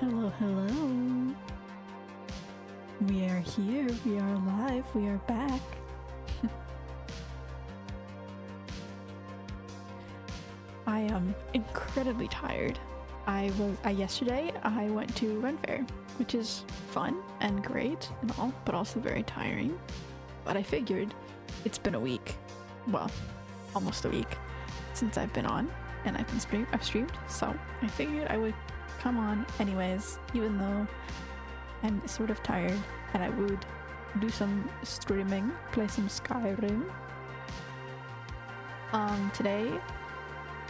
Hello, hello. We are here, we are live, we are back. I am incredibly tired. Yesterday I went to Ren Fair, which is fun and great and all, but also very tiring. But I figured it's been a week, well, almost a week since I've been on and I've streamed, so I figured I would come on anyways, even though I'm sort of tired, and I would do some streaming, play some Skyrim. Today,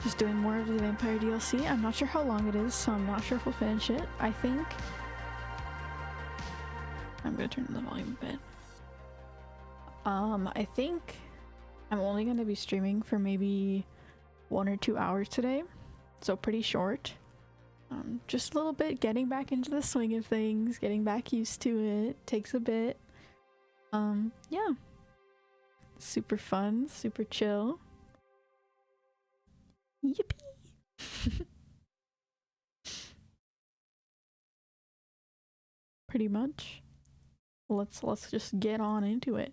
just doing more of the Vampire DLC. I'm not sure how long it is, so I'm not sure if we'll finish it. I think I'm gonna turn the volume a bit. I think I'm only gonna be streaming for maybe 1 or 2 hours today, so pretty short. Just a little bit, getting back into the swing of things, getting back used to it. Takes a bit. Yeah. Super fun, super chill. Yippee! Pretty much. Let's just get on into it.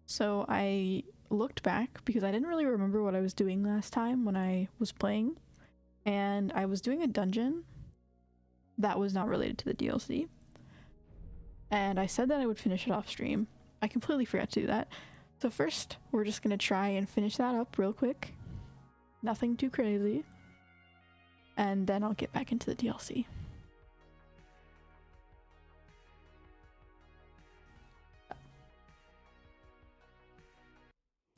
So I looked back because I didn't really remember what I was doing last time when I was playing, and I was doing a dungeon that was not related to the DLC, and I said that I would finish it off stream. I completely forgot to do that. So first we're just gonna try and finish that up real quick, nothing too crazy, and then I'll get back into the DLC.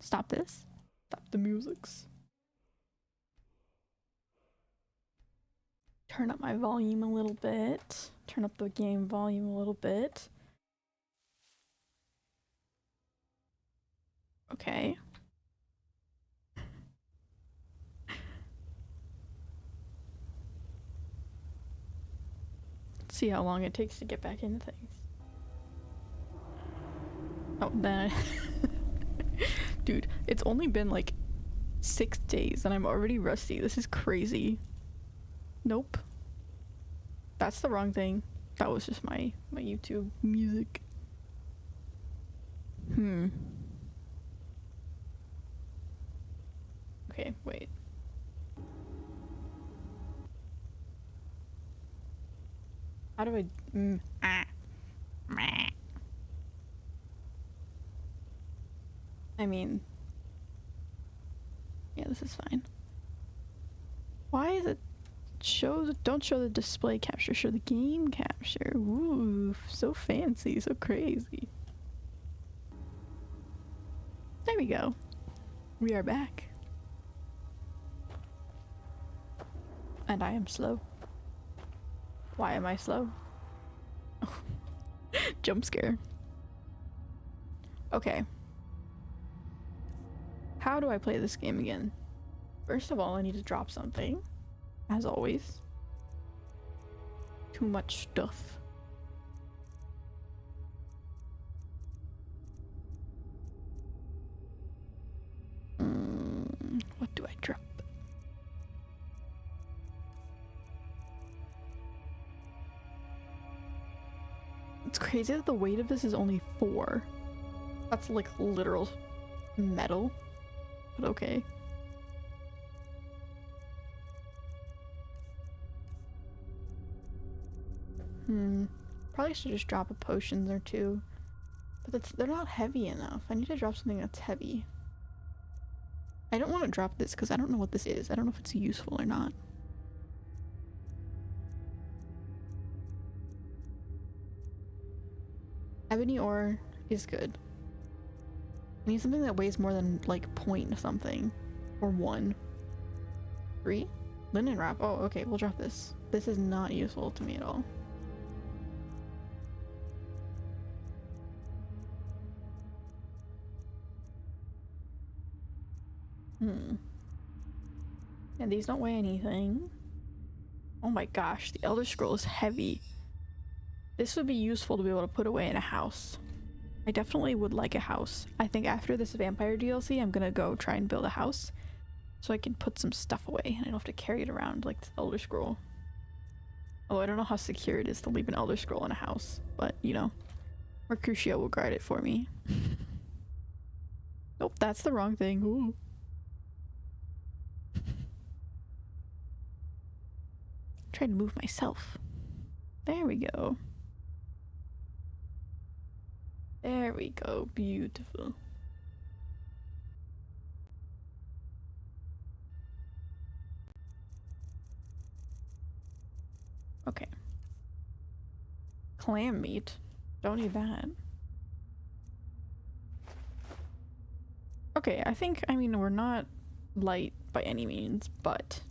Stop this. Stop the musics. Turn up my volume a little bit. Turn up the game volume a little bit. Okay. Let's see how long it takes to get back into things. Oh, then dude, it's only been like 6 days and I'm already rusty. This is crazy. Nope. That's the wrong thing. That was just my YouTube music. Okay, wait. How do I mean, yeah, this is fine. Why is it don't show the display capture, show the game capture? Ooh, so fancy, so crazy. There we go. We are back. And I am slow. Why am I slow? Jump scare. Okay. How do I play this game again? First of all, I need to drop something. As always. Too much stuff. What do I drop? It's crazy that the weight of this is only 4. That's like literal metal. But okay. Probably should just drop a potions or 2. But they're not heavy enough. I need to drop something that's heavy. I don't want to drop this because I don't know what this is. I don't know if it's useful or not. Ebony ore is good. I need something that weighs more than like point something. Or 1. 3? Linen wrap. Oh, okay, we'll drop this. This is not useful to me at all. And these don't weigh anything. Oh my gosh, the Elder Scroll is heavy. This would be useful to be able to put away in a house. I definitely would like a house. I think after this vampire DLC, I'm gonna go try and build a house. So I can put some stuff away and I don't have to carry it around like the Elder Scroll. Although I don't know how secure it is to leave an Elder Scroll in a house, but you know, Mercutio will guard it for me. Nope, that's the wrong thing. Ooh. I'm trying to move myself. There we go. There we go. Beautiful. Okay. Clam meat. Don't need that. Okay, I mean, we're not light by any means, but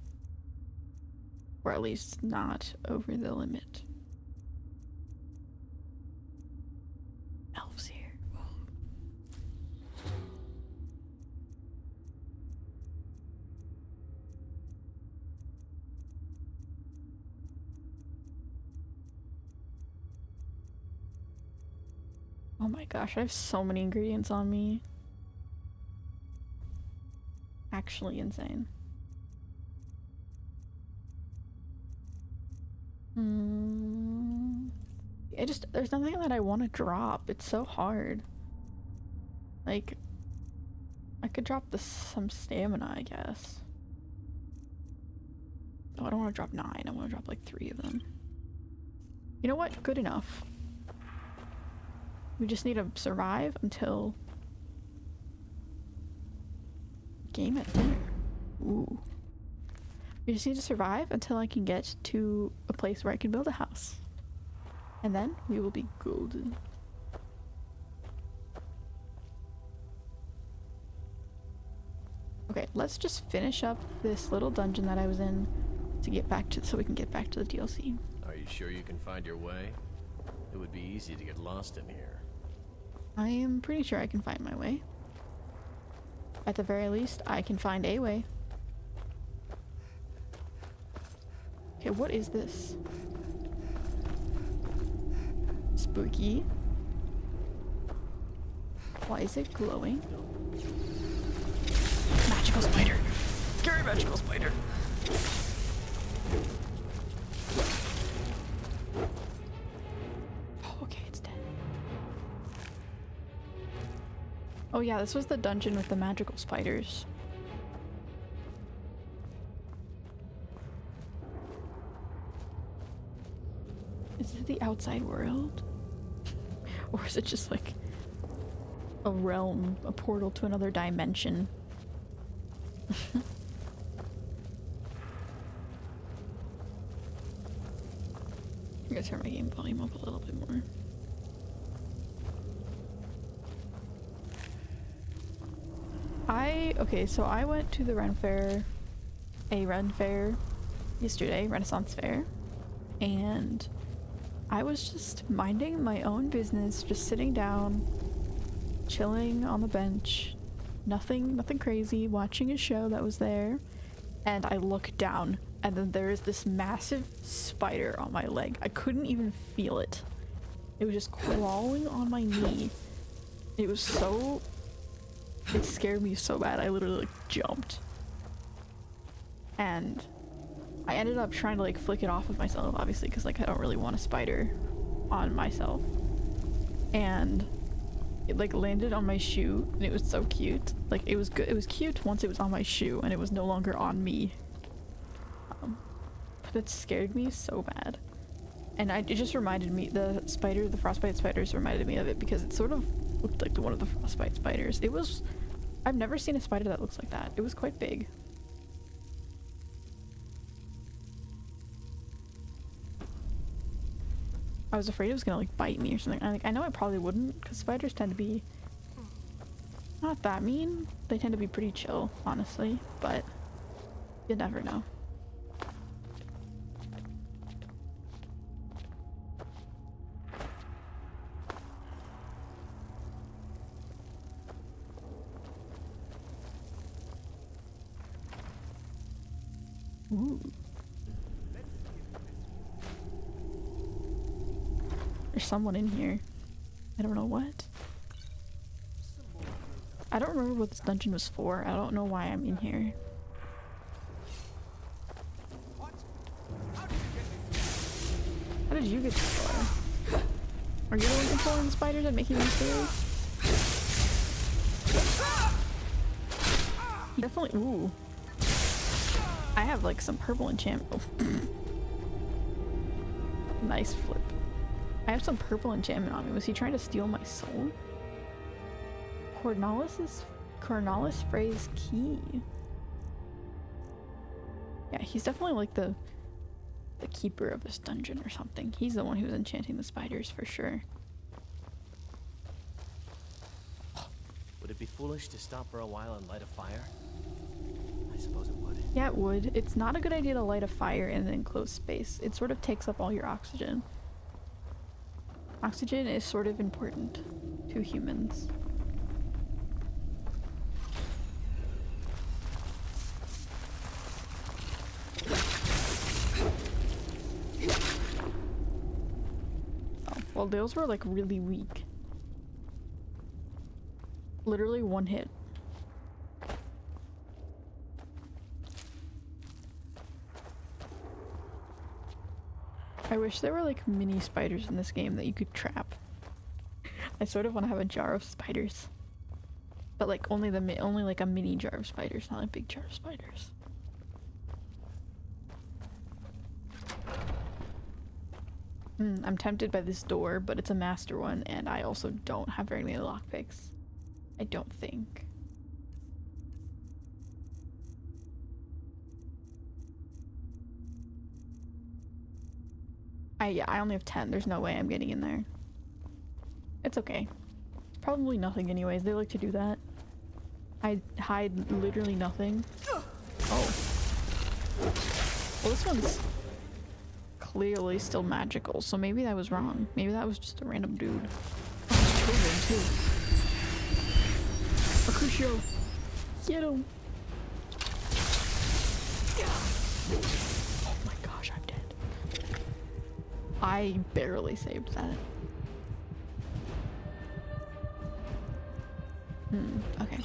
we're at least not over the limit. Elves here. Oh my gosh, I have so many ingredients on me. Actually insane. There's nothing that I want to drop. It's so hard. Like, I could drop some stamina, I guess. Oh, I don't want to drop 9. I want to drop like 3 of them. You know what? Good enough. We just need to survive until game at dinner. Ooh. We just need to survive until I can get to a place where I can build a house. And then we will be golden. Okay, let's just finish up this little dungeon that I was in to get back to, so we can get back to the DLC. Are you sure you can find your way? It would be easy to get lost in here. I am pretty sure I can find my way. At the very least, I can find a way. Okay, what is this? Spooky. Why is it glowing? Magical spider! Scary magical spider! Oh, okay, it's dead. Oh yeah, this was the dungeon with the magical spiders. Is it the outside world? Or is it just like a realm, a portal to another dimension? I'm gonna turn my game volume up a little bit more. Okay, so I went to the Ren Fair yesterday, Renaissance Fair, and I was just minding my own business, just sitting down, chilling on the bench, nothing crazy, watching a show that was there, and I look down, and then there is this massive spider on my leg. I couldn't even feel it. It was just crawling on my knee. It scared me so bad, I literally like jumped. And I ended up trying to like flick it off of myself, obviously, because like I don't really want a spider on myself. And it like landed on my shoe, and it was so cute. Like it was good. It was cute once it was on my shoe, and it was no longer on me. But it scared me so bad. And it just reminded me, the frostbite spiders reminded me of it, because it sort of looked like one of the frostbite spiders. I've never seen a spider that looks like that. It was quite big. I was afraid it was gonna like bite me or something. I know it probably wouldn't, because spiders tend to be not that mean. They tend to be pretty chill, honestly, but you never know. Ooh. There's someone in here. I don't know what. I don't remember what this dungeon was for. I don't know why I'm in here. did you get so far? Are you the one controlling the spiders and making them scary? Definitely. Ooh. I have like some purple enchantment. Oh. Nice flip. I have some purple enchantment on me. Was he trying to steal my soul? Cornalis Frey's key. Yeah, he's definitely like the keeper of this dungeon or something. He's the one who's enchanting the spiders for sure. Would it be foolish to stop for a while and light a fire? I suppose it would. Yeah, it would. It's not a good idea to light a fire in an enclosed space. It sort of takes up all your oxygen. Oxygen is sort of important to humans. Oh, well, those were like really weak. Literally one hit. I wish there were like mini spiders in this game that you could trap. I sort of want to have a jar of spiders, but like only like a mini jar of spiders, not a big jar of spiders. I'm tempted by this door, but it's a master one, and I also don't have very many lockpicks. I don't think. Yeah, I only have 10. There's no way I'm getting in there. It's okay. It's probably nothing anyways. They like to do that. I hide literally nothing. Oh. Well, this one's clearly still magical, so maybe that was wrong. Maybe that was just a random dude. Oh, there's children too. Mercutio! Get him! Oh my gosh, I'm dead. I barely saved that. Okay.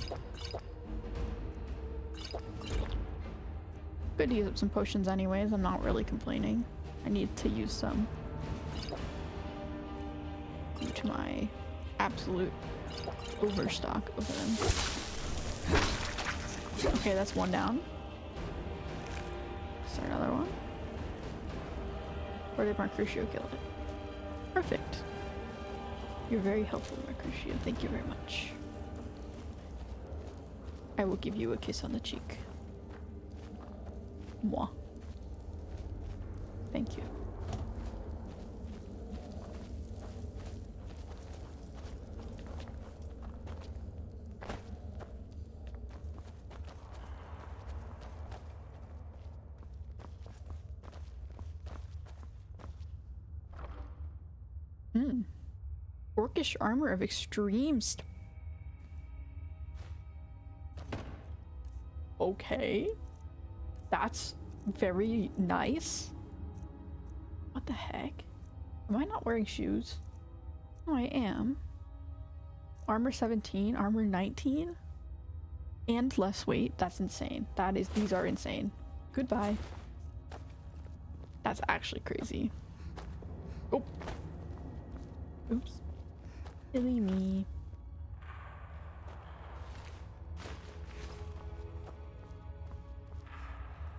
Good to use up some potions anyways, I'm not really complaining. I need to use some. Due to my absolute overstock of them. Okay, that's one down. Is there another one? Or did Mercutio kill it? Perfect. You're very helpful, Mercutio. Thank you very much. I will give you a kiss on the cheek. Moi. Thank you. Orcish armor of extreme Okay. That's very nice. What the heck? Am I not wearing shoes? No, I am. Armor 17, armor 19? And less weight? That's insane. These are insane. Goodbye. That's actually crazy. Oh. Oops. Silly me.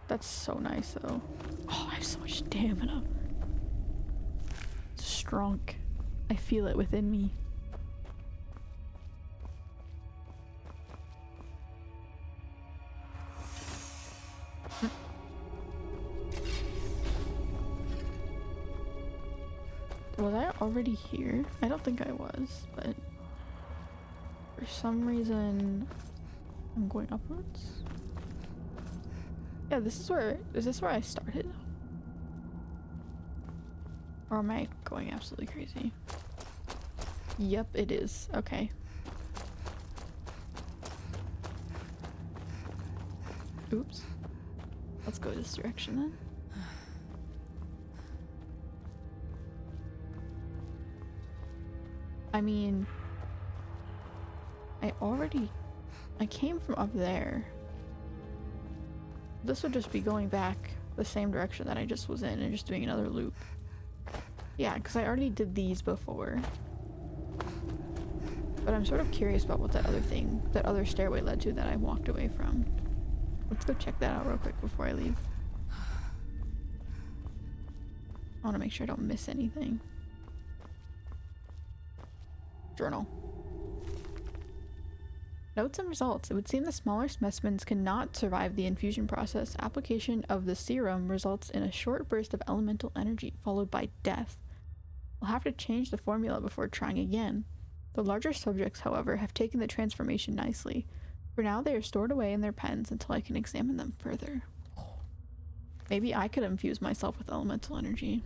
That's so nice though. Oh, I have so much stamina. It's strong. I feel it within me. Was I already here? I don't think I was, but for some reason I'm going upwards. Yeah, is this where I started? Or am I going absolutely crazy? Yep, it is. Okay. Oops. Let's go this direction then. I mean, I came from up there. This would just be going back the same direction that I just was in and just doing another loop. Yeah, because I already did these before. But I'm sort of curious about what that other stairway led to that I walked away from. Let's go check that out real quick before I leave. I want to make sure I don't miss anything. Journal. Notes and results. It would seem the smaller specimens cannot survive the infusion process. Application of the serum results in a short burst of elemental energy, followed by death. We'll have to change the formula before trying again. The larger subjects, however, have taken the transformation nicely. For now, they are stored away in their pens until I can examine them further. Maybe I could infuse myself with elemental energy.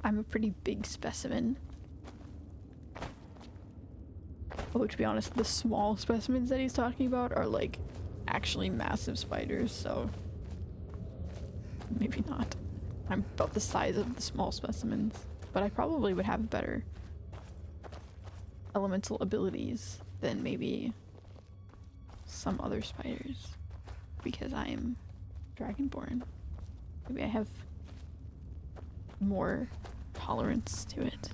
I'm a pretty big specimen. Oh, to be honest, the small specimens that he's talking about are like actually massive spiders, so maybe not. I'm about the size of the small specimens, but I probably would have better elemental abilities than maybe some other spiders because I am dragonborn. Maybe I have more tolerance to it.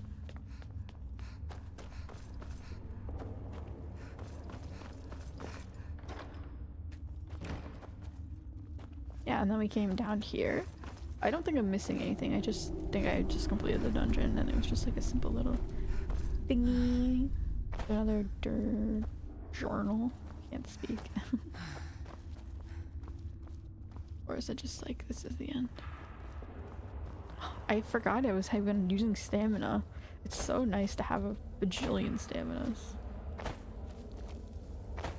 Yeah, and then we came down here. I don't think I'm missing anything. I just think I just completed the dungeon and it was just like a simple little thingy. Another journal. Can't speak. Or is it just like this is the end? I forgot I was even using stamina. It's so nice to have a bajillion staminas. I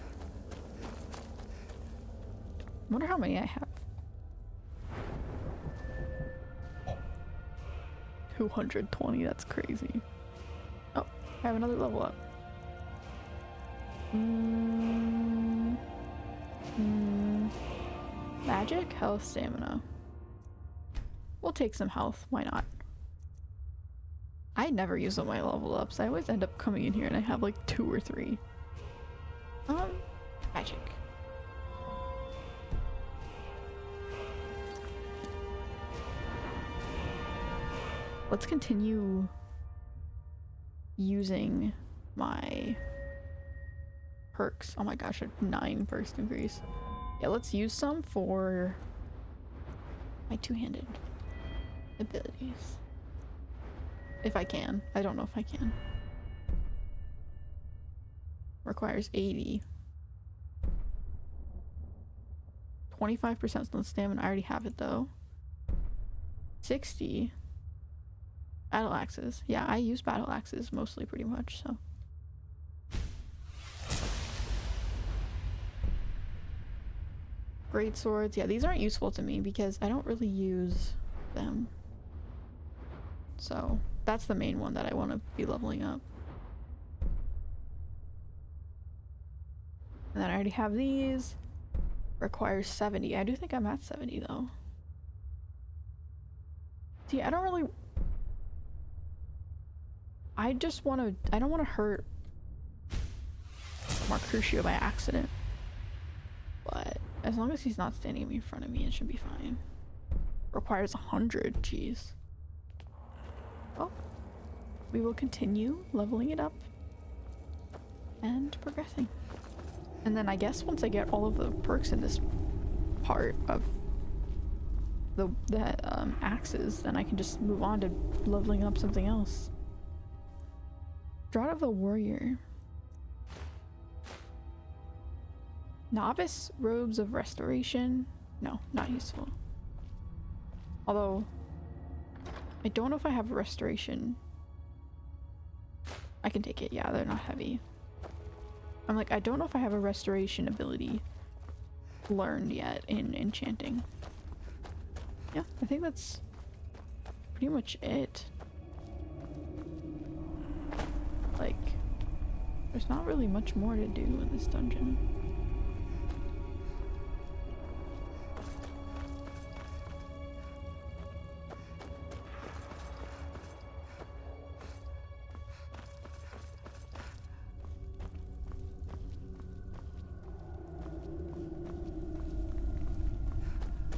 wonder how many I have. 220, that's crazy. Oh, I have another level up. Magic, health, stamina. We'll take some health, why not? I never use all my level ups. I always end up coming in here and I have like 2 or 3. Magic. Let's continue using my perks. Oh my gosh, a 9 perks increase. Yeah, let's use some for my two-handed abilities. If I can. I don't know if I can. Requires 80. 25% on the stamina. I already have it though. 60. Battle axes. Yeah, I use battle axes mostly pretty much, so. Great swords. Yeah, these aren't useful to me because I don't really use them. So that's the main one that I want to be leveling up. And then I already have these. Requires 70. I do think I'm at 70 though. See, I don't really... I don't want to hurt Mercutio by accident. But as long as he's not standing in front of me, it should be fine. Requires 100, jeez. Well, we will continue leveling it up and progressing. And then I guess once I get all of the perks in this part of the axes, then I can just move on to leveling up something else. Draught of the Warrior. Novice Robes of Restoration. No, not useful. Although, I don't know if I have Restoration. I can take it. Yeah, they're not heavy. I'm like, I don't know if I have a Restoration ability learned yet in enchanting. Yeah, I think that's pretty much it. Like, there's not really much more to do in this dungeon.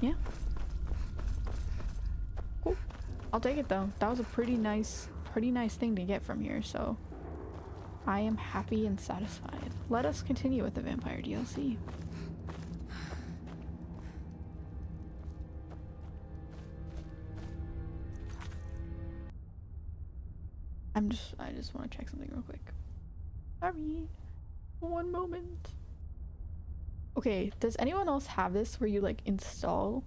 Yeah. I'll take it though. That was a pretty nice thing to get from here, so I am happy and satisfied. Let us continue with the vampire DLC. I just want to check something real quick. Sorry. One moment. Okay, does anyone else have this where you like install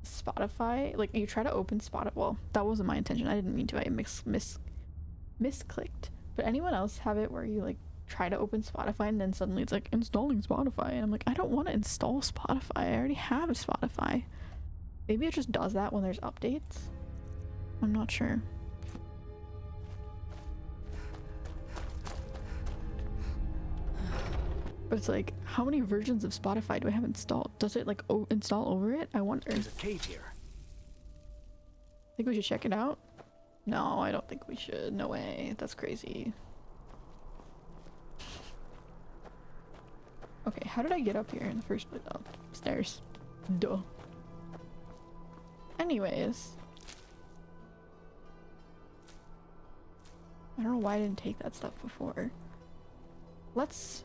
Spotify? Like you try to open Spotify. Well, that wasn't my intention. I didn't mean to. I misclicked. But anyone else have it where you like try to open Spotify and then suddenly it's like installing Spotify and I'm like, I don't want to install Spotify. I already have Spotify. Maybe it just does that when there's updates. I'm not sure. But it's like, how many versions of Spotify do I have installed? Does it like install over it? I wonder. There's a cave here. Think we should check it out? No, I don't think we should. No way. That's crazy. Okay, how did I get up here in the first place? Oh, stairs. Duh. Anyways. I don't know why I didn't take that stuff before. Let's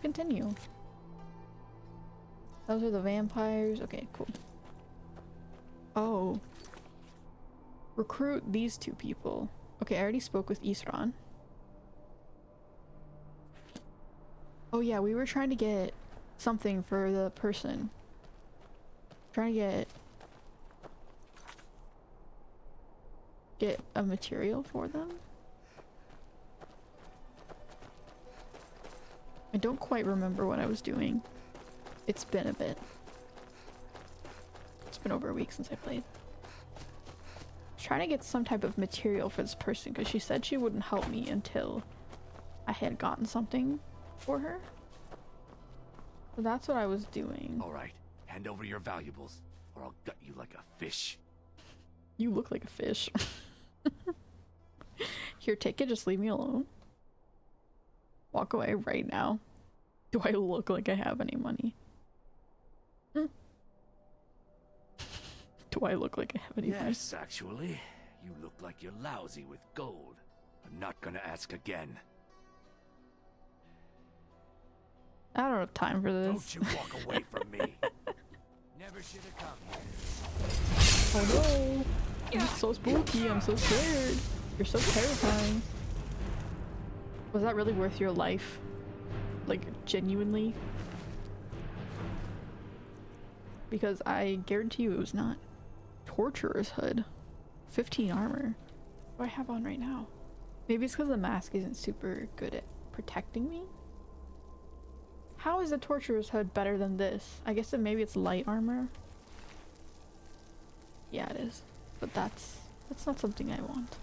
continue. Those are the vampires. Okay, cool. Oh. Recruit these two people. Okay, I already spoke with Isran. Oh yeah, we were trying to get something for the person. Trying to get a material for them. I don't quite remember what I was doing. It's been a bit. It's been over a week since I played. I was trying to get some type of material for this person because she said she wouldn't help me until I had gotten something for her. So that's what I was doing. All right, hand over your valuables or I'll gut you like a fish. You look like a fish. Here, take it, just leave me alone. Walk away right now. Do I look like I have any money? Do I look like I have any money? Yes, actually. You look like you're lousy with gold. I'm not gonna ask again. I don't have time for this. Don't you walk away from me. Never should have come here. Oh no! It's so spooky, I'm so scared. You're so terrifying. Was that really worth your life? Like, genuinely? Because I guarantee you it was not. Torturer's hood. 15 armor. What do I have on right now? Maybe it's because the mask isn't super good at protecting me? How is the Torturer's hood better than this? I guess maybe it's light armor. Yeah, it is. But that's not something I want.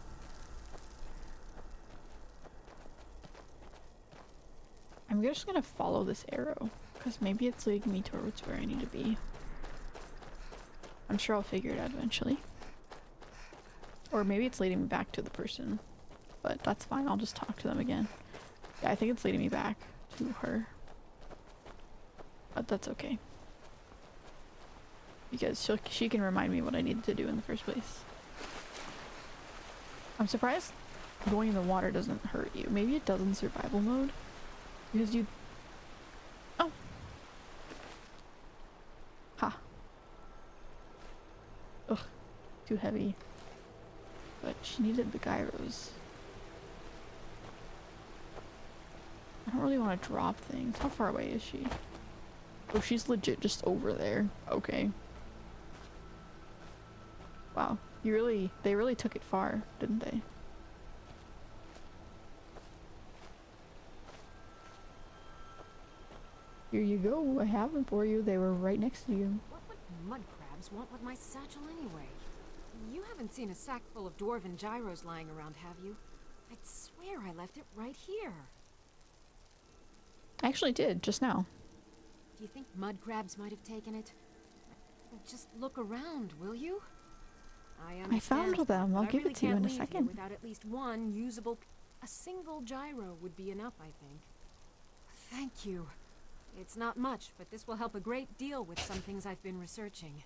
I'm just gonna follow this arrow, because maybe it's leading me towards where I need to be. I'm sure I'll figure it out eventually. Or maybe it's leading me back to the person. But that's fine, I'll just talk to them again. Yeah, I think it's leading me back to her. But that's okay. Because she can remind me what I needed to do in the first place. I'm surprised going in the water doesn't hurt you. Maybe it does in survival mode. Because you... Oh! Ha. Ugh. Too heavy. But she needed the gyros. I don't really want to drop things. How far away is she? Oh, she's legit just over there. Okay. Wow. They really took it far, didn't they? Here you go. I have them for you. They were right next to you. What would mud crabs want with my satchel anyway? You haven't seen a sack full of dwarven gyros lying around, have you? I'd swear I left it right here. I actually did, just now. Do you think mud crabs might have taken it? Just look around, will you? I found them. I'll give really it to you in a can't leave here second. without at least one usable... A single gyro would be enough, I think. Thank you. It's not much, but this will help a great deal with some things I've been researching.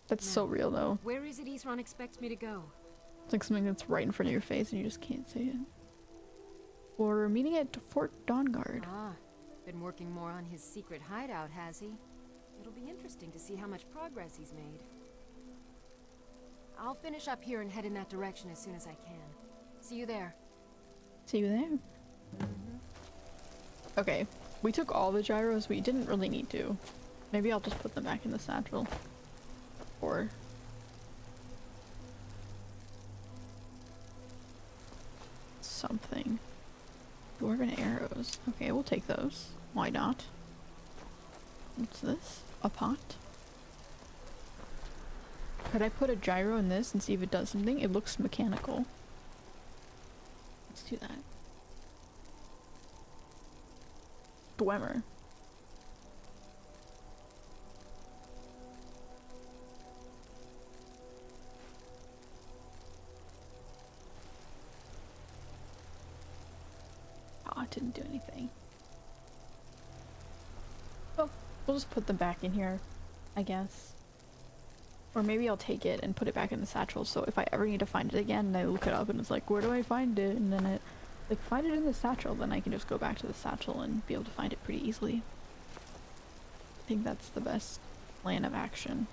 That's so real though. Where is it Isran expects me to go? It's like something that's right in front of your face and you just can't see it. We're meeting at Fort Dawnguard. Ah, been working more on his secret hideout, has he? It'll be interesting to see how much progress he's made. I'll finish up here and head in that direction as soon as I can. See you there. See you there. Okay, we took all the gyros. We didn't really need to. Maybe I'll just put them back in the satchel. Or... something. Dwarven arrows. Okay, we'll take those. Why not? What's this? A pot? Could I put a gyro in this and see if it does something? It looks mechanical. Let's do that. Dwemer. Oh, it didn't do anything. Oh, we'll just put them back in here, I guess. Or maybe I'll take it and put it back in the satchel, so if I ever need to find it again and I look it up and it's like, where do I find it? And then it, like, find it in the satchel, then I can just go back to the satchel and be able to find it pretty easily. I think that's the best plan of action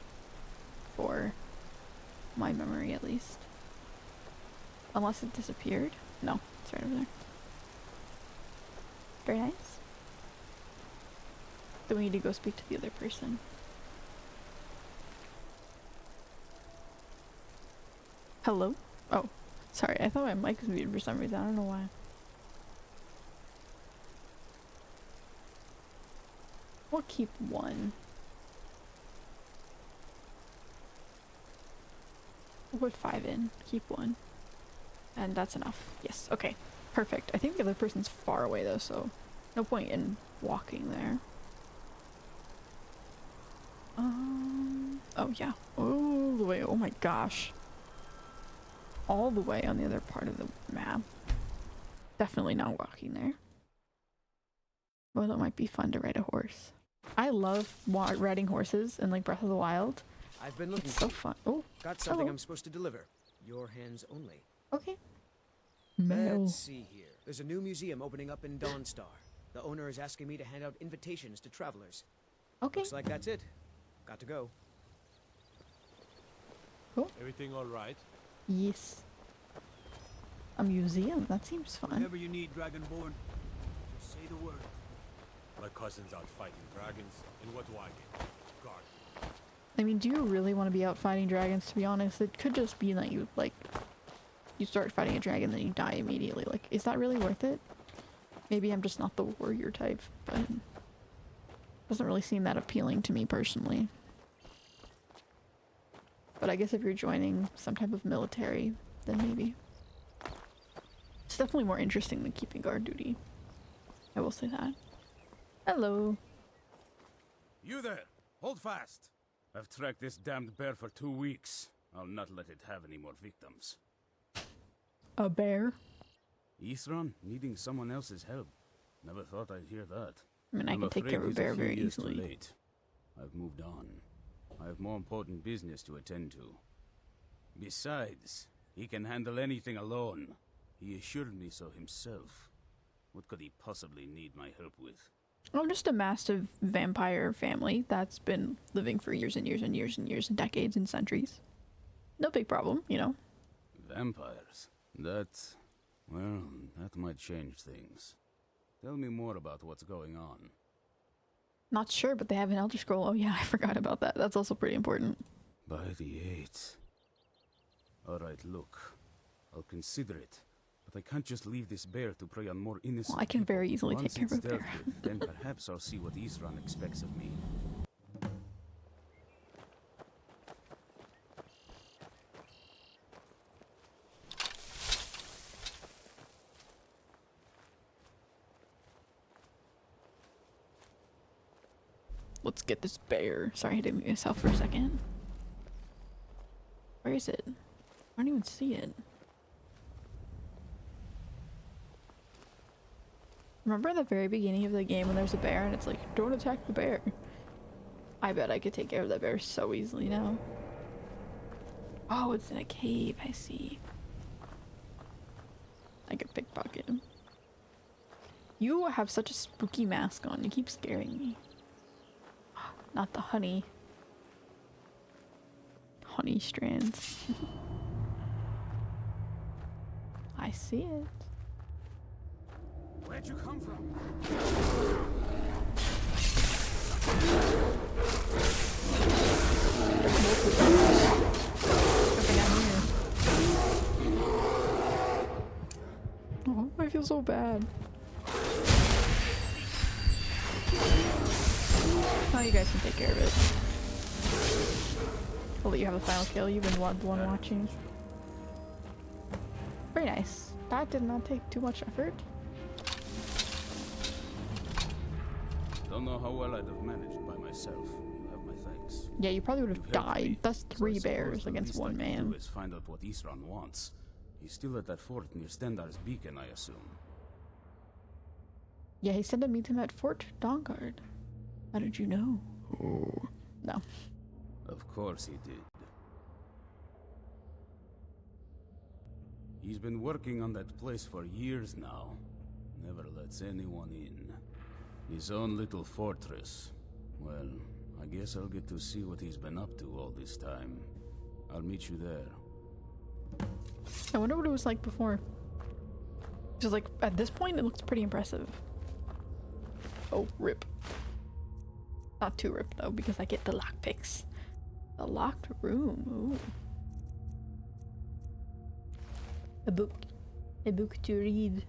for my memory, at least. Unless it disappeared. No, it's right over there. Very nice. Then we need to go speak to the other person. Hello? Oh, sorry. I thought my mic was muted for some reason. I don't know why. We'll keep one. We'll put 5 in. Keep 1. And that's enough. Yes. Okay. Perfect. I think the other person's far away though, so no point in walking there. Oh yeah. All the way. Oh my gosh. All the way on the other part of the map. Definitely not walking there. Well, it might be fun to ride a horse. I love riding horses in like Breath of the Wild. I've been looking. It's so fun. Oh, got something hello. I'm supposed to deliver. Your hands only. Okay. Mail. Let's see here. There's a new museum opening up in Dawnstar. The owner is asking me to hand out invitations to travelers. Okay. Looks like that's it. Got to go. Cool. Everything all right? Yes. A museum. That seems fun. Whatever you need, Dragonborn, just say the word. My cousin's out fighting dragons. In what wagon? Guard. I mean, do you really want to be out fighting dragons, to be honest? It could just be that you, like, you start fighting a dragon, then you die immediately. Like, is that really worth it? Maybe I'm just not the warrior type, but it doesn't really seem that appealing to me personally. But I guess if you're joining some type of military, then maybe. It's definitely more interesting than keeping guard duty. I will say that. Hello. You there! Hold fast! I've tracked this damned bear for 2 weeks. I'll not let it have any more victims. A bear? Isran needing someone else's help. Never thought I'd hear that. I mean, I I'm can take afraid care of a he's bear few very years too easily. late. I've moved on. I have more important business to attend to. Besides, he can handle anything alone. He assured me so himself. What could he possibly need my help with? I'm just a massive vampire family that's been living for years and years and years and years and decades and centuries. No big problem, you know. Vampires? Well, that might change things. Tell me more about what's going on. Not sure, but they have an Elder Scroll. Oh yeah, I forgot about that. That's also pretty important. By the 8th. Alright, look. I'll consider it. But I can't just leave this bear to prey on more innocent Well, I can people. very easily take Once care of it's a dealt bear. with, then perhaps I'll see what Isran expects of me. Let's get this bear. Sorry, I didn't mute myself for a second. Where is it? I don't even see it. Remember at the very beginning of the game when there's a bear and it's like, don't attack the bear? I bet I could take care of that bear so easily now. Oh, it's in a cave, I see. I could pickpocket him. You have such a spooky mask on. You keep scaring me. Not the honey. Honey strands. I see it. Where'd you come from? Oh, I feel so bad. Oh, you guys can take care of it. I'll let you have the final kill. You've been the one watching. Very nice. That did not take too much effort. Don't know how well I'd have managed by myself. You have my thanks. Yeah, you probably would have You've helped died. me, That's so I 3 suppose bears the against least 1 I can man. do is find out what Isran wants. He's still at that fort near Stendar's beacon, I assume. Yeah, he said to meet him at Fort Dawnguard. How did you know? Oh. No. Of course he did. He's been working on that place for years now. Never lets anyone in. His own little fortress. Well, I guess I'll get to see what he's been up to all this time. I'll meet you there. I wonder what it was like before. Just like, at this point, it looks pretty impressive. Oh, rip. Not too rip, though, because I get the lockpicks. The locked room. Ooh. A book. A book to read.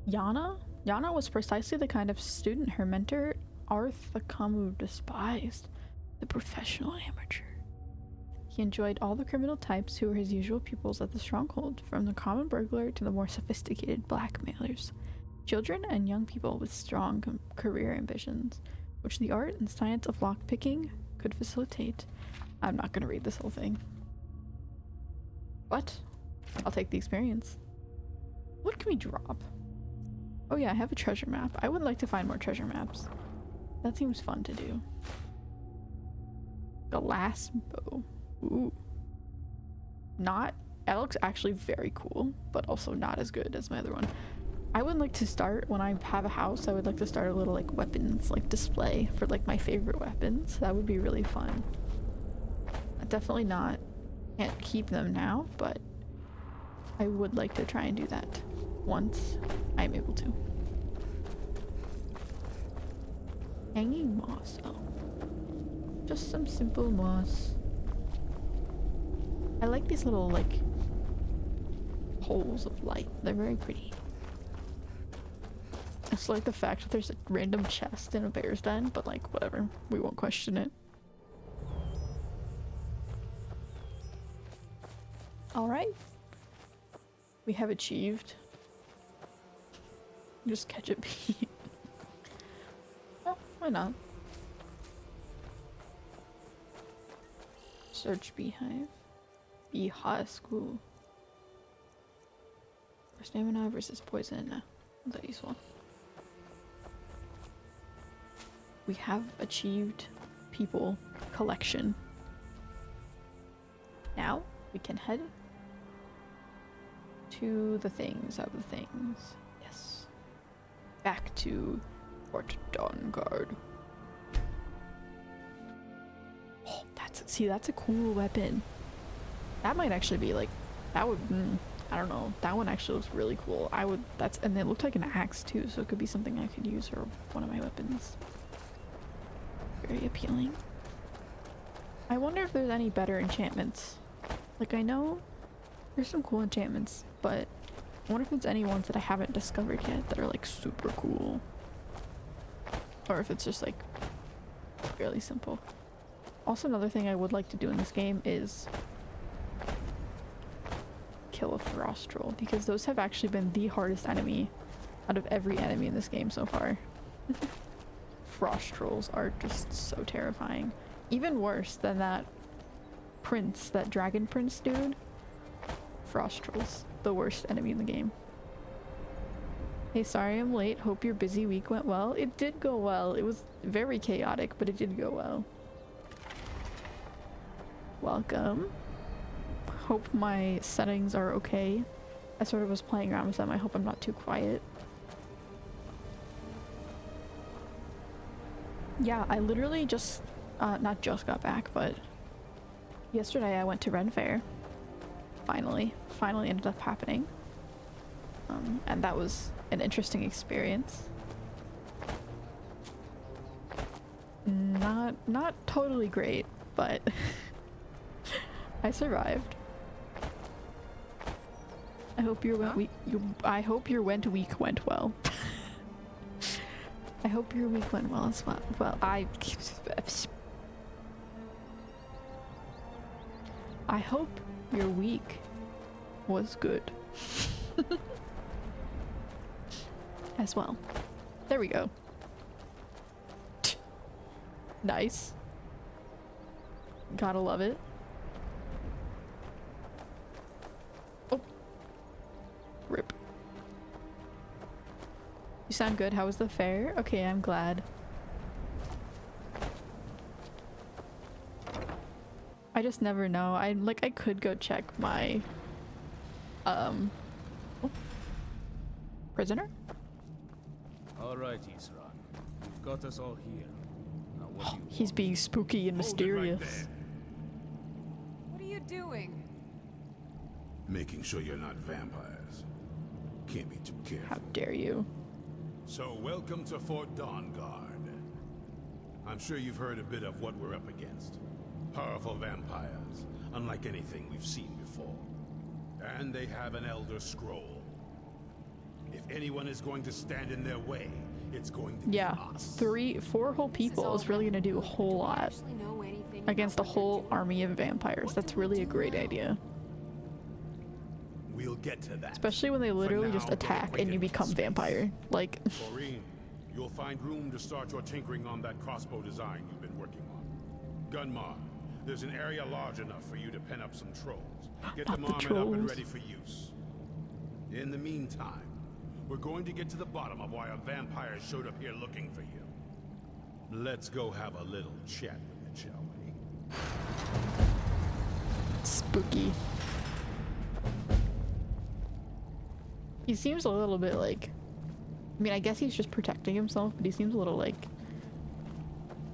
Yana? Yana was precisely the kind of student her mentor, Arthakamu, despised. The professional amateur. He enjoyed all the criminal types who were his usual pupils at the stronghold, from the common burglar to the more sophisticated blackmailers. Children and young people with strong career ambitions, which the art and science of lockpicking could facilitate. I'm not going to read this whole thing. But I'll take the experience. What can we drop? Oh yeah, I have a treasure map. I would like to find more treasure maps. That seems fun to do. Glass bow. Ooh. Not... That looks actually very cool, but also not as good as my other one. I would like to start, when I have a house, I would like to start a little like weapons like display for like my favorite weapons. That would be really fun. Definitely not... Can't keep them now, but I would like to try and do that once I'm able to. Hanging moss. Oh. Just some simple moss. I like these little, like, holes of light. They're very pretty. It's like the fact that there's a random chest in a bear's den, but like, whatever. We won't question it. Alright. We have achieved. Just catch a bee. Oh, why not? Search beehive. Bee husk. Ooh. For stamina versus poison. Nah, that's useful. We have achieved people collection. Now we can head to the things of the things. Yes. Back to Fort Dawnguard. Oh, that's a cool weapon. That might actually be like, that would, I don't know. That one actually looks really cool. And it looked like an axe too, so it could be something I could use for one of my weapons. Very appealing. I wonder if there's any better enchantments. Like, I know there's some cool enchantments, but I wonder if there's any ones that I haven't discovered yet that are like super cool. Or if it's just like fairly simple. Also, another thing I would like to do in this game is kill a frost troll, because those have actually been the hardest enemy out of every enemy in this game so far. Frost trolls are just so terrifying. Even worse than that prince, that dragon prince dude. Frost trolls, the worst enemy in the game. Hey, sorry I'm late. Hope your busy week went well. It did go well. It was very chaotic, but it did go well. Welcome. Hope my settings are okay. I sort of was playing around with them. I hope I'm not too quiet. Yeah, I literally just, not just got back, but yesterday I went to Ren Fair. Finally ended up happening. And that was an interesting experience. Not totally great, but I survived. I hope your I hope your week went well. I hope your week went well as well. Well, I hope your week was good. As well. There we go. Nice. Gotta love it. Oh. Rip. You sound good. How was the fair? Okay, I'm glad. I just never know. I could go check my prisoner? Alright, Isran. You've got us all here. Now what do you He's want? being spooky and Hold it right mysterious. there. What are you doing? Making sure you're not vampires. Can't be too careful. How dare you? So, welcome to Fort Dawnguard. I'm sure you've heard a bit of what we're up against. Powerful vampires, unlike anything we've seen before. And they have an Elder Scroll. If anyone is going to stand in their way, it's going to Yeah, be us. 4 whole people is really gonna do a whole lot against a whole army of vampires. That's really a great idea. We'll get to that. Especially when they literally For just now, get attack and you acquainted with become space. vampire. Like, Maureen, you'll find room to start your tinkering on that crossbow design you've been working on. Gunmar, there's an area large enough for you to pen up some trolls. Get Not them the armored up and trolls. ready for use. In the meantime, we're going to get to the bottom of why a vampire showed up here looking for you. Let's go have a little chat with it, shall we? spooky. He seems a little bit like... I mean, I guess he's just protecting himself, but he seems a little, like,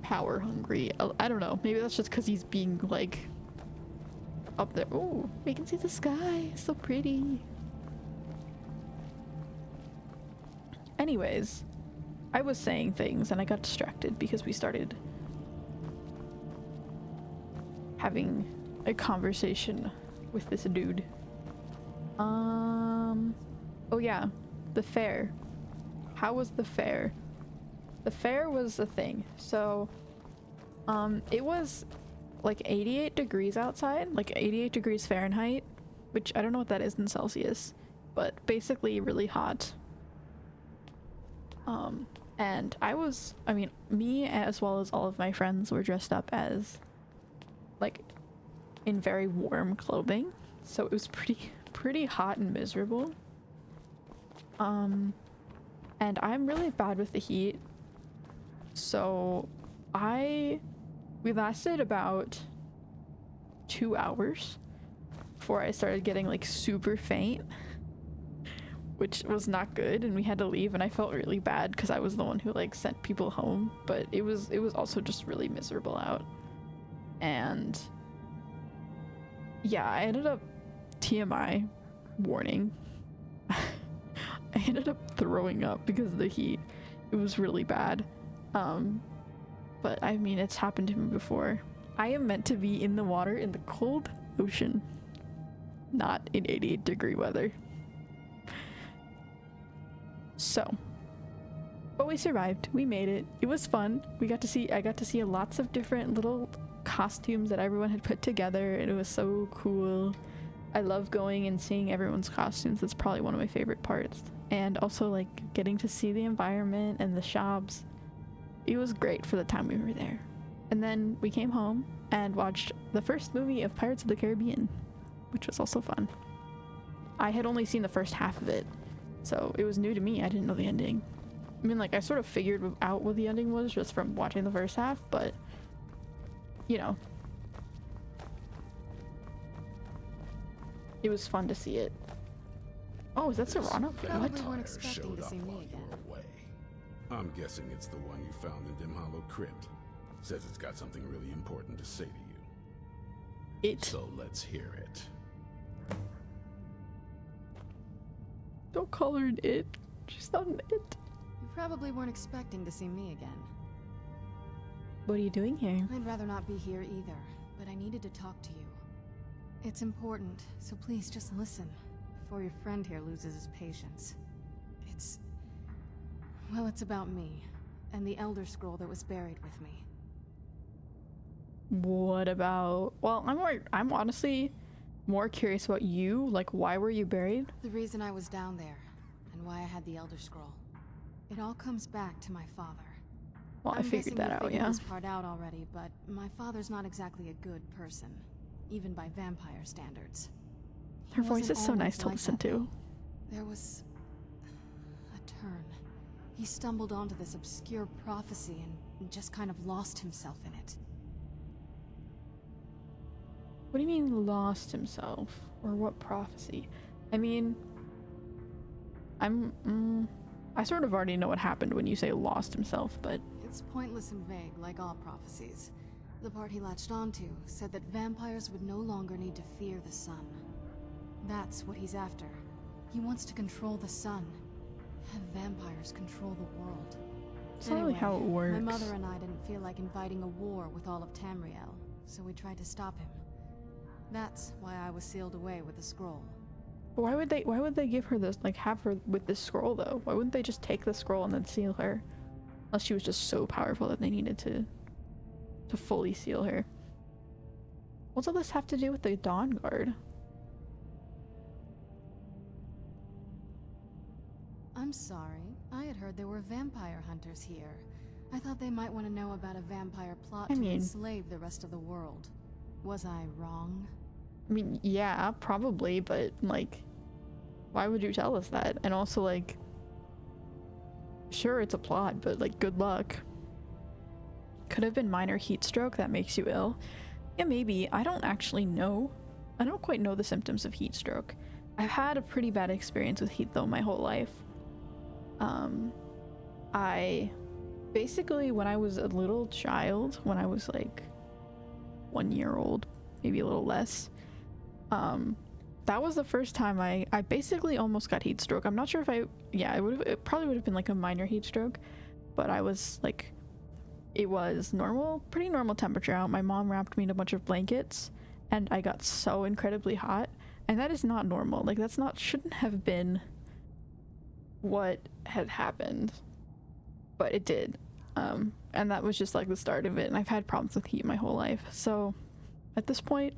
power hungry. I don't know. Maybe that's just because he's being, like, up there. Oh, we can see the sky. So pretty. Anyways, I was saying things and I got distracted because we started having a conversation with this dude. Oh yeah, the fair. How was the fair? The fair was a thing. So, it was like 88 degrees outside, like 88 degrees Fahrenheit, which I don't know what that is in Celsius, but basically really hot. And I mean, me as well as all of my friends were dressed up as, like, in very warm clothing. So it was pretty hot and miserable. And I'm really bad with the heat. So we lasted about 2 hours before I started getting like super faint, which was not good, and we had to leave, and I felt really bad because I was the one who like sent people home, but it was also just really miserable out. And yeah, I ended up, TMI warning, I ended up throwing up because of the heat. It was really bad. But I mean, it's happened to me before. I am meant to be in the water in the cold ocean, not in 88-degree weather. So, but we survived. We made it. It was fun. I got to see lots of different little costumes that everyone had put together, and it was so cool. I love going and seeing everyone's costumes. That's probably one of my favorite parts. And also like getting to see the environment and the shops. It was great for the time we were there. And then we came home and watched the first movie of Pirates of the Caribbean, which was also fun. I had only seen the first half of it, So it was new to me. I didn't know the ending. I mean, like, I sort of figured out what the ending was just from watching the first half, but, you know. It was fun to see it. Oh, is that Serana? Probably What? weren't expecting to see me again. Away. I'm guessing it's the one you found in Dim Hollow Crypt. Says it's got something really important to say to you. It. So let's hear it. Don't call her an it. She's not an it. You probably weren't expecting to see me again. What are you doing here? I'd rather not be here either, but I needed to talk to you. It's important, so please just listen, before your friend here loses his patience. Well, it's about me, and the Elder Scroll that was buried with me. What about... Well, I'm honestly more curious about you. Like, why were you buried? The reason I was down there, and why I had the Elder Scroll. It all comes back to my father. Well, I figured that out, I'm guessing you yeah. figured this part out already, but my father's not exactly a good person, even by vampire standards. Her voice is so nice to listen to. There was a turn. He stumbled onto this obscure prophecy and just kind of lost himself in it. What do you mean lost himself? Or what prophecy? I mean, I sort of already know what happened when you say lost himself, but... It's pointless and vague, like all prophecies. The part he latched onto said that vampires would no longer need to fear the sun. That's what he's after. He wants to control the sun. Have vampires control the world. That's not really how it works. My mother and I didn't feel like inviting a war with all of Tamriel, so we tried to stop him. That's why I was sealed away with the scroll. Why would they give her this, like, have her with this scroll, though? Why wouldn't they just take the scroll and then seal her? Unless she was just so powerful that they needed to fully seal her. What's all this have to do with the Dawn Guard? I'm sorry. I had heard there were vampire hunters here. I thought they might want to know about a vampire plot to enslave the rest of the world. Was I wrong? I mean, yeah, probably, but, like, why would you tell us that? And also, like, sure, it's a plot, but, like, good luck. Could have been minor heat stroke that makes you ill. Yeah, maybe. I don't actually know. I don't quite know the symptoms of heat stroke. I've had a pretty bad experience with heat, though, my whole life. I basically, when I was a little child, when I was, like, 1 year old, maybe a little less, that was the first time I basically almost got heat stroke. I'm not sure if it probably would have been like a minor heat stroke, but I was like, it was pretty normal temperature out. My mom wrapped me in a bunch of blankets and I got so incredibly hot, and that is not normal. Like, shouldn't have been what had happened, but it did. And that was just like the start of it, and I've had problems with heat my whole life. So at this point,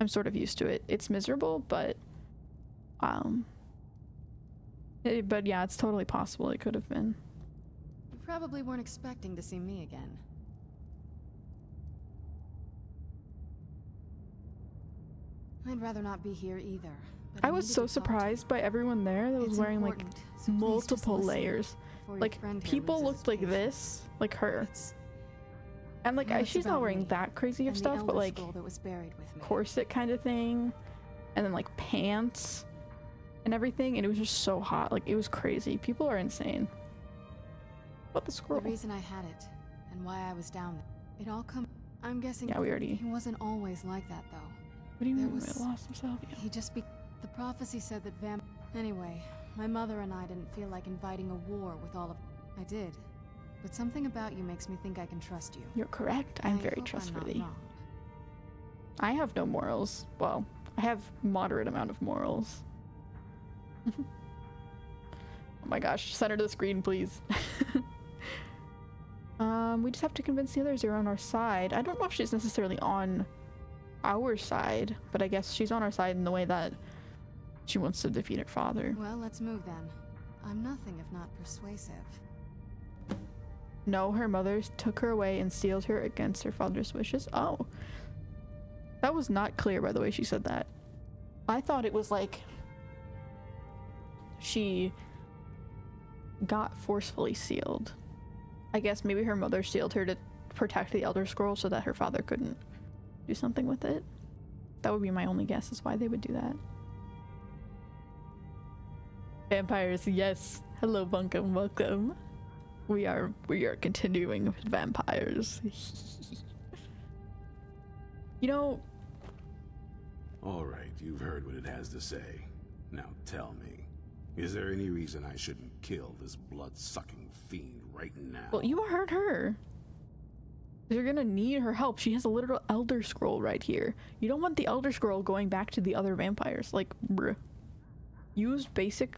I'm sort of used to it. It's miserable, but yeah, it's totally possible it could have been. You probably weren't expecting to see me again. I'd rather not be here either. But I was so surprised by everyone there that was wearing like multiple layers. Like, people looked like this, like her. And like, she's not wearing that crazy of stuff, but like corset kind of thing, and then like pants and everything, and it was just so hot. Like, it was crazy. People are insane. What the scroll? The reason I had it and why I was down there, it all I'm guessing. Yeah, we already. He wasn't always like that, though. What do you mean? He lost himself? Yeah. He just the prophecy said that Anyway, my mother and I didn't feel like inviting a war with all of. I did. But something about you makes me think I can trust you. You're correct. I'm very trustworthy. I'm not wrong. I have no morals. Well, I have moderate amount of morals. Oh my gosh, center to the screen, please. We just have to convince the others they're on our side. I don't know if she's necessarily on our side, but I guess she's on our side in the way that she wants to defeat her father. Well, let's move then. I'm nothing if not persuasive. No, her mother took her away and sealed her against her father's wishes. Oh. That was not clear by the way she said that. I thought it was like she got forcefully sealed. I guess maybe her mother sealed her to protect the Elder Scroll so that her father couldn't do something with it. That would be my only guess is why they would do that. Vampires, yes. Hello, Bunkum, welcome. We are continuing with vampires. You know... Alright, you've heard what it has to say. Now tell me, is there any reason I shouldn't kill this blood-sucking fiend right now? Well, you heard her. You're gonna need her help. She has a literal Elder Scroll right here. You don't want the Elder Scroll going back to the other vampires. Like, bruh. Use basic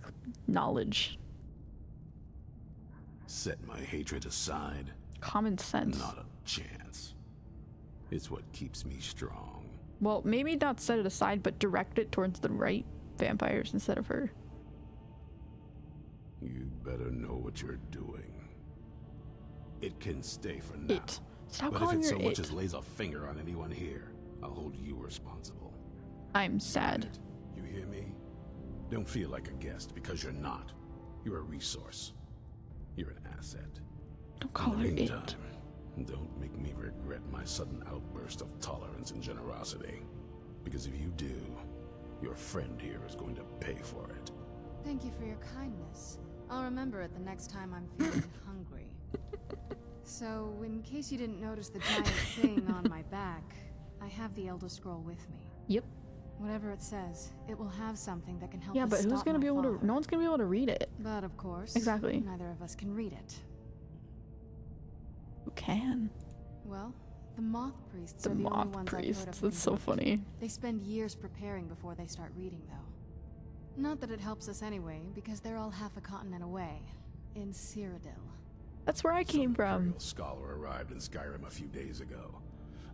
knowledge. Set my hatred aside. Common sense. Not a chance. It's what keeps me strong. Well, maybe not set it aside, but direct it towards the right vampires instead of her. You better know what you're doing. It can stay for now. It. Stop but calling if it her so much it. as lays a finger on anyone here, I'll hold you responsible. I'm sad. You hear me? Don't feel like a guest, because you're not. You're a resource. You're an asset. Don't call her In the it. meantime, don't make me regret my sudden outburst of tolerance and generosity. Because if you do, your friend here is going to pay for it. Thank you for your kindness. I'll remember it the next time I'm feeling hungry. So, in case you didn't notice the giant thing on my back, I have the Elder Scroll with me. Yep. Whatever it says, it will have something that can help Yeah, us but who's stop gonna my be able to? father. No one's gonna be able to read it. But of course, Exactly. neither of us can read it. Who can? Well, the Moth Priests The are the only moth ones I've heard priests. of. That's so funny. They spend years preparing before they start reading, though. Not that it helps us anyway, because they're all half a continent away, in Cyrodiil. That's where I came Some from. Imperial scholar arrived in Skyrim a few days ago.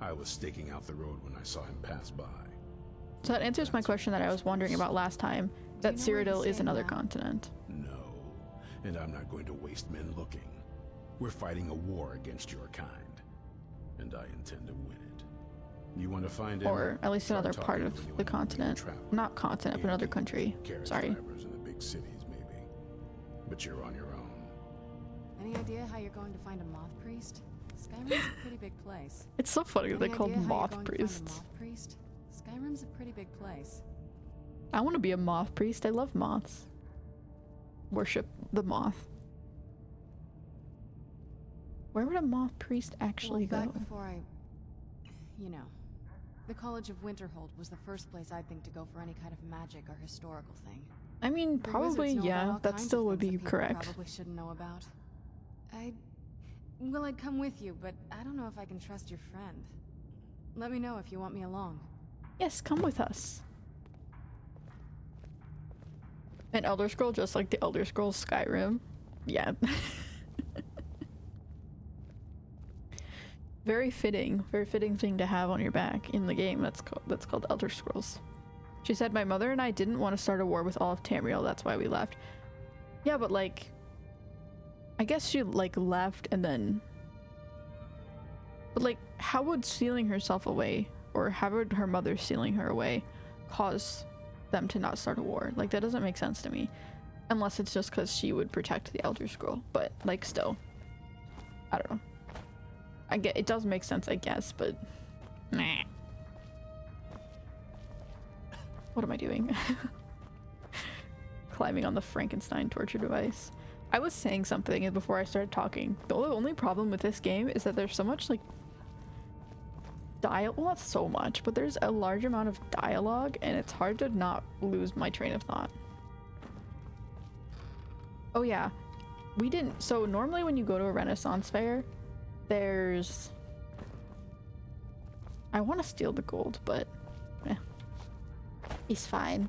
I was staking out the road when I saw him pass by. So that answers my question that I was wondering about last time. That you know where he's Cyrodiil is staying another now? continent. No, and I'm not going to waste men looking. We're fighting a war against your kind, and I intend to win it. You want to find him? Or at least Start another part talking of to anyone the who may continent. travel. Not continent, but another country. Carriage Sorry. drivers in the big cities, maybe. But you're on your own. Any idea how you're going to find a Moth Priest? Skyrim's a pretty big place. It's so funny Any they call idea how you're moth going to find a priests. Moth Priest? Skyrim's a pretty big place. I want to be a moth priest. I love moths. Worship the moth. Where would a moth priest actually Well, go? back before you know, the College of Winterhold was the first place I'd think to go for any kind of magic or historical thing. I mean, The probably, wizards know about yeah. all That kinds of still would things be that people correct. Probably shouldn't know about. I'd come with you, but I don't know if I can trust your friend. Let me know if you want me along. Yes, come with us. An Elder Scroll just like the Elder Scrolls Skyrim. Yeah. Very fitting thing to have on your back in the game. That's called Elder Scrolls. She said, my mother and I didn't want to start a war with all of Tamriel, that's why we left. Yeah, but like, I guess she like left and then, but like, how would sealing herself away, or how would her mother sealing her away cause them to not start a war? Like, that doesn't make sense to me, unless it's just because she would protect the Elder Scroll. But like, still, I don't know. I get it does make sense, I guess, but nah. What am I doing? Climbing on the Frankenstein torture device. I was saying something before I started talking. The only problem with this game is that there's so much like well, not so much, but there's a large amount of dialogue and it's hard to not lose my train of thought. Oh yeah, we didn't, so normally when you go to a Renaissance fair, there's, I want to steal the gold, but he's fine.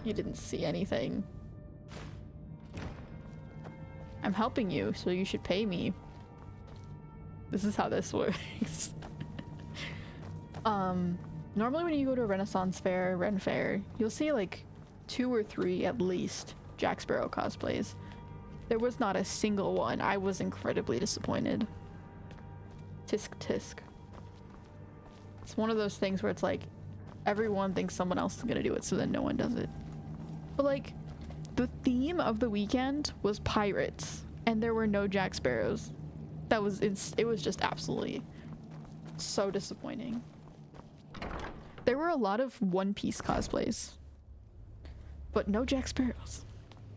You didn't see anything. I'm helping you, so you should pay me. This is how this works. Normally when you go to a Renaissance fair, Ren Fair, you'll see like 2 or 3 at least Jack Sparrow cosplays. There was not a single one. I was incredibly disappointed. Tisk tisk. It's It's one of those things where it's like everyone thinks someone else is gonna do it, so then no one does it. But like, the theme of the weekend was pirates, and there were no Jack Sparrows. It was just absolutely so disappointing. There were a lot of One Piece cosplays, but no Jack Sparrows,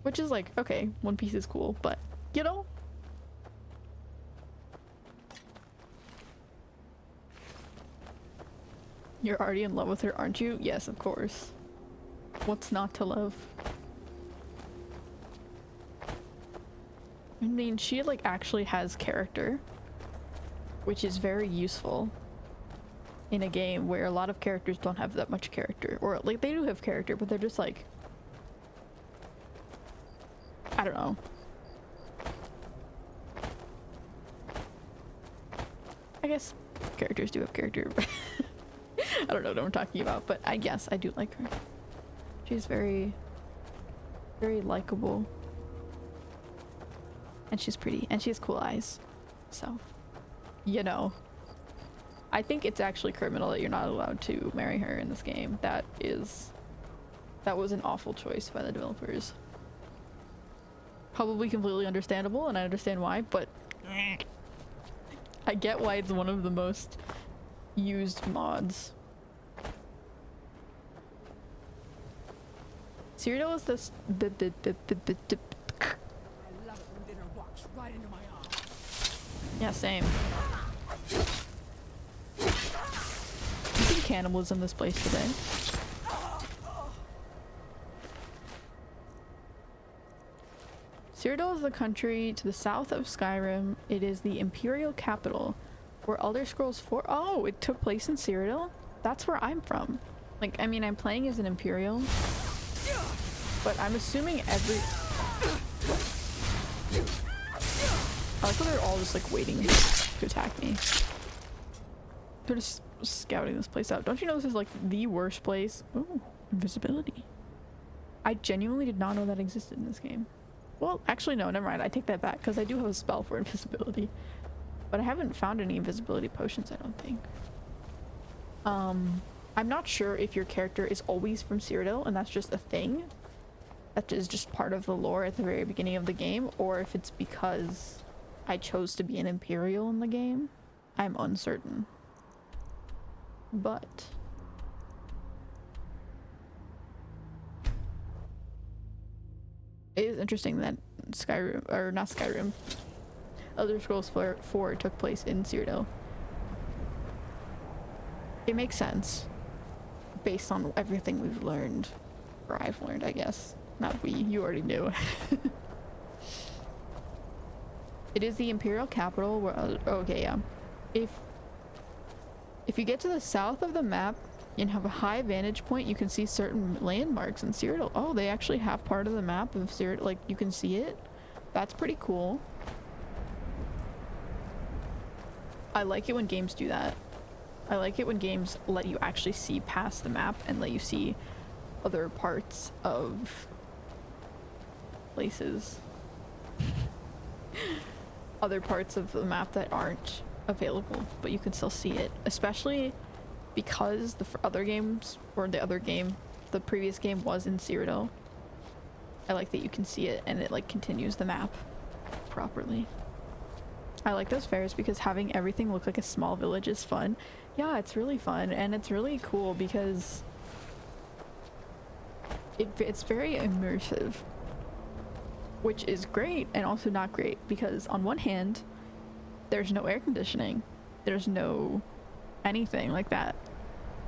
which is like, okay, One Piece is cool, but you know. You're already in love with her, aren't you? Yes, of course. What's not to love? I mean, she like actually has character, which is very useful in a game where a lot of characters don't have that much character, or like they do have character, but they're just like, I don't know. I guess characters do have character. I don't know what I'm talking about, but I guess I do like her. She's very, very likable. And she's pretty, and she has cool eyes. So, you know. I think it's actually criminal that you're not allowed to marry her in this game. That was an awful choice by the developers. Probably completely understandable, and I understand why, but I get why it's one of the most used mods. Cyrodiil is this yeah, same. You think cannibals in this place today? Cyrodiil is the country to the south of Skyrim. It is the imperial capital where Elder Scrolls 4— oh, it took place in Cyrodiil? That's where I'm from. Like, I mean, I'm playing as an imperial, but I'm assuming every— I like how they're all just like waiting to attack me. They're just scouting this place out. Don't you know this is like the worst place? Ooh, invisibility. I genuinely did not know that existed in this game. Well, actually no, never mind. I take that back because I do have a spell for invisibility. But I haven't found any invisibility potions, I don't think. I'm not sure if your character is always from Cyrodiil and that's just a thing. That is just part of the lore at the very beginning of the game, or if it's because I chose to be an Imperial in the game. I'm uncertain. But it is interesting that Skyrim, or not Skyrim, Elder Scrolls 4 took place in Cyrodiil. It makes sense based on everything we've learned, or I've learned, I guess. Not we, you already knew. It is the imperial capital where— okay, yeah. If you get to the south of the map and have a high vantage point, you can see certain landmarks in Cyrodiil. Oh, they actually have part of the map of Cyrodiil, like you can see it. That's pretty cool. I like it when games do that. I like it when games let you actually see past the map and let you see other parts of places. Other parts of the map that aren't available, but you can still see it. Especially because the other games, or the previous game was in Cyrodiil. I like that you can see it and it like continues the map properly. I like those fairs because having everything look like a small village is fun. Yeah, it's really fun, and it's really cool because it's very immersive, which is great and also not great, because on one hand there's no air conditioning, there's no anything like that,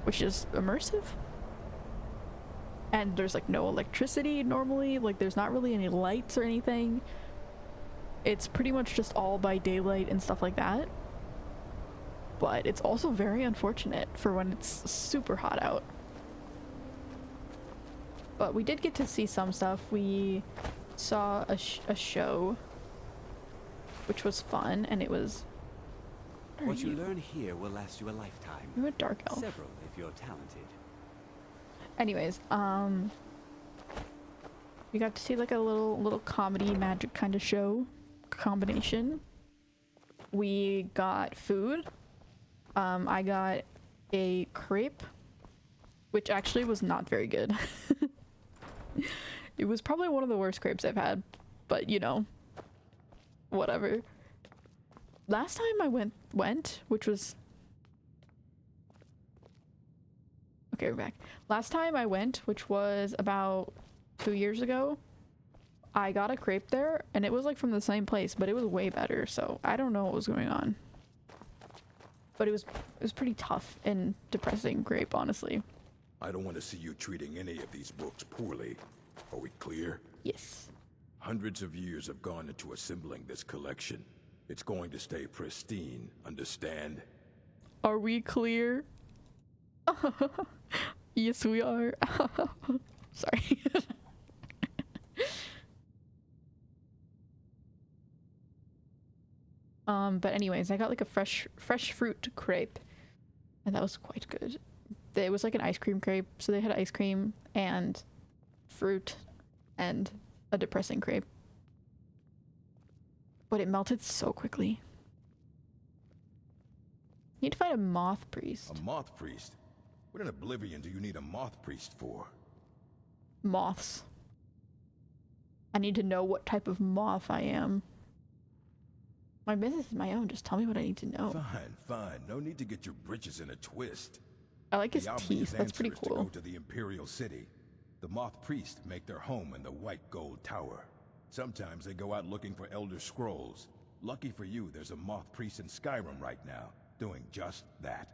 which is immersive, and there's like no electricity normally, like there's not really any lights or anything. It's pretty much just all by daylight and stuff like that. But it's also very unfortunate for when it's super hot out. But we did get to see some stuff. We saw a show, which was fun, and it was— What you learn here will last you a lifetime. You're a dark elf. Several if you're talented. Anyways, we got to see like a little comedy magic kind of show combination. We got food. I got a crepe, which actually was not very good. It was probably one of the worst crepes I've had, but you know, whatever. Last time I went, which was... Okay, we're back. Last time I went, which was about 2 years ago, I got a crepe there, and it was like from the same place, but it was way better, so I don't know what was going on. But it was pretty tough and depressing crepe, honestly. I don't want to see you treating any of these books poorly. Are we clear? Yes. Hundreds of years have gone into assembling this collection. It's going to stay pristine, understand? Are we clear? Yes, we are. Sorry. But anyways, I got like a fresh fruit crepe, and that was quite good. It was like an ice cream crepe, so they had ice cream and fruit and a depressing crepe. But it melted so quickly. Need to find a moth priest. A moth priest? What in Oblivion do you need a moth priest for? Moths. I need to know what type of moth I am. My business is my own. Just tell me what I need to know. Fine, fine. No need to get your britches in a twist. I like his The obvious teeth. That's pretty answer is cool. to go to the Imperial City. The moth priests make their home in the White Gold Tower. Sometimes they go out looking for Elder Scrolls. Lucky for you, there's a moth priest in Skyrim right now, doing just that.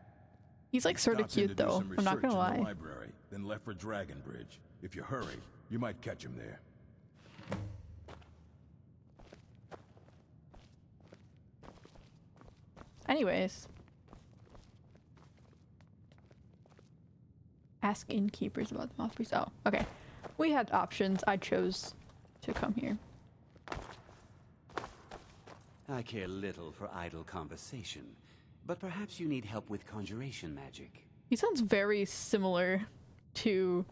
He's like sort of Stopped in to cute do though. some I'm not research gonna in lie. the library, then left for Dragonbridge. If you hurry, you might catch him there. Anyways. Ask innkeepers about the moth priest. Oh, okay. We had options. I chose to come here. I care little for idle conversation, but perhaps you need help with conjuration magic. He sounds very similar to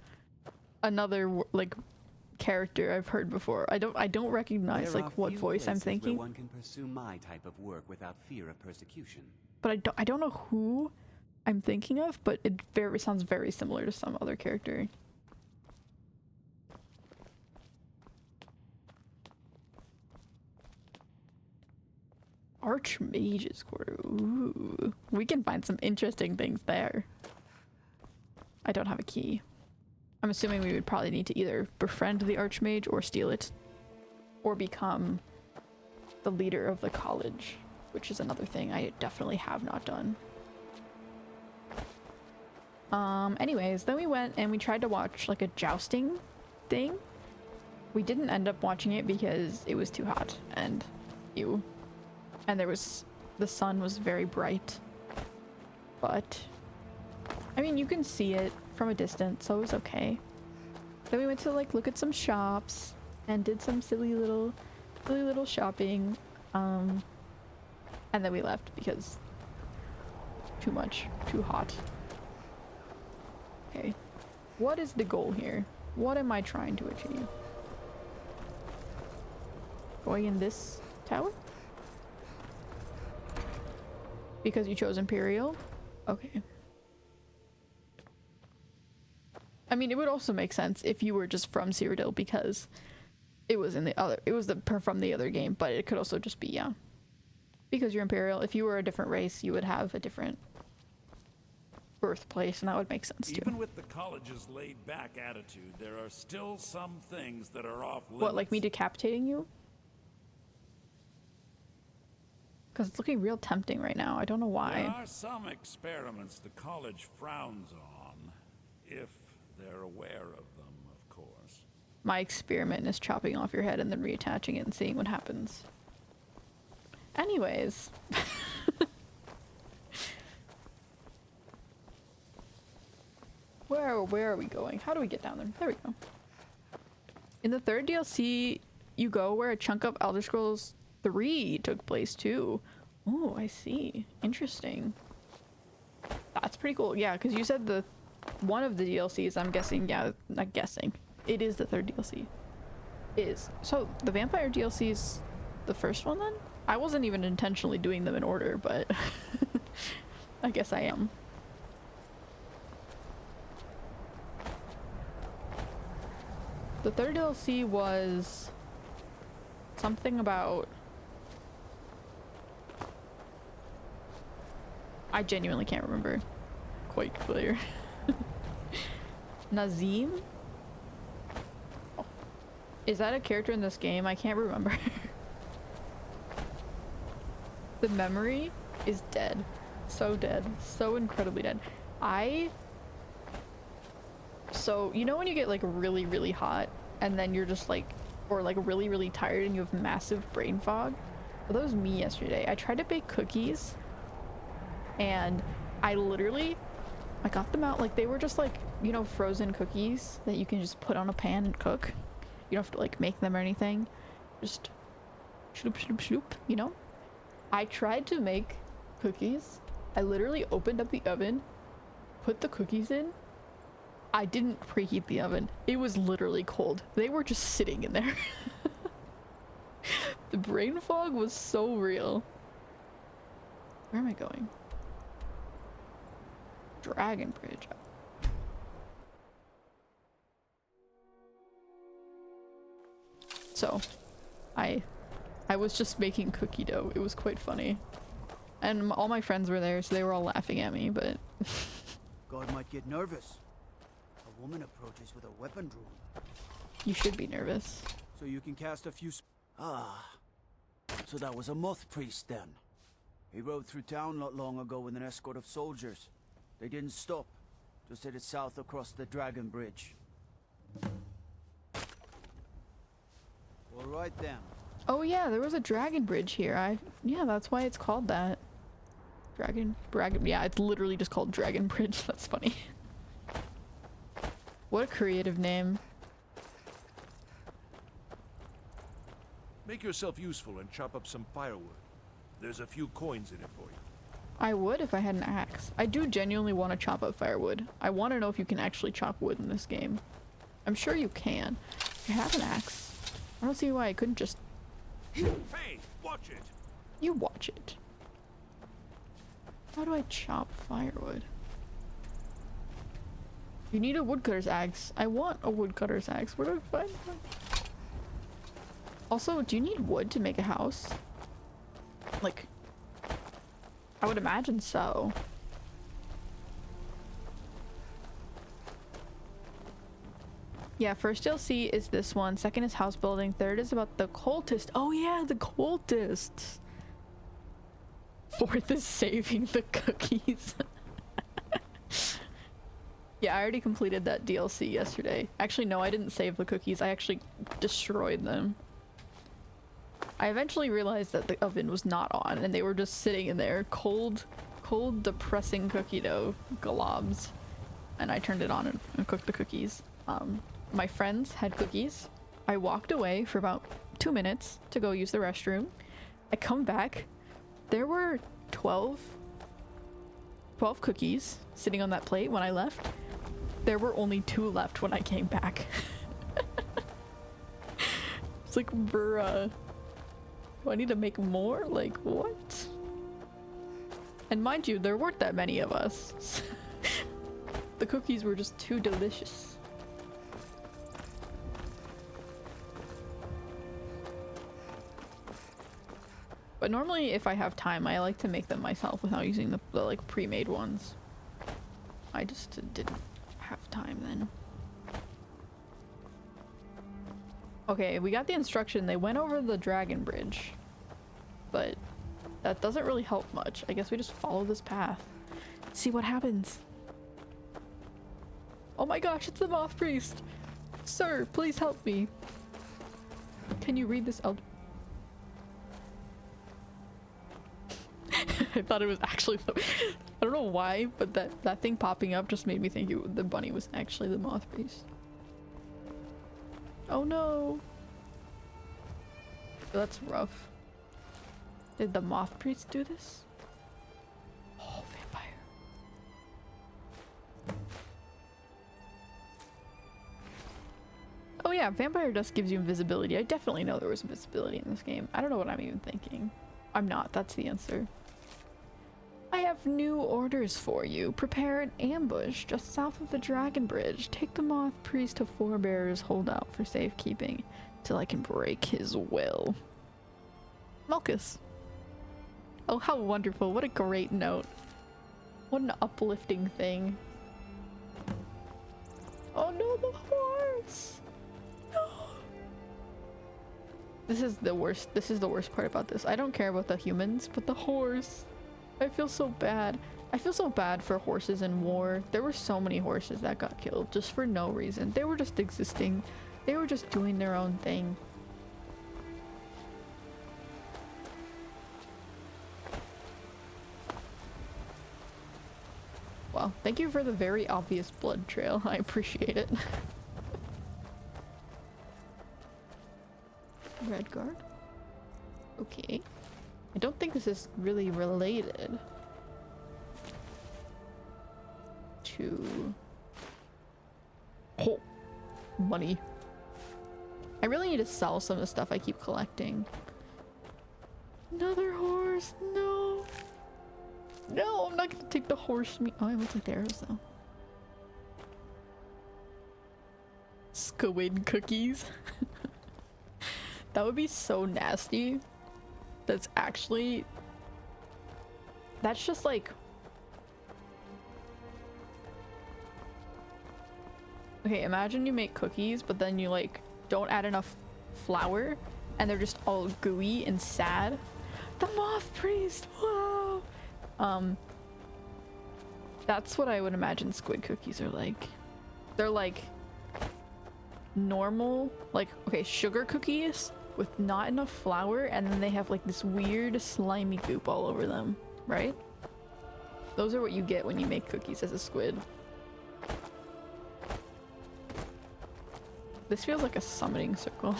another like character I've heard before. I don't recognize There like are what few voice I'm places where thinking. one can pursue my type of work without fear of persecution. But I don't know who I'm thinking of, but it sounds very similar to some other character. Archmage's Quarter. Ooh. We can find some interesting things there. I don't have a key. I'm assuming we would probably need to either befriend the Archmage or steal it. Or become the leader of the college, which is another thing I definitely have not done. Anyways, then we went and we tried to watch like a jousting thing. We didn't end up watching it because it was too hot and ew. And the sun was very bright. But, I mean, you can see it from a distance, so it was okay. Then we went to like look at some shops and did some silly little shopping. And then we left because too much, too hot. Okay, what is the goal here? What am I trying to achieve? Going in this tower? Because you chose Imperial? Okay. I mean, it would also make sense if you were just from Cyrodiil because it was from the other game, but it could also just be, yeah. Because you're Imperial. If you were a different race, you would have a different birthplace, and that would make sense too. Even with the college's laid-back attitude, there are still some things that are off limits. What, like me decapitating you? Because it's looking real tempting right now. I don't know why. There are some experiments the college frowns on, if they're aware of them, of course. My experiment is chopping off your head and then reattaching it and seeing what happens. Anyways. Where are we going? How do we get down there? There we go. In the third DLC, you go where a chunk of Elder Scrolls 3 took place too. Oh, I see. Interesting. That's pretty cool. Yeah, because you said one of the DLCs, I'm guessing, yeah, not guessing. It is the third DLC. So, the vampire DLC is the first one then? I wasn't even intentionally doing them in order, but I guess I am. The third DLC was something about... I genuinely can't remember. Quite clear. Nazim? Oh. Is that a character in this game? I can't remember. The memory is dead. So dead. So incredibly dead. So, you know when you get like really, really hot and then you're just like, or like really, really tired and you have massive brain fog? Well, that was me yesterday. I tried to bake cookies and I got them out like they were just like, you know, frozen cookies that you can just put on a pan and cook. You don't have to like make them or anything. Just shloop, shloop, shloop, you know? I tried to make cookies. I literally opened up the oven, put the cookies in. I didn't preheat the oven. It was literally cold. They were just sitting in there. The brain fog was so real. Where am I going? Dragon Bridge. So, I was just making cookie dough. It was quite funny. And all my friends were there, so they were all laughing at me, but... God might get nervous. A woman approaches with a weapon drawn. You should be nervous. So you can cast a few so that was a moth priest then. He rode through town not long ago with an escort of soldiers. They didn't stop, just headed south across the Dragon Bridge. All right then. Oh yeah, there was a dragon bridge here. Yeah, that's why it's called that. Dragon, yeah, it's literally just called Dragon Bridge. That's funny. What a creative name. Make yourself useful and chop up some firewood. There's a few coins in it for you. I would if I had an axe. I do genuinely want to chop up firewood. I want to know if you can actually chop wood in this game. I'm sure you can. I have an axe. I don't see why I couldn't just... Hey, watch it! You watch it. How do I chop firewood? You need a woodcutter's axe. I want a woodcutter's axe. Where do I find one? Also, do you need wood to make a house? Like, I would imagine so. Yeah, first DLC is this one. Second is house building. Third is about the cultist. Oh yeah, the cultists. Fourth is saving the cookies. Yeah, I already completed that DLC yesterday. Actually, no, I didn't save the cookies. I actually destroyed them. I eventually realized that the oven was not on and they were just sitting in there, cold, depressing cookie dough globs. And I turned it on and cooked the cookies. My friends had cookies. I walked away for about 2 minutes to go use the restroom. I come back. There were 12 cookies sitting on that plate when I left. There were only 2 left when I came back. It's like, bruh. Do I need to make more? Like, what? And mind you, there weren't that many of us. The cookies were just too delicious. But normally, if I have time, I like to make them myself without using the like pre-made ones. I just didn't have time then. Okay, we got the instruction. They went over the dragon bridge, but that doesn't really help much. I guess we just follow this path. See what happens. Oh my gosh, it's the moth priest. Sir, please help me. Can you read this out? I thought it was actually the... I don't know why, but that thing popping up just made me think the bunny was actually the moth priest. Oh no! That's rough. Did the moth priest do this? Oh, vampire. Oh yeah, vampire dust gives you invisibility. I definitely know there was invisibility in this game. I don't know what I'm even thinking. I'm not, that's the answer. I have have new orders for you. Prepare an ambush just south of the Dragon Bridge. Take the Moth Priest to Forebear's holdout for safekeeping till I can break his will. Malchus. Oh, how wonderful. What a great note. What an uplifting thing. Oh no, the horse! No! This is the worst part about this. I don't care about the humans, but the horse. I feel so bad. I feel so bad for horses in war. There were so many horses that got killed just for no reason. They were just existing. They were just doing their own thing. Well, thank you for the very obvious blood trail. I appreciate it. Red guard. Okay. I don't think this is really related to... Oh! Money. I really need to sell some of the stuff I keep collecting. Another horse! No! No, I'm not gonna take the horse meat. Oh, I will take the arrows though. Squid cookies. That would be so nasty. That's actually... That's just like... Okay, imagine you make cookies, but then you like don't add enough flour and they're just all gooey and sad. The Moth Priest! Wow! That's what I would imagine squid cookies are like. They're like normal, like, okay, sugar cookies with not enough flour, and then they have like this weird slimy goop all over them, right? Those are what you get when you make cookies as a squid. This feels like a summoning circle.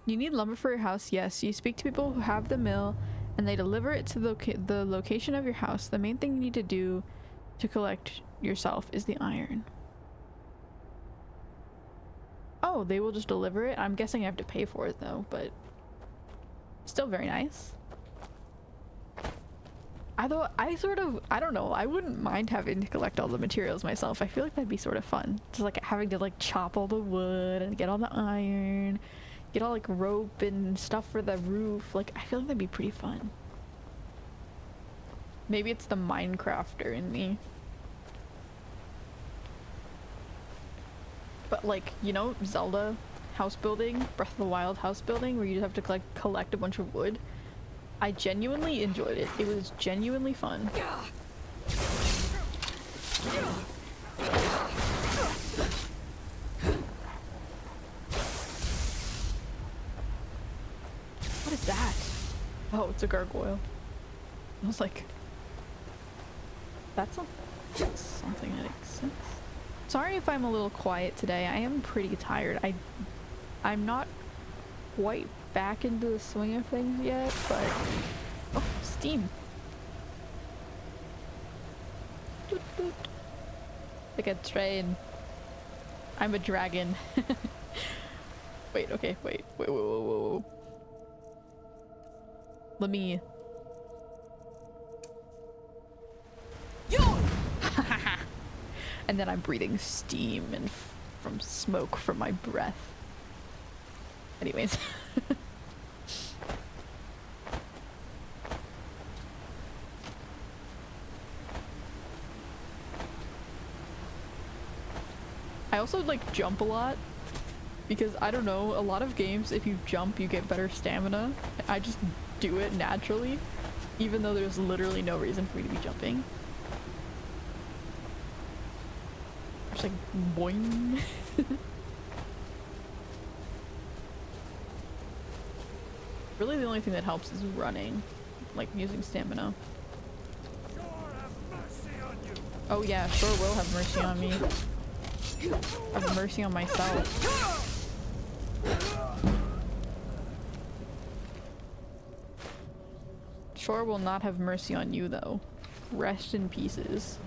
You need lumber for your house? Yes. You speak to people who have the mill and they deliver it to the location of your house. The main thing you need to do to collect yourself is the iron. Oh, they will just deliver it? I'm guessing I have to pay for it though, but still very nice. I don't know, I wouldn't mind having to collect all the materials myself. I feel like that'd be sort of fun. Just like having to like chop all the wood and get all the iron. Get all like rope and stuff for the roof. Like, I feel like that'd be pretty fun. Maybe it's the Minecrafter in me. But like, you know, Zelda house building, Breath of the Wild house building, where you just have to collect a bunch of wood. I genuinely enjoyed it. It was genuinely fun. What is that? Oh, it's a gargoyle. I was like, that's something that exists. Sorry if I'm a little quiet today. I am pretty tired. I'm not quite back into the swing of things yet, but... Oh, steam. Doot, doot. Like a train. I'm a dragon. Wait, okay, wait, whoa. Let me... Yo! And then I'm breathing steam and from smoke from my breath. Anyways. I also like jump a lot because I don't know, a lot of games if you jump you get better stamina. I just do it naturally even though there's literally no reason for me to be jumping. Just like boing. Really the only thing that helps is running, like using stamina. Oh yeah, sure will have mercy on me. Have mercy on myself. Sure will not have mercy on you though. Rest in pieces.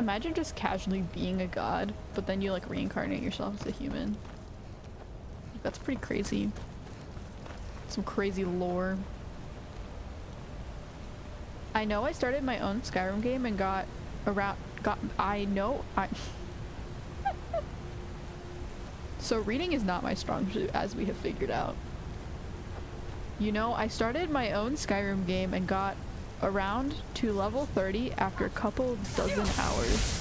Imagine just casually being a god, but then you like reincarnate yourself as a human. That's pretty crazy. Some crazy lore. I know I started my own Skyrim game and got So reading is not my strong suit, as we have figured out. You know, I started my own Skyrim game and got around to level 30 after a couple dozen hours.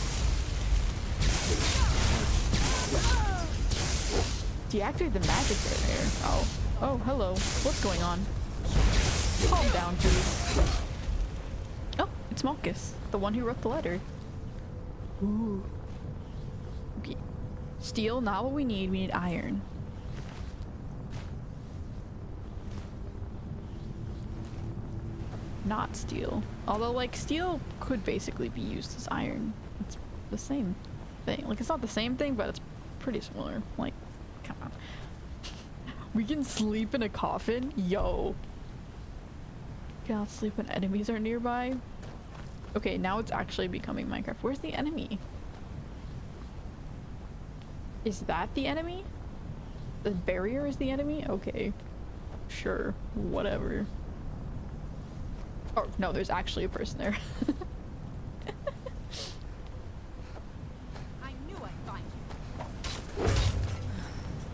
Deactivate the magic barrier. Oh. Oh, hello. What's going on? Calm down, please. Oh, it's Malchus, the one who wrote the letter. Ooh. Okay. Steel, not what we need. We need iron. Not steel. Although, like, steel could basically be used as iron. It's the same thing. Like, it's not the same thing, but it's pretty similar. Like, come on. We can sleep in a coffin? Yo. Cannot sleep when enemies are nearby. Okay, now it's actually becoming Minecraft. Where's the enemy? Is that the enemy? The barrier is the enemy? Okay. Sure. Whatever. Oh, no, there's actually a person there. I knew I'd find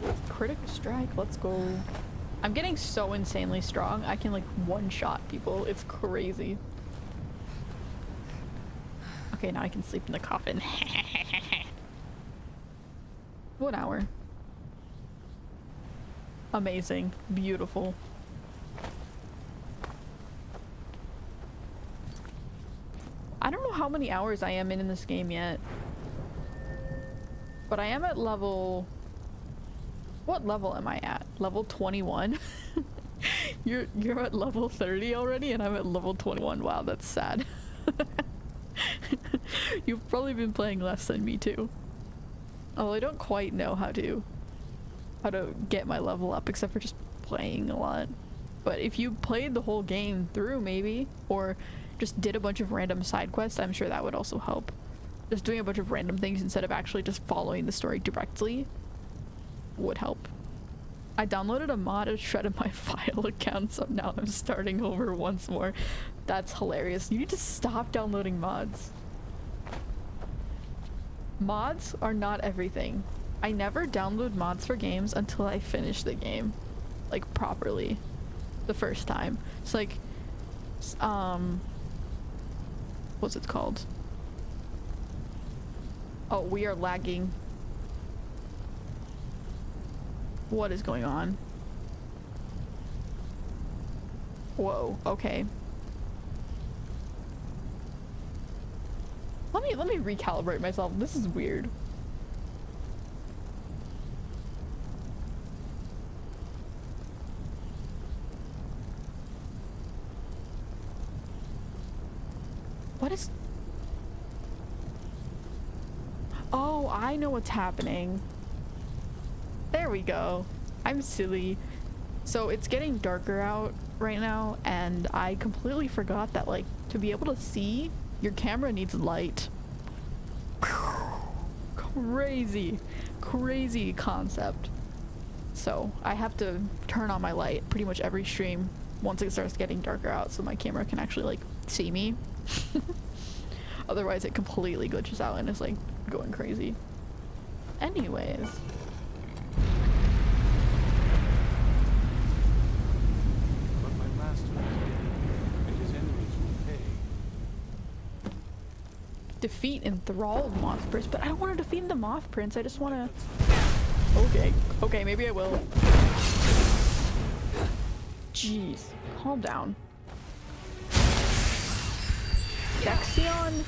you. Critical strike, let's go. I'm getting so insanely strong. I can like one-shot people. It's crazy. Okay, now I can sleep in the coffin. 1 hour. Amazing. Beautiful. I don't know how many hours I am in this game yet. But I am at level... What level am I at? Level 21? You're at level 30 already and I'm at level 21. Wow, that's sad. You've probably been playing less than me too. Although I don't quite know how to get my level up except for just playing a lot. But if you played the whole game through maybe, or just did a bunch of random side quests, I'm sure that would also help. Just doing a bunch of random things instead of actually just following the story directly would help. I downloaded a mod and shredded my file account, so now I'm starting over once more. That's hilarious. You need to stop downloading mods. Mods are not everything. I never download mods for games until I finish the game, like properly, the first time. It's like, what's it called? Oh, we are lagging. What is going on? Whoa, okay. Let me recalibrate myself. This is weird. What is... Oh, I know what's happening. There we go. I'm silly. So it's getting darker out right now, and I completely forgot that, like, to be able to see, your camera needs light. Crazy concept. So I have to turn on my light pretty much every stream once it starts getting darker out so my camera can actually, like, see me. Otherwise it completely glitches out and is, like, going crazy. Anyways. But my master is dead, and his enemies will pay. Defeat enthralled Moth Prince, but I don't want to defeat the Moth Prince. I just want to... Okay, maybe I will. Jeez, calm down. Dexion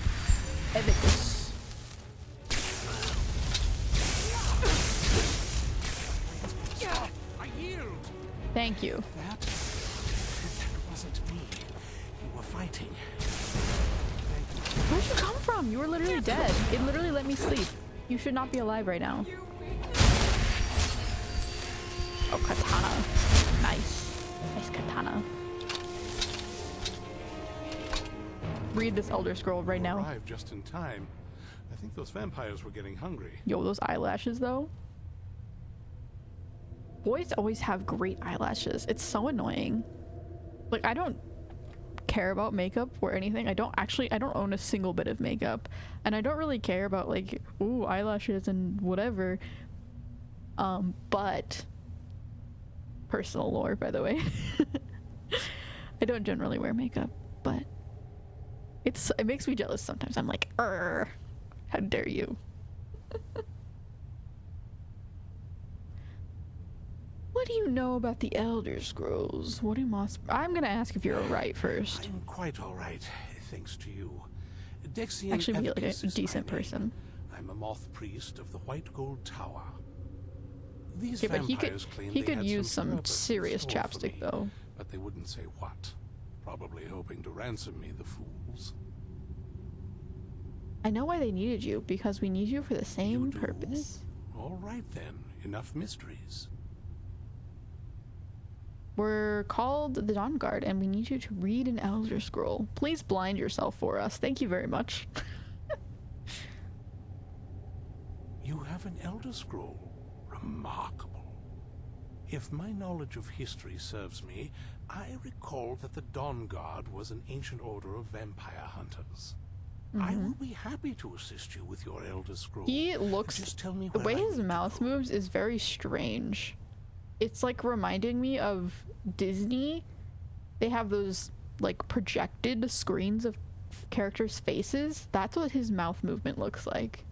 Evicus. I yield. Thank you. That wasn't me. You were fighting. Where'd you come from? You were literally dead. It literally let me sleep. You should not be alive right now. Oh, katana. Nice. Nice katana. Read this Elder Scroll right now. Arrived just in time. I think those vampires were getting hungry. Yo, those eyelashes though. Boys always have great eyelashes. It's so annoying. Like, I don't care about makeup or anything. I don't own a single bit of makeup, and I don't really care about like, ooh, eyelashes and whatever. But personal lore, by the way. I don't generally wear makeup, but it makes me jealous sometimes. I'm like, how dare you? What do you know about the Elder Scrolls? What do I'm gonna ask if you're alright first. I'm quite alright, thanks to you. Dexian Actually be like a Epicus is decent my name. person. I'm a moth priest of the White Gold Tower. These Okay, but vampires claimed he they could had use some some purpose in serious store for chapstick me, though. but they wouldn't say what. Probably hoping to ransom me, the fools. I know why they needed you, because we need you for the same purpose. All right then, enough mysteries. We're called the Dawn Guard, and we need you to read an Elder Scroll. Please blind yourself for us. Thank you very much. You have an Elder Scroll. Remarkable. If my knowledge of history serves me, I recall that the Dawn Guard was an ancient order of vampire hunters. I will be happy to assist you with your Elder Scroll. He looks... Just tell me the where way I his need to mouth go. moves is very strange. It's like reminding me of Disney. They have those like projected screens of characters' faces. That's what his mouth movement looks like.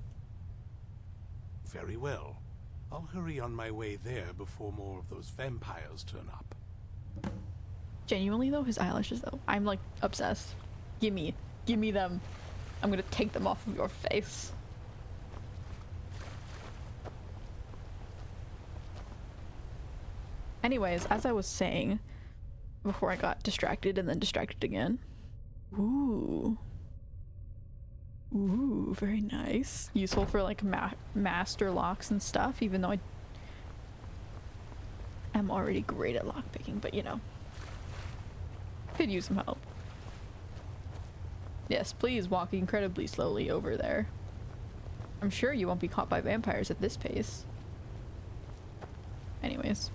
Very well. I'll hurry on my way there before more of those vampires turn up. Genuinely though, his eyelashes though, I'm like obsessed. Give me them. I'm gonna take them off of your face. Anyways, as I was saying, before I got distracted and then distracted again. Ooh, very nice. Useful for like master locks and stuff, even though I am already great at lockpicking, but you know. Could use some help. Yes, please walk incredibly slowly over there. I'm sure you won't be caught by vampires at this pace. Anyways.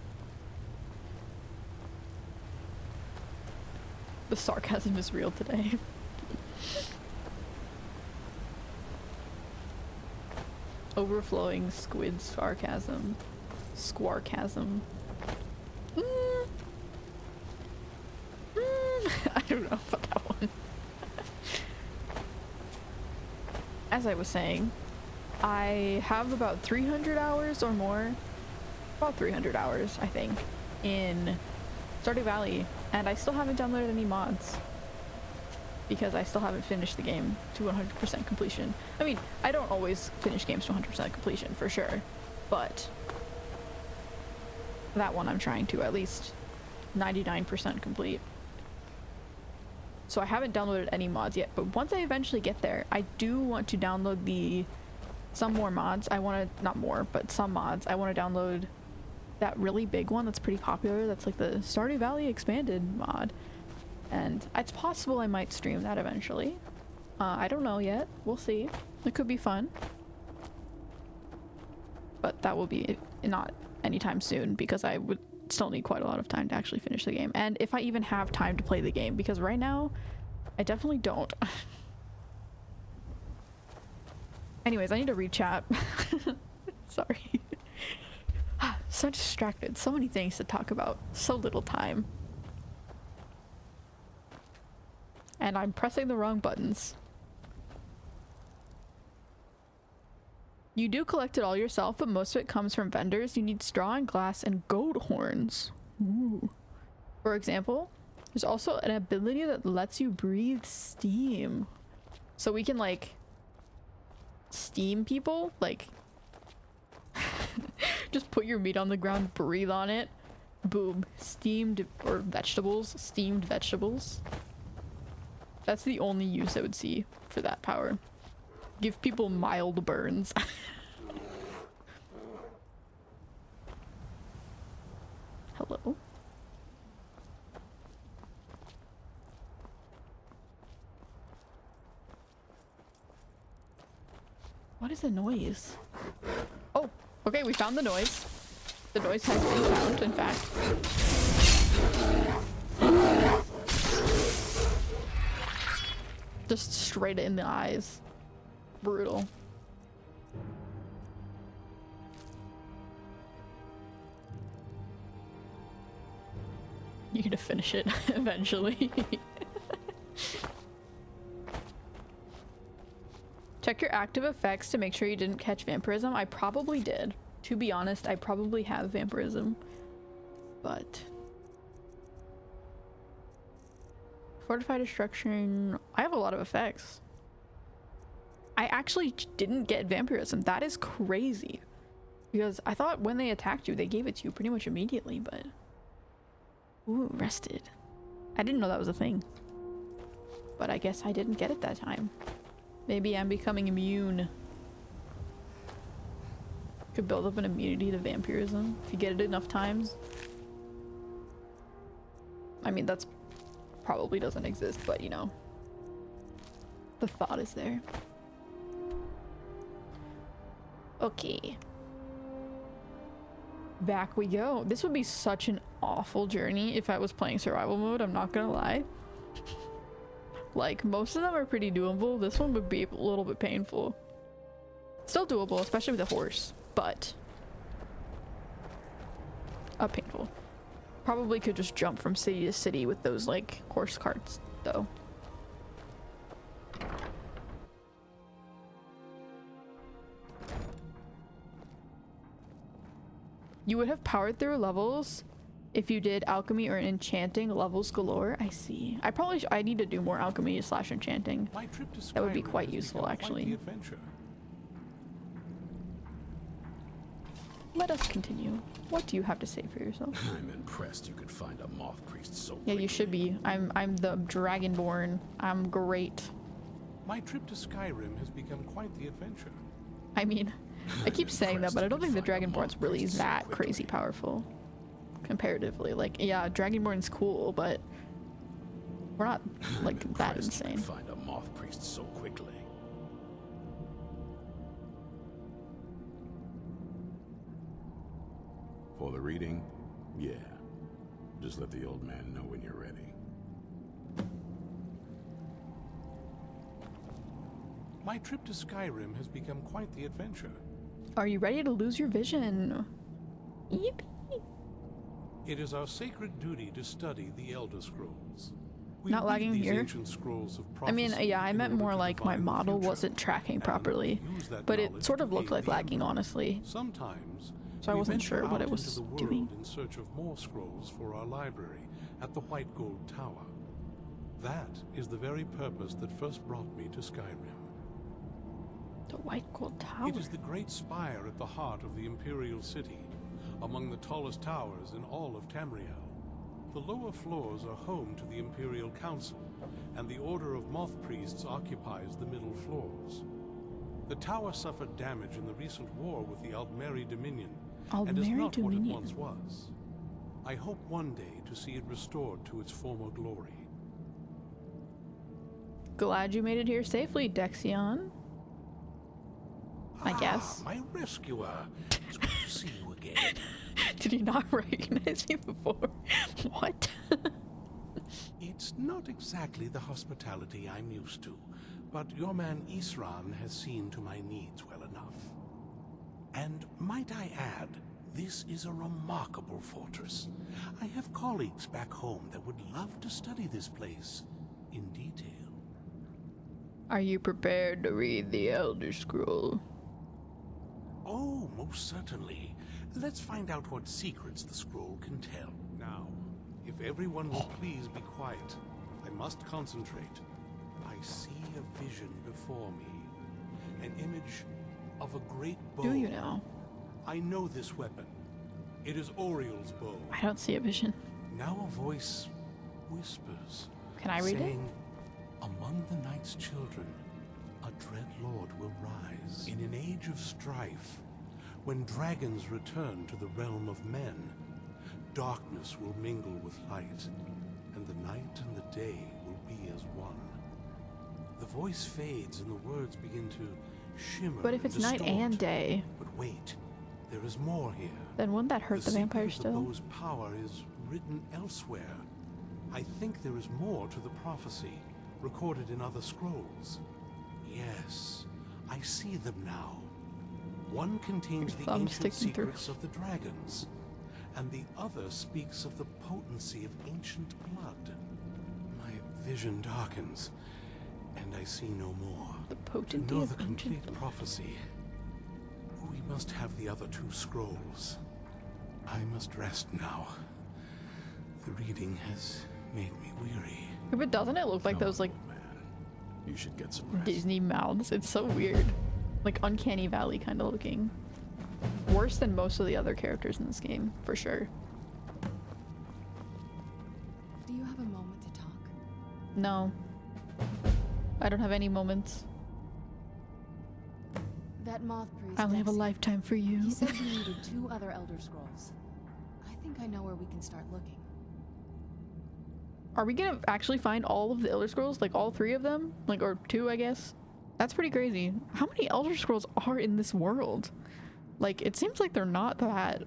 The sarcasm is real today. Overflowing squid sarcasm. Squarkasm. I don't know about that one. As I was saying, I have about 300 hours or more. About 300 hours, I think, in Stardew Valley, and I still haven't downloaded any mods because I still haven't finished the game to 100% completion. I mean, I don't always finish games to 100% completion, for sure, but that one I'm trying to at least 99% complete. So I haven't downloaded any mods yet, but once I eventually get there, I do want to download some more mods. I want to, not more, but some mods. I want to download that really big one that's pretty popular. That's like the Stardew Valley expanded mod. And it's possible I might stream that eventually. I don't know yet. We'll see. It could be fun. But that will be not anytime soon because I would still need quite a lot of time to actually finish the game. And if I even have time to play the game, because right now I definitely don't. Anyways, I need to read chat. Sorry. So distracted. So many things to talk about. So little time. And I'm pressing the wrong buttons. You do collect it all yourself, but most of it comes from vendors. You need straw and glass and goat horns. Ooh. For example, there's also an ability that lets you breathe steam. So we can like steam people, like just put your meat on the ground, breathe on it, boom, steamed, or vegetables, steamed vegetables. That's the only use I would see for that power. Give people mild burns. Hello? What is the noise? Oh, okay, we found the noise. The noise has been found, in fact. Just straight in the eyes. Brutal. You need to finish it eventually. Check your active effects to make sure you didn't catch vampirism. I probably did. To be honest, I probably have vampirism. But... Fortified destruction... I have a lot of effects. I actually didn't get vampirism. That is crazy. Because I thought when they attacked you, they gave it to you pretty much immediately, but... Ooh, rested. I didn't know that was a thing. But I guess I didn't get it that time. Maybe I'm becoming immune. Could build up an immunity to vampirism if you get it enough times. I mean, that's probably doesn't exist, but you know. The thought is there. Okay. Back we go. This would be such an awful journey if I was playing survival mode, I'm not gonna lie. Like, most of them are pretty doable. This one would be a little bit painful. Still doable, especially with a horse, but... painful. Probably could just jump from city to city with those, like, horse carts, though. You would have powered through levels if you did alchemy or enchanting levels galore. I see. I need to do more alchemy / enchanting. That would be quite useful, actually. Let us continue. What do you have to say for yourself? I'm impressed you could find a moth priest so quickly. Yeah, you should be. I'm the dragonborn. I'm great. My trip to Skyrim has become quite the adventure. I mean, I keep saying that, but I don't think the dragonborn's really that crazy powerful. Comparatively. Like, yeah, dragonborn's cool, but we're not, like, that insane. Find a moth priest so quickly. For the reading? Yeah. Just let the old man know when you're ready. My trip to Skyrim has become quite the adventure. Are you ready to lose your vision? Yippee! It is our sacred duty to study the Elder Scrolls. Not lagging here. I mean, yeah, I meant more like my model wasn't tracking properly, but it sort of looked like lagging, honestly. Sometimes, so I wasn't sure what it was doing. In search of more scrolls for our library at the White Gold Tower. That is the very purpose that first brought me to Skyrim. The White Gold Tower? It is the great spire at the heart of the Imperial City, among the tallest towers in all of Tamriel. The lower floors are home to the Imperial Council, and the Order of Moth Priests occupies the middle floors. The tower suffered damage in the recent war with the Aldmeri Dominion, and is not what it once was. I hope one day to see it restored to its former glory. Glad you made it here safely, Dexion. I guess. My rescuer. It's good to see you again. Did he not recognize me before? What? It's not exactly the hospitality I'm used to, but your man Isran has seen to my needs well enough. And might I add, this is a remarkable fortress. I have colleagues back home that would love to study this place in detail. Are you prepared to read the Elder Scroll? Oh, most certainly. Let's find out what secrets the scroll can tell. Now, if everyone will please be quiet, I must concentrate. I see a vision before me. An image of a great bow. Do you know? I know this weapon. It is Oriel's bow. I don't see a vision. Now a voice whispers. Can I read it? Among the night's children, a dread lord will rise. In an age of strife, when dragons return to the realm of men, darkness will mingle with light, and the night and the day will be as one. The voice fades and the words begin to shimmer But if it's night distort. and day, But wait, there is more here. then wouldn't that hurt the secret vampire of the still? bow's power is written elsewhere. I think there is more to the prophecy, recorded in other scrolls. Yes, I see them now. One contains the thumb ancient sticking through. secrets of the dragons, and the other speaks of the potency of ancient blood. My vision darkens, and I see no more. The To potency know of the complete ancient. prophecy, we must have the other 2 scrolls. I must rest now. The reading has made me weary. But doesn't it look like those like You should get some rest. Disney mouths? It's so weird. Like Uncanny Valley kind of looking. Worse than most of the other characters in this game, for sure. Do you have a moment to talk? No. I don't have any moments. That moth priest. I only have a Dexter, lifetime for you. He said we needed 2 other Elder Scrolls. I think I know where we can start looking. Are we gonna actually find all of the Elder Scrolls? Like all 3 of them? Like, or 2, I guess? That's pretty crazy. How many Elder Scrolls are in this world? Like, it seems like they're not that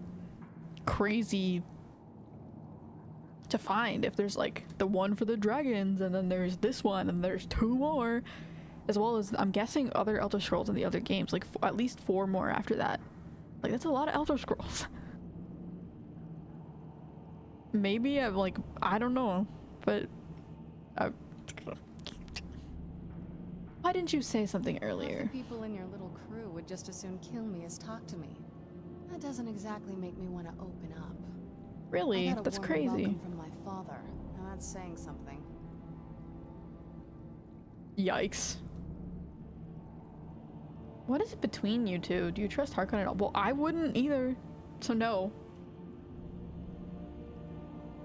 crazy to find. If there's like the one for the dragons, and then there's this one, and there's 2 more. As well as, I'm guessing, other Elder Scrolls in the other games. Like, at least 4 more after that. Like, that's a lot of Elder Scrolls. Maybe I'm like, I don't know. But why didn't you say something Half the earlier? people in your little crew would just as soon kill me as talk to me. That doesn't exactly make me want to open up. Really? I got a That's warm crazy. welcome from my father, and that's saying something. Yikes. What is it between you two? Do you trust Harkon at all? Well, I wouldn't either. So no.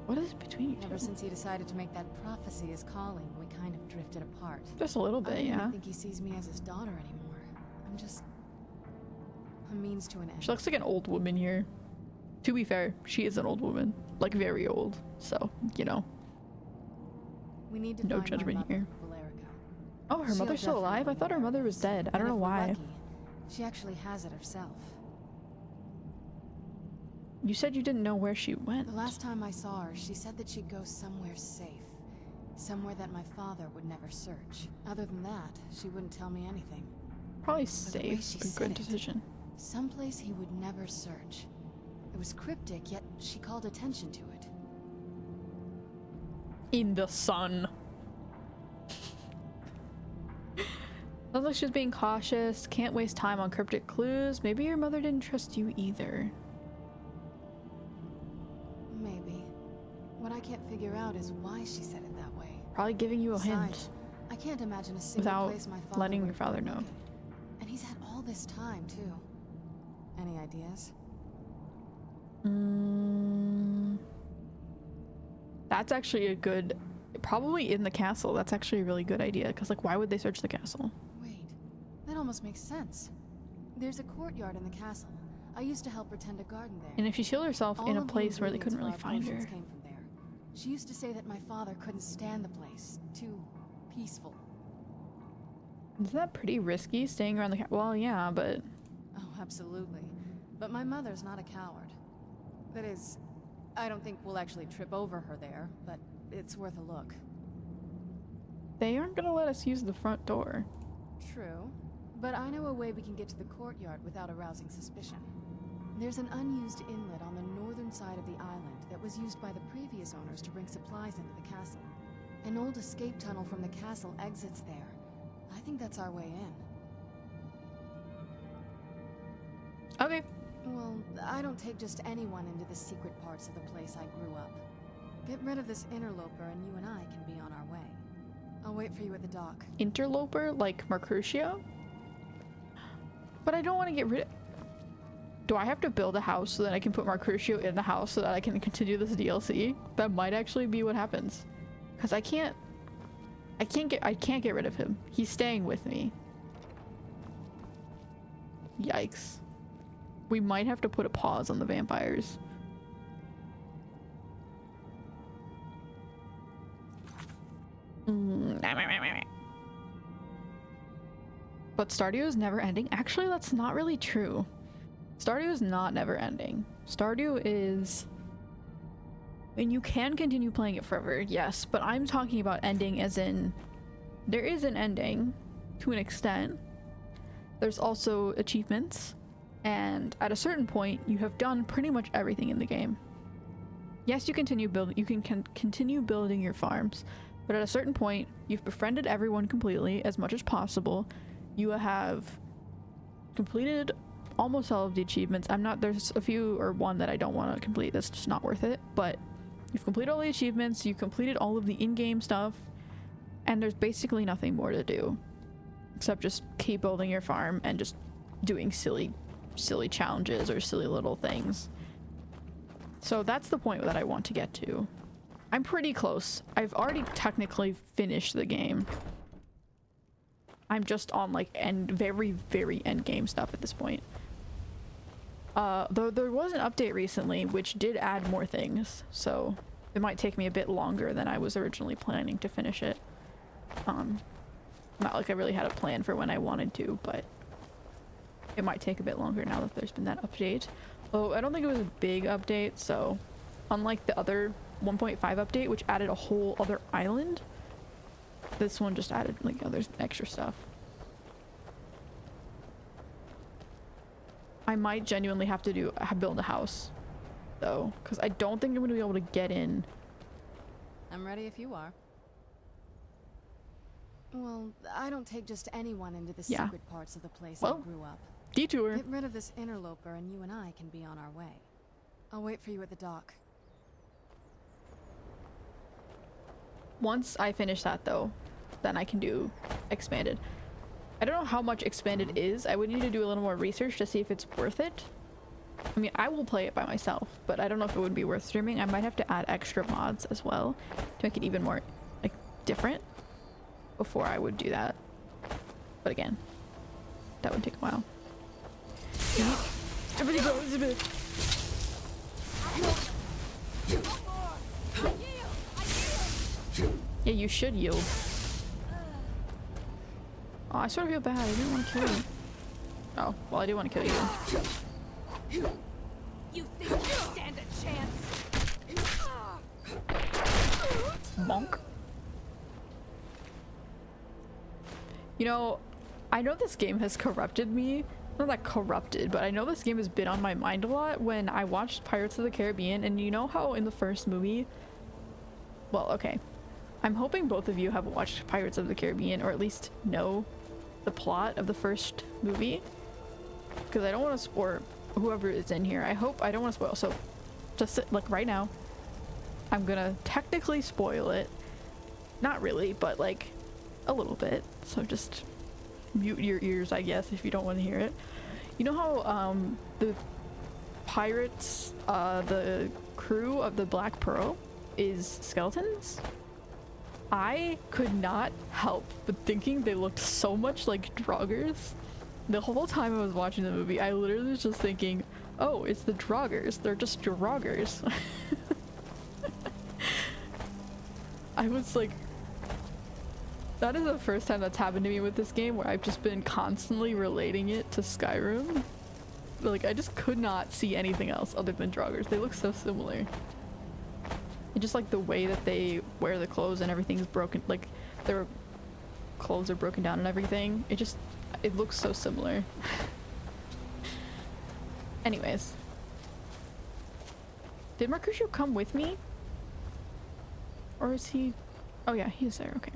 What is it between you Ever two? since he decided to make that prophecy his calling, we kind of drifted apart. Just a little I bit, don't yeah. even think he sees me as his daughter anymore. I'm just a means to an end. She looks like an old woman here. To be fair, she is an old woman. Like, very old. So, you know. We need to No find judgment my mother, here. Valerica. Oh, her She'll mother's still alive? I definitely thought her know mother was this. dead. I don't And know if we're why. lucky, she actually has it herself. You said you didn't know where she went. The last time I saw her, she said that she'd go somewhere safe. Somewhere that my father would never search. Other than that, she wouldn't tell me anything. Probably But the way safe. she A said good it, decision. Someplace he would never search. It was cryptic, yet she called attention to it. In the sun. Sounds like she's being cautious. Can't waste time on cryptic clues. Maybe your mother didn't trust you either. Maybe. What I can't figure out is why she said it that way. Probably giving you a Besides, hint I can't imagine a single without place my father letting would your father have know. looked. And he's had all this time, too. Any ideas? That's actually a good... Probably in the castle. That's actually a really good idea. Because, like, why would they search the castle? Wait, that almost makes sense. There's a courtyard in the castle. I used to help her tend a garden there. And if she sealed herself All in a of the place where they couldn't really ingredients find for her... our potions came from there. She used to say that my father couldn't stand the place. Too peaceful. Isn't that pretty risky, staying around the well, yeah, but... Oh, absolutely. But my mother's not a coward. That is, I don't think we'll actually trip over her there, but it's worth a look. They aren't gonna let us use the front door. True. But I know a way we can get to the courtyard without arousing suspicion. There's an unused inlet on the northern side of the island that was used by the previous owners to bring supplies into the castle. An old escape tunnel from the castle exits there. I think that's our way in. Okay. Well, I don't take just anyone into the secret parts of the place I grew up. Get rid of this interloper and you and I can be on our way. I'll wait for you at the dock. Interloper? Like Mercutio? But I don't want to get rid of... Do I have to build a house so that I can put Mercutio in the house so that I can continue this DLC? That might actually be what happens. Because I can't get rid of him. He's staying with me. Yikes. We might have to put a pause on the vampires. But Stardew is never ending. Actually, that's not really true. Stardew is not never ending. Stardew is... And you can continue playing it forever, yes, but I'm talking about ending as in... There is an ending, to an extent. There's also achievements, and at a certain point, you have done pretty much everything in the game. Yes, you continue building. You can continue building your farms, but at a certain point, you've befriended everyone completely as much as possible. You have completed almost all of the achievements. There's a few or one that I don't want to complete. That's just not worth it. But you've completed all the achievements. You completed all of the in-game stuff, and there's basically nothing more to do, except just keep building your farm and just doing silly challenges or silly little things. So that's the point that I want to get to. I'm pretty close. I've already technically finished the game. I'm just on like very end game stuff at this point. Though there was an update recently which did add more things, so it might take me a bit longer than I was originally planning to finish it. Not like I really had a plan for when I wanted to, but it might take a bit longer now that there's been that update. Oh, I don't think it was a big update, so unlike the other 1.5 update, which added a whole other island, this one just added like other extra stuff. I might genuinely have to build a house, though, because I don't think I'm going to be able to get in. I'm ready if you are. Well, I don't take just anyone into the secret parts of the place I grew up. Detour. Get rid of this interloper and you and I can be on our way. I'll wait for you at the dock. Once I finish that, though, then I can do expanded. I don't know how much expanded is. I would need to do a little more research to see if it's worth it. I mean, I will play it by myself, but I don't know if it would be worth streaming. I might have to add extra mods as well to make it even more, like, different before I would do that. But again, that would take a while. Yeah, you should yield. Oh, I sort of feel bad. I didn't want to kill you. Oh, well, I do want to kill you. You think you stand a chance? Bonk. You know, I know this game has corrupted me. Not that corrupted, but I know this game has been on my mind a lot when I watched Pirates of the Caribbean, and you know how in the first movie... Well, okay. I'm hoping both of you have watched Pirates of the Caribbean, or at least know the plot of the first movie. Because I don't want to spoil whoever is in here. I don't want to spoil, so just like right now, I'm gonna technically spoil it. Not really, but like a little bit. So just mute your ears, I guess, if you don't want to hear it. You know how the pirates, the crew of the Black Pearl is skeletons? I could not help but thinking they looked so much like Draugrs. The whole time I was watching the movie, I literally was just thinking, oh, it's the Draugrs. They're just Draugrs. I was like, that is the first time that's happened to me with this game, where I've just been constantly relating it to Skyrim. Like, I just could not see anything else other than Draugrs. They look so similar. And just like the way that they wear the clothes and everything's broken, like their clothes are broken down and everything. It looks so similar. Anyways. Did Mercutio come with me? Or is he... Oh yeah, he's there, okay.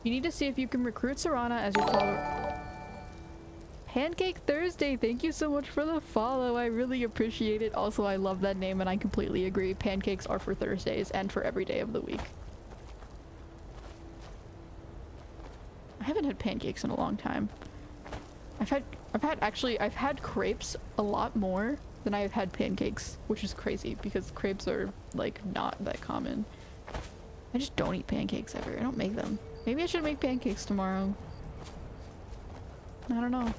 You need to see if you can recruit Serana as your follower. Pancake Thursday, thank you so much for the follow. I really appreciate it. Also, I love that name and I completely agree. Pancakes are for Thursdays and for every day of the week. I haven't had pancakes in a long time. I've had crepes a lot more than I've had pancakes, which is crazy because crepes are like not that common. I just don't eat pancakes ever. I don't make them. Maybe I should make pancakes tomorrow. I don't know.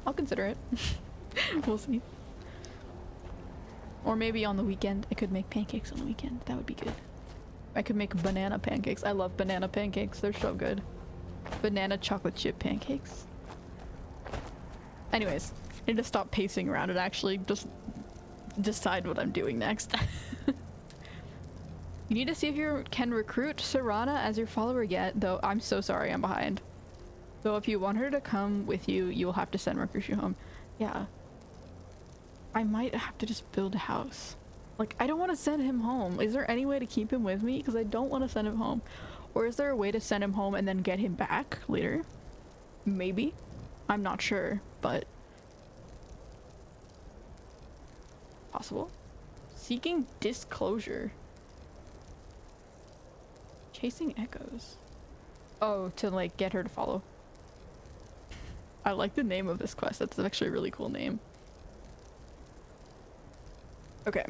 I'll consider it. We'll see. Or maybe on the weekend, I could make pancakes on the weekend. That would be good. I could make banana pancakes. I love banana pancakes. They're so good. Banana chocolate chip pancakes. Anyways, I need to stop pacing around and actually just decide what I'm doing next. You need to see if you can recruit Serana as your follower yet, though I'm so sorry I'm behind. Though if you want her to come with you, you'll have to send Mercutio home. Yeah. I might have to just build a house. Like, I don't want to send him home. Is there any way to keep him with me? Because I don't want to send him home. Or is there a way to send him home and then get him back later? Maybe. I'm not sure, but... possible. Seeking disclosure. Chasing echoes. Oh, to like get her to follow. I like the name of this quest. That's actually a really cool name. Okay.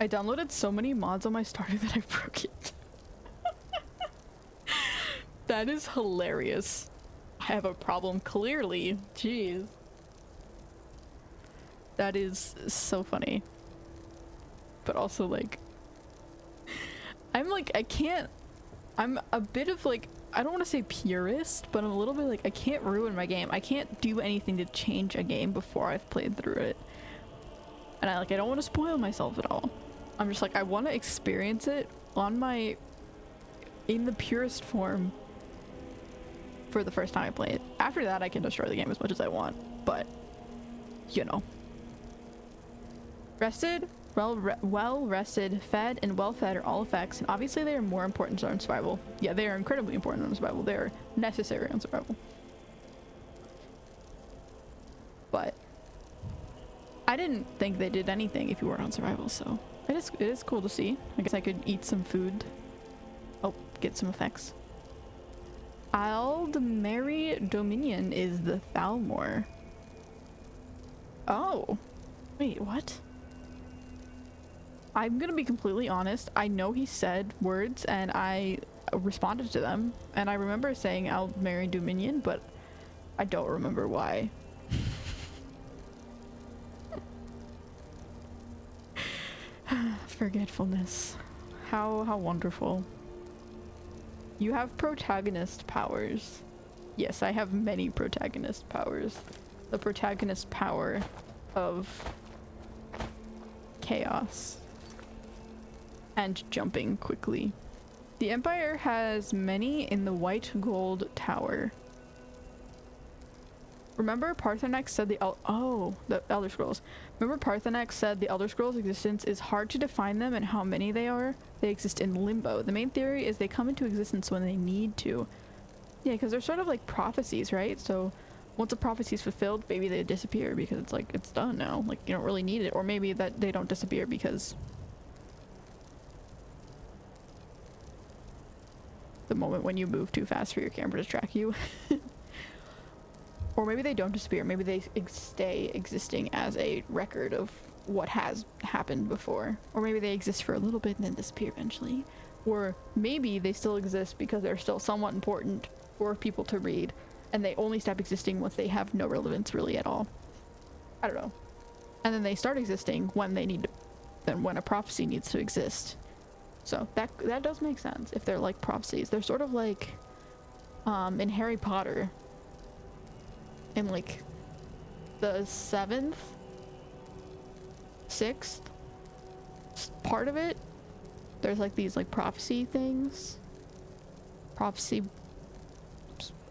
I downloaded so many mods on my starter that I broke it. That is hilarious. I have a problem clearly. Jeez. That is so funny. But also like I'm like, I'm a bit of like, I don't want to say purist, but I'm a little bit like, I can't ruin my game. I can't do anything to change a game before I've played through it. And I don't want to spoil myself at all. I'm just like, I want to experience it in the purest form for the first time I play it. After that, I can destroy the game as much as I want, but, you know. Rested? Well rested, fed, and well fed are all effects, and obviously they are more important on survival. Yeah, they are incredibly important on survival. They are necessary on survival. But I didn't think they did anything if you weren't on survival, so it is cool to see. I guess I could eat some food. Oh, get some effects. Aldmeri Dominion is the Thalmor. Oh. Wait, what? I'm gonna be completely honest. I know he said words and I responded to them. And I remember saying Aldmeri Dominion, but I don't remember why. Forgetfulness. How wonderful. You have protagonist powers. Yes, I have many protagonist powers. The protagonist power of chaos and jumping quickly. The Empire has many in the White Gold Tower. Remember Parthenax said the Elder Scrolls. Remember Parthenax said the Elder Scrolls' existence is hard to define them and how many they are? They exist in limbo. The main theory is they come into existence when they need to. Yeah, because they're sort of like prophecies, right? So once a prophecy is fulfilled, maybe they disappear because it's like, it's done now. Like, you don't really need it. Or maybe that they don't disappear because the moment when you move too fast for your camera to track you. Or maybe they don't disappear. Maybe they stay existing as a record of what has happened before. Or maybe they exist for a little bit and then disappear eventually. Or maybe they still exist because they're still somewhat important for people to read, and they only stop existing once they have no relevance really at all. I don't know. And then they start existing when they need to, then when a prophecy needs to exist. So that does make sense if they're like prophecies. They're sort of like in Harry Potter. In like the 7th, 6th part of it, there's like these like prophecy things. Prophecy,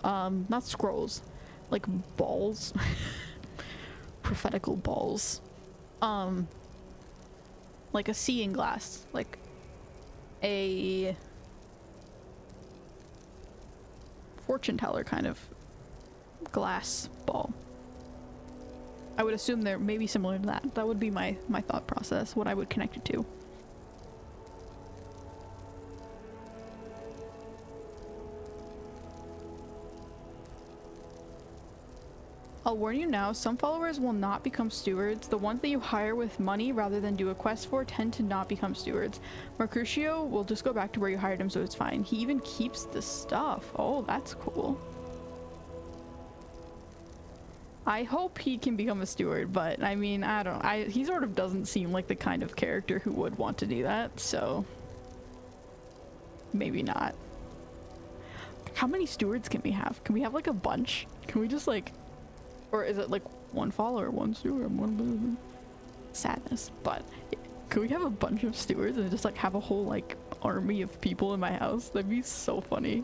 not scrolls, like balls. Prophetical balls. Like a seeing glass, like a fortune teller kind of glass ball. I would assume they're maybe similar to that. That would be my thought process, what I would connect it to. I'll warn you now, some followers will not become stewards. The ones that you hire with money rather than do a quest for tend to not become stewards. Mercutio will just go back to where you hired him, so it's fine. He even keeps the stuff. Oh, that's cool. I hope he can become a steward, but I mean, he sort of doesn't seem like the kind of character who would want to do that, so maybe not. How many stewards can we have? Can we have like a bunch? Can we just like, or is it like one follower, one steward, one sadness? But could we have a bunch of stewards and just like have a whole like army of people in my house? That'd be so funny.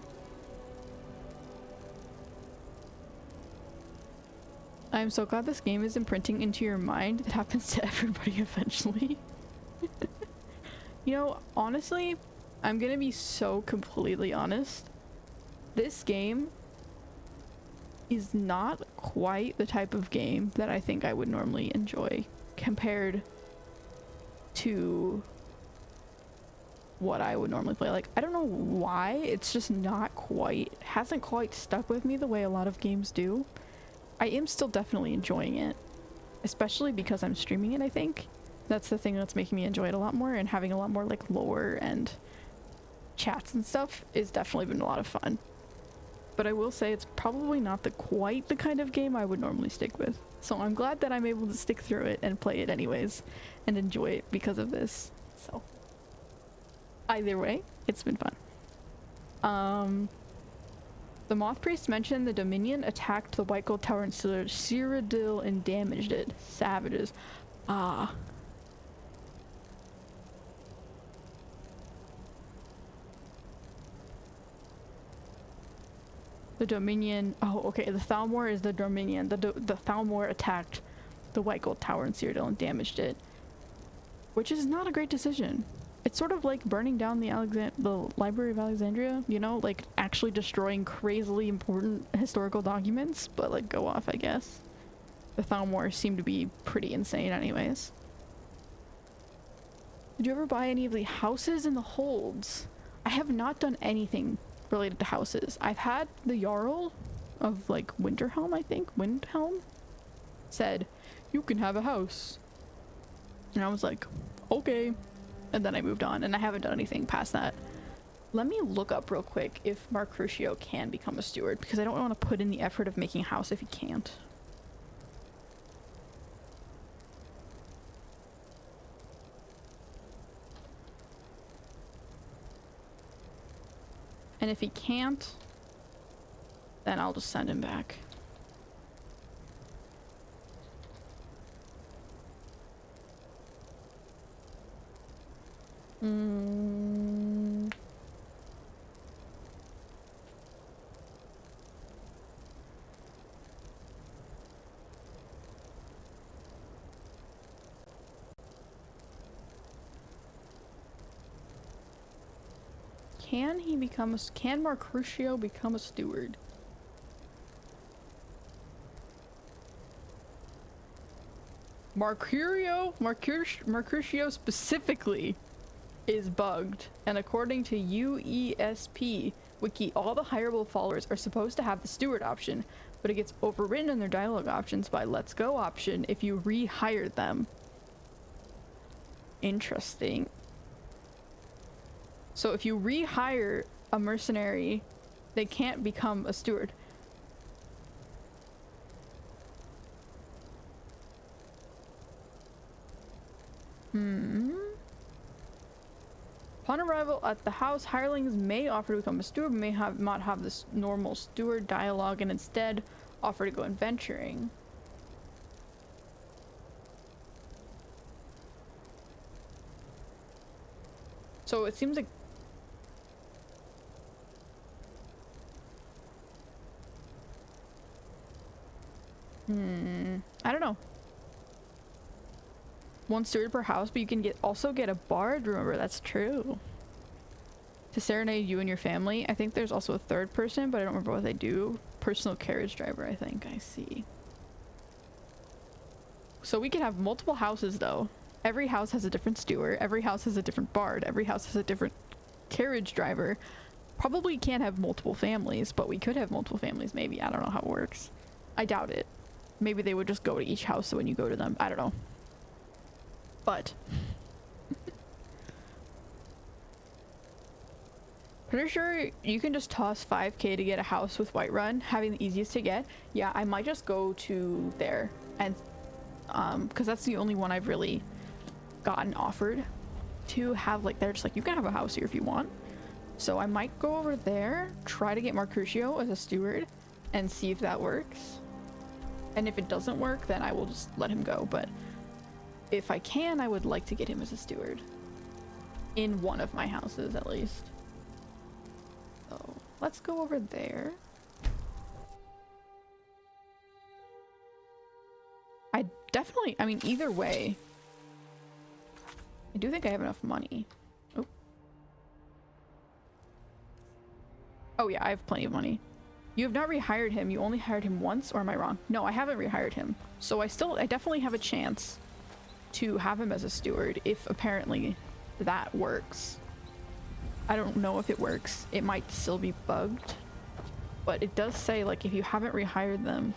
I'm so glad this game is imprinting into your mind. It happens to everybody eventually. You know, honestly, I'm gonna be so completely honest. This game is not quite the type of game that I think I would normally enjoy compared to what I would normally play. Like, I don't know why, it's just not quite, hasn't quite stuck with me the way a lot of games do. I am still definitely enjoying it, especially because I'm streaming it, I think. That's the thing that's making me enjoy it a lot more, and having a lot more like lore and chats and stuff is definitely been a lot of fun. But I will say it's probably not quite the kind of game I would normally stick with. So I'm glad that I'm able to stick through it and play it anyways and enjoy it because of this. So either way, it's been fun. The Moth Priest mentioned the Dominion attacked the White Gold Tower in Cyrodiil and damaged it. Savages. Ah. The Dominion. Oh, okay. The Thalmor is the Dominion. The Thalmor attacked the White Gold Tower in Cyrodiil and damaged it, which is not a great decision. It's sort of like burning down the Library of Alexandria, you know, like actually destroying crazily important historical documents, but like go off, I guess. The Thalmor seem to be pretty insane anyways. Did you ever buy any of the houses in the holds? I have not done anything related to houses. I've had the Jarl of like Winterhelm, I think, Windhelm, said, you can have a house. And I was like, okay. And then I moved on, and I haven't done anything past that. Let me look up real quick if Mark Crucio can become a steward, because I don't want to put in the effort of making a house if he can't. And if he can't, then I'll just send him back. Can Mark Crucio become a steward? Mercutio specifically is bugged, and according to UESP wiki, all the hireable followers are supposed to have the steward option, but it gets overwritten in their dialogue options by let's go option if you rehire them. Interesting. So if you rehire a mercenary, they can't become a steward. Upon arrival at the house, hirelings may offer to become a steward, but may not have this normal steward dialogue and instead offer to go adventuring. So it seems like I don't know. One steward per house, but you can also get a bard, remember, that's true. To serenade you and your family. I think there's also a third person, but I don't remember what they do. Personal carriage driver, I think. I see. So we can have multiple houses though. Every house has a different steward. Every house has a different bard. Every house has a different carriage driver. Probably can't have multiple families, but we could have multiple families maybe. I don't know how it works. I doubt it. Maybe they would just go to each house so when you go to them. I don't know. But Pretty sure you can just toss 5k to get a house with Whiterun, having the easiest to get. Yeah, I might just go to there and because that's the only one I've really gotten offered to have. Like, they're just like, you can have a house here if you want. So I might go over there, try to get Mercutio as a steward and see if that works. And if it doesn't work, then I will just let him go. But if I can, I would like to get him as a steward in one of my houses at least. So let's go over there. I mean, either way, I do think I have enough money. Oh yeah, I have plenty of money. You have not rehired him. You only hired him once, or am I wrong? No, I haven't rehired him. So I definitely have a chance to have him as a steward if apparently that works. I don't know if it works. It might still be bugged, but it does say, like, if you haven't rehired them,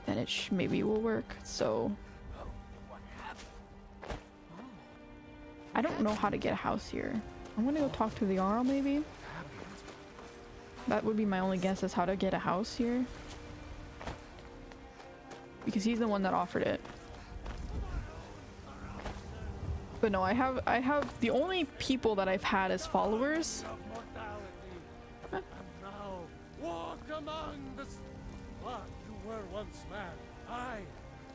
then it maybe will work. So I don't know how to get a house here. I'm gonna go talk to the Jarl maybe. That would be my only guess as how to get a house here, because he's the one that offered it. But no, I have the only people that I've had as followers. And now walk among the what you were once mad. Aye,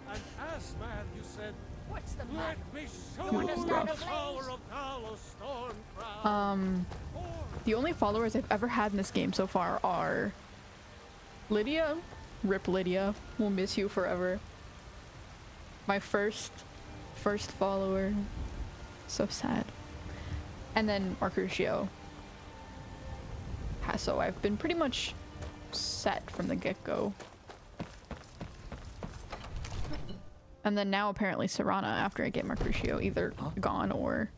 and as mad you said, what's the matter? let me show you the power of Talos Stormcrown. The only followers I've ever had in this game so far are Lydia. Rip Lydia. We'll miss you forever. My first follower. So sad. And then Mercutio. So I've been pretty much set from the get-go. And then now apparently Serana after I get Mercutio, either gone or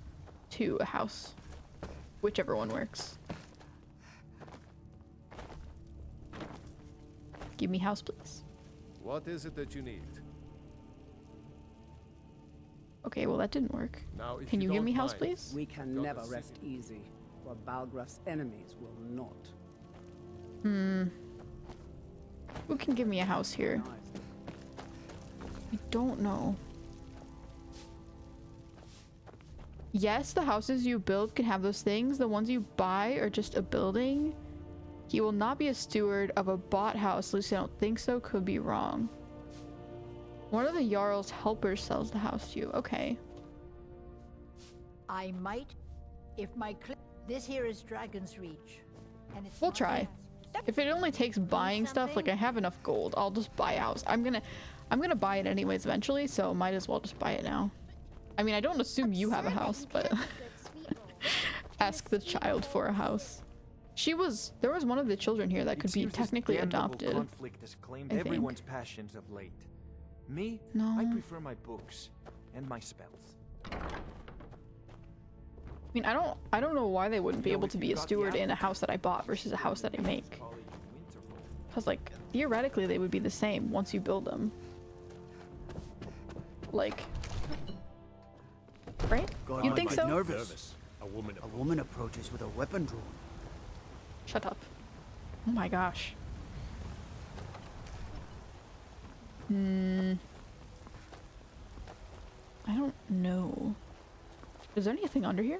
to a house. Whichever one works. Give me house, please. What is it that you need? Okay, well that didn't work. Now, if Can you give don't me house, mind, please? We can go to never the rest city. easy, while Balgraf's enemies will not. Who can give me a house here? I don't know. Yes, the houses you build can have those things. The ones you buy are just a building. He will not be a steward of a bought house. At least I don't think so. Could be wrong. One of the Jarl's helpers sells the house to you. Okay. I might, if my this here is Dragon's Reach, and it's We'll try. If it only takes buying stuff, like I have enough gold, I'll just buy a house. I'm gonna buy it anyways eventually, so might as well just buy it now. I mean, I don't assume you have a house, but ask the child for a house. There was one of the children here that could be technically adopted. Conflict has claimed I think. everyone's passions of late. Me, No. I prefer my books and my spells. I mean, I don't know why they wouldn't be able to be a steward in a house that I bought versus a house that I make. Because, like, theoretically they would be the same once you build them. Like, right? God, You I think get so? nervous. A woman. A woman approaches with a weapon drawn. Shut up. Oh my gosh. I don't know. Is there anything under here?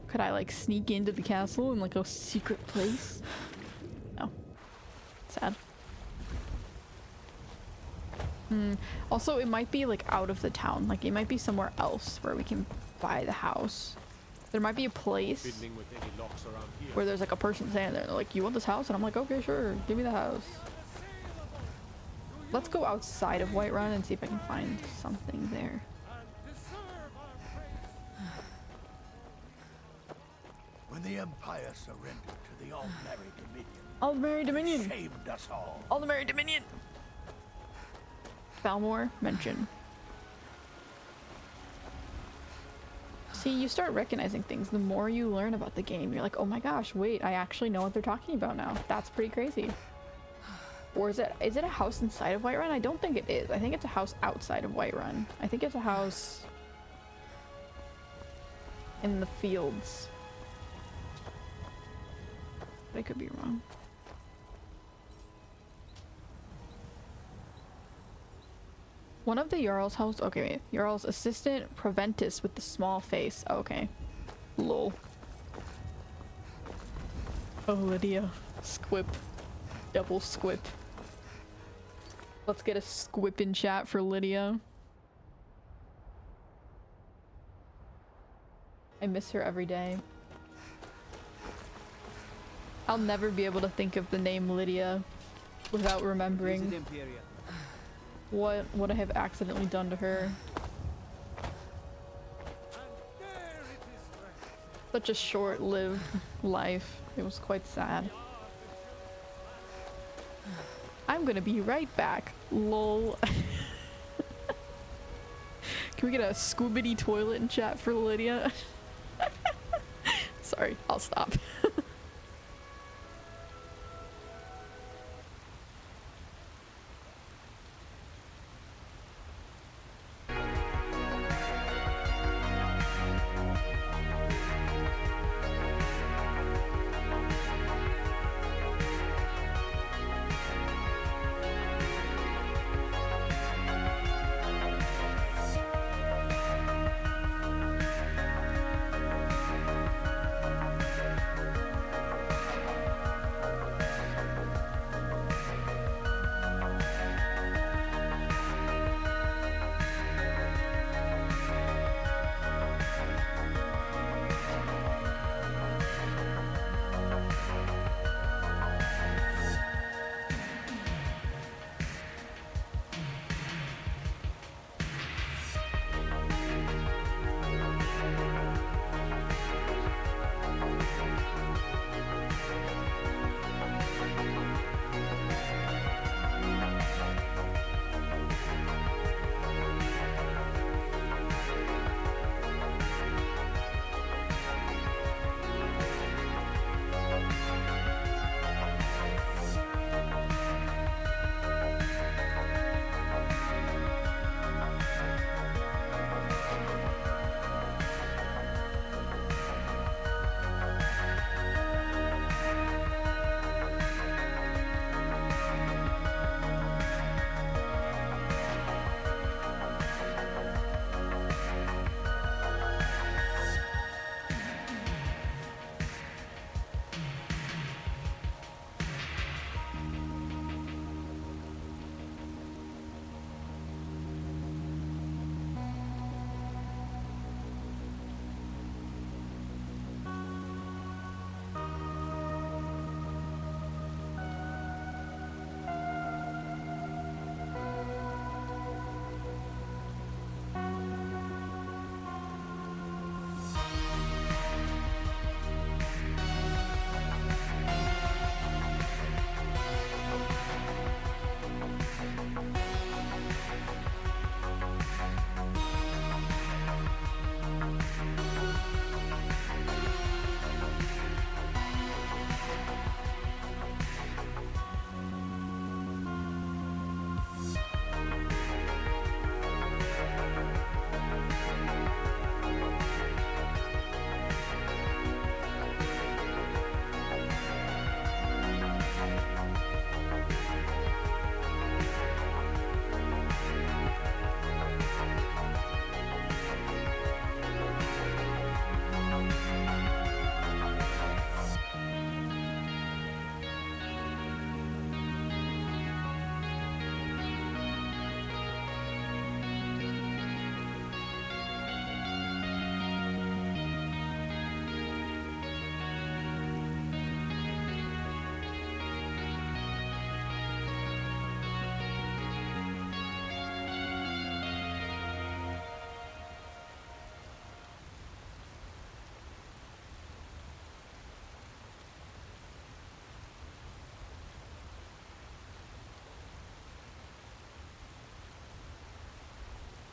Could I, like, sneak into the castle in, like, a secret place? No. Sad. Also, it might be, like, out of the town. Like, it might be somewhere else where we can buy the house. There might be a place Fiddling with any locks around here. where there's, like, a person standing there. They're like, you want this house? And I'm like, okay, sure. Give me the house. Let's go outside of Whiterun and see if I can find something there. When the Empire surrendered to the Aldmeri Dominion, Aldmeri Dominion! shamed us all. Aldmeri Dominion! Balmor mention. See, you start recognizing things the more you learn about the game. You're like, oh my gosh, wait, I actually know what they're talking about now. That's pretty crazy. Or is it a house inside of Whiterun? I don't think it is. I think it's a house outside of Whiterun. I think it's a house... in the fields. But I could be wrong. One of the Jarl's house. Okay, wait. Jarl's assistant, Proventus with the small face. Okay. Lol. Oh, Lydia. Squip. Double squip. Let's get a squip in chat for Lydia. I miss her every day. I'll never be able to think of the name Lydia without remembering what I have accidentally done to her. Such a short-lived life. It was quite sad. I'm gonna be right back. Lol. Can we get a scoobity toilet in chat for Lydia? Sorry, I'll stop.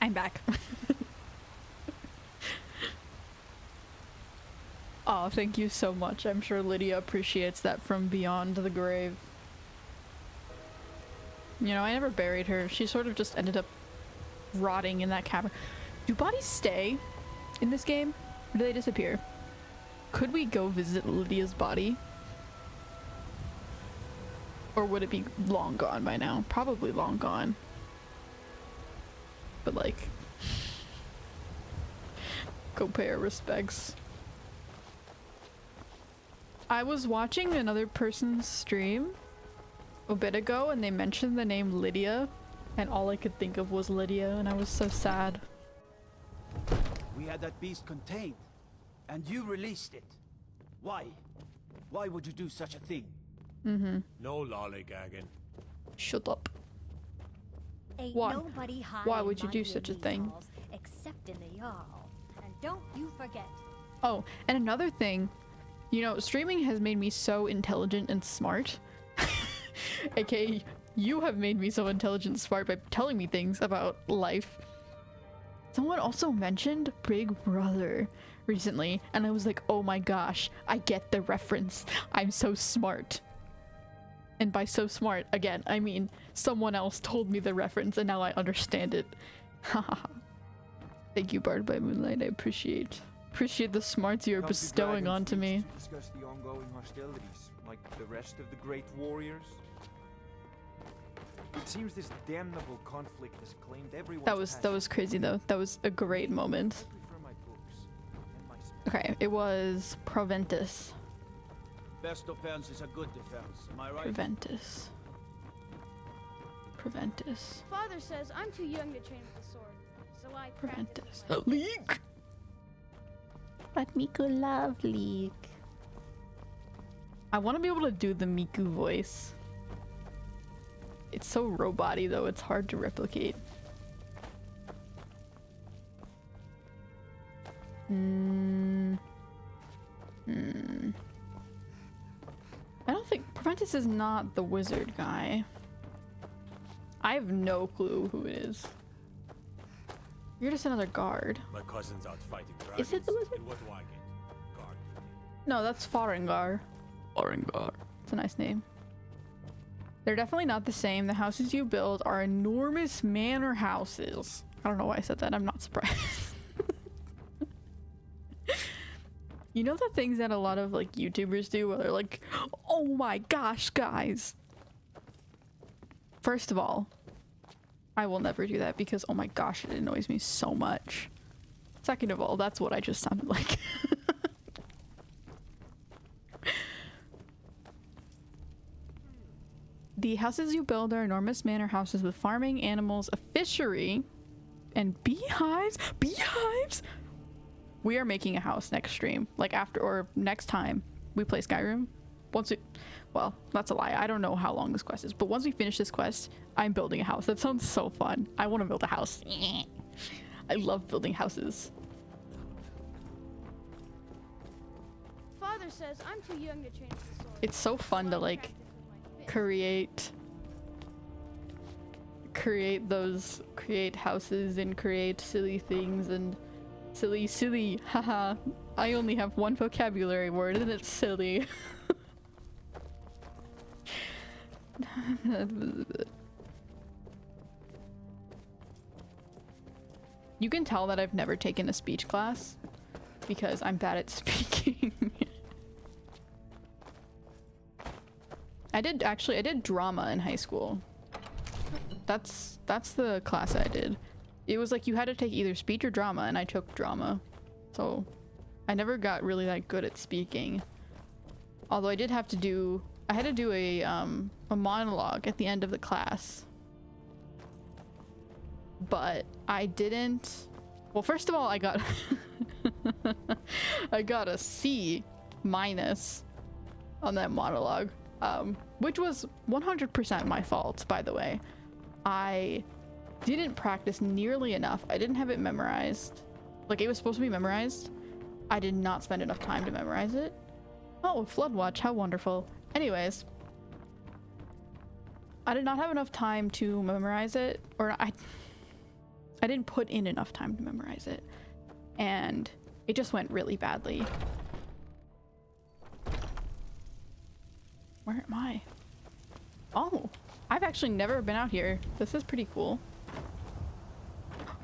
I'm back. Oh, thank you so much. I'm sure Lydia appreciates that from beyond the grave. You know, I never buried her. She sort of just ended up rotting in that cavern. Do bodies stay in this game? Or do they disappear? Could we go visit Lydia's body? Or would it be long gone by now? Probably long gone. But like, go pay our respects. I was watching another person's stream a bit ago and they mentioned the name Lydia and all I could think of was Lydia and I was so sad. We had that beast contained, and you released it. Why? Why would you do such a thing? Mm-hmm. No lollygagging. Shut up. Ain't Why? nobody high Why and would you do mighty in such a these thing? halls except in the Jarl. And don't you forget. Oh, and another thing, you know, streaming has made me so intelligent and smart. AKA, you have made me so intelligent and smart by telling me things about life. Someone also mentioned Big Brother recently, and I was like, oh my gosh, I get the reference. I'm so smart. And by so smart, again, I mean someone else told me the reference and now I understand it. Haha. Thank you, Bard by Moonlight. I appreciate the smarts you're bestowing onto me. To discuss the ongoing hostilities, like the rest of the great warriors. It seems this damnable conflict has claimed everyone's That was crazy though. That was a great moment. Okay, it was Proventus. Best defense is a good defense. Am I right? Proventus. Proventus. Father says I'm too young to train with the sword, so I practice. Proventus. Leek! But Miku love Leek. I want to be able to do the Miku voice. It's so robot-y though, it's hard to replicate. I don't think Proventus is not the wizard guy. I have no clue who it is. You're just another guard. My cousin's out fighting dragons. Is it the wizard? And what do I get? Guard duty. No, that's Farengar. Farengar. It's a nice name. They're definitely not the same. The houses you build are enormous manor houses. I don't know why I said that. I'm not surprised. You know the things that a lot of like YouTubers do where they're like, oh my gosh, guys. First of all, I will never do that because oh my gosh, it annoys me so much. Second of all, that's what I just sounded like. The houses you build are enormous manor houses with farming, animals, a fishery, and beehives. Beehives? We are making a house next stream, like after or next time we play Skyrim. Well, that's a lie. I don't know how long this quest is, but once we finish this quest, I'm building a house. That sounds so fun. I want to build a house. I love building houses. Father says I'm too young to train with the sword. It's so fun to like create houses and create silly things and silly haha. I only have one vocabulary word and it's silly. You can tell that I've never taken a speech class because I'm bad at speaking. I did drama in high school. That's the class I did. It was like you had to take either speech or drama and I took drama. So I never got really that good at speaking. Although I had to do a monologue at the end of the class. But I didn't. Well, first of all, I got I got a C- on that monologue. Which was 100% my fault, by the way. I didn't practice nearly enough. I didn't have it memorized. Like, it was supposed to be memorized. I did not spend enough time to memorize it. Oh, Floodwatch, how wonderful. Anyways, I did not have enough time to memorize it, or I didn't put in enough time to memorize it. And it just went really badly. Where am I? Oh, I've actually never been out here. This is pretty cool.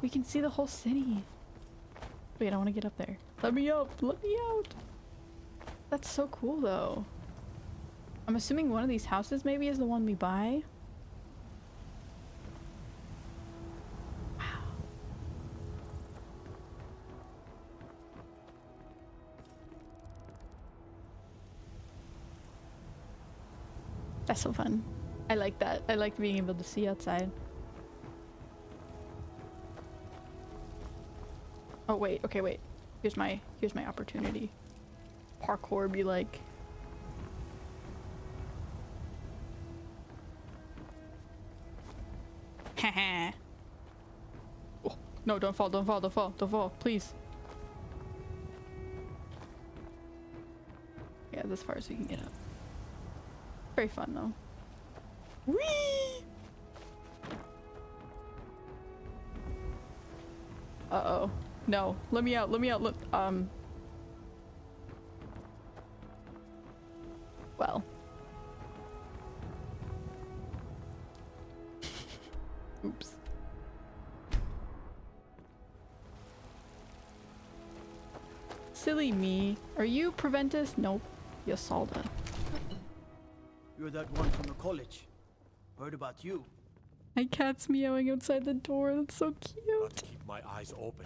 We can see the whole city. Wait, I want to get up there. Let me out! Let me out! That's so cool though. I'm assuming one of these houses maybe is the one we buy. Wow. That's so fun. I like that. I like being able to see outside. Oh wait, okay, wait. Here's my opportunity. Parkour be like. Haha. Oh, no, don't fall, don't fall, don't fall, don't fall, please. Yeah, as far as we can get up. Very fun though. Whee! Uh-oh. No, let me out, let me out, look, well. Oops. Silly me. Are you Preventus? Nope. Yosalda. You're that one from the college. Heard about you. My cat's meowing outside the door. That's so cute. Gotta keep my eyes open.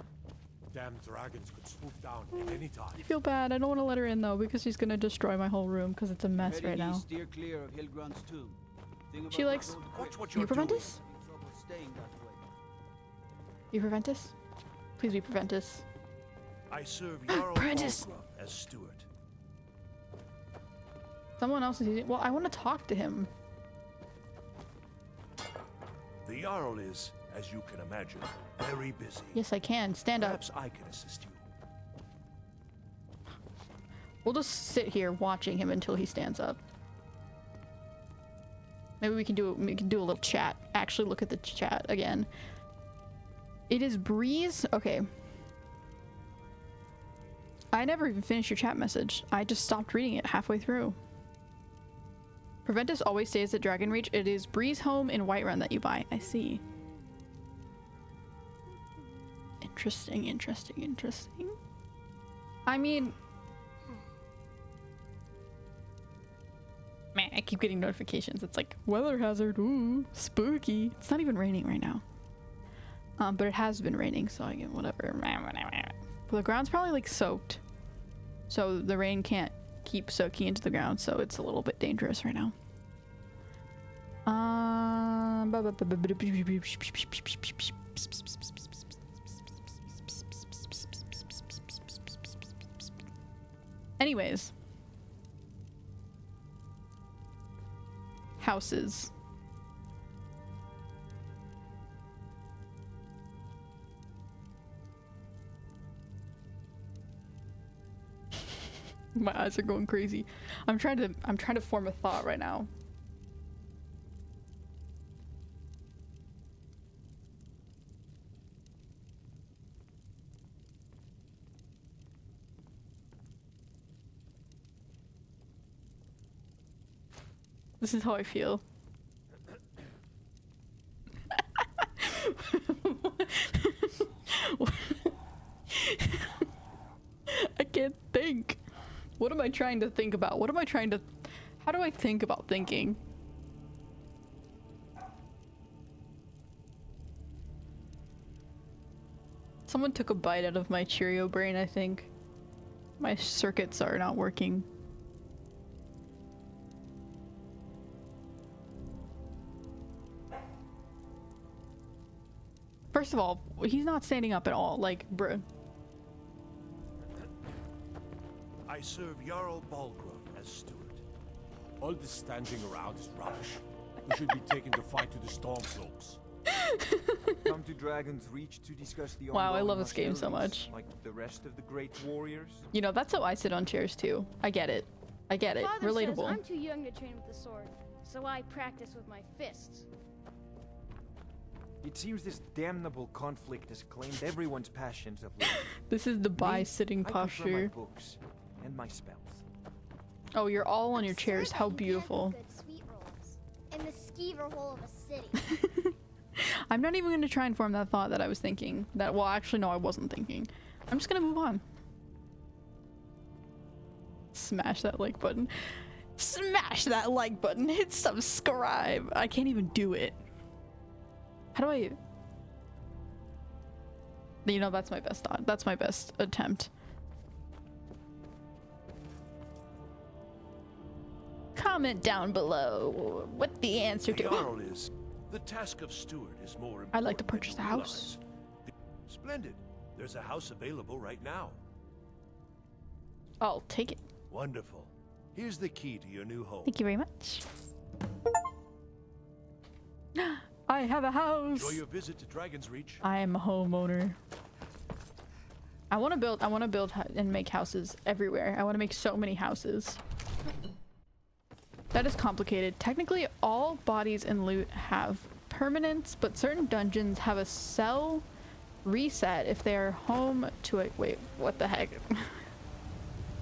Damn dragons could swoop down at any time. I feel bad. I don't want to let her in though because she's gonna destroy my whole room because it's a mess Heading right now. east, steer clear of Hilgrand's tomb. Think She about likes. that old Watch what You you're prevent doing. us? Having trouble staying that way. You prevent us? Please be prevent us. I serve Jarl Prentice! Balgruuf as steward. Someone else is using. Well, I want to talk to him. The Jarl is, as you can imagine, very busy. Yes, I can. Stand up. Perhaps I can assist you. We'll just sit here watching him until he stands up. Maybe we can do a little chat. Actually, look at the chat again. It is Breeze. Okay. I never even finished your chat message. I just stopped reading it halfway through. Preventus always stays at Dragonreach. It is Breeze Home in Whiterun that you buy. I see. Interesting, interesting, interesting. I mean... Man, I keep getting notifications. It's like, weather hazard, ooh, spooky. It's not even raining right now. But it has been raining, so I get whatever. But the ground's probably like soaked. So the rain can't keep soaking into the ground, so it's a little bit dangerous right now. Anyways. Houses. My eyes are going crazy. I'm trying to form a thought right now. This is how I feel. I can't think. What am I trying to think about? What am I trying to... How do I think about thinking? Someone took a bite out of my Cheerio brain, I think. My circuits are not working. First of all, he's not standing up at all. Like, bruh. I serve Jarl Balgruuf as steward. All this standing around is rubbish. We should be taking the fight to the Stormcloaks. Come to Dragon's Reach to discuss the Wow, I ongoing love this game so hostilities, much. like the rest of the great warriors. You know, that's how I sit on chairs too. I get it. I get it. Father Relatable. says I'm too young to train with the sword, so I practice with my fists. It seems this damnable conflict has claimed everyone's passions of late. This is the Me, sitting I prefer my posture. books and my spells. Oh, you're all on your chairs. How beautiful. Good sweet rolls in the skeever hole of a city. I'm not even going to try and form that thought that I was thinking. That, well, actually, no, I wasn't thinking. I'm just gonna move on. Smash that like button. Smash that like button. Hit subscribe. I can't even do it. How do I... You know, that's my best thought. That's my best attempt. Comment down below what the answer to... Jarl is. The task of steward is more important. I'd like to purchase a house. Splendid. There's a house available right now. I'll take it. Wonderful. Here's the key to your new home. Thank you very much. I have a house. Enjoy your visit to Dragon's Reach. I am a homeowner. I want to build and make houses everywhere. I want to make so many houses. That is complicated. Technically, all bodies and loot have permanence, but certain dungeons have a cell reset if they are home to a... Wait, what the heck?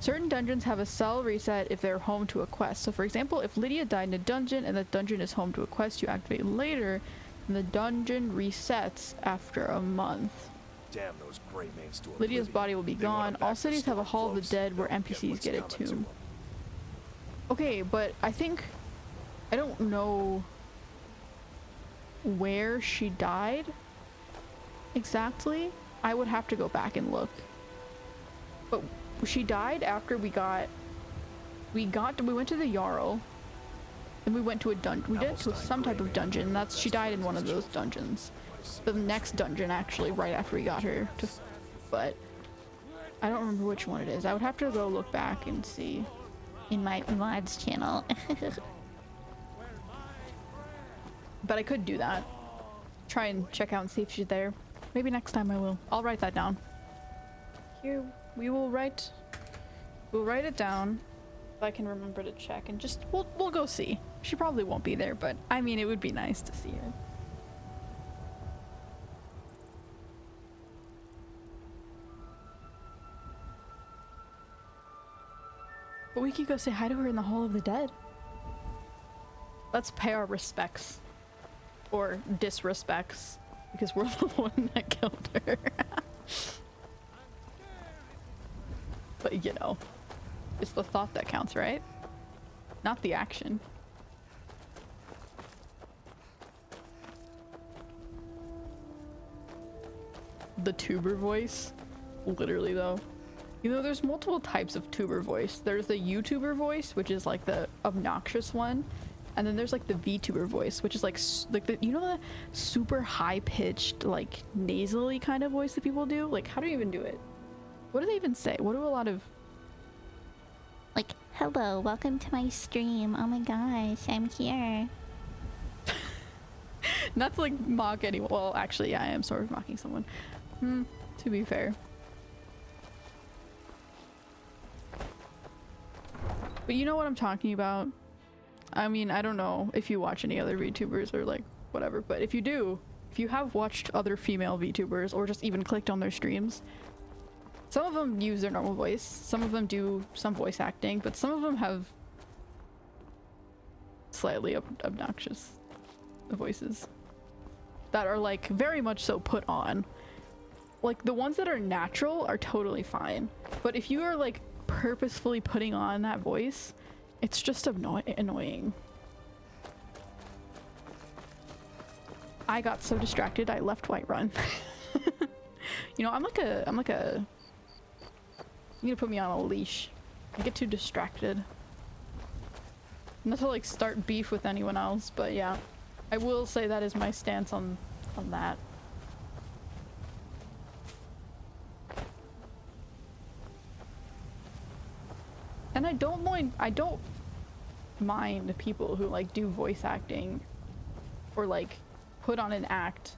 Certain dungeons have a cell reset if they're home to a quest. So for example, if Lydia died in a dungeon and that dungeon is home to a quest you activate later, then the dungeon resets after a month. Damn those gray mains to Lydia's body will be gone. All cities have a Hall of the Dead where NPCs get a tomb. Okay, but I think... I don't know where she died exactly. I would have to go back and look. But she died after we went to the Jarl, then we went to a dungeon. We did to some type of dungeon. She died in one of those dungeons. The next dungeon, actually, right after we got her to, but I don't remember which one it is. I would have to go look back and see in my mods channel. But I could do that. Try and check out and see if she's there. Maybe next time I will. I'll write that down. Here, we'll write it down if I can remember to check, and just we'll go see. She probably won't be there, but I mean, it would be nice to see her. But we could go say hi to her in the Hall of the Dead. Let's pay our respects. Or disrespects. Because we're the one that killed her. But you know, it's the thought that counts, right? Not the action. The tuber voice? Literally though. You know, there's multiple types of tuber voice. There's the YouTuber voice, which is like the obnoxious one. And then there's like the VTuber voice, which is like the, you know, the super high-pitched, like nasally kind of voice that people do? Like, how do you even do it? What do they even say? What do a lot of... Like, hello, welcome to my stream. Oh my gosh, I'm here. Not to like mock anyone. Well, actually, yeah, I am sort of mocking someone. To be fair. But you know what I'm talking about? I mean, I don't know if you watch any other VTubers or like whatever, but if you do, if you have watched other female VTubers or just even clicked on their streams, some of them use their normal voice, some of them do some voice acting, but some of them have slightly obnoxious voices that are like very much so put on. Like the ones that are natural are totally fine, but if you are like purposefully putting on that voice, it's just annoying. I got so distracted I left Whiterun. You know, I'm like a you need to put me on a leash. I get too distracted. Not to like start beef with anyone else, but yeah, I will say that is my stance on that. And I don't mind people who like do voice acting or like put on an act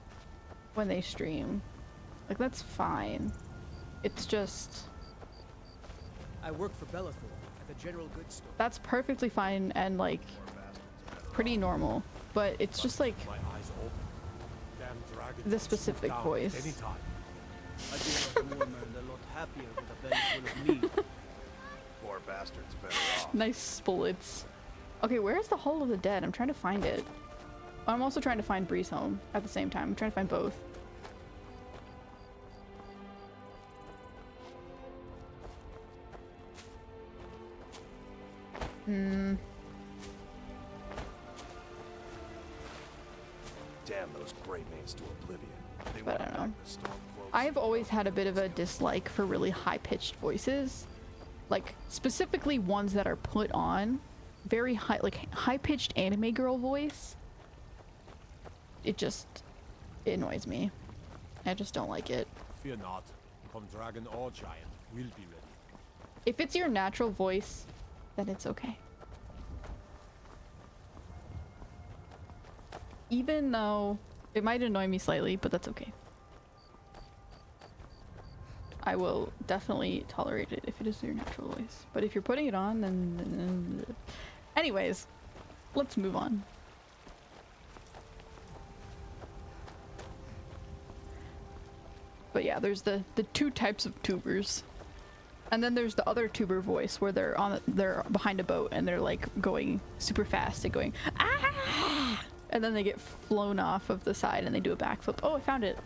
when they stream. Like that's fine. It's just I work for Bellathor at the General Goods Store. that's perfectly fine and like pretty normal, but it's just like the specific voice. I feel like a woman a lot happier with a belly full of meat. Poor bastard's better off. Nice splits. Okay, where's the Hall of the Dead? I'm trying to find it. I'm also trying to find Bree's home at the same time. I'm trying to find both. Hmm. Damn those gray mates to oblivion. They But I want don't know. back the storm cloaks. I've always had a bit of a dislike for really high-pitched voices. Like, specifically ones that are put on. Very high, like, high-pitched anime girl voice. It annoys me. I just don't like it. Fear not. Come dragon or giant, we'll be ready. If it's your natural voice, then it's okay. Even though it might annoy me slightly, but that's okay. I will definitely tolerate it if it is your natural voice. But if you're putting it on, then... Anyways, let's move on. But yeah, there's the two types of tubers. And then there's the other tuber voice where they're behind a boat and they're like going super fast and going ah! And then they get flown off of the side and they do a backflip. Oh, I found it.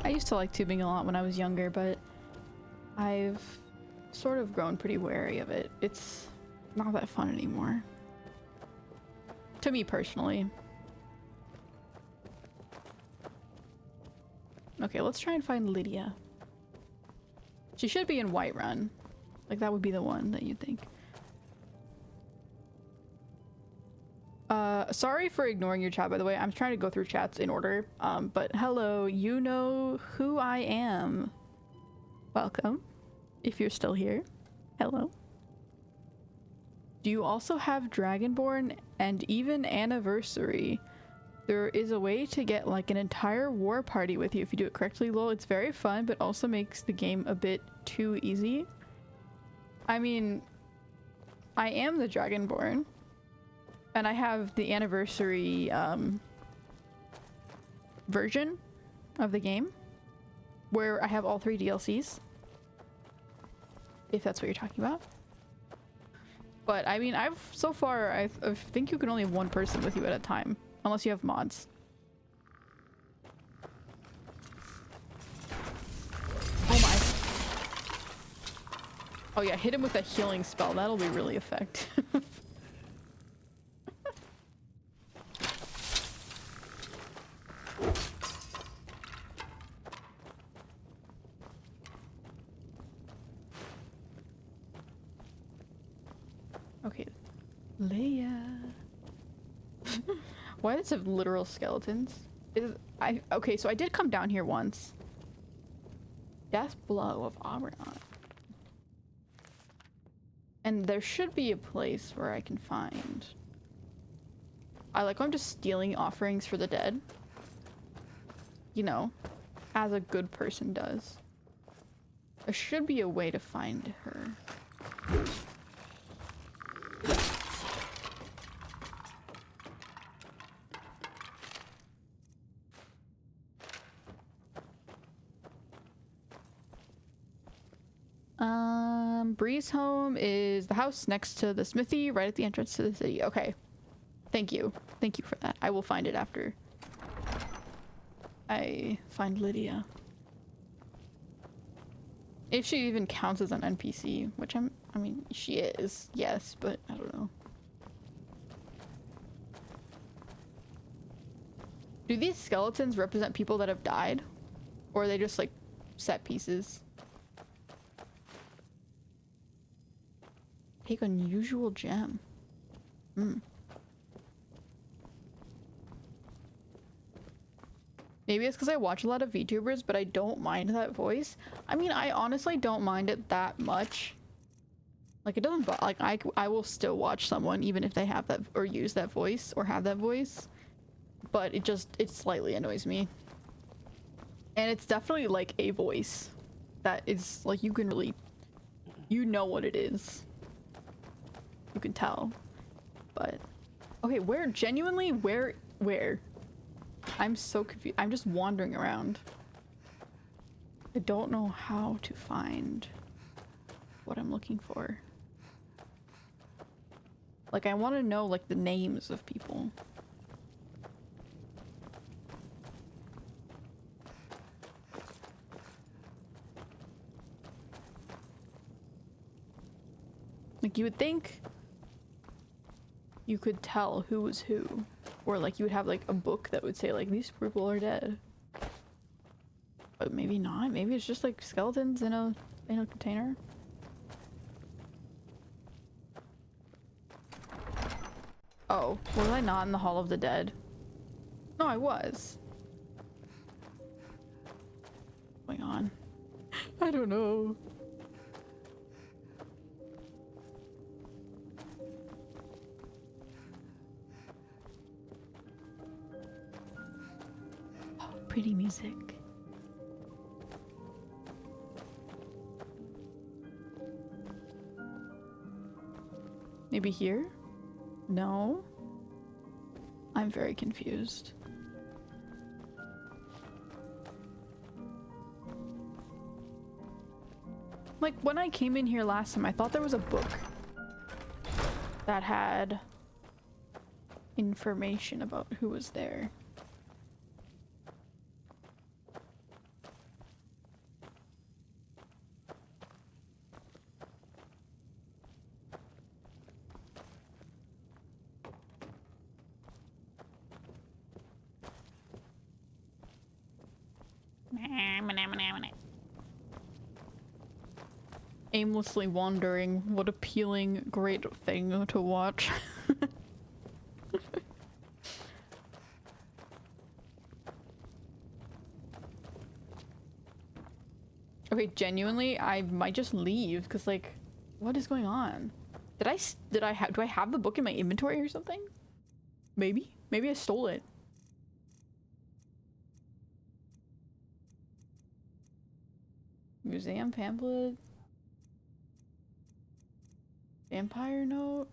I used to like tubing a lot when I was younger, but I've sort of grown pretty wary of it. It's not that fun anymore. To me personally. Okay, let's try and find Lydia. She should be in Whiterun. Like, that would be the one that you'd think. Sorry for ignoring your chat, by the way. I'm trying to go through chats in order. But hello, you know who I am. Welcome. If you're still here. Hello. Do you also have Dragonborn and even Anniversary? There is a way to get like an entire war party with you if you do it correctly, lol. It's very fun, but also makes the game a bit too easy. I mean, I am the Dragonborn. And I have the Anniversary version of the game. Where I have all 3 DLCs. If that's what you're talking about. But I mean, so far, I think you can only have 1 person with you at a time. Unless you have mods. Oh my. Oh yeah, hit him with a healing spell. That'll be really effective. Okay. Leia. Why does it have literal skeletons? Okay, so I did come down here once. Death Blow of Auburn. And there should be a place where I can find... I'm just stealing offerings for the dead. You know, as a good person does. There should be a way to find her. Breeze Home is the house next to the smithy, right at the entrance to the city. Okay. Thank you. Thank you for that. I will find it after I find Lydia. If she even counts as an NPC, which I mean, she is, yes, but I don't know. Do these skeletons represent people that have died? Or are they just like set pieces? Take unusual gem. Maybe it's because I watch a lot of VTubers, but I don't mind that voice. I mean, I honestly don't mind it that much. Like, it doesn't, like, I will still watch someone even if they have that, or use that voice, or have that voice. But it slightly annoys me. And it's definitely, like, a voice that is, like, you can really, you know what it is. You can tell. But, okay, genuinely, where? I'm so confused. I'm just wandering around. I don't know how to find what I'm looking for. Like, I want to know, like, the names of people. Like, you would think you could tell who was who. Or like you would have like a book that would say like these people are dead. But maybe not. Maybe it's just like skeletons in a container. Oh, was I not in the Hall of the Dead? No, I was. What's going on? I don't know. Oh, pretty music. Maybe here? No? I'm very confused. Like, when I came in here last time, I thought there was a book that had information about who was there. Aimlessly wandering. What appealing, great thing to watch. Okay, genuinely, I might just leave because, like, what is going on? Do I have the book in my inventory or something? Maybe I stole it. Museum pamphlet. Vampire note.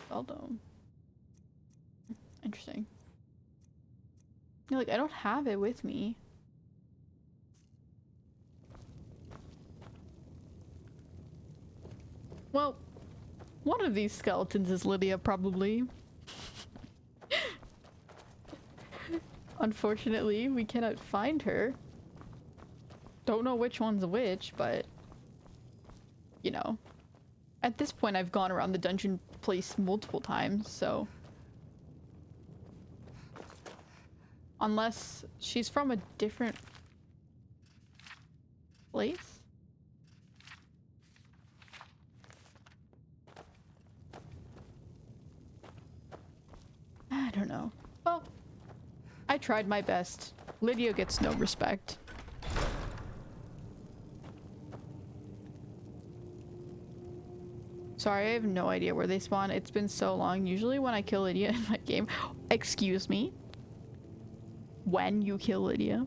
Seldom. Interesting. Yeah, like I don't have it with me. Well, one of these skeletons is Lydia, probably. Unfortunately, we cannot find her. Don't know which one's which, but you know. At this point, I've gone around the dungeon place multiple times, so... Unless she's from a different place? I don't know. Well, I tried my best. Lydia gets no respect. Sorry, I have no idea where they spawn. It's been so long. Usually when I kill Lydia in my game... Excuse me? When you kill Lydia?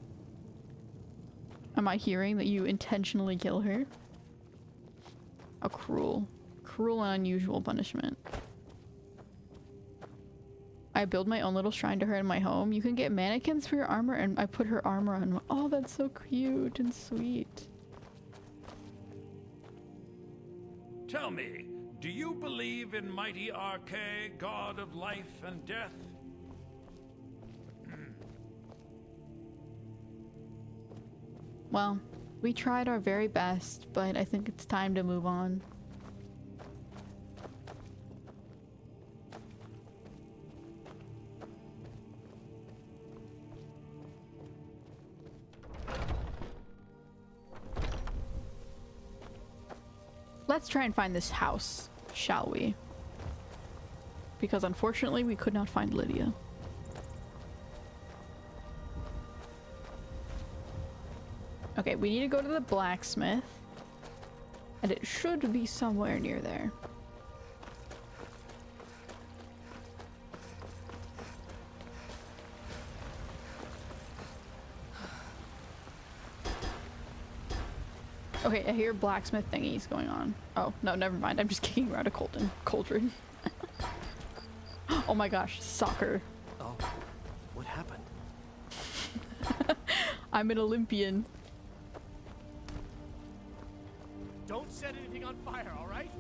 Am I hearing that you intentionally kill her? How cruel. Cruel and unusual punishment. I build my own little shrine to her in my home. You can get mannequins for your armor, and I put her armor on. Oh, that's so cute and sweet. Tell me, do you believe in mighty Arche, god of life and death? Well, we tried our very best, but I think it's time to move on. Let's try and find this house, shall we? Because unfortunately, we could not find Lydia. Okay, we need to go to the blacksmith. And it should be somewhere near there. Okay, I hear blacksmith thingies going on. Oh, no, never mind. I'm just kicking around a cauldron. Oh my gosh, soccer. Oh, what happened? I'm an Olympian. Don't set anything on fire, all right?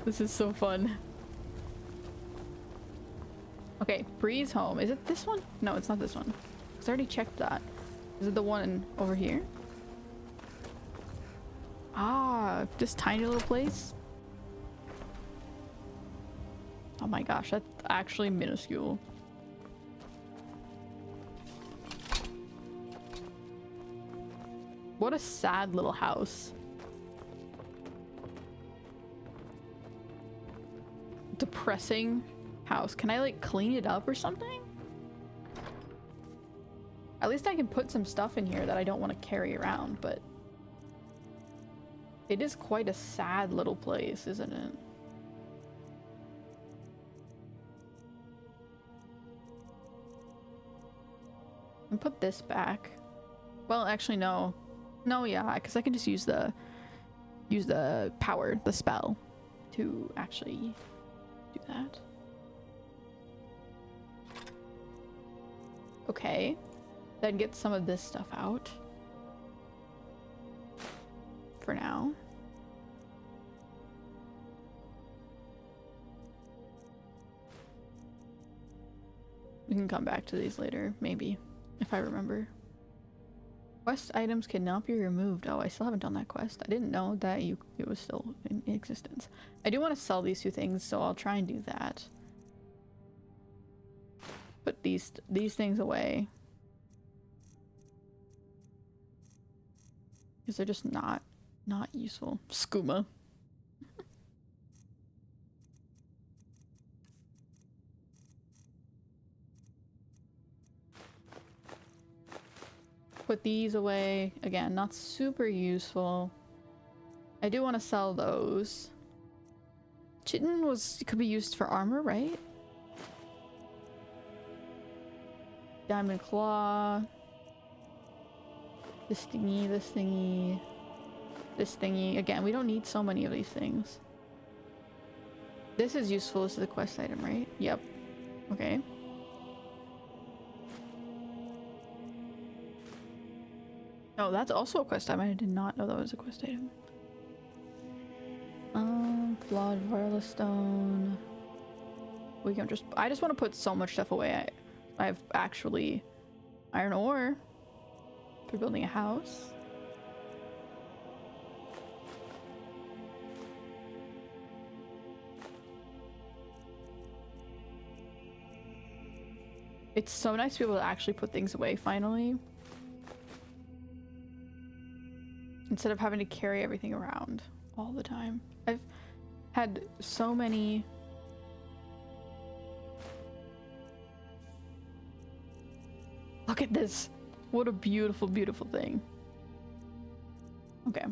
This is so fun. Okay, Bree's home. Is it this one? No, it's not this one. 'Cause I already checked that. Is it the one over here? Ah, this tiny little place? Oh my gosh, that's actually minuscule. What a sad little house. Depressing house. Can I like clean it up or something? At least I can put some stuff in here that I don't want to carry around, but it is quite a sad little place, isn't it? And put this back. Well, actually no. No, yeah, because I can just use the power, the spell to actually do that. Okay. Then get some of this stuff out. For now. We can come back to these later, maybe, if I remember. Quest items cannot be removed. Oh, I still haven't done that quest. I didn't know that it was still in existence. I do want to sell these two things, so I'll try and do that. Put these things away. Because they're just not useful. Skooma. Put these away. Again, not super useful. I do want to sell those. Chitin could be used for armor, right? Diamond claw. This thingy, this thingy, this thingy. Again, we don't need so many of these things. This is useful. This is a quest item, right? Yep. Okay. Oh, that's also a quest item. I did not know that was a quest item. Flawed Varla Stone. We can I just want to put so much stuff away. I have actually iron ore for building a house. It's so nice to be able to actually put things away finally. Instead of having to carry everything around all the time. I've had so many... Look at this! What a beautiful, beautiful thing. Okay.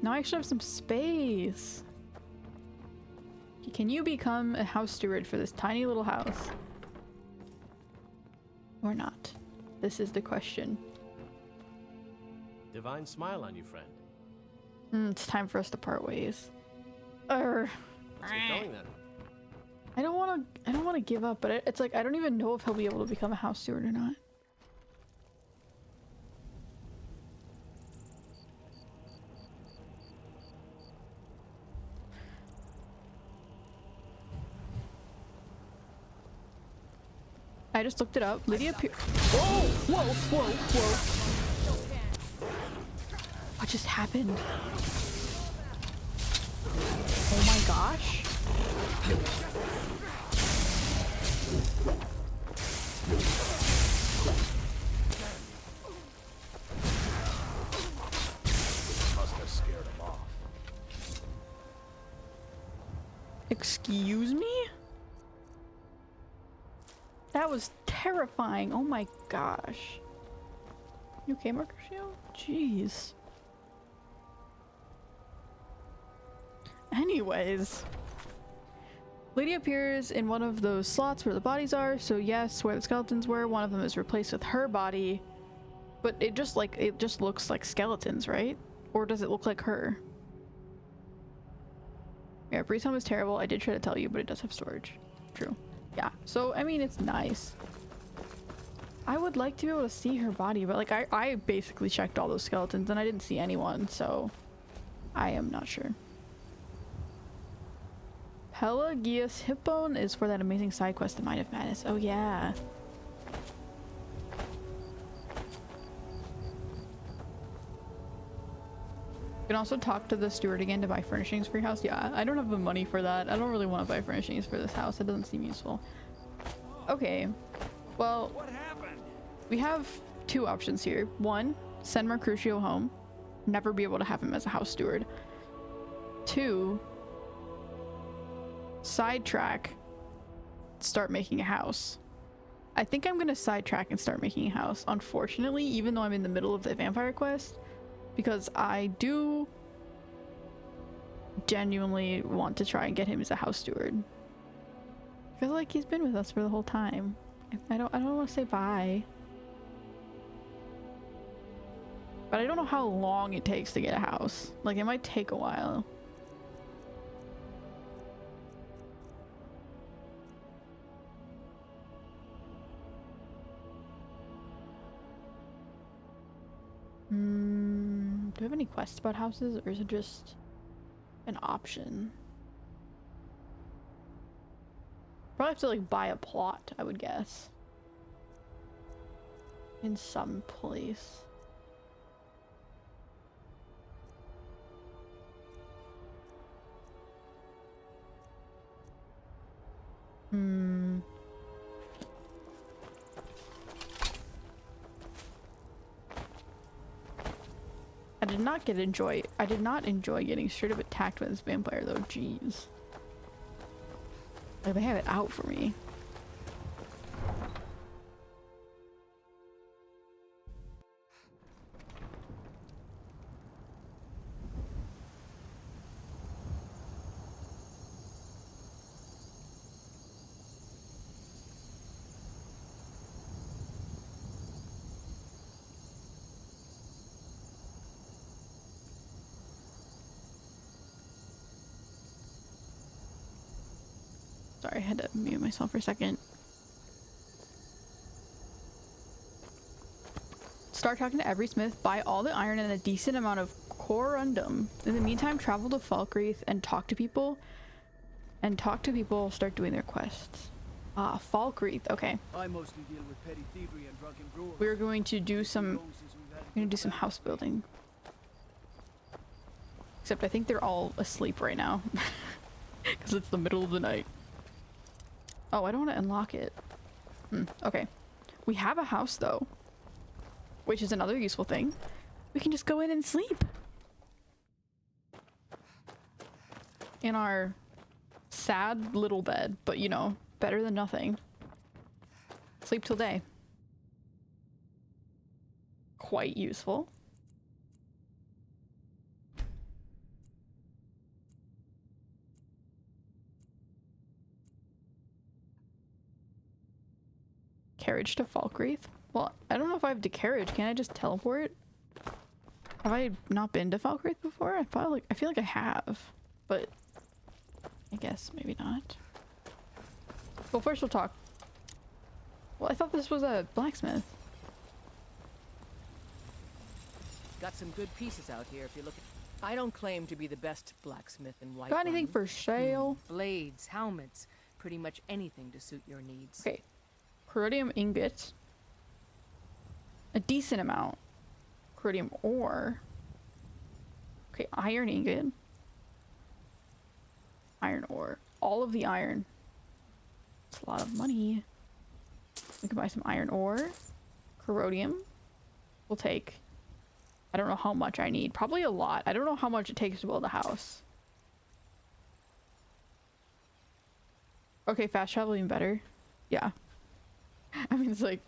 Now I actually have some space. Can you become a house steward for this tiny little house? Or not? This is the question. Divine smile on you, friend. It's time for us to part ways. Let's get going then. I don't want to give up, but it's like I don't even know if he'll be able to become a house steward or not. I just looked it up. Lydia Whoa! Whoa! Whoa! Whoa! What just happened? Oh my gosh. Must have scared him off. Excuse me? That was terrifying. Oh my gosh. You okay, Marker Shield? Jeez. Anyways. Lady appears in one of those slots where the bodies are, so yes, where the skeletons were, one of them is replaced with her body. But it just looks like skeletons, right? Or does it look like her? Yeah, Bree's home is terrible. I did try to tell you, but it does have storage. True. Yeah, so I mean, it's nice. I would like to be able to see her body, but like I basically checked all those skeletons and I didn't see anyone, so I am not sure. Pelagius Hippone is for that amazing side quest, The Mind of Madness. Oh yeah. You can also talk to the steward again to buy furnishings for your house. Yeah, I don't have the money for that. I don't really want to buy furnishings for this house. It doesn't seem useful. Okay, well, we have two options here. One, send Mercutio home. Never be able to have him as a house steward. Two, sidetrack, start making a house. I think I'm gonna sidetrack and start making a house, unfortunately, even though I'm in the middle of the vampire quest, because I do genuinely want to try and get him as a house steward. I feel like he's been with us for the whole time. I don't want to say bye. But I don't know how long it takes to get a house. Like, it might take a while. Do I have any quests about houses, or is it just an option? Probably have to like buy a plot, I would guess. In some place. I did not enjoy getting straight up attacked by this vampire though, jeez. Like, they have it out for me. Sorry, I had to mute myself for a second. Start talking to every smith, buy all the iron and a decent amount of corundum. In the meantime, travel to Falkreath and talk to people. Start doing their quests. Ah, Falkreath, okay. I mostly deal with petty thievery and drunken brewers. We're going to do some house building. Except I think they're all asleep right now. Because it's the middle of the night. Oh, I don't want to unlock it. Okay. We have a house though. Which is another useful thing. We can just go in and sleep. In our sad little bed. But you know, better than nothing. Sleep till day. Quite useful. Carriage to Falkreath? Well, I don't know if I have to carriage. Can I just teleport? Have I not been to Falkreath before? I feel like I have, but I guess maybe not. Well, first we'll talk. Well, I thought this was a blacksmith. Got some good pieces out here if you look at. I don't claim to be the best blacksmith in White. Got anything for sale? Blades, helmets, pretty much anything to suit your needs. Okay. Corrodium ingots. A decent amount. Corrodium ore. Okay, iron ingot. Iron ore. All of the iron. It's a lot of money. We can buy some iron ore. Corrodium. We'll take. I don't know how much I need. Probably a lot. I don't know how much it takes to build a house. Okay, fast travel even better. Yeah. I mean, it's like,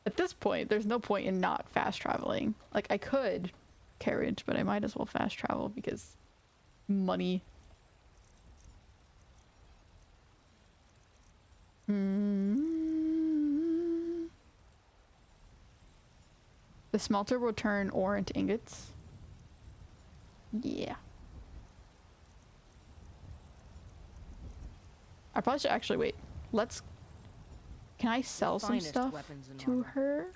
at this point, there's no point in not fast traveling. Like, I could carriage, but I might as well fast travel because money. The smelter will turn ore into ingots. Yeah. I probably should actually wait. Let's. Can I sell some stuff to her?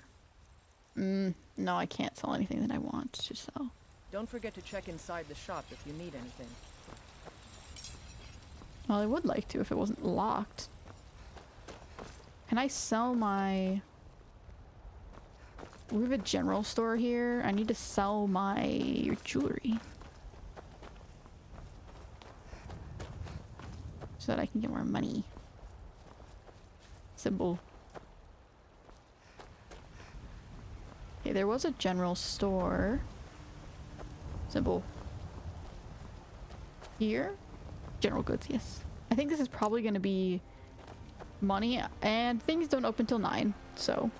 No, I can't sell anything that I want to sell. Don't forget to check inside the shop if you need anything. Well, I would like to if it wasn't locked. Can I sell my... We have a general store here. I need to sell my jewelry. so that I can get more money. Symbol. Okay, there was a general store. Symbol. Here? General goods, yes. I think this is probably going to be money, and things don't open till 9, so.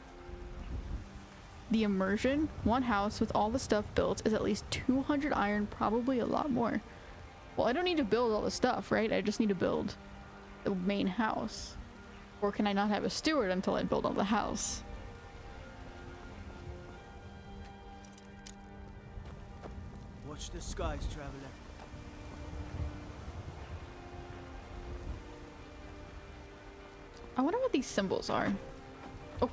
The immersion, one house with all the stuff built, is at least 200 iron, probably a lot more. Well, I don't need to build all the stuff, right? I just need to build the main house. Or can I not have a steward until I build all the house? Watch the skies, traveler. I wonder what these symbols are. Oh.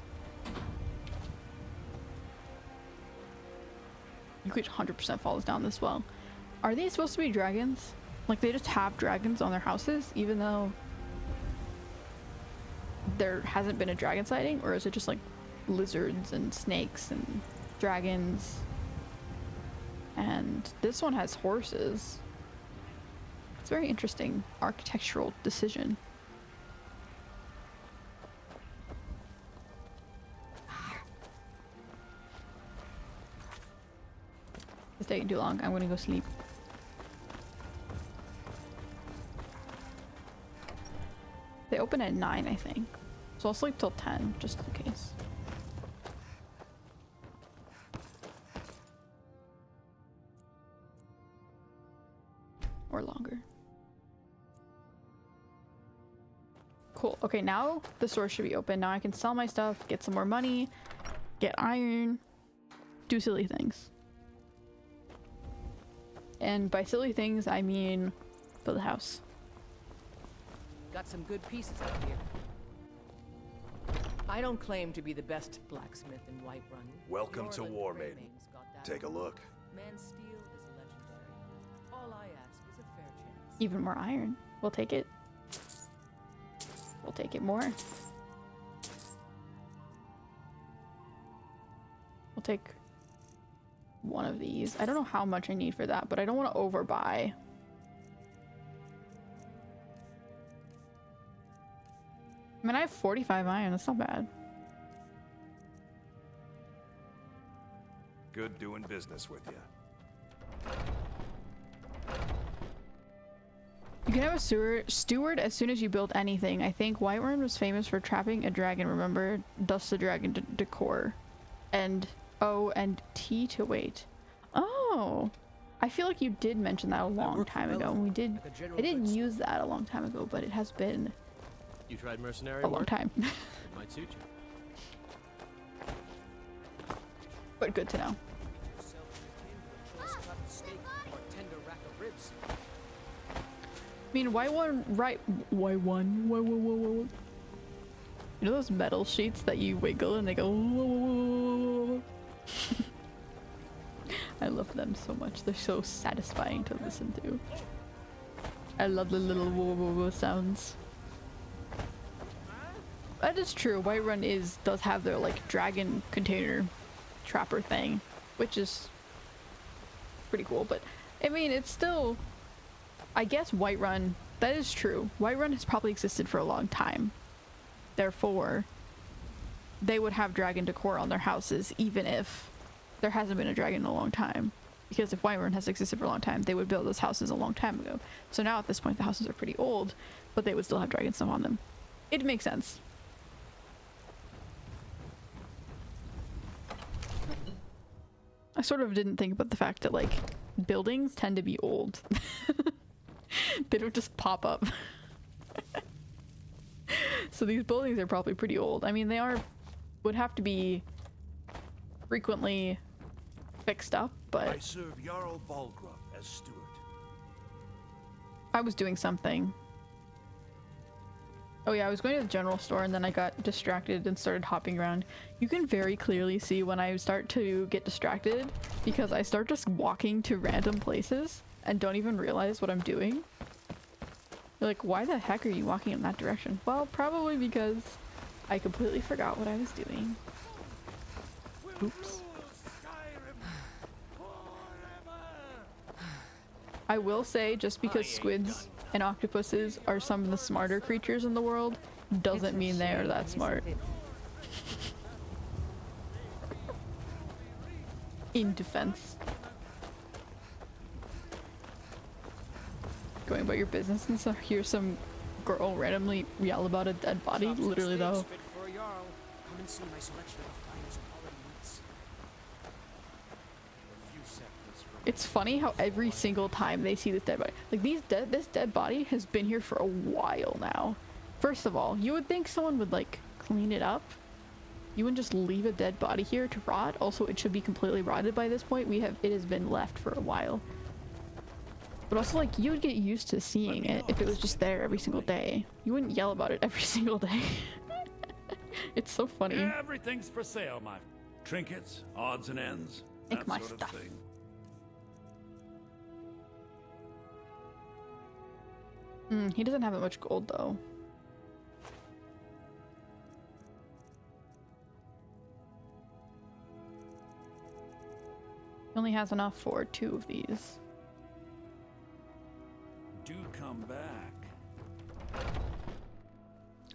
You could 100% fall down this well. Are these supposed to be dragons? Like, they just have dragons on their houses, even though there hasn't been a dragon sighting? Or is it just like lizards and snakes and dragons? And this one has horses. It's a very interesting architectural decision. It's taking too long. I'm gonna go sleep. They open at 9, I think. So I'll sleep till 10, just in case. Or longer. Cool. Okay, now the store should be open. Now I can sell my stuff, get some more money, get iron, do silly things. And by silly things, I mean build a house. Got some good pieces out here. I don't claim to be the best blacksmith in Whiterun. Welcome to War Maiden. Take a look. Man's steel is legendary. All I ask is a fair chance. Even more iron. We'll take it. We'll take it more. We'll take one of these. I don't know how much I need for that, but I don't want to overbuy. I mean, I have 45 iron. That's not bad. Good doing business with you. You can have a steward as soon as you build anything. I think Whiterun was famous for trapping a dragon, remember? Thus the dragon decor. And O and T to wait. Oh! I feel like you did mention that a long time ago. And I did use that a long time ago, but it has been You tried mercenary a long work? time. It might suit you. But good to know. I mean, why one? You know those metal sheets that you wiggle and they go. I love them so much. They're so satisfying to listen to. I love the little sounds. That is true. Whiterun does have their like dragon container trapper thing, which is pretty cool. But I mean, it's still. I guess Whiterun. That is true. Whiterun has probably existed for a long time. Therefore, they would have dragon decor on their houses, even if there hasn't been a dragon in a long time. Because if Whiterun has existed for a long time, they would build those houses a long time ago. So now at this point, the houses are pretty old, but they would still have dragon stuff on them. It makes sense. I sort of didn't think about the fact that, like, buildings tend to be old. They don't just pop up. So these buildings are probably pretty old. I mean, they would have to be frequently fixed up, but I serve Jarl Balgruuf as steward. I was doing something. Oh yeah, I was going to the general store and then I got distracted and started hopping around. You can very clearly see when I start to get distracted because I start just walking to random places and don't even realize what I'm doing. You're like, why the heck are you walking in that direction? Well, probably because I completely forgot what I was doing. Oops. I will say, just because squids and octopuses are some of the smarter creatures in the world doesn't mean they are that smart. In defense. Going about your business and so hear some girl randomly yell about a dead body. Literally though. Come and see my selection of the finest quality meats. It's funny how every single time they see this dead body, like this dead body has been here for a while now. First of all, you would think someone would like clean it up. You wouldn't just leave a dead body here to rot. Also, it should be completely rotted by this point. It has been left for a while. But also, like, you would get used to seeing it if it was just there every single day. You wouldn't yell about it every single day. It's so funny. Everything's for sale, my trinkets, odds and ends, Make my sort of stuff. thing. He doesn't have that much gold though. He only has enough for 2 of these. Do come back.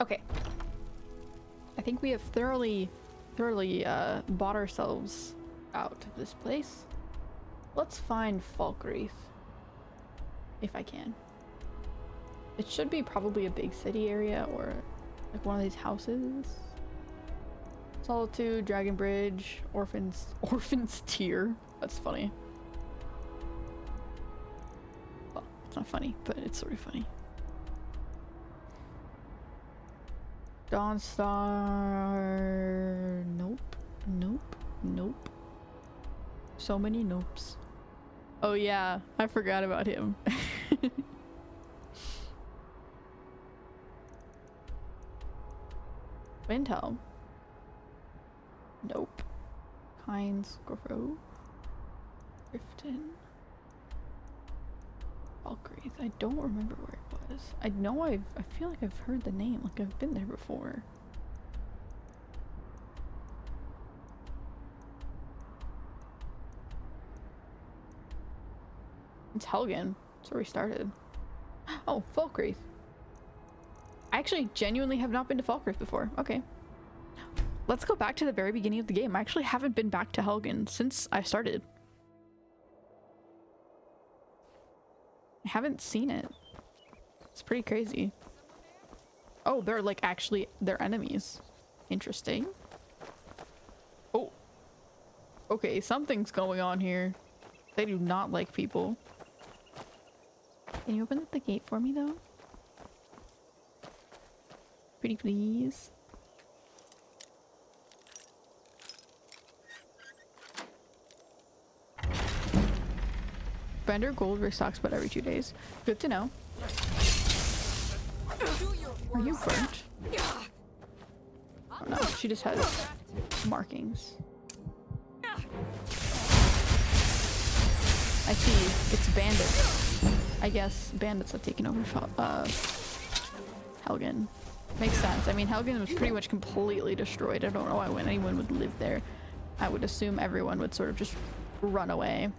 Okay. I think we have thoroughly bought ourselves out of this place. Let's find Falkreath. If I can. It should be probably a big city area or like one of these houses. Solitude, Dragon Bridge, Orphan's Tier. That's funny. Well, it's not funny, but it's sort of funny. Dawnstar. Nope. Nope. Nope. So many nopes. Oh yeah, I forgot about him. Windhelm. Nope. Heinz Grove. Grifton. Falkreath. I don't remember where it was. I know I feel like I've heard the name, like I've been there before. It's Helgen. That's where we started. Oh, Falkreath. I actually genuinely have not been to Falkreath before. Okay. Let's go back to the very beginning of the game. I actually haven't been back to Helgen since I started. I haven't seen it. It's pretty crazy. Oh, they're like actually they're enemies. Interesting. Oh. Okay, something's going on here. They do not like people. Can you open up the gate for me though? Pretty please. Vendor gold restocks about every 2 days. Good to know. Are you burnt? Oh no, she just has markings. I see. It's bandits. I guess bandits have taken over Helgen. Makes sense. I mean, Helgen was pretty much completely destroyed. I don't know why anyone would live there. I would assume everyone would sort of just run away.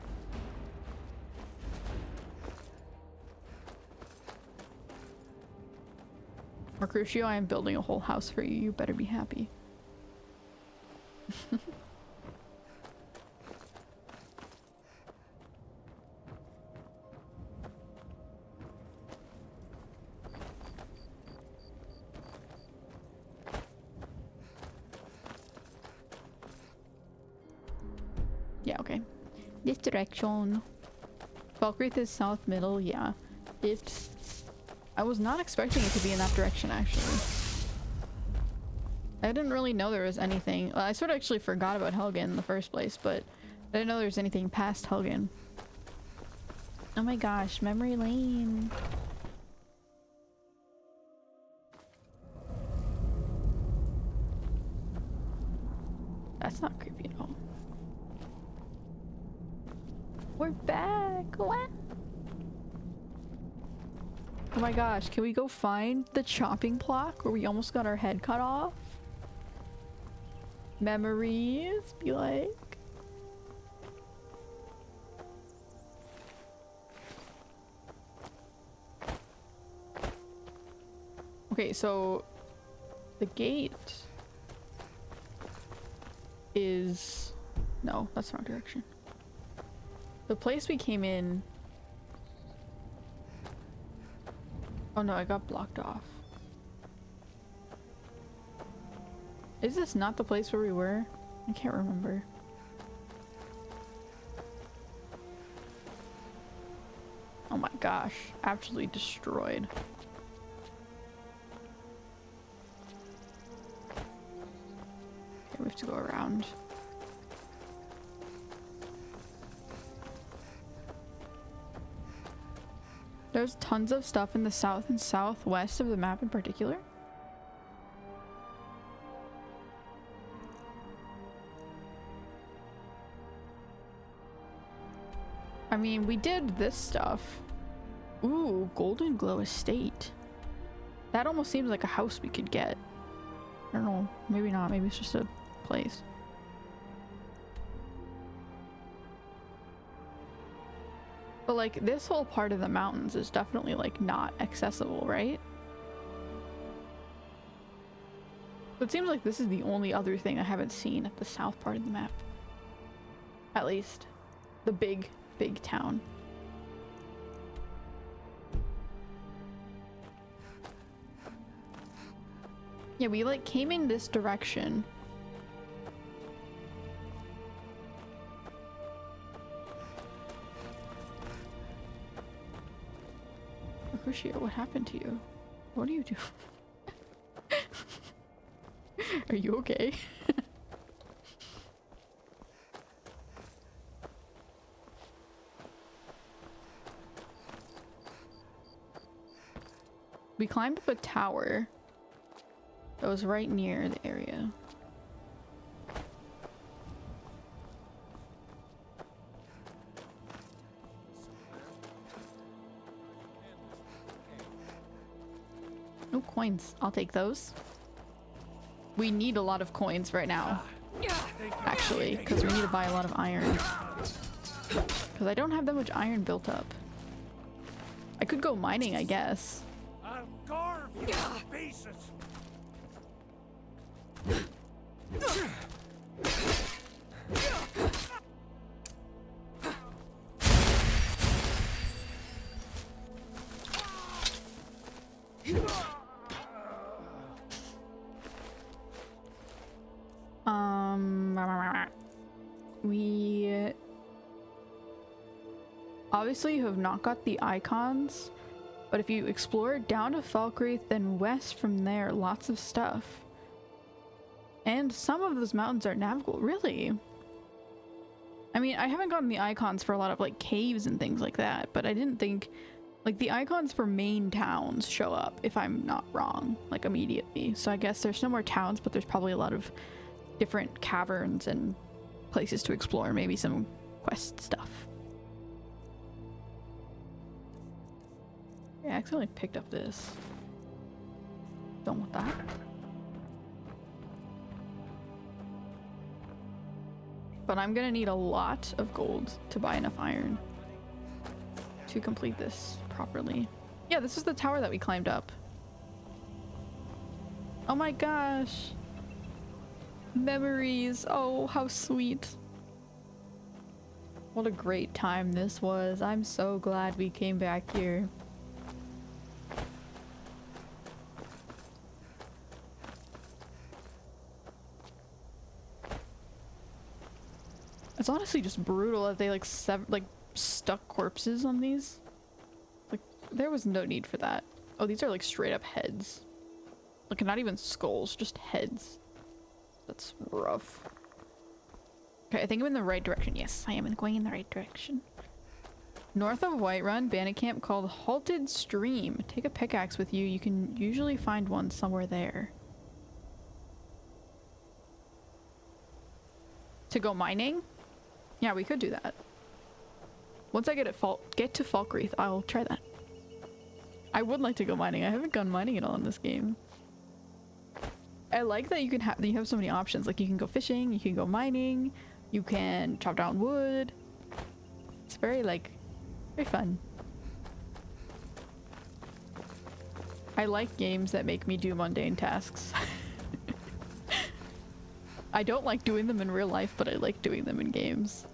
Mercutio, I am building a whole house for you. You better be happy. Yeah, okay. This direction. Falkreath is south middle, yeah. I was not expecting it to be in that direction, actually. I didn't really know there was anything. Well, I sort of actually forgot about Helgen in the first place, but I didn't know there was anything past Helgen. Oh my gosh, memory lane. That's not creepy at all. We're back! What? Oh my gosh, can we go find the chopping block where we almost got our head cut off? Memories, be like. Okay, so the gate is... No, that's the wrong direction. The place we came in... Oh no, I got blocked off. Is this not the place where we were? I can't remember. Oh my gosh, absolutely destroyed. Okay, we have to go around. There's tons of stuff in the south and southwest of the map in particular. I mean, we did this stuff. Ooh, Golden Glow Estate. That almost seems like a house we could get. I don't know, maybe not, maybe it's just a place. But like, this whole part of the mountains is definitely like not accessible, right? But it seems like this is the only other thing I haven't seen at the south part of the map. At least. The big town. Yeah, we like came in this direction. Mercutio, what happened to you? What do you do? Are you okay? We climbed up a tower that was right near the area. No coins. I'll take those. We need a lot of coins right now. Actually, because we need to buy a lot of iron. Because I don't have that much iron built up. I could go mining, I guess. I'll carve you to pieces. We obviously have not got the icons, but if you explore down to Falkreath, then west from there, lots of stuff. And some of those mountains are navigable. Really? I mean, I haven't gotten the icons for a lot of like caves and things like that, but I didn't think like the icons for main towns show up, if I'm not wrong, like immediately. So I guess there's no more towns, but there's probably a lot of different caverns and places to explore, maybe some quest stuff. Yeah, I accidentally picked up this. Don't want that. But I'm gonna need a lot of gold to buy enough iron to complete this properly. Yeah, this is the tower that we climbed up. Oh my gosh. Memories. Oh, how sweet. What a great time this was. I'm so glad we came back here. It's honestly just brutal that they like stuck corpses on these. Like, there was no need for that. Oh, these are like straight up heads. Like, not even skulls, just heads. That's rough. Okay, I think I'm in the right direction. Yes, I am going in the right direction. North of Whiterun, bandit camp called Halted Stream. Take a pickaxe with you. You can usually find one somewhere there. To go mining? Yeah, we could do that. Once I get to Falkreath, I'll try that. I would like to go mining. I haven't gone mining at all in this game. I like that you have so many options. Like, you can go fishing, you can go mining, you can chop down wood. It's very fun. I like games that make me do mundane tasks. I don't like doing them in real life, but I like doing them in games.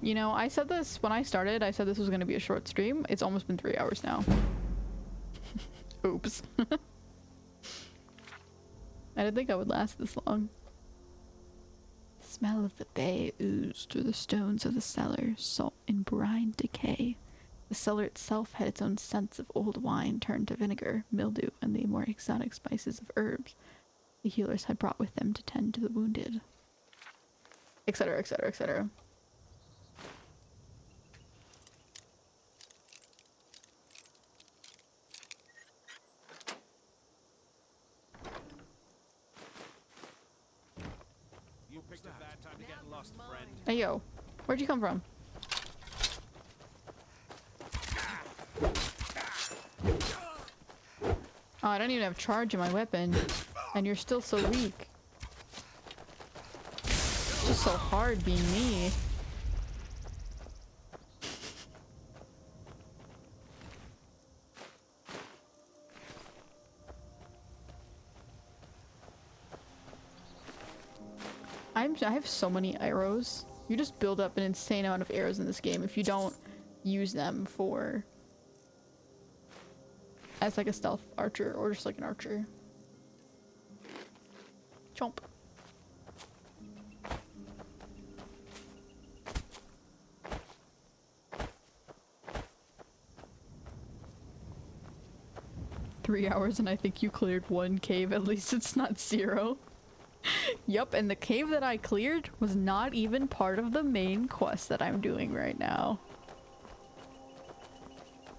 You know, I said this when I started, I said this was going to be a short stream. It's almost been 3 hours now. Oops. I didn't think I would last this long. The smell of the bay oozed through the stones of the cellar, salt and brine decay. The cellar itself had its own scents of old wine turned to vinegar, mildew, and the more exotic spices of herbs the healers had brought with them to tend to the wounded. Etc., etc., etc. You picked a bad time to get lost, friend. Hey yo, where'd you come from? Oh, I don't even have charge in my weapon, and you're still so weak. It's just so hard being me. I have so many arrows. You just build up an insane amount of arrows in this game if you don't use them for as like a stealth archer or just like an archer. Chomp. Three hours and I think you cleared one cave. At least it's not 0. Yup, and the cave that I cleared was not even part of the main quest that I'm doing right now.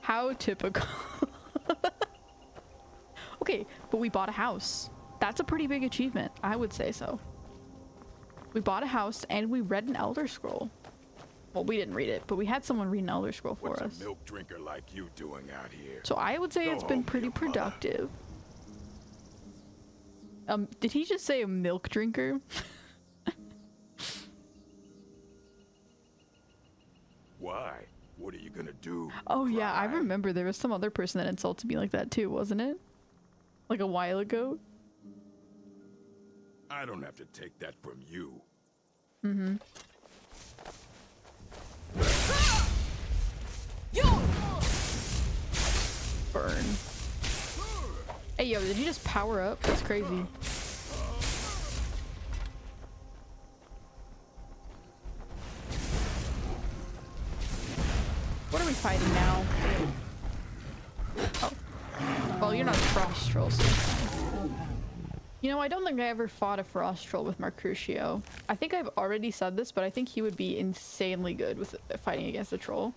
How typical. Okay, but we bought a house. That's a pretty big achievement. I would say so. We bought a house and we read an Elder Scroll. Well, we didn't read it, but we had someone read an Elder Scroll for us. What's a milk drinker like you doing out here? So I would say it's been pretty productive. Did he just say a milk drinker? Why? What are you gonna do? Oh yeah, I remember there was some other person that insulted me like that too, wasn't it? Like a while ago? I don't have to take that from you. Mm-hmm. Burn. Hey yo, did you just power up? That's crazy. What are we fighting now? Oh. Well, you're not a frost troll, so you know, I don't think I ever fought a frost troll with Mercutio. I think I've already said this, but I think he would be insanely good with fighting against a troll.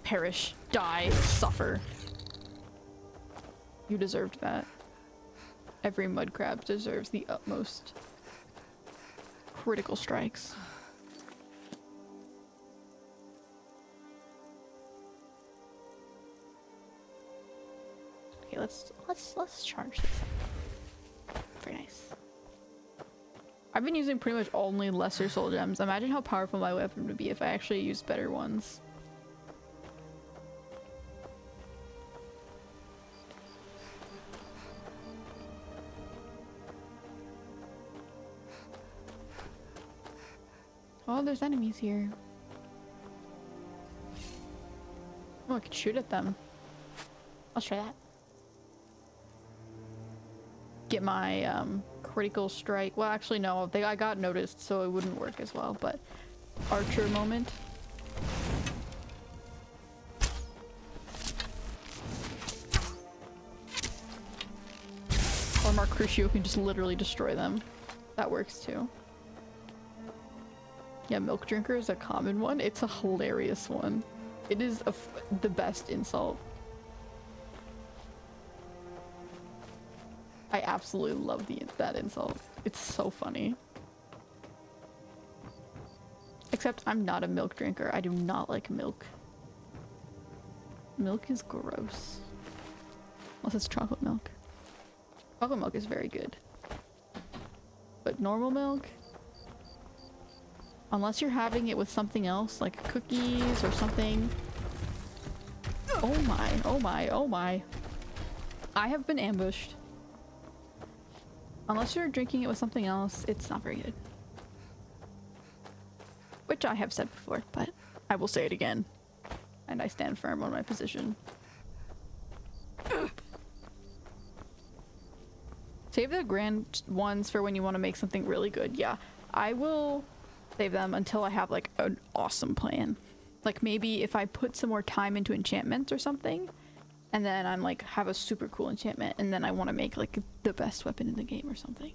Perish, die, suffer. You deserved that. Every mud crab deserves the utmost critical strikes. Okay, let's charge this up. Very nice. I've been using pretty much only lesser soul gems. Imagine how powerful my weapon would be if I actually used better ones. Oh, there's enemies here. Oh, I could shoot at them. Let's try that. Get my critical strike. Well, actually, no. I got noticed, so it wouldn't work as well. But archer moment. Or Mercutio can just literally destroy them. That works too. Yeah, milk drinker is a common one. It's a hilarious one. It is the best insult. I absolutely love that insult. It's so funny. Except I'm not a milk drinker. I do not like milk. Milk is gross. Unless it's chocolate milk. Chocolate milk is very good. But normal milk, unless you're having it with something else, like cookies or something. Oh my, oh my, oh my. I have been ambushed. Unless you're drinking it with something else, it's not very good. Which I have said before, but I will say it again. And I stand firm on my position. Save the grand ones for when you want to make something really good. Yeah, I will save them until I have like an awesome plan. Like maybe if I put some more time into enchantments or something, and then I'm like have a super cool enchantment, and then I want to make like the best weapon in the game or something.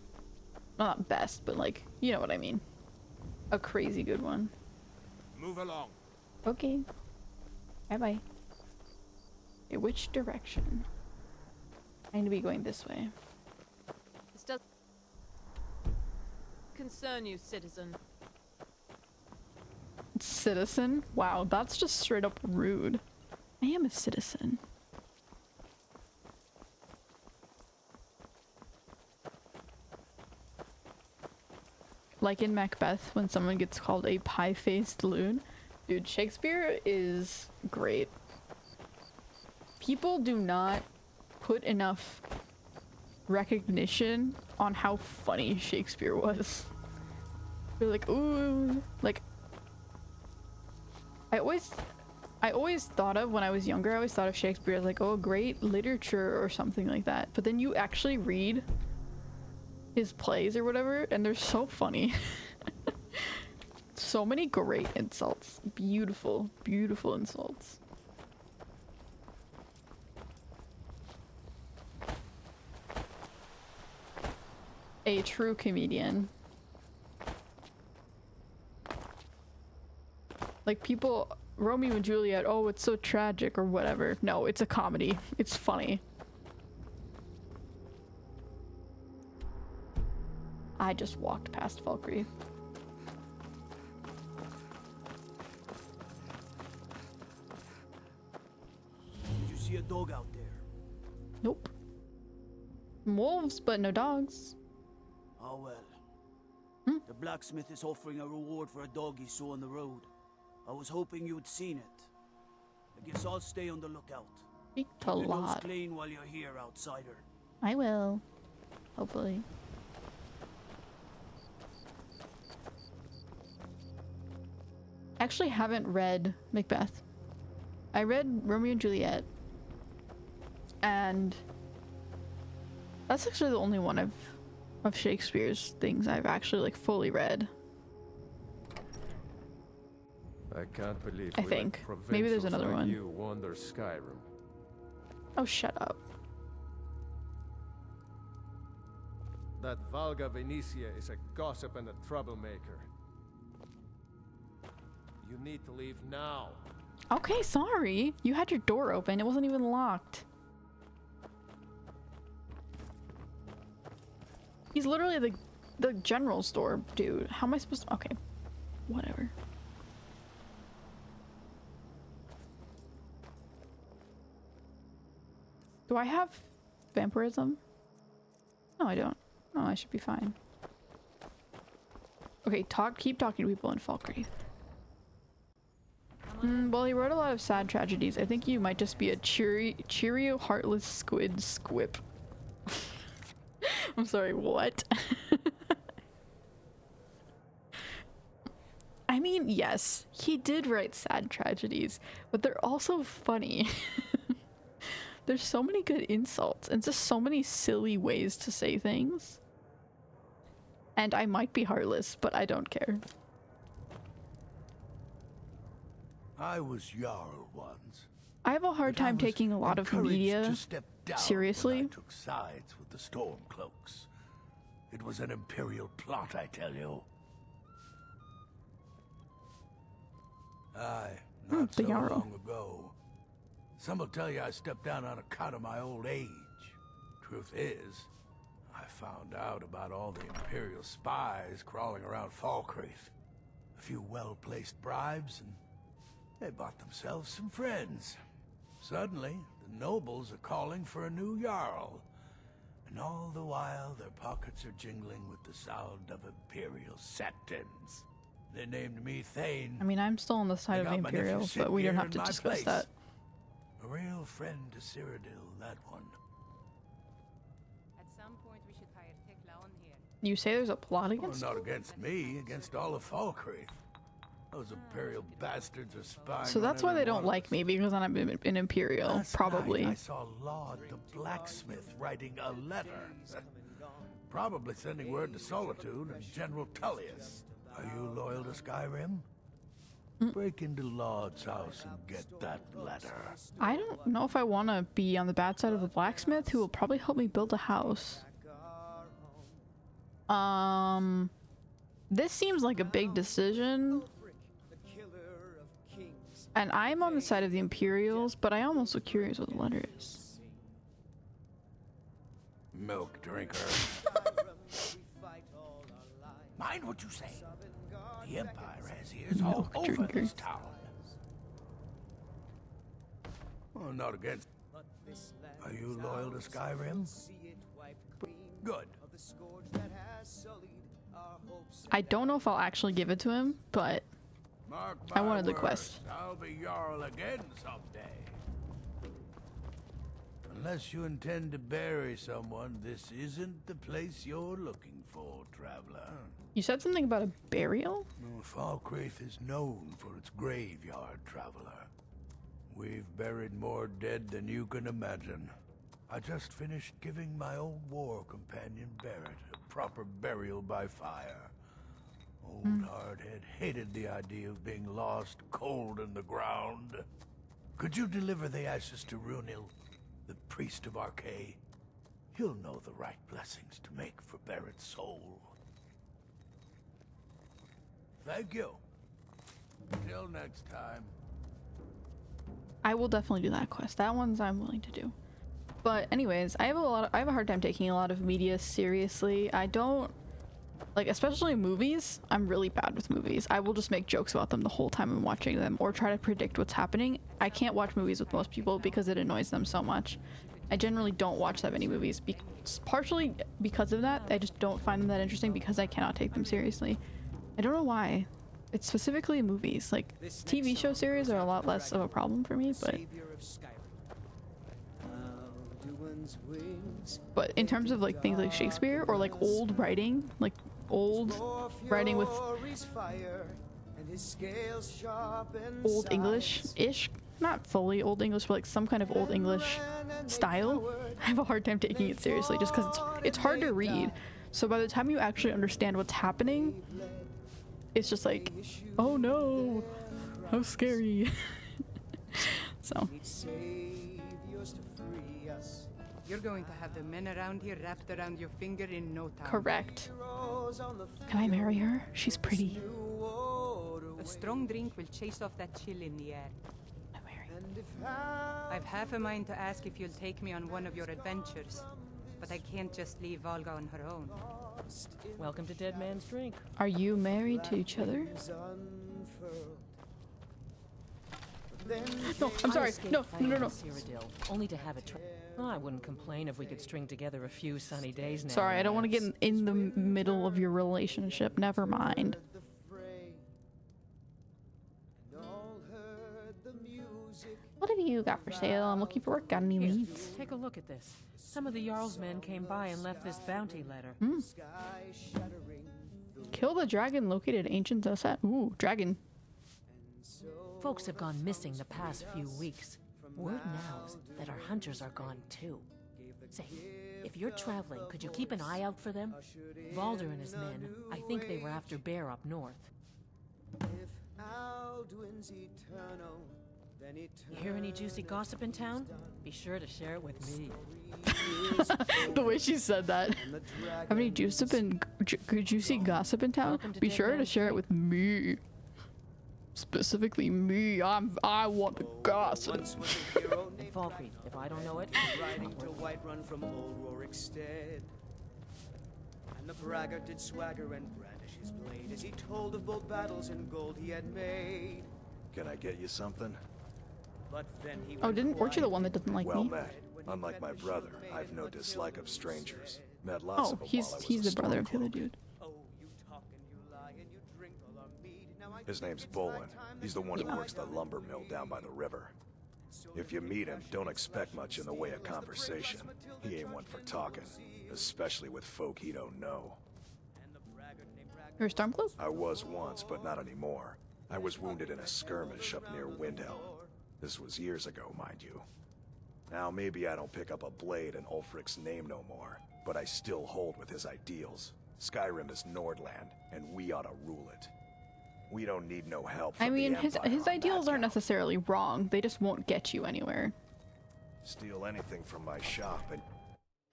Well, not best, but like, you know what I mean. A crazy good one. Move along. Okay. Bye-bye. Okay, which direction? I need to be going this way. This does concern you, citizen. Citizen? Wow, that's just straight up rude. I am a citizen. Like in Macbeth, when someone gets called a pie-faced loon. Dude, Shakespeare is great. People do not put enough recognition on how funny Shakespeare was. They're like, ooh, like I always thought of, when I was younger, I always thought of Shakespeare as like, oh, great literature or something like that. But then you actually read his plays or whatever, and they're so funny. So many great insults. Beautiful, beautiful insults. A true comedian. Like people, Romeo and Juliet, oh, it's so tragic or whatever. No, it's a comedy. It's funny. I just walked past Falkreath. Did you see a dog out there? Nope. Wolves, but no dogs. Oh well. The blacksmith is offering a reward for a dog he saw on the road. I was hoping you'd seen it. I guess I'll stay on the lookout. Speak a Keep your nose lot. clean while you're here, outsider. I will. Hopefully. I actually haven't read Macbeth. I read Romeo and Juliet. And that's actually the only one of Shakespeare's things I've actually like fully read. I can't believe I think. Maybe there's another one. You wander Skyrim. Oh, shut up. That Valga Venetia is a gossip and a troublemaker. You need to leave now. Okay, sorry. You had your door open. It wasn't even locked. He's literally the general store, dude. How am I supposed to... Okay. Whatever. Do I have vampirism? No, I don't. No, I should be fine. Okay, keep talking to people in Falkreath. Well, he wrote a lot of sad tragedies. I think you might just be a cheerio, heartless squid squip. I'm sorry, what? I mean, yes, he did write sad tragedies, but they're also funny. There's so many good insults and just so many silly ways to say things. And I might be heartless, but I don't care. I was Jarl once. I have a hard time taking a lot of media to step down seriously. when I took sides with the Stormcloaks. It was an Imperial plot, I tell you. Aye, not so long ago. Some will tell you I stepped down on account of my old age. Truth is, I found out about all the Imperial spies crawling around Falkreath. A few well-placed bribes, and they bought themselves some friends. Suddenly, the nobles are calling for a new Jarl. And all the while, their pockets are jingling with the sound of Imperial septons. They named me Thane. I mean, I'm still on the side of the Imperials, but we don't have to discuss that. A real friend to Cyrodiil, that one. At some point, we should hire Tekla on here. You say there's a plot against not against me, against all of Falkreath. Those Imperial bastards are spying. So that's why they don't like me, because I'm an Imperial, Last probably. night I saw Laud the blacksmith writing a letter. Probably sending word to Solitude and General Tullius. Are you loyal to Skyrim? Break into Laud's house and get that letter. I don't know if I want to be on the bad side of the blacksmith, who will probably help me build a house. This seems like a big decision. And I'm on the side of the Imperials, but I am also curious what the letter is. Milk drinker. Mind what you say. The Empire has ears all over this town. Oh, not against. Are you loyal to Skyrim? Good. I don't know if I'll actually give it to him, but I wanted the quest. I'll be Jarl again someday. Unless you intend to bury someone, this isn't the place you're looking for, traveler. You said something about a burial? Falkreath is known for its graveyard, traveler. We've buried more dead than you can imagine. I just finished giving my old war companion Barrett a proper burial by fire. Old Hardhead hated the idea of being lost cold in the ground. Could you deliver the ashes to Runil, the priest of Archay? He'll know the right blessings to make for Barrett's soul. Thank you. Until next time. I will definitely do that quest. That one's I'm willing to do. But anyways, I have a hard time taking a lot of media seriously. I don't like, especially movies. I'm really bad with movies. I will just make jokes about them the whole time I'm watching them or try to predict what's happening. I can't watch movies with most people because it annoys them so much. I generally don't watch that many movies, partially because of that. I just don't find them that interesting because I cannot take them seriously. I don't know why. It's specifically movies. Like, TV show series are a lot less of a problem for me, but in terms of like things like Shakespeare or like old writing with old English-ish, not fully old English, but like some kind of old English style, I have a hard time taking it seriously just because it's hard to read. So by the time you actually understand what's happening, it's just like, oh no, how scary. So. You're going to have the men around here wrapped around your finger in no time. Correct. Can I marry her? She's pretty. A strong drink will chase off that chill in the air. I'm married. I've half a mind to ask if you'll take me on one of your adventures, but I can't just leave Volga on her own. Welcome to Dead Man's Drink. Are you married to each other? No, I'm sorry. No. Cyrodiil, only to have it. I wouldn't complain if we could string together a few sunny days now. Sorry, I don't want to get in the middle of your relationship. Never mind. What have you got for sale? I'm looking for work. Got any leads? Take a look at this. Some of the Jarl's men came by and left this bounty letter. Kill the dragon located ancient Osset. Ooh, dragon. Folks have gone missing the past few weeks. Word now is that our hunters are gone too. Say, if you're traveling, could you keep an eye out for them? Baldur and his men, I think they were after Bear up north. You hear any juicy gossip in town? Be sure to share it with me. The way she said that. Have any juicy gossip in town? Be sure to share it with me. Specifically me. I want the gossip. Falkreath, if I don't know it, riding to Whiterun from old Rorik's stead. And the braggart did swagger and brandish his blade as he told of bold battles and gold he had made. Can I get you something? But then he weren't you the one that doesn't like me? Met. Unlike my brother, I've no dislike of strangers. Met lots of them while I was he's a the brother of the stormcloak. other dude. His name's Bolin. He's the one who works the lumber mill down by the river. If you meet him, don't expect much in the way of conversation. He ain't one for talking, especially with folk he don't know. You're a Stormcloak? I was once, but not anymore. I was wounded in a skirmish up near Windhelm. This was years ago, mind you. Now maybe I don't pick up a blade in Ulfric's name no more, but I still hold with his ideals. Skyrim is Nordland, and we ought to rule it. We don't need no help from I mean, the Empire his on ideals that aren't count. necessarily wrong. They just won't get you anywhere. Steal anything from my shop and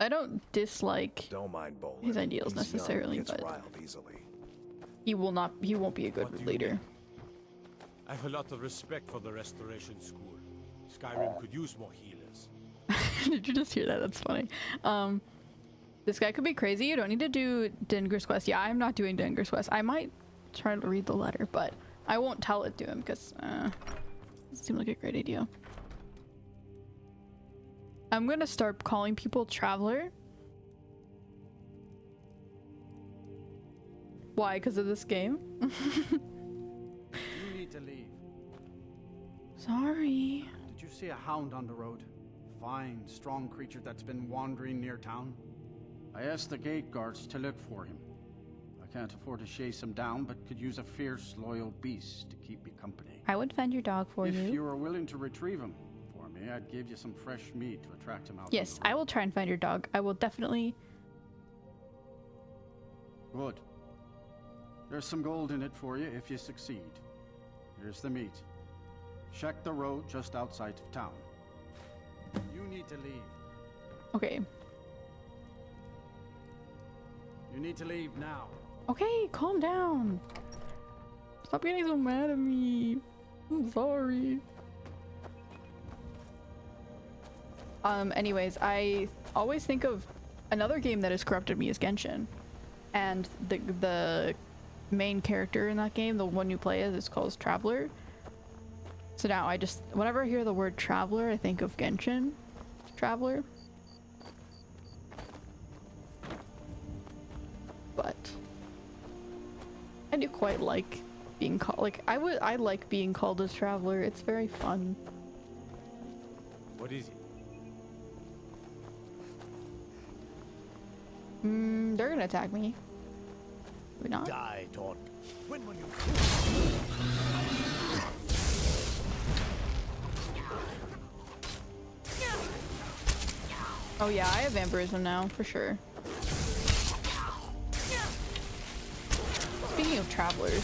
I don't dislike don't mind Bolin. his ideals He's necessarily, young, gets but riled easily. he won't be a good leader. I have a lot of respect for the Restoration School. Skyrim could use more healers. Did you just hear that? That's funny. This guy could be crazy. You don't need to do Dinger's quest. Yeah, I'm not doing Dinger's quest. I might try to read the letter, but I won't tell it to him because it seemed like a great idea. I'm gonna start calling people Traveler. Why? Because of this game? You need to leave. Sorry. Did you see a hound on the road? Fine, strong creature that's been wandering near town. I asked the gate guards to look for him. I can't afford to chase him down, but could use a fierce, loyal beast to keep me company. I would find your dog for If you. you were willing to retrieve him for me, I'd give you some fresh meat to attract him out. Yes, I will try and find your dog. I will definitely. Good. There's some gold in it for you if you succeed. Here's the meat. Check the road just outside of town. You need to leave. Okay. You need to leave now. Okay, calm down. Stop getting so mad at me. I'm sorry. Anyways, I always think of another game that has corrupted me is Genshin. And the main character in that game, the one you play as, is called Traveler. So now I just, whenever I hear the word Traveler, I think of Genshin Traveler. But I do quite like being called, like, I like being called a Traveler. It's very fun. What is it? They're gonna attack me. Maybe not. Die, Taunt. When will you? Oh yeah, I have vampirism now, for sure. Speaking of travelers.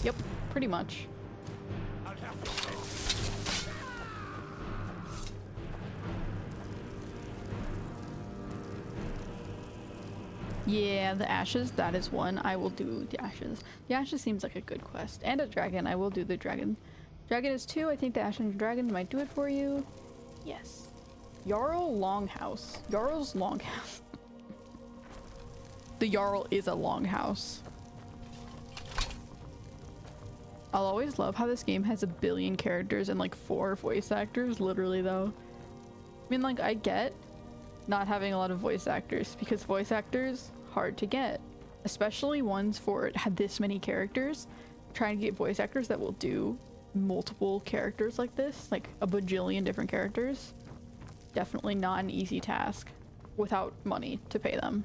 Yep, pretty much. Yeah, the ashes, that is one. I will do the ashes. The ashes seems like a good quest. And a dragon, I will do the dragon. Dragon is 2, I think the ashen dragon might do it for you. Yes. Jarl Longhouse. Jarl's Longhouse. The Jarl is a longhouse. I'll always love how this game has a billion characters and like 4 voice actors, literally though. I mean, like, I get not having a lot of voice actors because voice actors hard to get, especially ones for it had this many characters. Trying to get voice actors that will do multiple characters like this, like a bajillion different characters, definitely not an easy task without money to pay them.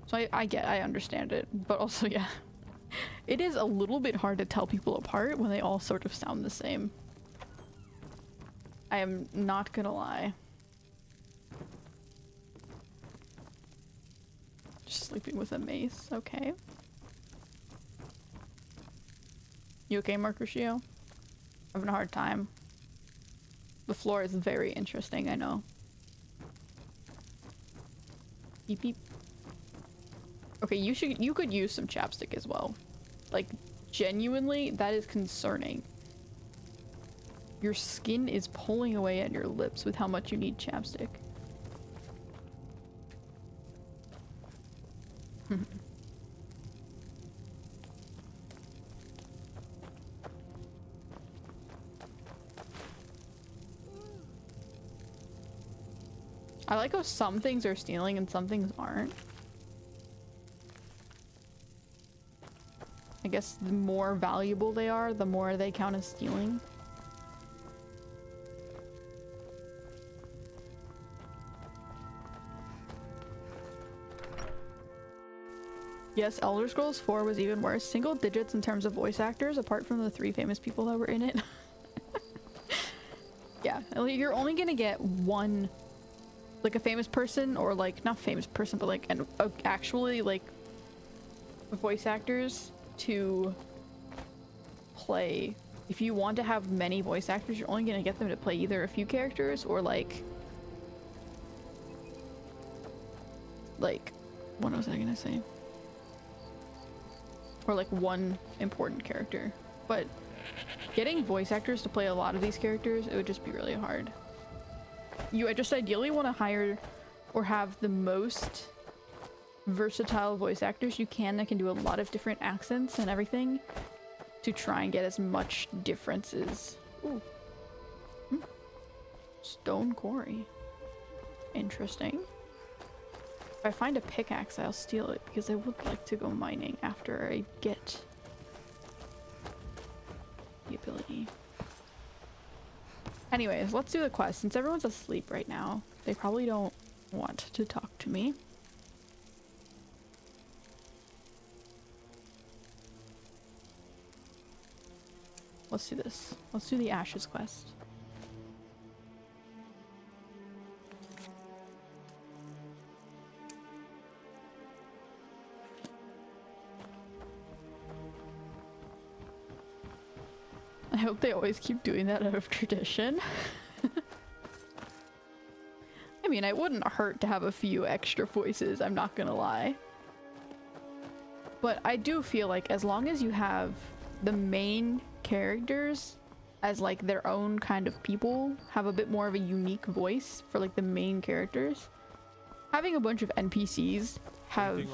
So I understand it, but also yeah, it is a little bit hard to tell people apart when they all sort of sound the same. I am not gonna lie. Just sleeping with a mace, okay. You okay, Mercutio? Having a hard time. The floor is very interesting, I know. Beep beep. Okay, you could use some chapstick as well. Like, genuinely, that is concerning. Your skin is pulling away at your lips with how much you need chapstick. I like how some things are stealing and some things aren't. I guess the more valuable they are, the more they count as stealing. Yes, Elder Scrolls 4 was even worse. Single digits in terms of voice actors, apart from the 3 famous people that were in it. Yeah, you're only gonna get one, like a famous person, or like, not famous person, but like actually like voice actors to play. If you want to have many voice actors, you're only gonna get them to play either a few characters or like what was I gonna say? Or like one important character. But getting voice actors to play a lot of these characters, it would just be really hard. You just ideally want to hire or have the most versatile voice actors you can that can do a lot of different accents and everything to try and get as much differences. Ooh. Stone quarry. Interesting. If I find a pickaxe, I'll steal it because I would like to go mining after I get the ability. Anyways, let's do the quest. Since everyone's asleep right now, they probably don't want to talk to me. Let's do this. Let's do the Ashes quest. I hope they always keep doing that out of tradition. I mean, it wouldn't hurt to have a few extra voices, I'm not gonna lie. But I do feel like as long as you have the main characters as like their own kind of people, have a bit more of a unique voice for like the main characters, having a bunch of NPCs have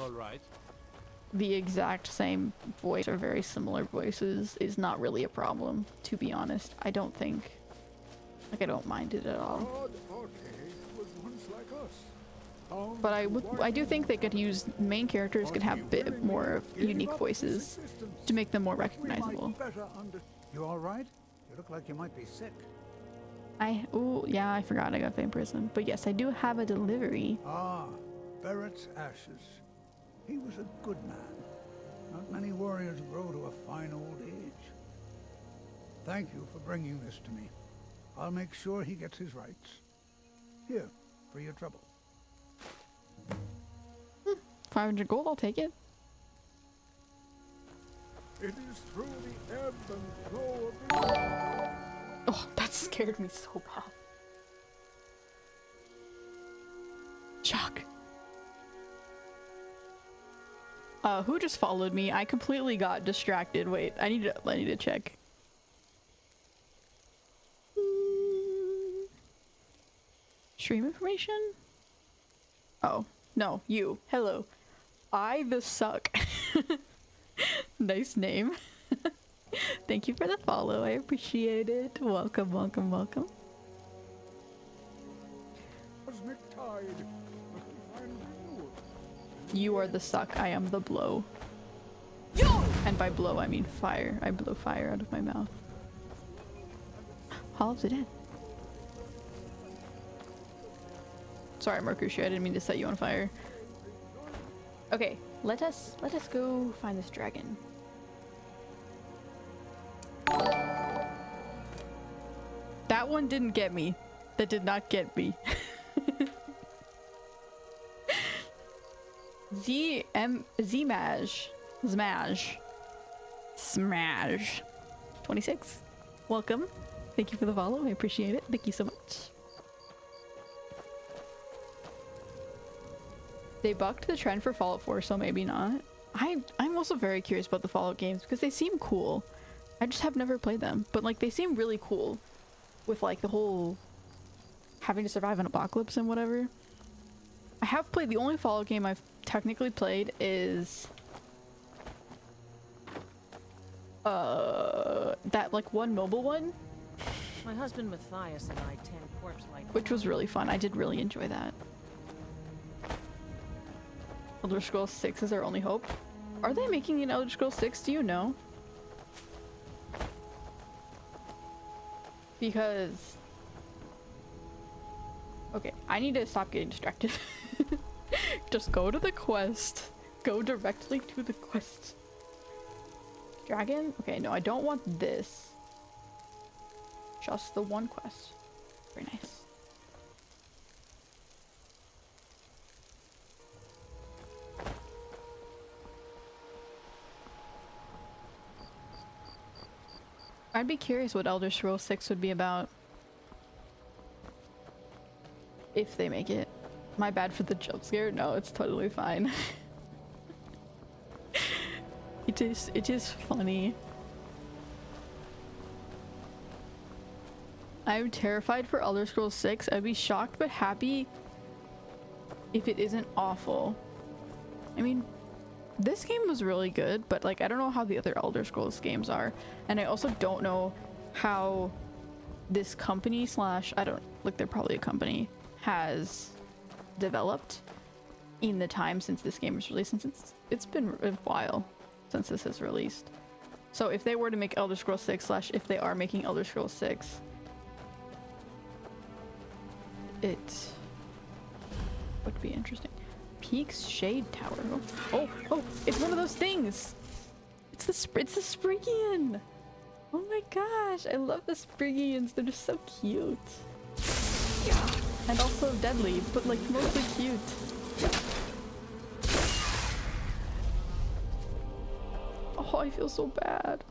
the exact same voice or very similar voices is not really a problem, to be honest. I don't think, like, I don't mind it at all. But I do think they could use, main characters could have a bit more unique voices to make them more recognizable. You all right? You look like you might be sick. Oh yeah, I forgot I got vampirism. But yes, I do have a delivery. Ah, Barrett's ashes. He was a good man. Not many warriors grow to a fine old age. Thank you for bringing this to me. I'll make sure he gets his rights. Here, for your trouble. 500 gold, I'll take it. It is through the ebb and flow of the... Oh, that scared me so bad. Shock. Who just followed me? I completely got distracted. Wait, I need to check. Stream information? Oh, no, you. Hello. I the suck. Nice name. Thank you for the follow. I appreciate it. Welcome, welcome, welcome. You are the suck. I am the blow. And by blow, I mean fire. I blow fire out of my mouth. Hollows it in. Sorry, Mercury, I didn't mean to set you on fire. Okay, let us go find this dragon. That one didn't get me. That did not get me. Smash 26. Welcome. Thank you for the follow. I appreciate it. Thank you so much. They bucked the trend for Fallout 4, so maybe not. I'm also very curious about the Fallout games because they seem cool. I just have never played them, but like they seem really cool with like the whole having to survive an apocalypse and whatever. I have played, the only Fallout game I've technically played is that like one mobile one. My husband Matthias and I tend corpse light, which was really fun. I did really enjoy that. Elder Scrolls 6 is our only hope. Are they making an Elder Scrolls 6? Do you know? Because... Okay, I need to stop getting distracted. Just go to the quest. Go directly to the quest. Dragon? Okay, no, I don't want this. Just the one quest. Very nice. I'd be curious what Elder Scrolls 6 would be about. If they make it. My bad for the jump scare. No, it's totally fine. It is funny. I'm terrified for Elder Scrolls 6. I'd be shocked but happy if it isn't awful. I mean, this game was really good, but like I don't know how the other Elder Scrolls games are, and I also don't know how this company slash I don't like they're probably a company has developed in the time since this game was released, since it's been a while since this is released. So if they were to make Elder Scrolls 6 slash if they are making Elder Scrolls 6, it would be interesting. Peaks Shade Tower. Oh, it's one of those things. It's the Spriggian. Oh my gosh, I love the Spriggians. They're just so cute. And also deadly, but like mostly cute. Oh, I feel so bad.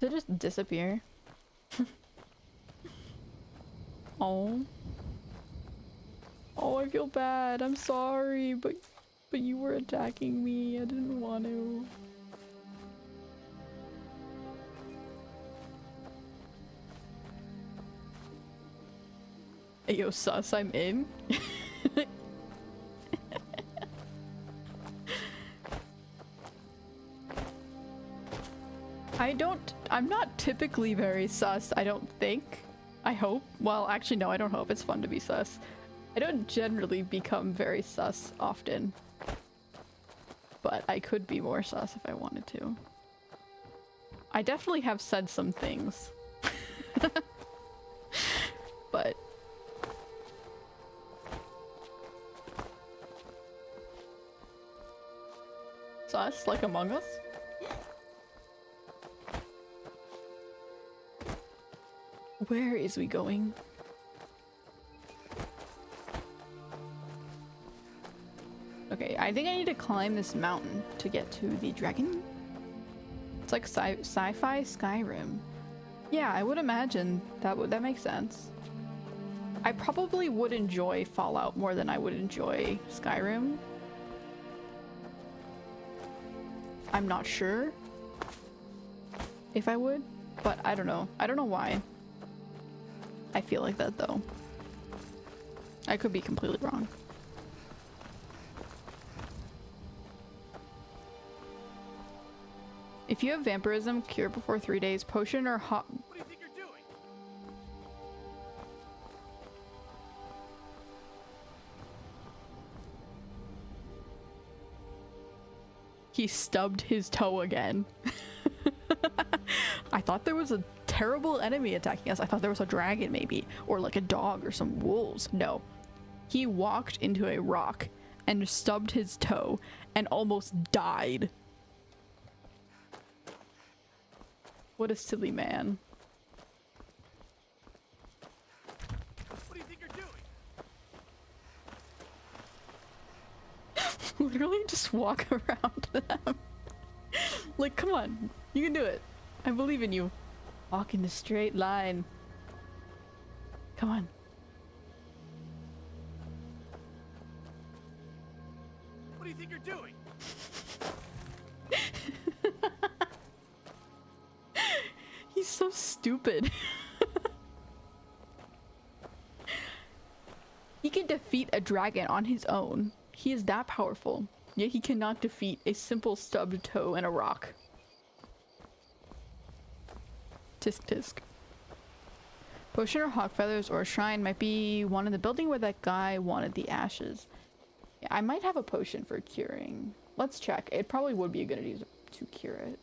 Did it just disappear? Oh. Oh, I feel bad. I'm sorry, but you were attacking me. I didn't want to. Hey, yo, sus, I'm in. I'm not typically very sus, I don't think. I hope. Well, actually, no, I don't hope. It's fun to be sus. I don't generally become very sus often. But I could be more sus if I wanted to. I definitely have said some things. But... sus? Like Among Us? Where is we going? Okay, I think I need to climb this mountain to get to the dragon. It's like sci-fi Skyrim. Yeah, I would imagine that makes sense. I probably would enjoy Fallout more than I would enjoy Skyrim. I'm not sure if I would, but I don't know. I don't know why. I feel like that though. I could be completely wrong. If you have vampirism, cure before 3 days, potion or hot... What do you think you're doing? He stubbed his toe again. I thought there was a terrible enemy attacking us. I thought there was a dragon maybe, or like a dog or some wolves. No. He walked into a rock and stubbed his toe and almost died. What a silly man. What do you think you're doing? Literally just walk around them. Like, come on. You can do it. I believe in you. Walk in the straight line. Come on. What do you think you're doing? He's so stupid. He can defeat a dragon on his own. He is that powerful. Yet he cannot defeat a simple stubbed toe and a rock. Tisk tisk. Potion or hawk feathers or a shrine might be one in the building where that guy wanted the ashes. Yeah, I might have a potion for curing. Let's check. It probably would be a good idea to cure it.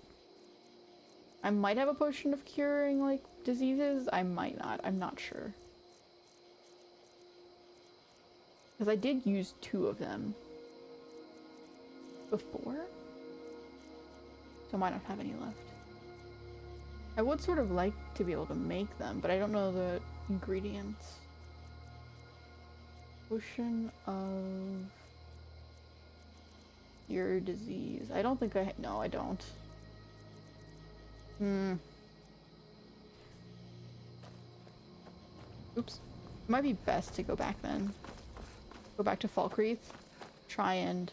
I might have a potion of curing, like, diseases. I might not. I'm not sure. Because I did use 2 of them before. So I might not have any left. I would sort of like to be able to make them, but I don't know the ingredients. Potion of your disease. I don't think no, I don't. Oops. Might be best to go back then. Go back to Falkreath. Try and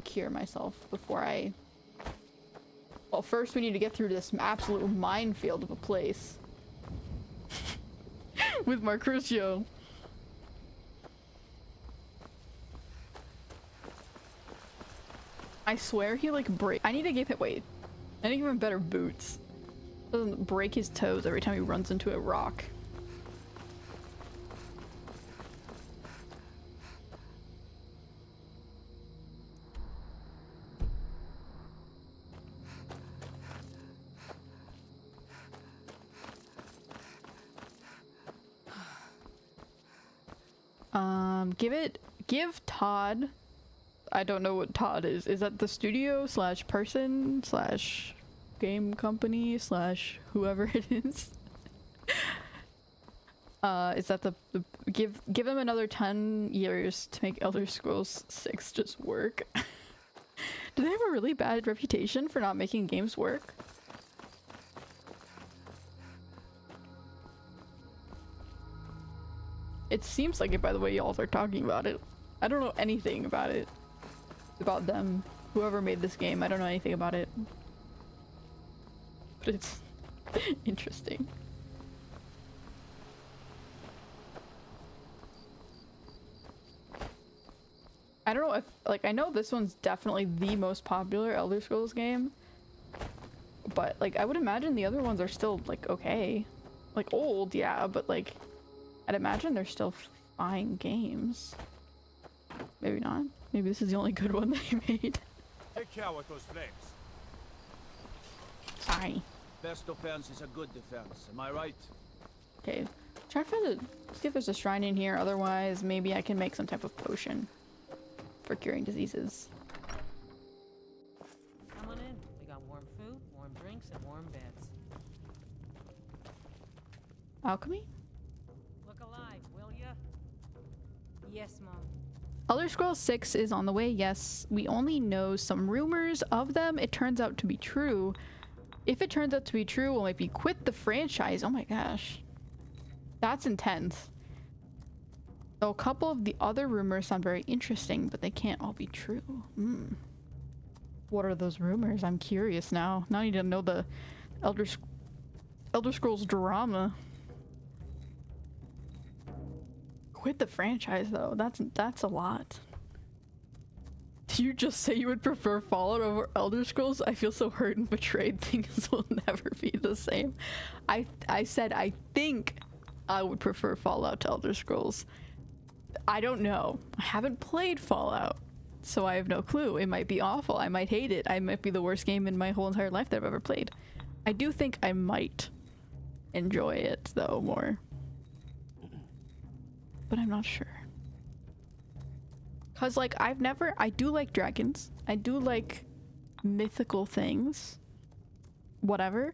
cure myself before I... Well, first we need to get through this absolute minefield of a place. With Marcrucio. I swear he like I need to give him- wait. I need to give him better boots. Doesn't break his toes every time he runs into a rock. Give Todd, I don't know what Todd is. Is that the studio / person / game company / whoever it is? Is that the give them another 10 years to make Elder Scrolls 6 just work? Do they have a really bad reputation for not making games work? It seems like it by the way y'all are talking about it. I don't know anything about it. About them. Whoever made this game, I don't know anything about it. But it's interesting. I don't know if, like, I know this one's definitely the most popular Elder Scrolls game. But, like, I would imagine the other ones are still, like, okay. Like, old, yeah, but, like, I'd imagine they're still fine games. Maybe not. Maybe this is the only good one they made. Take care with those flames. Sorry. Best defense is a good defense, am I right? Okay. Try to find see if there's a shrine in here, otherwise maybe I can make some type of potion for curing diseases. Come on in. We got warm food, warm drinks, and warm beds. Alchemy? Look alive, will ya? Yes, Mom. Elder Scrolls 6 is on the way, yes. We only know some rumors of them. It turns out to be true. If it turns out to be true, we'll maybe quit the franchise. Oh my gosh. That's intense. So a couple of the other rumors sound very interesting, but they can't all be true. What are those rumors? I'm curious now. Now I need to know the Elder Scrolls drama. Quit the franchise though. That's a lot. Did you just say you would prefer Fallout over Elder Scrolls? I feel so hurt and betrayed. Things will never be the same. I said I think I would prefer Fallout to Elder Scrolls. I don't know. I haven't played Fallout, so I have no clue. It might be awful. I might hate it. I might be the worst game in my whole entire life that I've ever played. I do think I might enjoy it though more. But I'm not sure. Cause like I do like dragons. I do like mythical things. Whatever.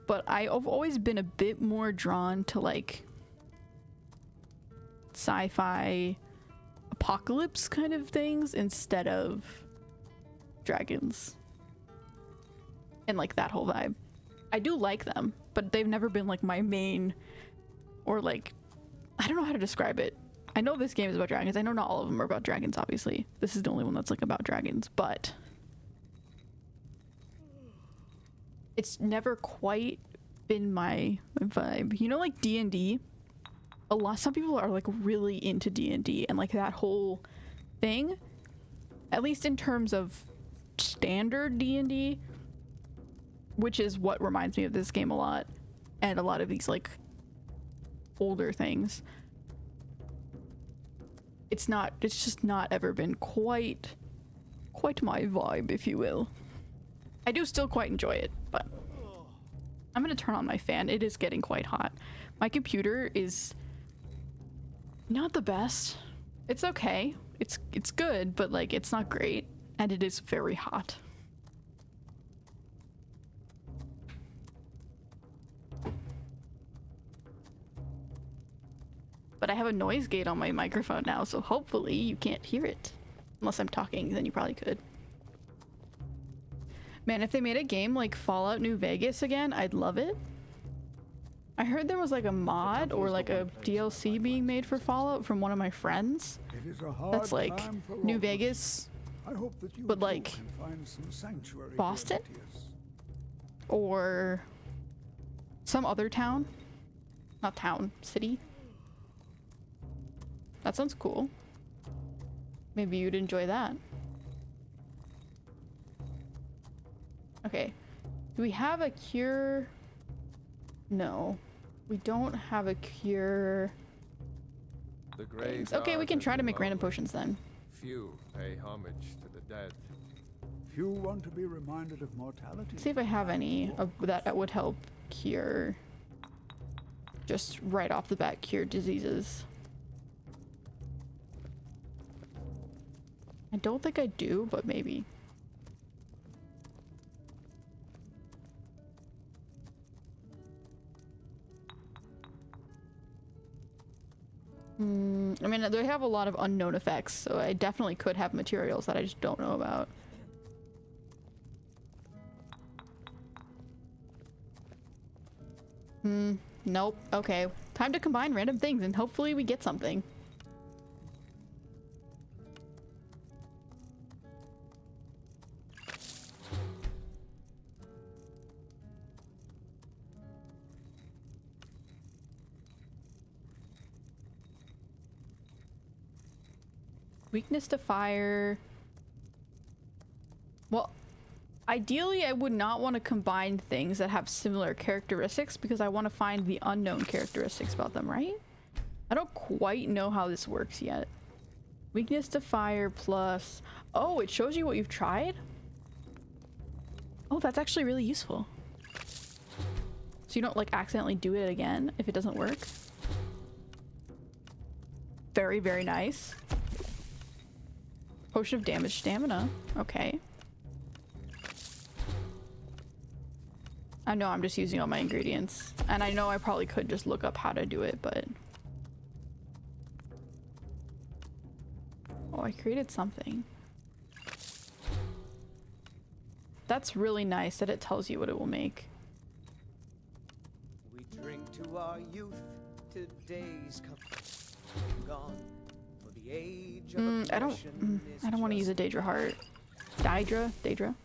But I've always been a bit more drawn to like sci-fi apocalypse kind of things instead of dragons. And like that whole vibe. I do like them, but they've never been like my main or like I don't know how to describe it. I know this game is about dragons. I know not all of them are about dragons, obviously. This is the only one that's like about dragons, but it's never quite been my vibe. You know, like D&D? Some people are like really into D&D and like that whole thing, at least in terms of standard D&D, which is what reminds me of this game a lot, and a lot of these like older things. it's just not ever been quite my vibe, if you will. I do still quite enjoy it, but I'm gonna turn on my fan. It is getting quite hot. My computer is not the best. It's okay. It's good, but like it's not great, and it is very hot. But I have a noise gate on my microphone now, so hopefully you can't hear it. Unless I'm talking, then you probably could. Man, if they made a game like Fallout New Vegas again, I'd love it. I heard there was like a mod or like a DLC being made for Fallout from one of my friends. That's like New Vegas, but like Boston? Or some other town. Not town, city. That sounds cool. Maybe you'd enjoy that. Okay. Do we have a cure? No. We don't have a cure. Okay, we can try to make random potions then. Few pay homage to the dead. Few want to be reminded of mortality. Let's see if I have any of that would help cure. Just right off the bat, cure diseases. I don't think I do, but maybe. I mean, they have a lot of unknown effects, so I definitely could have materials that I just don't know about. Nope. Okay. Time to combine random things and hopefully we get something. Weakness to fire. Well, ideally I would not want to combine things that have similar characteristics because I want to find the unknown characteristics about them, right? I don't quite know how this works yet. Weakness to fire plus... Oh, it shows you what you've tried? Oh, that's actually really useful. So you don't like accidentally do it again if it doesn't work. Very, very nice. Potion of damage stamina. Okay. I know I'm just using all my ingredients. And I know I probably could just look up how to do it, but... Oh, I created something. That's really nice that it tells you what it will make. We drink to our youth, today's gone. For the age of I don't want to use a Daedra heart. Daedra?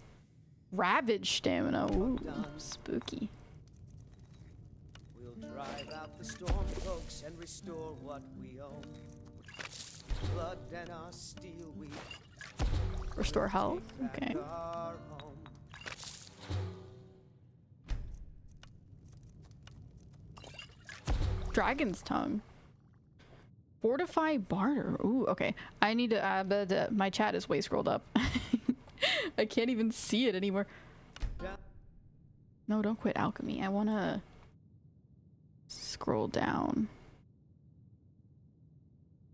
Ravage stamina. Ooh, spooky. We'll drive out the storm, folks, and restore what we own. Blood and our steel we restore health. Okay. Dragon's tongue. Fortify barter. Ooh, okay. I need to but my chat is way scrolled up. I can't even see it anymore. No, don't quit alchemy. I want to scroll down.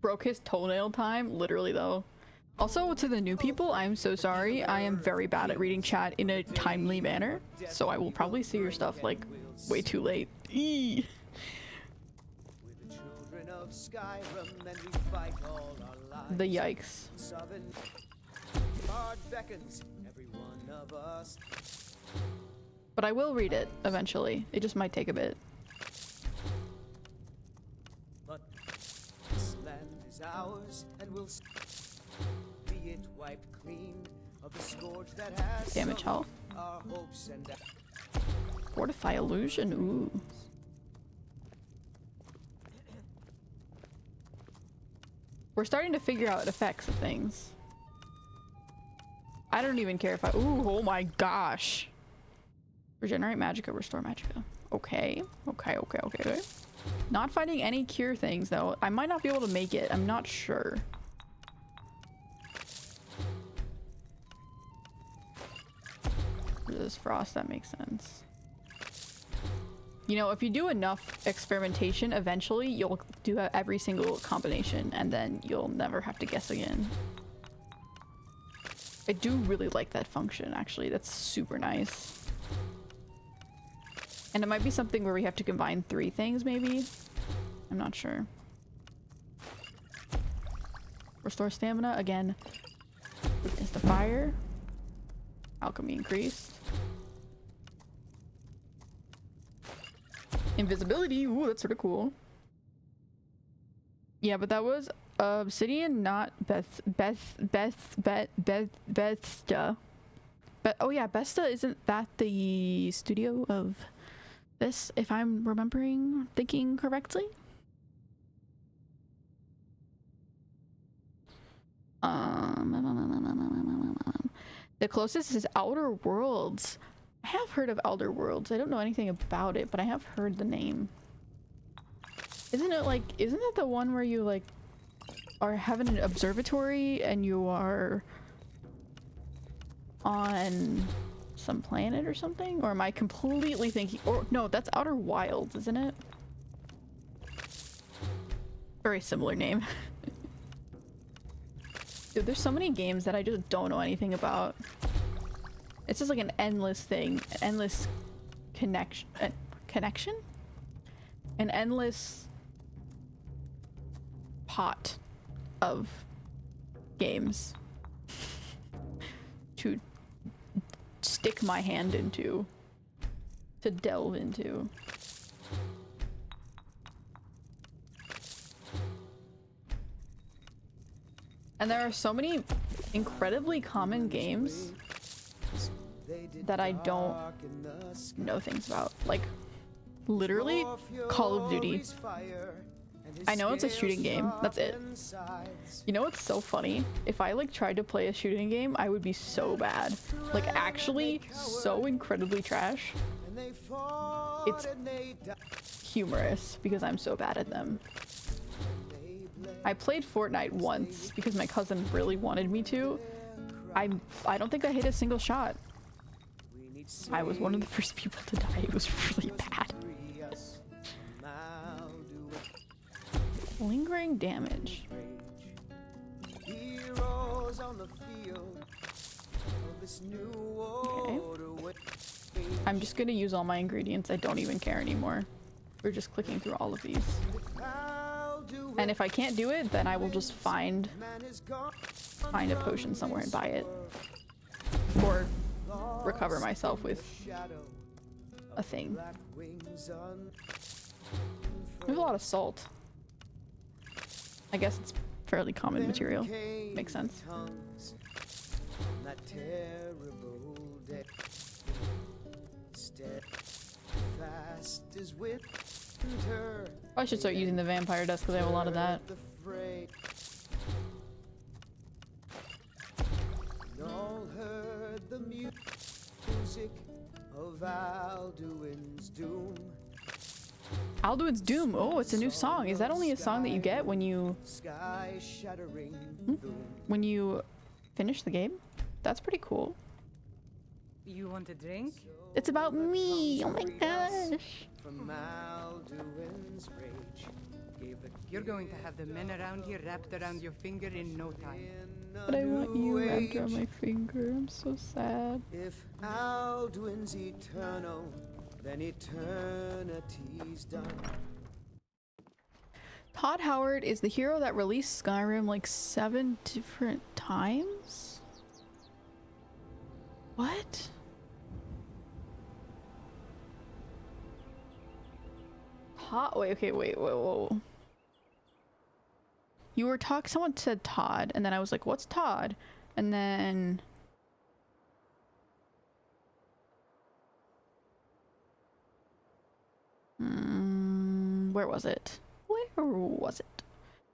Broke his toenail time? Literally, though. Also, to the new people, I'm so sorry. I am very bad at reading chat in a timely manner, so I will probably see your stuff, like, way too late. Eee. We're the children of Skyrim, and we fight all our lives. The yikes. Southern hard beckons every one of us. But I will read it eventually. It just might take a bit. But this land is ours, and we'll be it wiped clean of the scourge that has Damage health. Our hopes and Fortify illusion. Ooh. We're starting to figure out effects of things. I don't even care if I... Ooh, oh my gosh. Regenerate magicka, restore magicka. Okay. Okay. Not finding any cure things, though. I might not be able to make it. I'm not sure. resist frost, that makes sense. You know, if you do enough experimentation, eventually you'll do every single combination and then you'll never have to guess again. I do really like that function, actually. That's super nice. And it might be something where we have to combine 3 things, maybe? I'm not sure. Restore stamina, again. Is the fire. Alchemy increased. Invisibility, ooh, that's sort of cool. Yeah, but that was Obsidian, not Bethesda. But oh yeah, Bethesda, isn't that the studio of this, if I'm thinking correctly? The closest is Outer Worlds. I have heard of Outer Worlds. I don't know anything about it, but I have heard the name. Isn't it the one where you like are having an observatory and you are on some planet or something? Or am I completely thinking, or no, that's Outer Wilds, isn't it? Very similar name. Dude, there's so many games that I just don't know anything about. It's just like an endless thing, an endless connection, an endless pot of games to stick my hand into, to delve into. And there are so many incredibly common games that I don't know things about. Like, literally, Call of Duty. I know it's a shooting game. That's it. You know what's so funny? If I like tried to play a shooting game, I would be so bad. Like, actually, so incredibly trash. It's humorous because I'm so bad at them. I played Fortnite once because my cousin really wanted me to. I don't think I hit a single shot. I was one of the first people to die. It was really bad. Lingering damage. Okay. I'm just gonna use all my ingredients. I don't even care anymore. We're just clicking through all of these. And if I can't do it, then I will just find a potion somewhere and buy it. Or recover myself with a thing. There's a lot of salt. I guess it's fairly common material. Makes sense. I should start using the vampire dust because I have a lot of that. Alduin's Doom. Oh, it's a new song. Is that only a song that you get when you finish the game? That's pretty cool. You want a drink? It's about me. Oh my gosh. You're going to have the men around here wrapped around your finger in no time. But I want you wrapped around my finger. I'm so sad. If Alduin's eternal, then eternity's done. Todd Howard is the hero that released Skyrim like 7 different times? What? Wait, whoa. You were someone said Todd, and then I was like, what's Todd? And then... where was it? Where was it?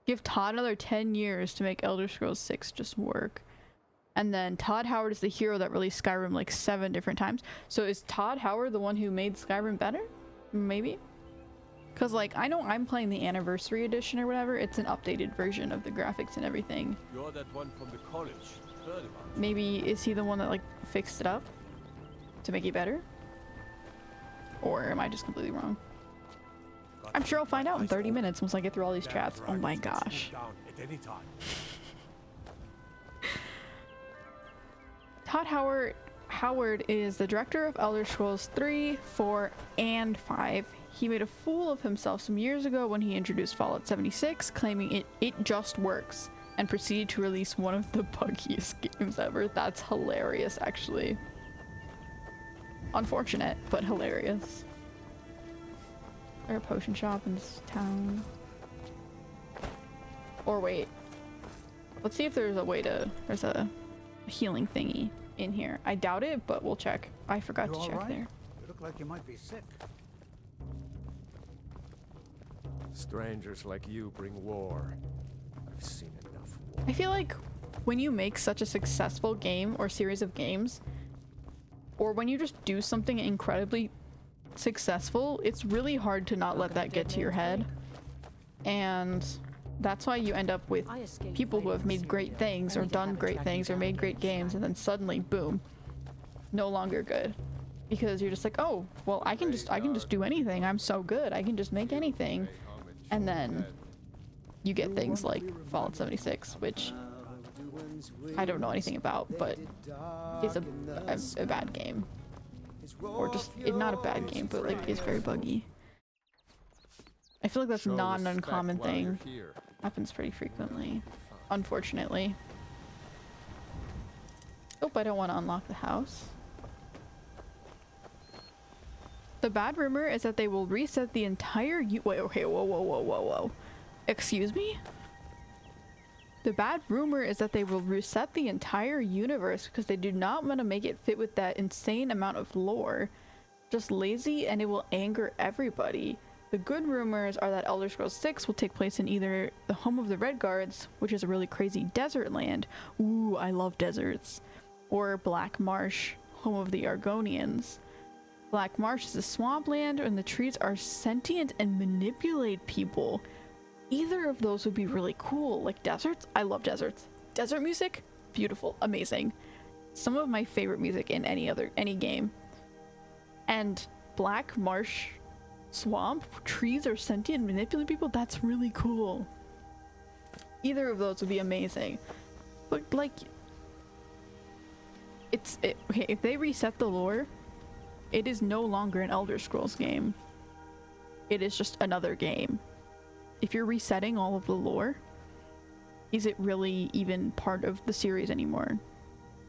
Give Todd another 10 years to make Elder Scrolls 6 just work. And then Todd Howard is the hero that released Skyrim like 7 different times. So is Todd Howard the one who made Skyrim better? Maybe? Because, like, I know I'm playing the Anniversary Edition or whatever. It's an updated version of the graphics and everything. You're that one from the college. Heard about it. Maybe is he the one that, like, fixed it up? To make it better? Or am I just completely wrong? I'm sure I'll find out in 30 minutes once I get through all these chats. Oh my gosh. Todd Howard is the director of Elder Scrolls 3, 4, and 5. He made a fool of himself some years ago when he introduced Fallout 76, claiming it just works, and proceeded to release one of the buggiest games ever. That's hilarious, actually. Unfortunate, but hilarious. Or a potion shop in this town. Or wait. Let's see if there's a way to... There's a healing thingy in here. I doubt it, but we'll check. I forgot to check there. You look like you might be sick. Strangers like you bring war. I've seen enough war. I feel like when you make such a successful game or series of games, or when you just do something incredibly successful, it's really hard to not let that get to your head. And that's why you end up with people who have made great things or done great things or made great games, and then suddenly, boom, no longer good. Because you're just like, oh, well, I can just do anything. I'm so good. I can just make anything. And then you get things like Fallout 76, which I don't know anything about, but is a bad game. Or just, it's not a bad game, but like it's very buggy. I feel like that's not an uncommon thing. Happens pretty frequently, unfortunately. Oh, I don't want to unlock the house. The bad rumor is that they will reset the entire wait, okay, whoa. Excuse me? The bad rumor is that they will reset the entire universe because they do not want to make it fit with that insane amount of lore. Just lazy, and it will anger everybody. The good rumors are that Elder Scrolls 6 will take place in either the home of the Red Guards, which is a really crazy desert land. Ooh, I love deserts. Or Black Marsh, home of the Argonians. Black Marsh is a swampland, and the trees are sentient and manipulate people. Either of those would be really cool. Like deserts, I love deserts. Desert music, beautiful, amazing. Some of my favorite music in any game. And Black Marsh swamp, trees are sentient and manipulate people, that's really cool. Either of those would be amazing. But like, okay, if they reset the lore, it is no longer an Elder Scrolls game. It is just another game. If you're resetting all of the lore, is it really even part of the series anymore?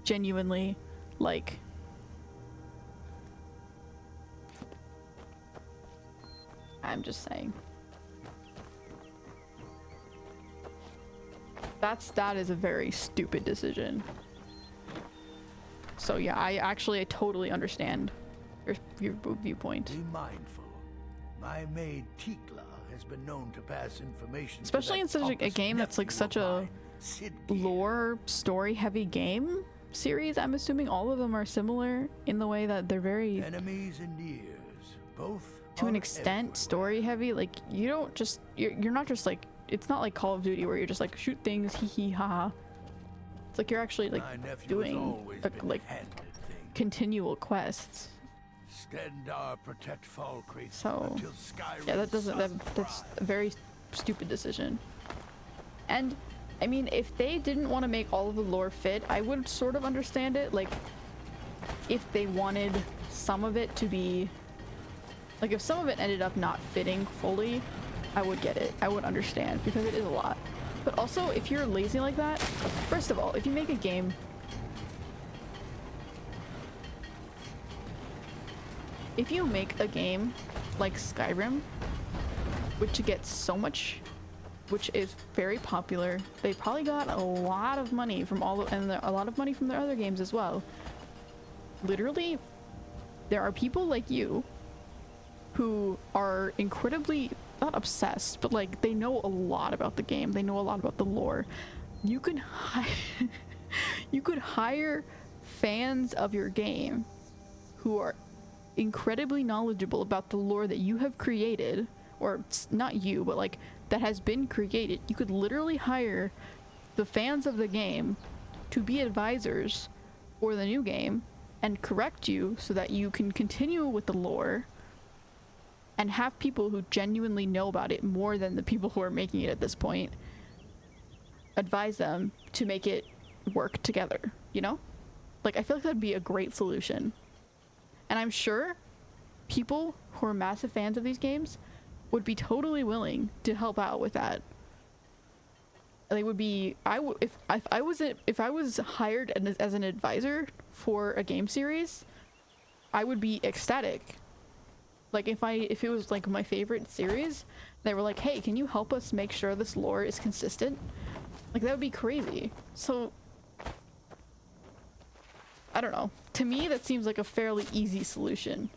Genuinely, like... I'm just saying. That is a very stupid decision. So yeah, I totally understand your viewpoint. Be mindful. My maid Tikla has been known to pass information. Especially in such a game that's like such a lore, story-heavy game series. I'm assuming all of them are similar in the way that they're very enemies and ears, both to an extent story-heavy. Like you don't just you're not just like, it's not like Call of Duty where you're just like shoot things, hee hee ha ha. It's like you're actually like doing like continual quests. Stendar protect Falkreath so until Skyrim yeah, that's a very stupid decision. And I mean, if they didn't want to make all of the lore fit, I would sort of understand it. Like if they wanted some of it to be like, if some of it ended up not fitting fully, I would get it. I would understand, because it is a lot. But also, if you're lazy like that, first of all, if you make a game, like Skyrim, which gets so much, which is very popular, they probably got a lot of money from a lot of money from their other games as well. Literally, there are people like you who are incredibly, not obsessed, but like they know a lot about the game. They know a lot about the lore. You could hire fans of your game who are incredibly knowledgeable about the lore that you have created, or not you, but like that has been created. You could literally hire the fans of the game to be advisors for the new game and correct you so that you can continue with the lore and have people who genuinely know about it more than the people who are making it at this point advise them to make it work together, you know? Like, I feel like that'd be a great solution. And I'm sure people who are massive fans of these games would be totally willing to help out with that. They would be, if I was hired as an advisor for a game series, I would be ecstatic. Like if it was like my favorite series, they were like, hey, can you help us make sure this lore is consistent? Like, that would be crazy. So I don't know. To me, that seems like a fairly easy solution.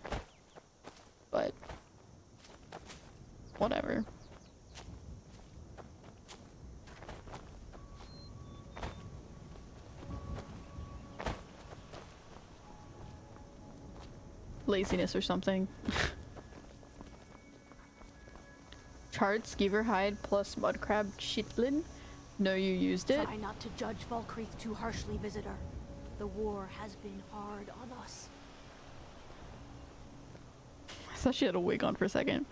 But whatever. Laziness or something. Charred skeever hide plus mudcrab chitlin. No, you used it. Try not to judge Valkreath too harshly, visitor. The war has been hard on us. I thought she had a wig on for a second.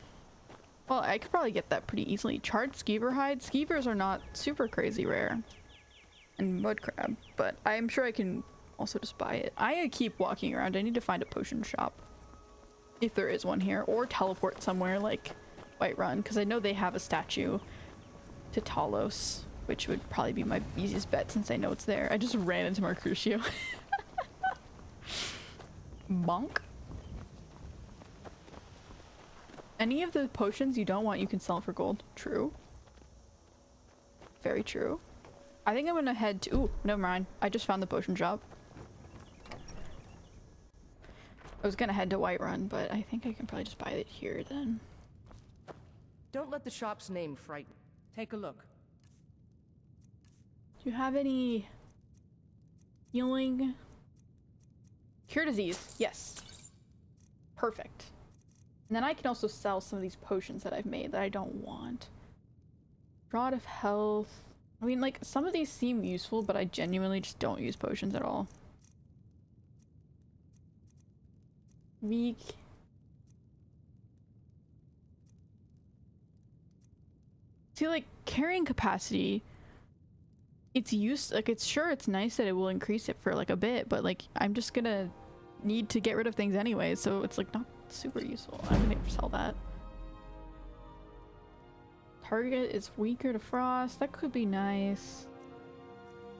Well, I could probably get that pretty easily. Charred skeever hide. Skeevers are not super crazy rare. And mudcrab, but I'm sure I can also just buy it. I keep walking around. I need to find a potion shop. If there is one here. Or teleport somewhere like Whiterun, because I know they have a statue to Talos, which would probably be my easiest bet since I know it's there. I just ran into Mercutio. Bonk. Any of the potions you don't want, you can sell for gold. True. Very true. I think I'm gonna head to— ooh, never mind. I just found the potion shop. I was gonna head to Whiterun, but I think I can probably just buy it here then. Don't let the shop's name frighten. Take a look. Do you have any healing? Cure disease. Yes. Perfect. And then I can also sell some of these potions that I've made that I don't want. Rod of health. I mean, like, some of these seem useful, but I genuinely just don't use potions at all. Weak. See, like, carrying capacity, it's like, it's nice that it will increase it for like a bit, but like, I'm just gonna need to get rid of things anyway, so it's like not super useful. I'm gonna sell that. Target is weaker to frost. That could be nice.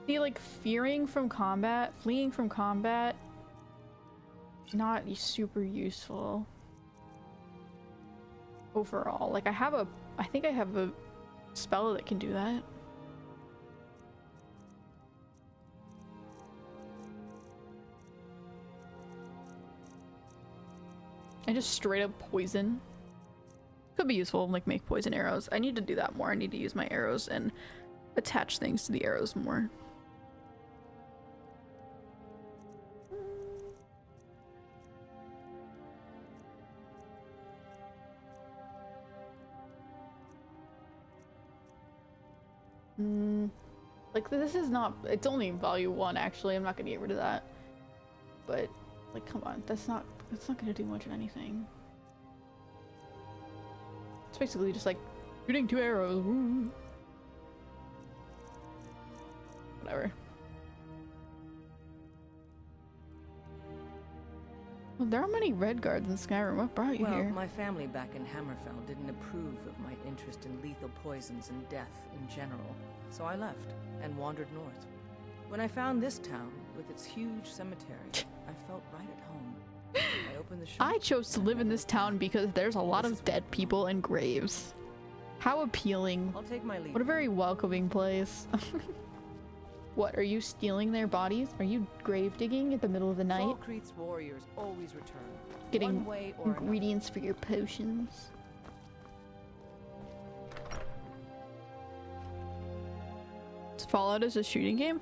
See, like, fleeing from combat, not super useful overall. Like, I think I have a spell that can do that. I just straight up poison. Could be useful, like make poison arrows. I need to do that more. I need to use my arrows and attach things to the arrows more. Like, this is not— it's only value 1 actually. I'm not gonna get rid of that. But like, come on, it's not gonna do much of anything. It's basically just like shooting 2 arrows. Woo. Whatever. Well, there are many red guards in Skyrim. What brought you here? Well, my family back in Hammerfell didn't approve of my interest in lethal poisons and death in general, so I left and wandered north. When I found this town with its huge cemetery, I felt right at home. I opened the shop. I chose to live in this town because there's a lot of dead people and graves. How appealing. I'll take my leave. What a very welcoming place. What, are you stealing their bodies? Are you grave digging at the middle of the night? Valkreath's warriors always return. Getting one way or ingredients for your potions. Is Fallout is a shooting game?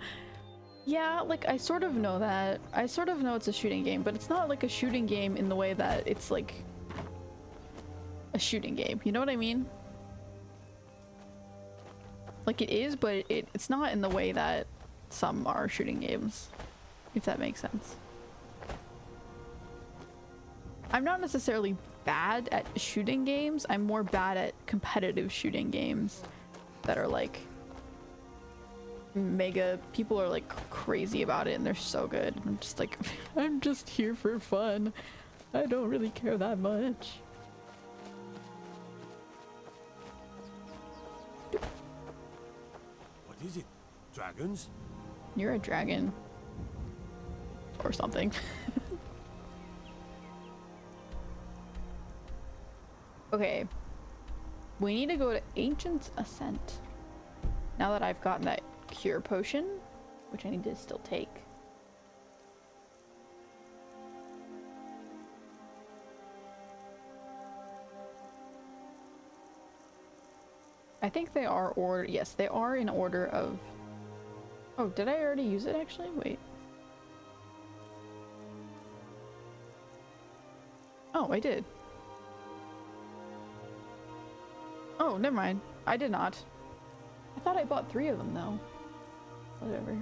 Yeah, like, I sort of know that. I sort of know it's a shooting game, but it's not like a shooting game in the way that it's like a shooting game. You know what I mean? Like, it is, but it's not in the way that some are shooting games, if that makes sense. I'm not necessarily bad at shooting games. I'm more bad at competitive shooting games that are like mega, people are like crazy about it and they're so good. I'm just like, I'm just here for fun. I don't really care that much. What is it? Dragons? You're a dragon. Or something. Okay. We need to go to Ancient's Ascent. Now that I've gotten that cure potion, which I need to still take. I think they are ordered. Yes, they are in order of... Oh, did I already use it actually? Wait. Oh, I did. Oh, never mind. I did not. I thought I bought 3 of them though. Whatever.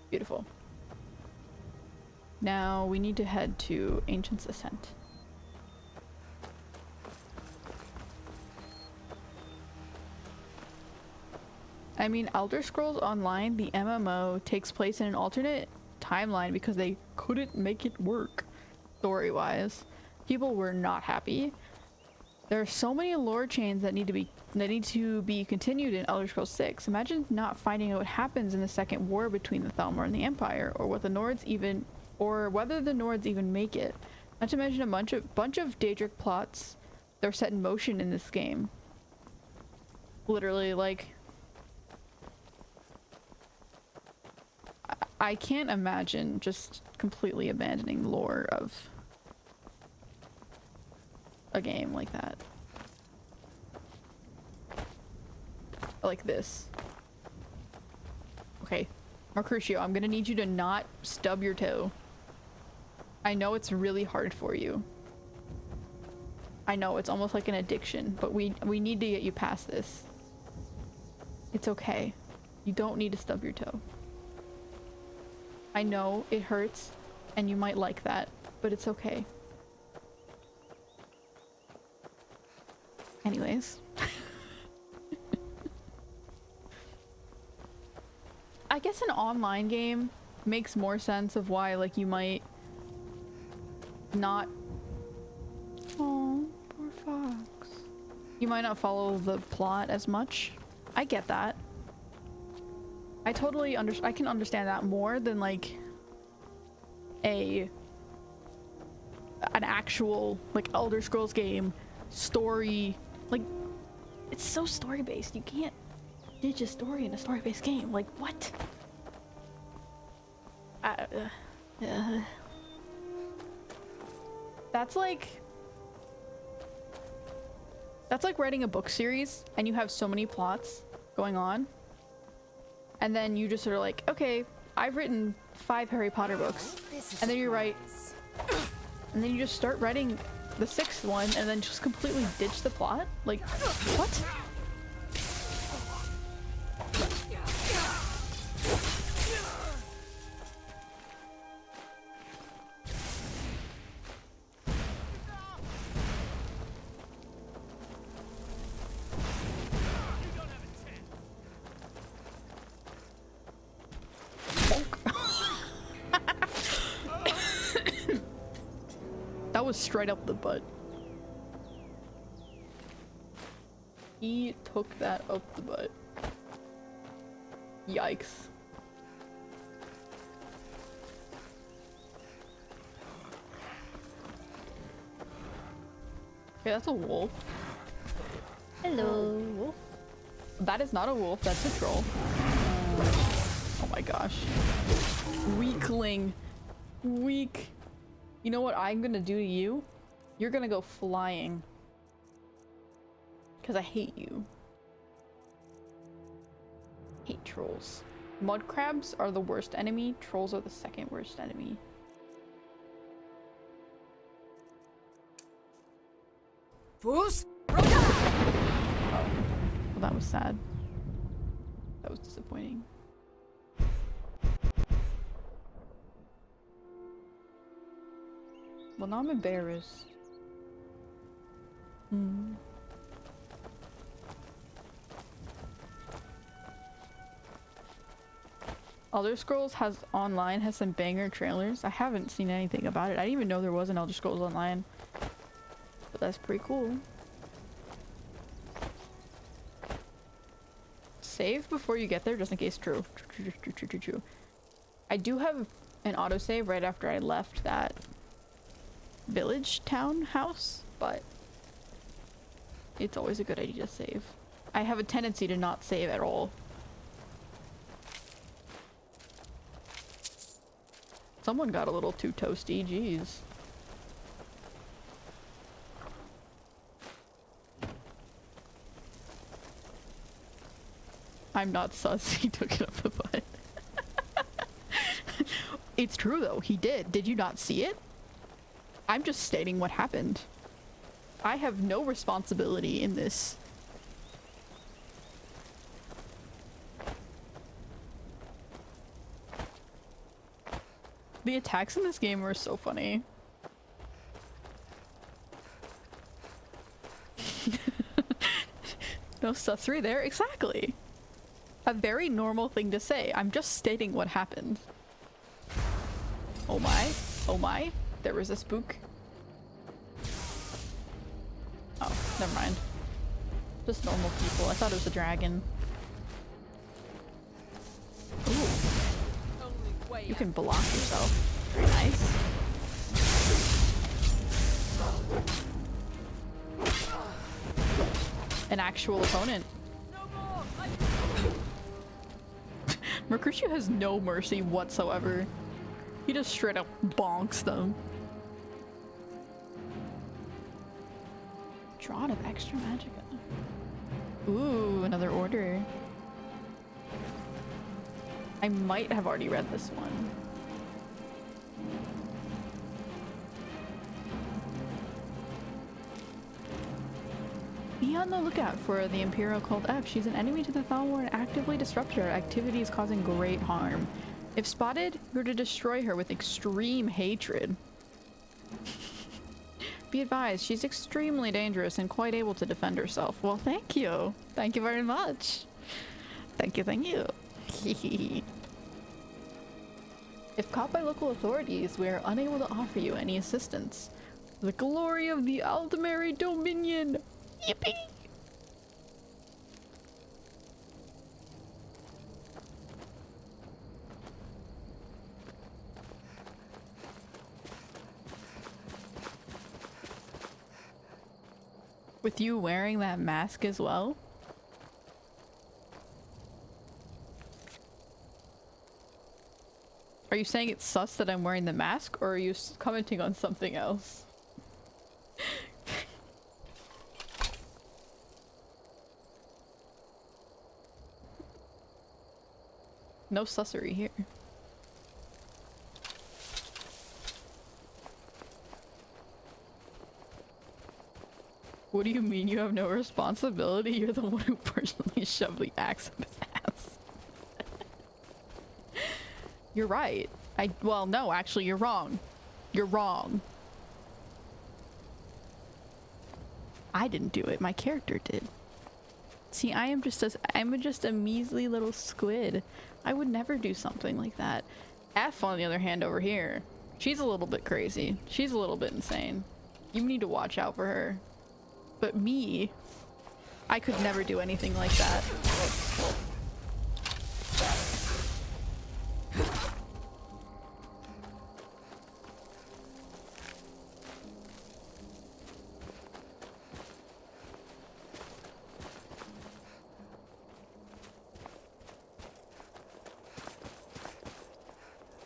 Beautiful. Now we need to head to Ancient's Ascent. I mean, Elder Scrolls Online, the MMO, takes place in an alternate timeline because they couldn't make it work story-wise. People were not happy. There are so many lore chains that need to be continued in Elder Scrolls 6. Imagine not finding out what happens in the second war between the Thalmor and the Empire, or whether the Nords even make it. Not to mention a bunch of Daedric plots that are set in motion in this game. Literally, like, I can't imagine just completely abandoning the lore of a game like that. Like this. Okay, Mercutio, I'm gonna need you to not stub your toe. I know it's really hard for you. I know, it's almost like an addiction, but we need to get you past this. It's okay. You don't need to stub your toe. I know it hurts, and you might like that, but it's okay. Anyways. I guess an online game makes more sense of why, like, you might not... Oh, poor fox. You might not follow the plot as much. I get that. I totally I can understand that more than like an actual like Elder Scrolls game story. Like, it's so story based. You can't ditch a story in a story based game. Like, what? That's like writing a book series and you have so many plots going on. And then you just sort of like, okay, I've written 5 Harry Potter books. And then you write, and then you just start writing the 6th one and then just completely ditch the plot? Like, what? That was straight up the butt. He took that up the butt. Yikes. Okay, that's a wolf. Hello. Wolf. That is not a wolf, that's a troll. Oh my gosh. Weakling. Weak. You know what I'm gonna do to you? You're gonna go flying. Because I hate you. Hate trolls. Mud crabs are the worst enemy. Trolls are the second worst enemy. Fools! Oh. Well, that was sad. That was disappointing. Well, now I'm embarrassed. Elder Scrolls has some banger trailers. I haven't seen anything about it. I didn't even know there was an Elder Scrolls Online. But that's pretty cool. Save before you get there, just in case. True. I do have an autosave right after I left that village town house, but it's always a good idea to save. I have a tendency to not save at all. Someone got a little too toasty, jeez. I'm not sus, he took it up the butt. It's true though, he did. Did you not see it? I'm just stating what happened. I have no responsibility in this. The attacks in this game were so funny. No sussery there? Exactly. A very normal thing to say. I'm just stating what happened. Oh my. Oh my. There was a spook. Oh, never mind. Just normal people. I thought it was a dragon. Ooh. You can block yourself. Very nice. An actual opponent. Mercutio has no mercy whatsoever. He just straight up bonks them. Draught of extra magicka. Ooh, another order. I might have already read this one. Be on the lookout for the Imperial Cult F. She's an enemy to the Thalmor and actively disrupts her activities, causing great harm. If spotted, you're to destroy her with extreme hatred. Be advised, she's extremely dangerous and quite able to defend herself. Well, thank you. Thank you very much. Thank you, thank you. If caught by local authorities, we are unable to offer you any assistance. The glory of the Aldemary Dominion! Yippee! With you wearing that mask as well? Are you saying it's sus that I'm wearing the mask, or are you commenting on something else? No sussery here. What do you mean you have no responsibility? You're the one who personally shoved the axe up his ass. You're right. Well, no, actually, you're wrong. You're wrong. I didn't do it. My character did. See, I'm just a measly little squid. I would never do something like that. F, on the other hand, over here. She's a little bit crazy. She's a little bit insane. You need to watch out for her. But me, I could never do anything like that.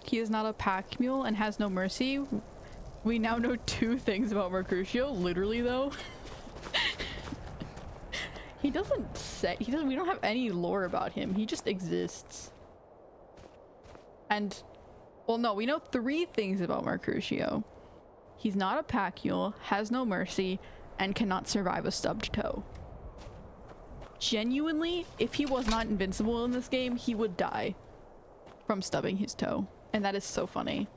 He is not a pack mule and has no mercy. We now know 2 things about Mercutio, literally though. We don't have any lore about him. He just exists. And, well, no, we know 3 things about Mercutio. He's not a pack mule, has no mercy, and cannot survive a stubbed toe. Genuinely, if he was not invincible in this game, he would die from stubbing his toe. And that is so funny.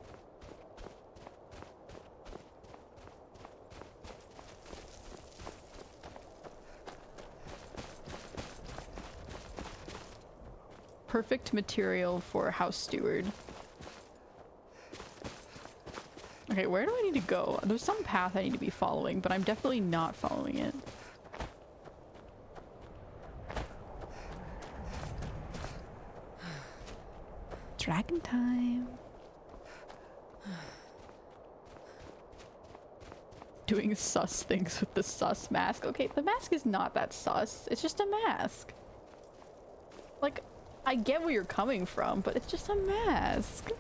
perfect material for a house steward. Okay, where do I need to go? There's some path I need to be following, but I'm definitely not following it. Dragon time. Doing sus things with the sus mask. Okay, the mask is not that sus. It's just a mask. Like, I get where you're coming from, but it's just a mask.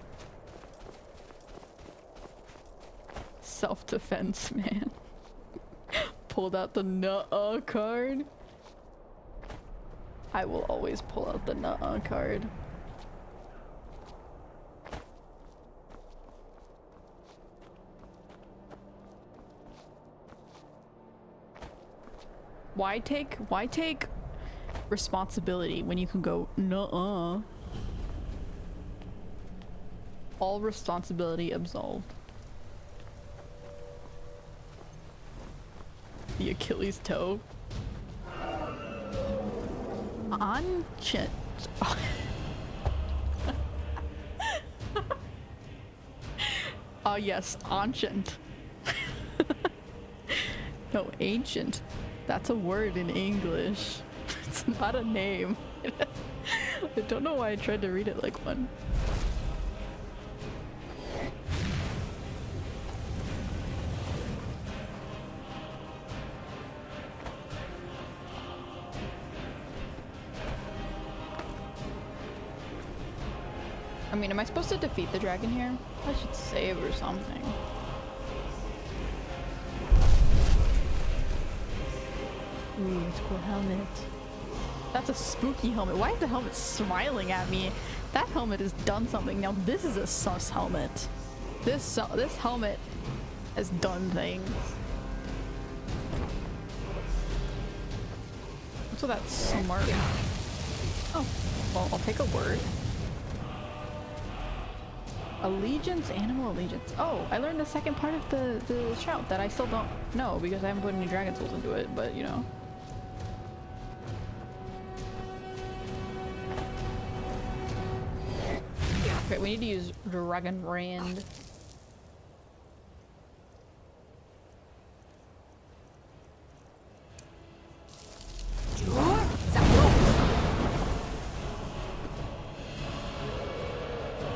Self-defense, man. Pulled out the nuh-uh card. I will always pull out the nuh-uh card. Why take responsibility when you can go nuh-uh? All responsibility absolved. The Achilles toe. Ancient. Yes, ancient. No, ancient. That's a word in English. It's not a name. I don't know why I tried to read it like one. I mean, am I supposed to defeat the dragon here? I should save or something. Ooh, it's a cool helmet. That's a spooky helmet. Why is the helmet smiling at me? That helmet has done something. Now this is a sus helmet. This helmet has done things. What's with that smart? Oh, well, I'll take a word. Allegiance, animal allegiance. Oh, I learned the second part of the shout that I still don't know because I haven't put any dragon souls into it, but you know. Okay, we need to use Dragon Rand.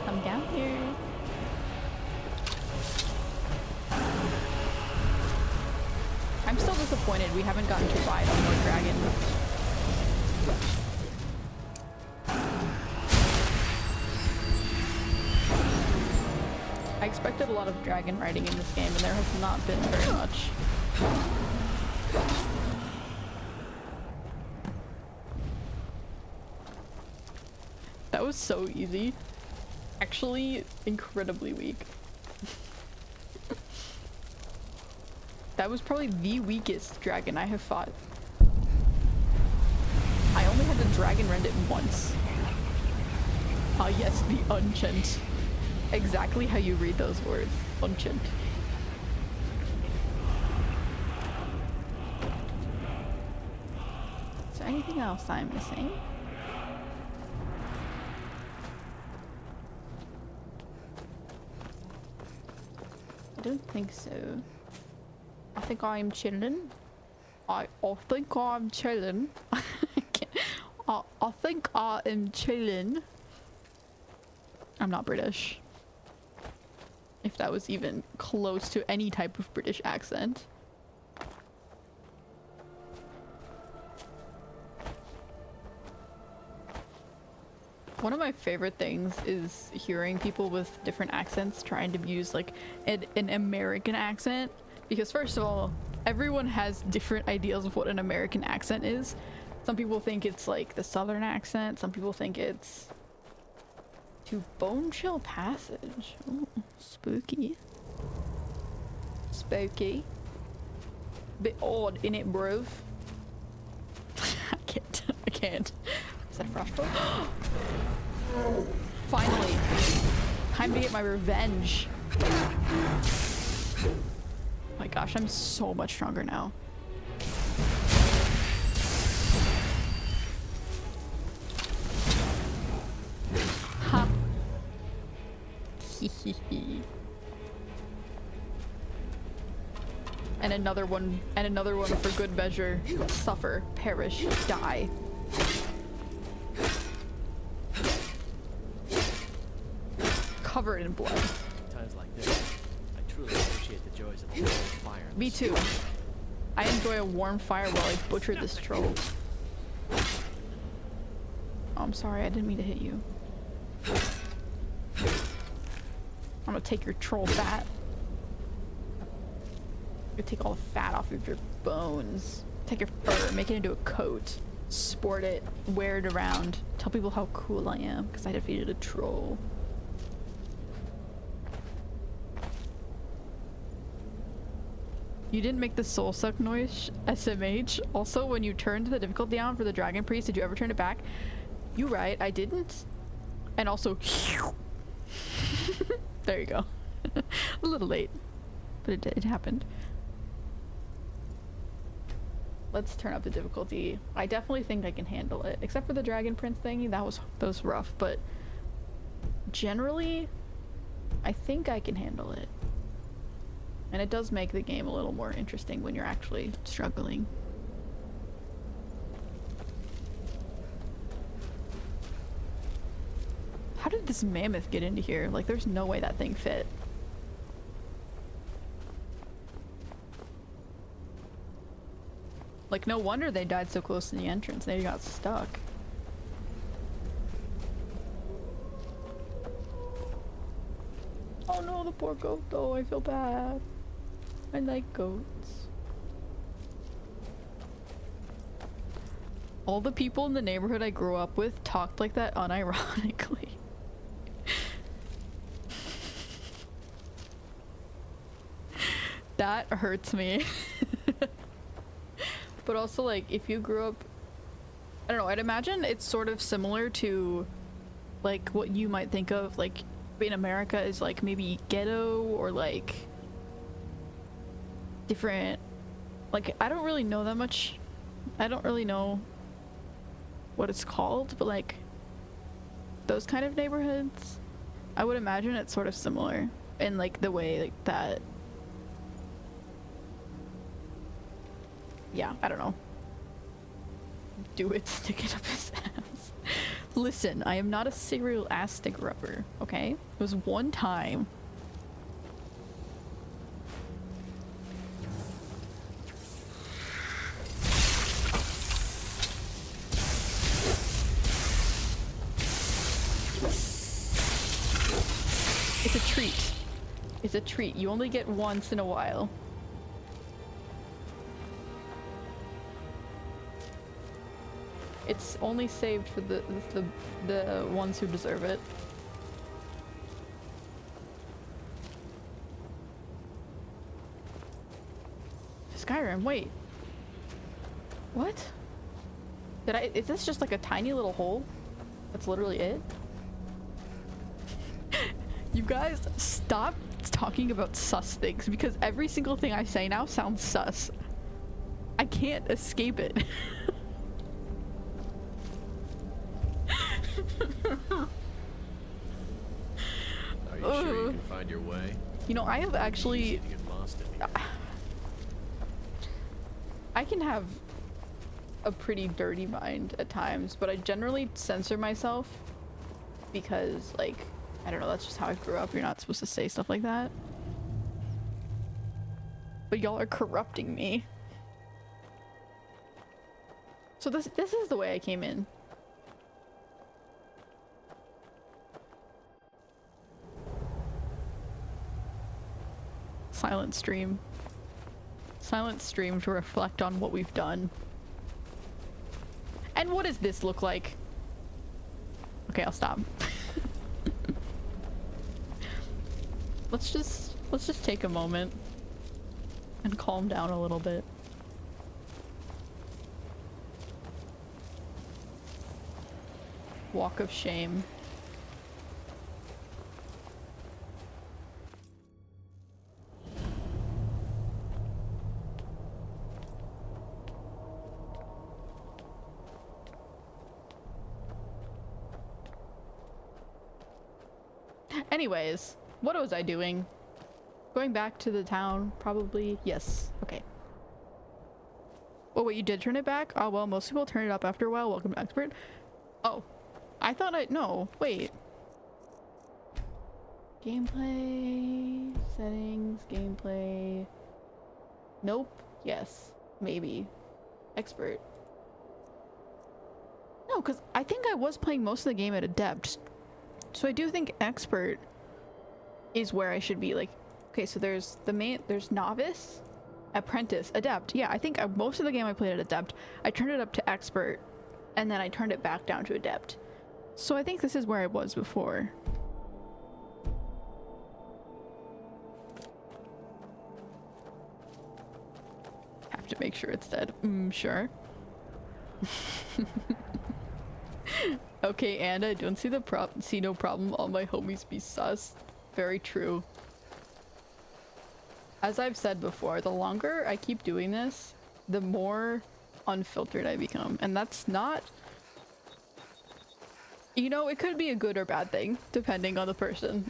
Come down here. I'm still disappointed we haven't gotten to ride on more dragons. I expected a lot of dragon riding in this game, and there has not been very much. That was so easy. Actually, incredibly weak. That was probably the weakest dragon I have fought. I only had to dragon rend it once. Ah yes, the Unchant. Exactly how you read those words. Unchant. Is there anything else I'm missing? I don't think so. I think I am chilling. I think I'm chilling. I think I am chilling. I'm not British. If that was even close to any type of British accent. One of my favorite things is hearing people with different accents trying to use like an American accent. Because first of all, everyone has different ideas of what an American accent is. Some people think it's like the southern accent. Some people think it's to Bone Chill Passage. Ooh, spooky. Spooky. Bit odd, innit, bruv? I can't. Is that frostbite? Finally. Time to get my revenge. Oh my gosh, I'm so much stronger now. And another one for good measure. Suffer, perish, die. Covered in blood. Times like this, I truly appreciate the joys of a warm fire. Me too. I enjoy a warm fire while I butcher this troll. Oh, I'm sorry, I didn't mean to hit you. I'm gonna take your troll fat. I'm gonna take all the fat off of your bones. Take your fur, make it into a coat. Sport it, wear it around. Tell people how cool I am, because I defeated a troll. You didn't make the soul suck noise, SMH. Also, when you turned the difficulty down for the dragon priest, did you ever turn it back? You right, I didn't. And also, there you go. A little late, but it happened. Let's turn up the difficulty. I definitely think I can handle it, except for the dragon prince thingy. That was rough, but generally, I think I can handle it. And it does make the game a little more interesting when you're actually struggling. How did this mammoth get into here? Like, there's no way that thing fit. Like, no wonder they died so close to the entrance. They got stuck. Oh no, the poor goat though. I feel bad. I like goats. All the people in the neighborhood I grew up with talked like that unironically. That hurts me. But also, like, if you grew up, I don't know, I'd imagine it's sort of similar to like what you might think of like in America is like maybe ghetto or like different, like, I don't really know that much. I don't really know what it's called, but like those kind of neighborhoods, I would imagine it's sort of similar in like the way like that. Yeah, I don't know. Do it, stick it up his ass. Listen, I am not a serial ass stick rubber, okay? It was one time. It's a treat. It's a treat. You only get once in a while. It's only saved for the ones who deserve it. Skyrim, wait. What? Is this just like a tiny little hole? That's literally it? You guys, stop talking about sus things, because every single thing I say now sounds sus. I can't escape it. Are you sure you can find your way? You know, I have actually... I can have a pretty dirty mind at times, but I generally censor myself because, like, I don't know, that's just how I grew up. You're not supposed to say stuff like that. But y'all are corrupting me. So this is the way I came in. Silent stream. Silent stream to reflect on what we've done. And what does this look like? Okay, I'll stop. Let's just take a moment and calm down a little bit. Walk of shame. Anyways, What was I doing? Going back to the town, probably. Yes. Okay. Oh, wait, you did turn it back? Oh, well, most people turn it up after a while. Welcome to Expert. Oh. I thought no, wait. Gameplay, settings, gameplay. Nope. Yes. Maybe. Expert. No, because I think I was playing most of the game at Adept. So I do think Expert is where I should be. Like, okay, so there's there's Novice, Apprentice, Adept. Yeah, I think most of the game I played at Adept, I turned it up to Expert, and then I turned it back down to Adept. So I think this is where I was before. Have to make sure it's dead. Sure. Okay, and I don't see no problem. All my homies be sus. Very true. As I've said before, the longer I keep doing this, the more unfiltered I become. And that's not... You know, it could be a good or bad thing, depending on the person.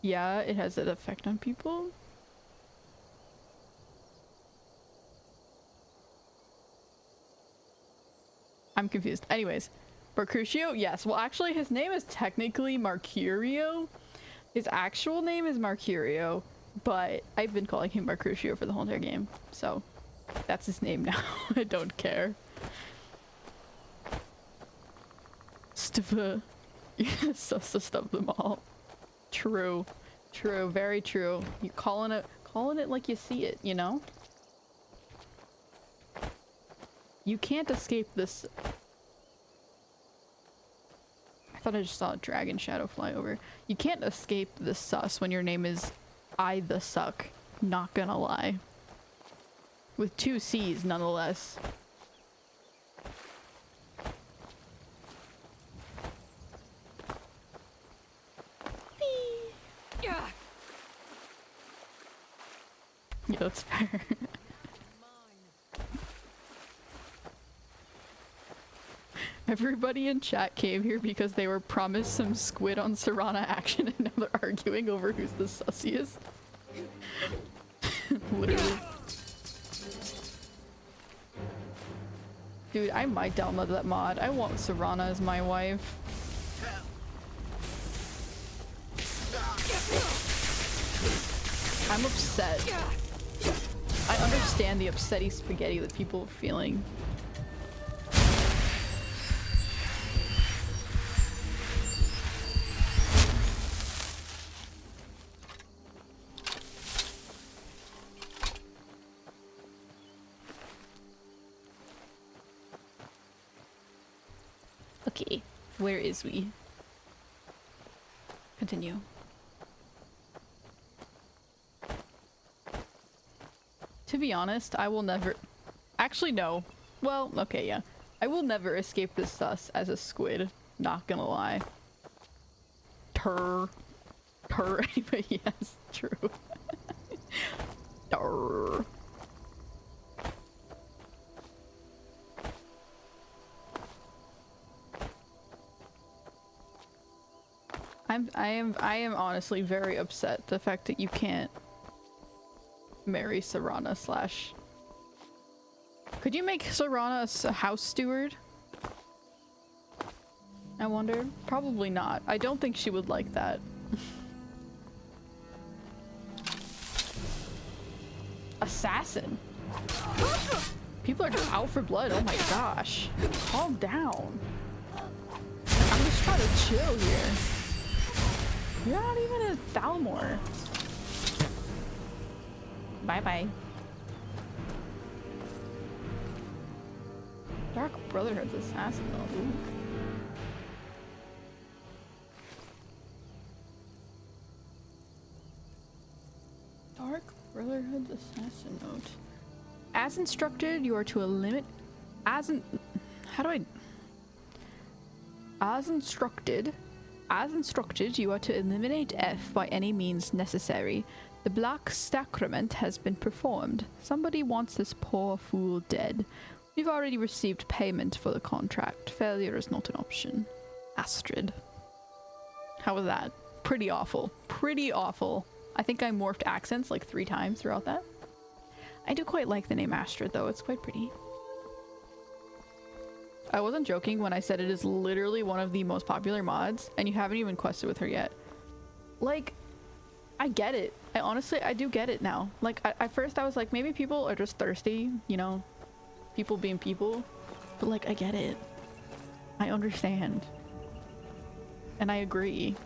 Yeah, it has an effect on people. I'm confused. Anyways, Mercutio? Yes. Well, actually, his name is technically Mercurio. His actual name is Mercurio, but I've been calling him Mercutio for the whole entire game. So, that's his name now. I don't care. You're supposed to stub them all. True. True. Very true. You're calling it like you see it, you know? You can't escape this. I thought I just saw a dragon shadow fly over. You can't escape the sus when your name is I the Suck. Not gonna lie. With 2 C's, nonetheless. Yeah, that's fair. Everybody in chat came here because they were promised some squid on Serana action and now they're arguing over who's the sussiest. Literally. Dude, I might download that mod. I want Serana as my wife. I'm upset. I understand the upsetty spaghetti that people are feeling. Okay, where is we? Continue. To be honest, I will never... Actually, no. Well, okay, yeah. I will never escape this sus as a squid. Not gonna lie. Turr. Anyway, yes, true. Turr. I am honestly very upset the fact that you can't marry Serana slash... Could you make Serana a house steward? I wonder. Probably not. I don't think she would like that. Assassin. People are just out for blood. Oh my gosh. Calm down. I'm just trying to chill here. You're not even a Thalmor. Bye-bye. Dark Brotherhood's assassin though. Ooh. Dark Brotherhood's assassin note. As instructed, you are to eliminate... As instructed, you are to eliminate F by any means necessary. The black sacrament has been performed. Somebody wants this poor fool dead. We've already received payment for the contract. Failure is not an option. Astrid. How was that? Pretty awful. Pretty awful. I think I morphed accents like 3 times throughout that. I do quite like the name Astrid though, it's quite pretty. I wasn't joking when I said it is literally one of the most popular mods, and you haven't even quested with her yet. Like, I get it. I do get it now. Like, at first I was like, maybe people are just thirsty, you know? People being people. But like, I get it. I understand. And I agree.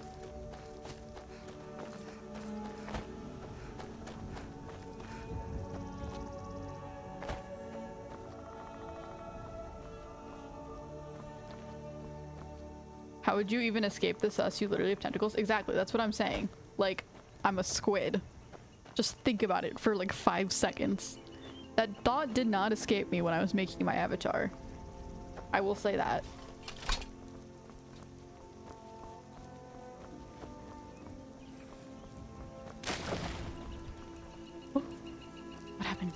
How would you even escape the sus? You literally have tentacles? Exactly, that's what I'm saying. Like, I'm a squid. Just think about it for like 5 seconds. That thought did not escape me when I was making my avatar. I will say that. Oh, what happened?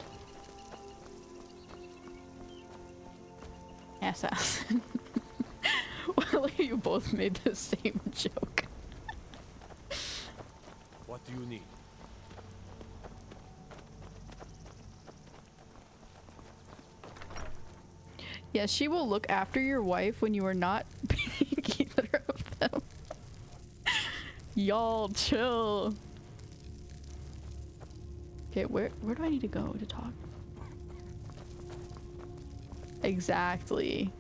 Assassin. Well, you both made the same joke. What do you need? Yes, she will look after your wife when you are not being either of them. Y'all chill. Okay, where do I need to go to talk? Exactly.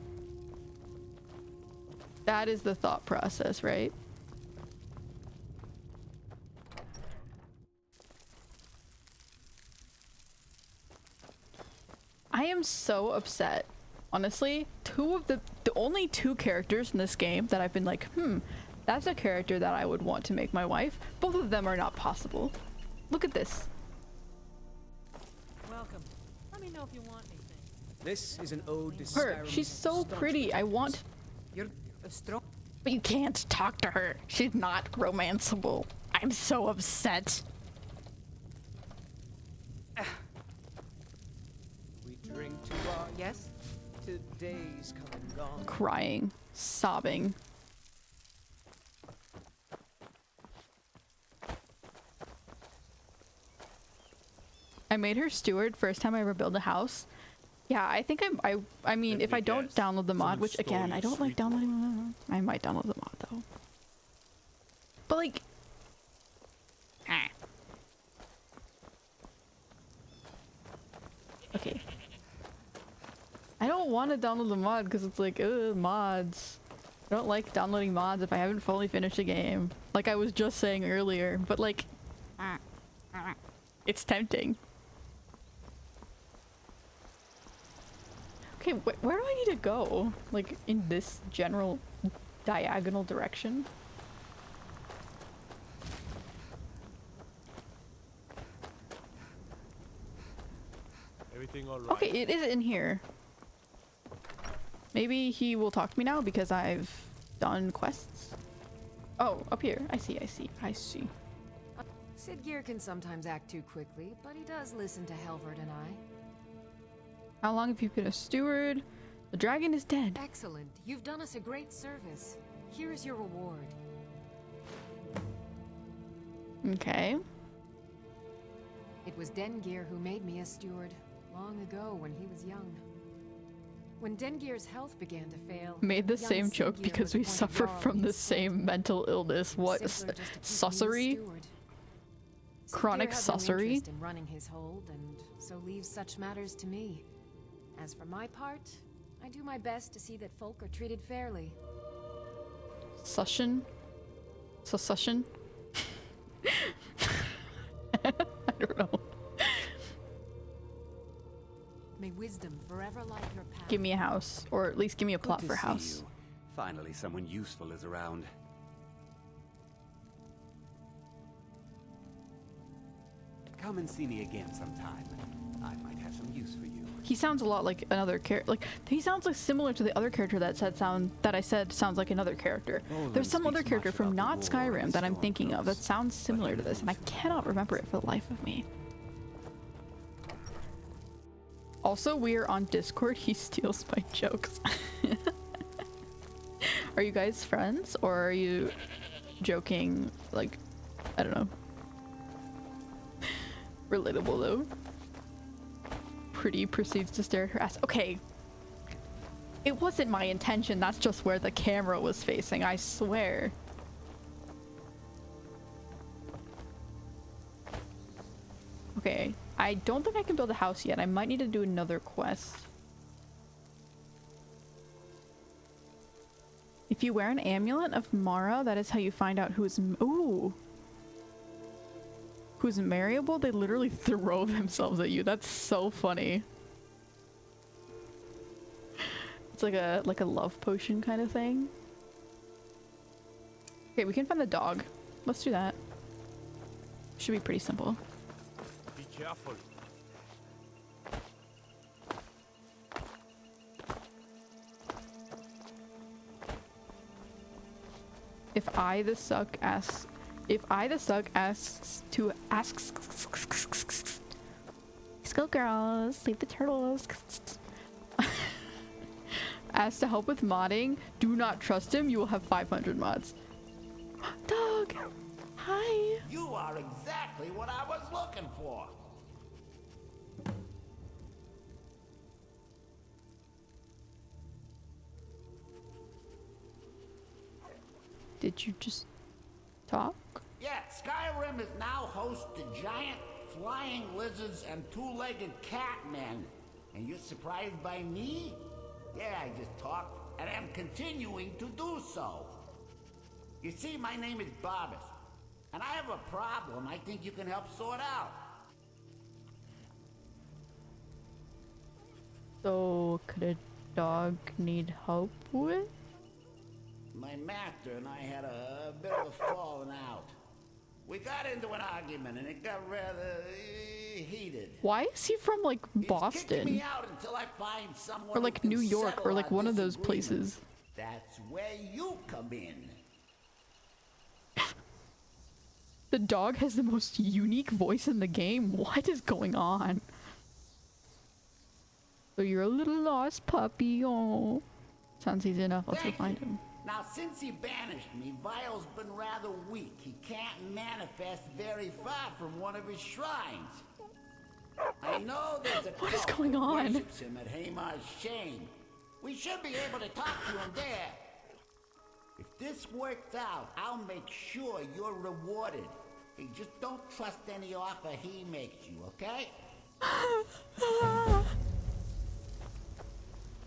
That is the thought process, right? I am so upset. Honestly, the only 2 characters in this game that I've been like, that's a character that I would want to make my wife. Both of them are not possible. Look at this. Welcome. Let me know if you want anything. This is an ode to Her, Skyrim's she's so staunch pretty. I protectors. want... You're a strong... But you can't talk to her. She's not romanceable. I'm so upset. We drink to our Yes? today's come and gone. Crying. Sobbing. I made her steward first time I ever built a house. Yeah, I think I mean, if I don't download the mod, which again, I don't like downloading. I might download the mod though. But like, okay. I don't want to download the mod because it's like, mods. I don't like downloading mods if I haven't fully finished the game. Like I was just saying earlier, but like, it's tempting. Okay, where do I need to go? Like, in this general diagonal direction? Everything all right? Okay, it is in here. Maybe he will talk to me now because I've done quests. Oh, up here. I see. Sid Gear can sometimes act too quickly, but he does listen to Helvert and I. How long have you been a steward? The dragon is dead. Excellent. You've done us a great service. Here is your reward. Okay. It was Dengir who made me a steward, long ago when he was young. When Dengir's health began to fail... Made the young same Sid joke Gear because was we appointed suffer Jarl from the instead. same mental illness. What? Simpler just to keep me a Sussery? steward. Sid Chronic Gear has no sussery? interest in running his hold, and so leaves such matters to me. As for my part, I do my best to see that folk are treated fairly. Sussion? Succession? I don't know. May wisdom forever light your path. Give me a house, or at least give me a plot Good for a to see house. you. Finally, someone useful is around. Come and see me again sometime. I might have some use for you. He sounds a lot like another character. Like, he sounds like similar to the other character that I said sounds like another character. There's some other character from not Skyrim that I'm thinking of that sounds similar to this, and I cannot remember it for the life of me. Also, we are on Discord. He steals my jokes. Are you guys friends, or are you joking? Like, I don't know. Relatable though. Pretty proceeds to stare at her ass. Okay. It wasn't my intention. That's just where the camera was facing, I swear. Okay. I don't think I can build a house yet. I might need to do another quest. If you wear an amulet of Mara, that is how you find out who's who's marryable. They literally throw themselves at you. That's so funny. It's like a love potion kind of thing. Okay, we can find the dog. Let's do that. Should be pretty simple. Be careful. If I the suck asks to let's go girls, leave the turtles. Asks to help with modding, do not trust him, you will have 500 mods. Dog! Hi! You are exactly what I was looking for. Did you just talk? Yeah, Skyrim is now host to giant flying lizards and two-legged catmen. And you're surprised by me? Yeah, I just talked, and I'm continuing to do so. You see, my name is Barbas, and I have a problem I think you can help sort out. So, could a dog need help with? My master and I had a bit of a falling out. We got into an argument and it got rather heated. Why is he from like Boston? Me out until I find someone or like New York or like one of those places. That's where you come in. The dog has the most unique voice in the game. What is going on? So you're a little lost puppy. Oh, sounds easy enough. Let's go find him. Now, since he banished me, Vile's been rather weak. He can't manifest very far from one of his shrines. I know there's a what is going on? Worships him at Hamar's Shame. We should be able to talk to him there. If this works out, I'll make sure you're rewarded. Hey, just don't trust any offer he makes you, okay?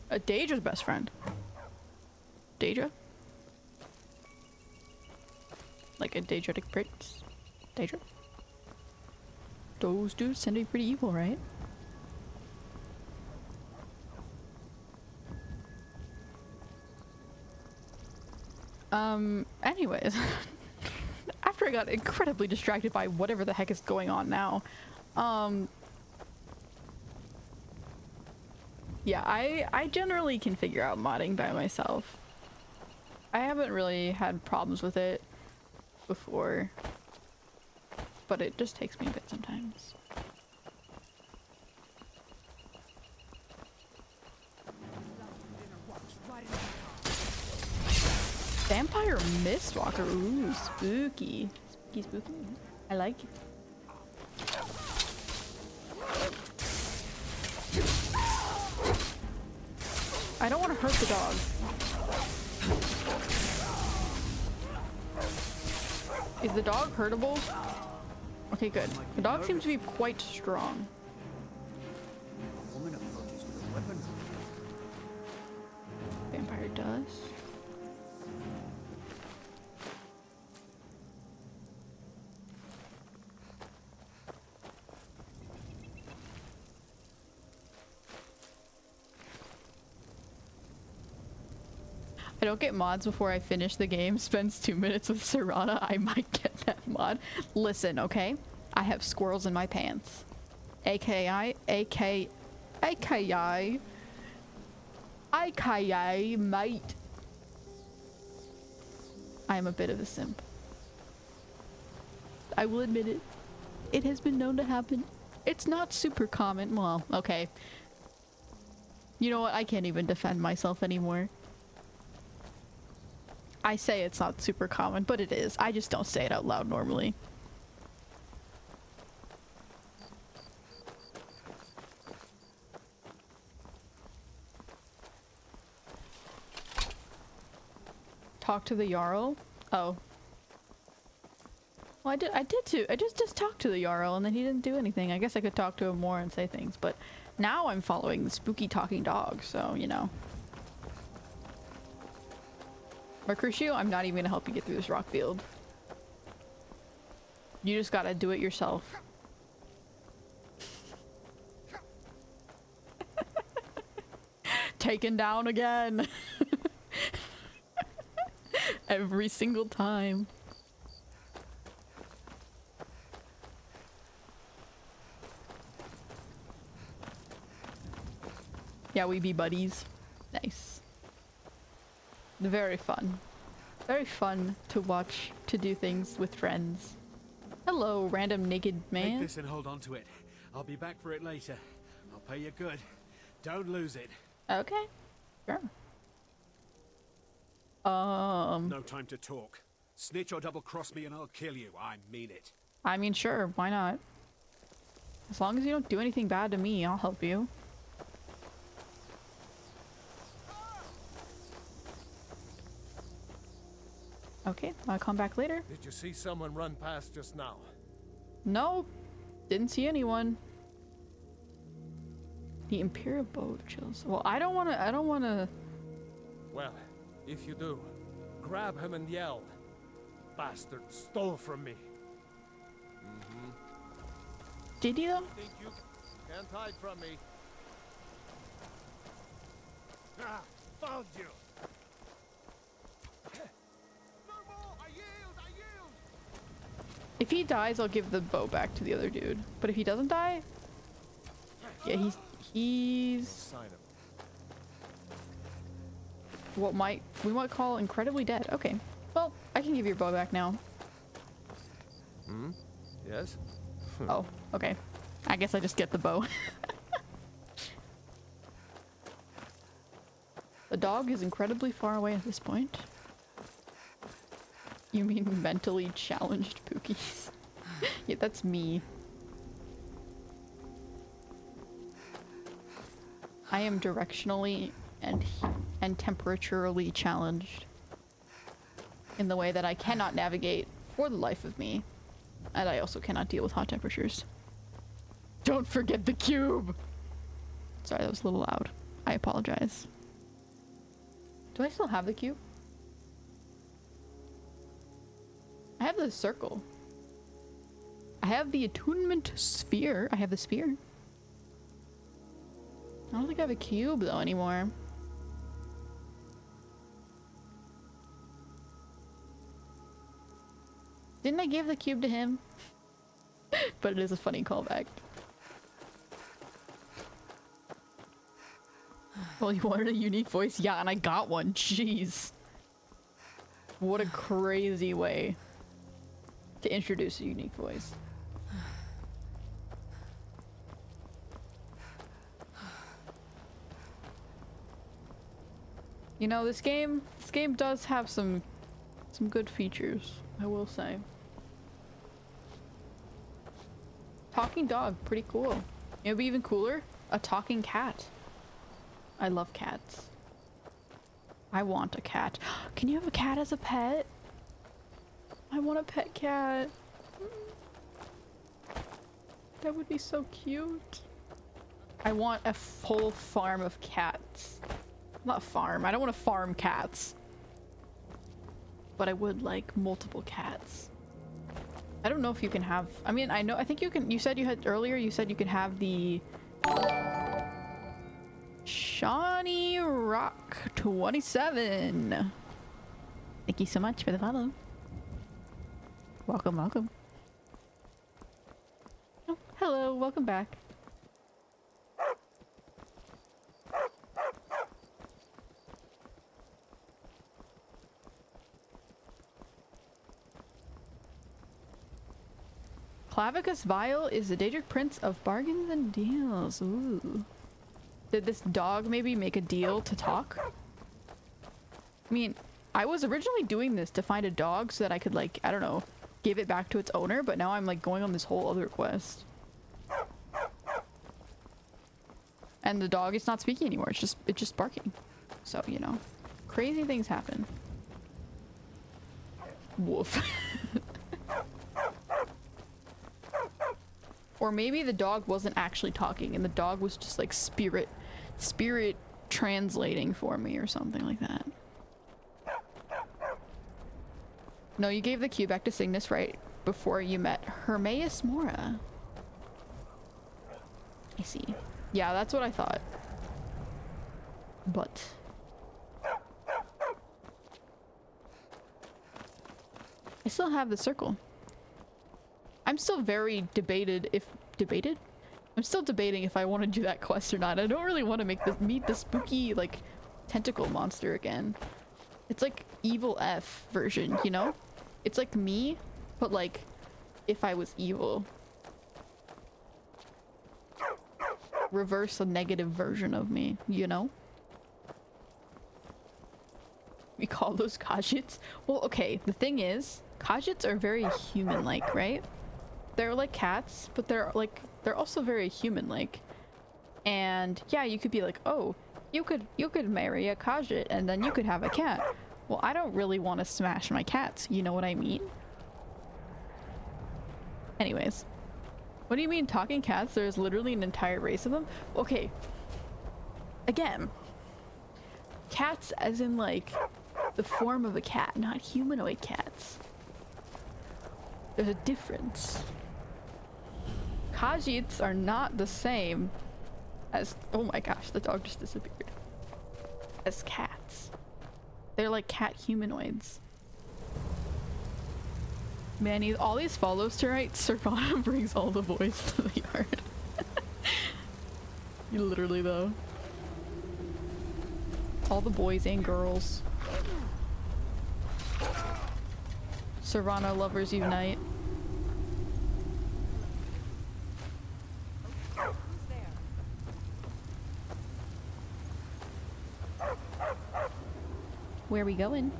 Daedra's best friend. Daedra? Like a Daedric prince? Daedra? Those dudes tend to be pretty evil, right? Anyways. After I got incredibly distracted by whatever the heck is going on now. Yeah, I generally can figure out modding by myself. I haven't really had problems with it before, but it just takes me a bit sometimes. Vampire Mistwalker, ooh, spooky. Spooky, spooky. I like it. I don't want to hurt the dog. Is the dog hurtable? Okay, good. The dog seems to be quite strong. Woman approaches with a weapon. Vampire does. I don't get mods before I finish the game. Spends 2 minutes with Serana. I might get that mod. Listen, okay? I have squirrels in my pants. AKI, AKI, mate. I am a bit of a simp. I will admit it. It has been known to happen. It's not super common. Well, okay. You know what? I can't even defend myself anymore. I say it's not super common, but it is. I just don't say it out loud normally. Talk to the Jarl? Oh. Well, I did too. I just talked to the Jarl and then he didn't do anything. I guess I could talk to him more and say things, but now I'm following the spooky talking dog, so, you know. Mercutio, I'm not even gonna help you get through this rock field. You just gotta do it yourself. Taken down again. Every single time. Yeah, we be buddies. Nice. Very fun. Very fun to watch, to do things with friends. Hello, random naked man. Take this and hold on to it. I'll be back for it later. I'll pay you good. Don't lose it. Okay. Sure. No time to talk. Snitch or double cross me and I'll kill you. I mean it. I mean, sure, why not? As long as you don't do anything bad to me, I'll help you. Okay, I'll come back later. Did you see someone run past just now? No, didn't see anyone. The Imperial boat chills. Well, I don't wanna. Well, if you do, grab him and yell. Bastard stole from me. Did he though? Think you can't hide from me. Ah, found you. If he dies, I'll give the bow back to the other dude. But if he doesn't die, yeah, he's what we might call incredibly dead. Okay, well, I can give your bow back now. Yes? Oh, okay. I guess I just get the bow. The dog is incredibly far away at this point. You mean mentally challenged Pookies? Yeah, that's me. I am directionally and temperaturally challenged in the way that I cannot navigate for the life of me. And I also cannot deal with hot temperatures. Don't forget the cube! Sorry, that was a little loud. I apologize. Do I still have the cube? I have the circle. I have the attunement sphere. I have the spear. I don't think I have a cube though anymore. Didn't I give the cube to him? But it is a funny callback. Well, you wanted a unique voice? Yeah, and I got one. Jeez. What a crazy way to introduce a unique voice. You know, this game does have some good features, I will say. Talking dog, pretty cool. It would be even cooler, a talking cat. I love cats. I want a cat. Can you have a cat as a pet? I want a pet cat. That would be so cute. I want a full farm of cats. Not farm. I don't want to farm cats. But I would like multiple cats. I don't know if you can have... I mean, I think you can... You said you had... Earlier you said you could have the... Shawnee Rock 27. Thank you so much for the follow. Welcome, welcome. Oh, hello, welcome back. Clavicus Vile is the Daedric Prince of bargains and deals. Ooh. Did this dog maybe make a deal to talk? I mean, I was originally doing this to find a dog so that I could, like, I don't know, give it back to its owner, but now I'm like going on this whole other quest. And the dog is not speaking anymore. It's just barking. So, you know, crazy things happen. Woof. Or maybe the dog wasn't actually talking and the dog was just like spirit translating for me or something like that. No, you gave the key back to Cygnus right before you met Hermaeus Mora. I see. Yeah, that's what I thought. But I still have the circle. I'm still very debated. I'm still debating if I want to do that quest or not. I don't really want to meet the spooky like tentacle monster again. It's like evil F version, you know? It's like me, but like if I was evil. Reverse a negative version of me, you know? We call those Khajiits? Well, okay, the thing is, Khajiits are very human-like, right? They're like cats, but they're also very human-like. And yeah, you could be like, oh, you could marry a Khajiit and then you could have a cat. Well, I don't really want to smash my cats, you know what I mean? Anyways. What do you mean talking cats? There's literally an entire race of them? Okay. Again. Cats as in like the form of a cat, not humanoid cats. There's a difference. Khajiits are not the same as— oh my gosh, the dog just disappeared. As cats. They're like cat humanoids. Man, all these follows to write. Serana brings all the boys to the yard. You literally though. All the boys and girls. Serana lovers unite. Where are we going?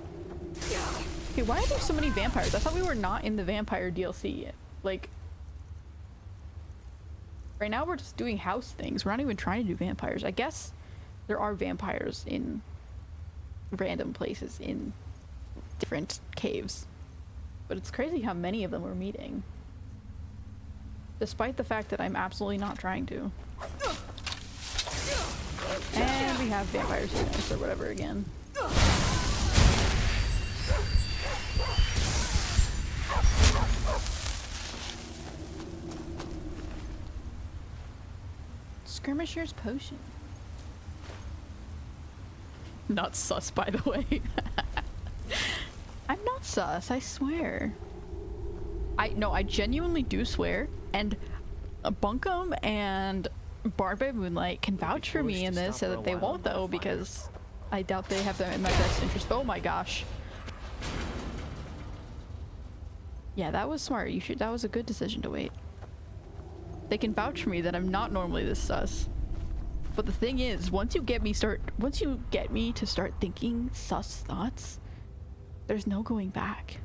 Okay, why are there so many vampires? I thought we were not in the vampire DLC yet. Like, right now we're just doing house things. We're not even trying to do vampires. I guess there are vampires in random places in different caves. But it's crazy how many of them we're meeting. Despite the fact that I'm absolutely not trying to. And we have vampires or whatever again. Skirmisher's potion. Not sus, by the way. I'm not sus, I swear. I genuinely do swear, and Bunkum and Barbe Moonlight can vouch for me in this, so that they won't though, because I doubt they have them in my best interest. Oh my gosh. Yeah, that was smart. That was a good decision to wait. They can vouch for me that I'm not normally this sus. But the thing is, once you get me to start thinking sus thoughts, there's no going back.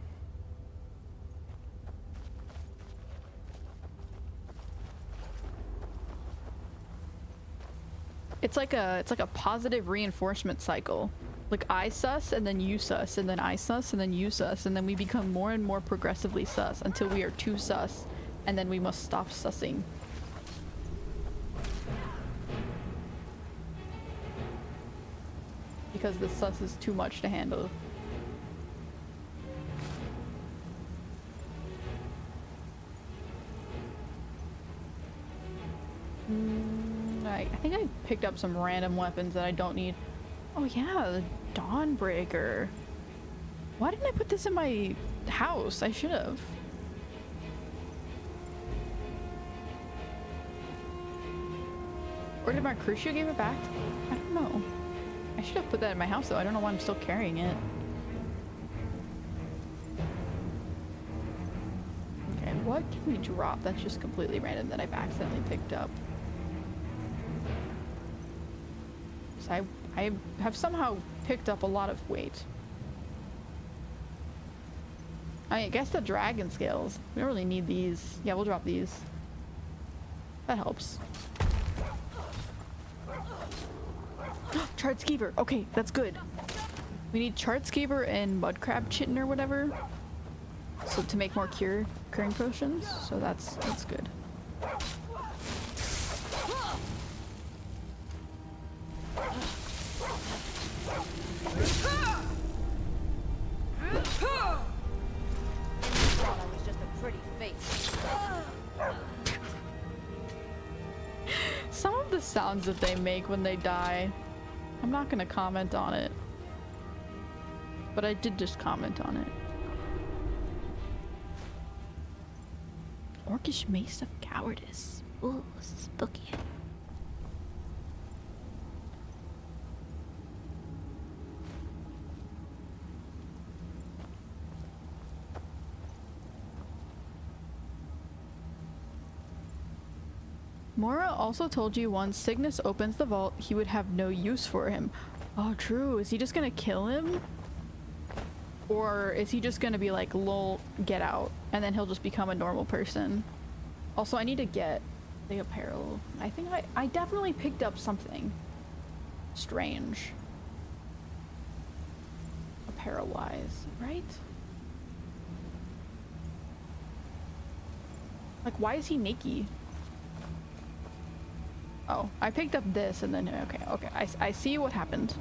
It's like a positive reinforcement cycle. Like I sus and then you sus and then I sus and then you sus, and then we become more and more progressively sus until we are too sus, and then we must stop sussing. Because the sus is too much to handle. I think I picked up some random weapons that I don't need. Oh yeah, the Dawnbreaker. Why didn't I put this in my house? I should have. Or did Mercutio give it back? I don't know. I should have put that in my house though. I don't know why I'm still carrying it. Okay, What can we drop that's just completely random that I've accidentally picked up? So I have somehow picked up a lot of weight. I guess the dragon scales. We don't really need these. Yeah, we'll drop these. That helps. Charred skeever. Okay, that's good. We need charred skeever and mud crab chitin or whatever. So to make more curing potions. So that's good. Some of the sounds that they make when they die, I'm not gonna comment on it. But I did just comment on it. Orcish Mace of Cowardice. Ooh, spooky. Mora also told you once Cygnus opens the vault, he would have no use for him. Oh, true. Is he just gonna kill him? Or is he just gonna be like, lol, get out, and then he'll just become a normal person? Also, I need to get the apparel. I think I definitely picked up something strange. Apparel-wise, right? Like, why is he naked? Oh, I picked up this and then, okay. I see what happened.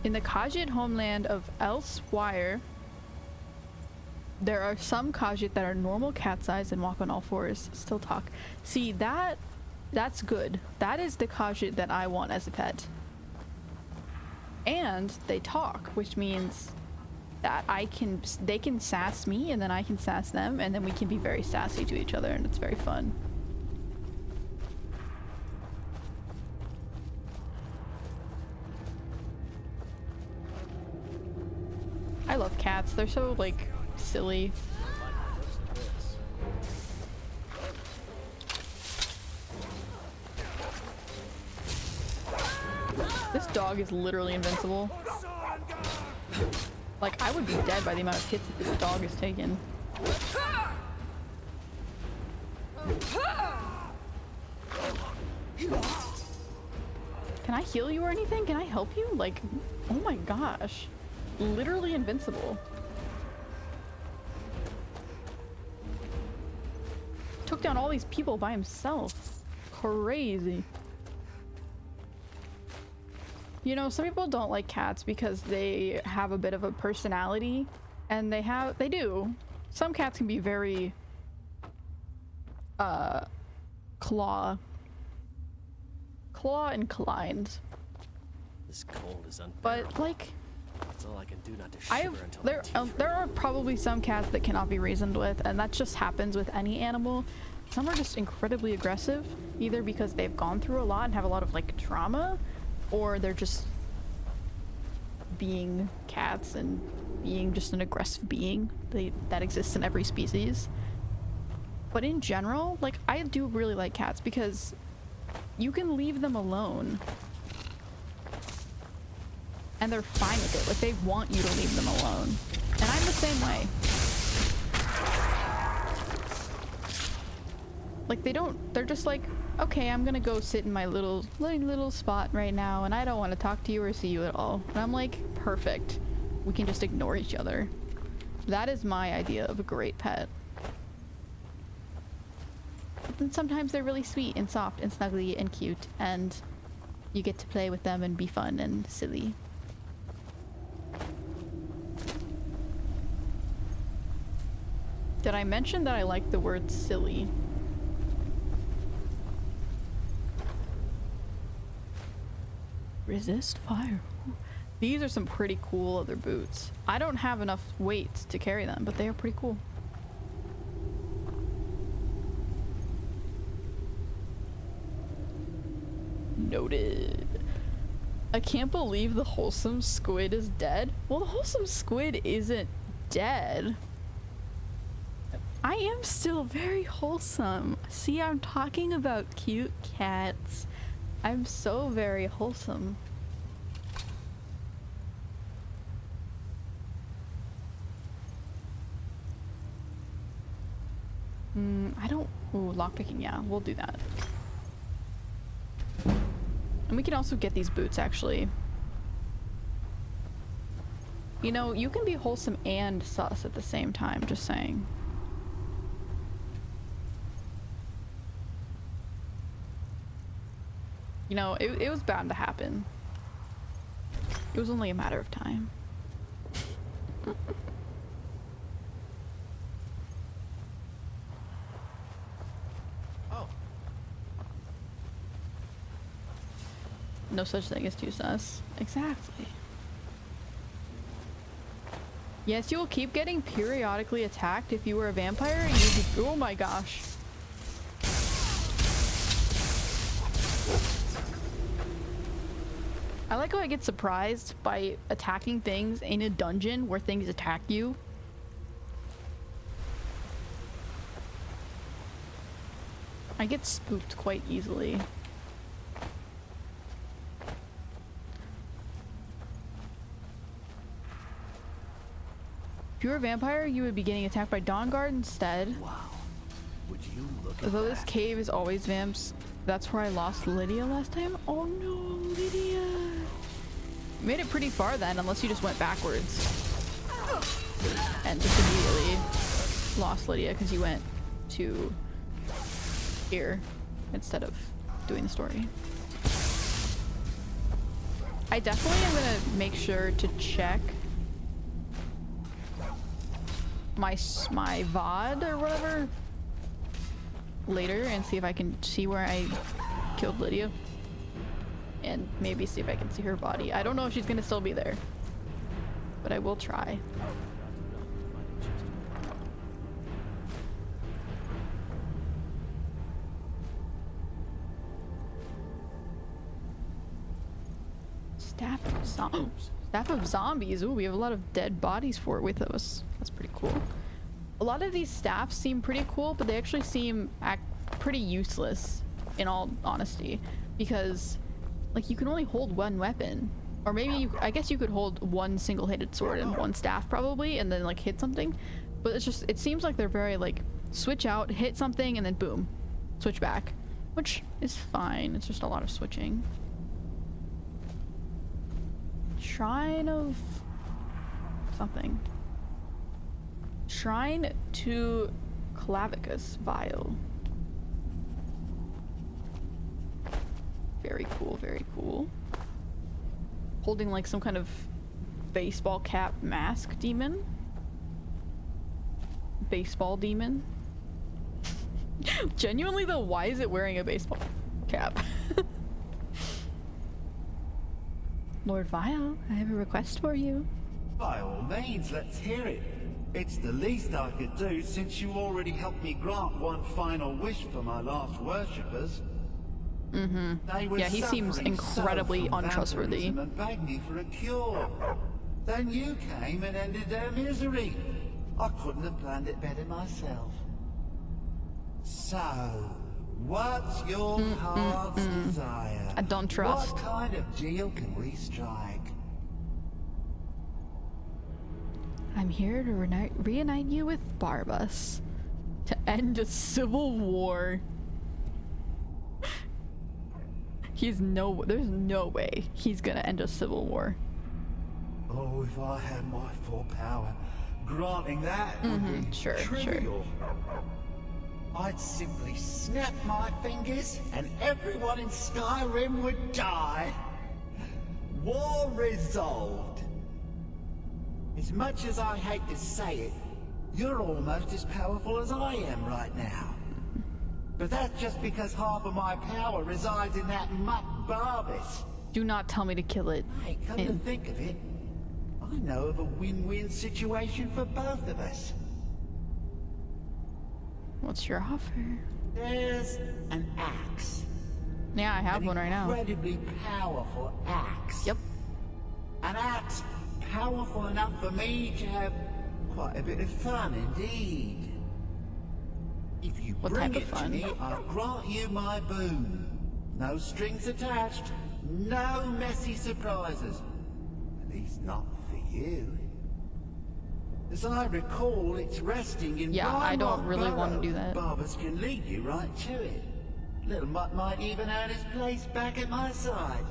In the Khajiit homeland of Elsewire, there are some Khajiit that are normal cat size and walk on all fours, still talk. See, that's good. That is the Khajiit that I want as a pet. And they talk, which means that they can sass me and then I can sass them and then we can be very sassy to each other and it's very fun. I love cats. They're so like silly. This dog is literally invincible. Like, I would be dead by the amount of hits that this dog has taken. Can I heal you or anything? Can I help you? Like, oh my gosh. Literally invincible. Took down all these people by himself. Crazy. You know, some people don't like cats because they have a bit of a personality, and they do. Some cats can be very claw inclined. This cold is unbearable. But like, that's all I can do not to shiver until there are probably some cats that cannot be reasoned with, and that just happens with any animal. Some are just incredibly aggressive, either because they've gone through a lot and have a lot of like trauma, or they're just being cats and being just an aggressive being that exists in every species. But in general, like, I do really like cats because you can leave them alone and they're fine with it. Like, they want you to leave them alone. And I'm the same way. Like, they're just like, okay, I'm gonna go sit in my little spot right now and I don't want to talk to you or see you at all. And I'm like, perfect. We can just ignore each other. That is my idea of a great pet. But then sometimes they're really sweet and soft and snuggly and cute, and you get to play with them and be fun and silly. Did I mention that I like the word silly? Resist fire. These are some pretty cool other boots. I don't have enough weight to carry them, but they are pretty cool. Noted. I can't believe the wholesome squid is dead. Well, the wholesome squid isn't dead. I am still very wholesome. See, I'm talking about cute cats. I'm so very wholesome. I don't... Ooh, lockpicking, yeah, we'll do that. And we can also get these boots, actually. You know, you can be wholesome and sus at the same time, just saying. You know, it was bound to happen. It was only a matter of time. Oh. No such thing as too sus. Exactly. Yes, you will keep getting periodically attacked. If you were a vampire, you'd be— oh my gosh. I like how I get surprised by attacking things in a dungeon where things attack you. I get spooked quite easily. If you were a vampire, you would be getting attacked by Dawnguard instead. Wow. Would you look at Although that? this cave is always vamps, that's where I lost Lydia last time. Oh no, Lydia! You made it pretty far then, unless you just went backwards. And just immediately lost Lydia because you went to here instead of doing the story. I definitely am gonna make sure to check my VOD or whatever later and see if I can see where I killed Lydia. And maybe see if I can see her body. I don't know if she's gonna still be there, but I will try. Staff of zombies. Ooh, we have a lot of dead bodies with us. That's pretty cool. A lot of these staffs seem pretty cool, but they actually seem pretty useless, in all honesty, because like you can only hold one weapon, or maybe I guess you could hold one single-handed sword and one staff probably, and then like hit something. But it seems like they're very like switch out, hit something, and then boom, switch back, which is fine. It's just a lot of switching. Shrine of something. Shrine to Clavicus Vial. Very cool, very cool. Holding like some kind of baseball cap mask demon. Baseball demon. Genuinely though, why is it wearing a baseball cap? Lord Vial, I have a request for you. By all means, let's hear it. It's the least I could do since you already helped me grant one final wish for my last worshippers. Mm-hmm. Yeah, he seems incredibly untrustworthy. And begged me for a cure. Then you came and ended their misery. I couldn't have planned it better myself. So, what's your heart's desire? I don't trust. What kind of deal can we strike? I'm here to reunite you with Barbas to end a civil war. There's no way he's gonna end a civil war. Oh, if I had my full power, granting that would be trivial. I'd simply snap my fingers and everyone in Skyrim would die. War resolved. As much as I hate to say it, you're almost as powerful as I am right now. But that's just because half of my power resides in that mutt Barbas. Do not tell me to kill it. Hey, come to think of it, I know of a win-win situation for both of us. What's your offer? There's an axe. Yeah, I have one right now. Incredibly powerful axe. Yep. An axe powerful enough for me to have quite a bit of fun indeed. If you bring it to me, I'll grant you my boon. No strings attached, no messy surprises. At least not for you. As I recall, it's resting in I don't really want to do that. Barbers can lead you right to it. Little Mutt might even earn his place back at my side.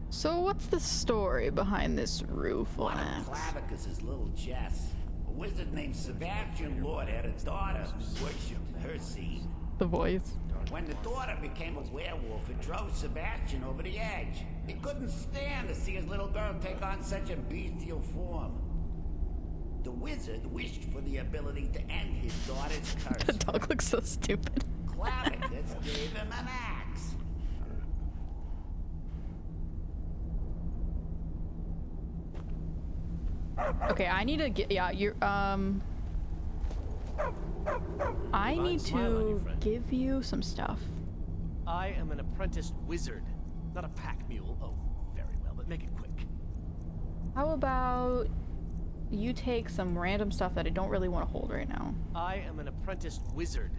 So what's the story behind this roof on One of Clavicus's little Jess. A wizard named Sebastian Lord had a daughter who worshipped her seed. The voice. When the daughter became a werewolf, it drove Sebastian over the edge. He couldn't stand to see his little girl take on such a bestial form. The wizard wished for the ability to end his daughter's curse. That dog looks so stupid. Clavicus gave him an axe. Okay, I need to get, you're, I need to give you some stuff. I am an apprenticed wizard, not a pack mule. Oh, very well, but make it quick. How about you take some random stuff that I don't really want to hold right now? I am an apprenticed wizard,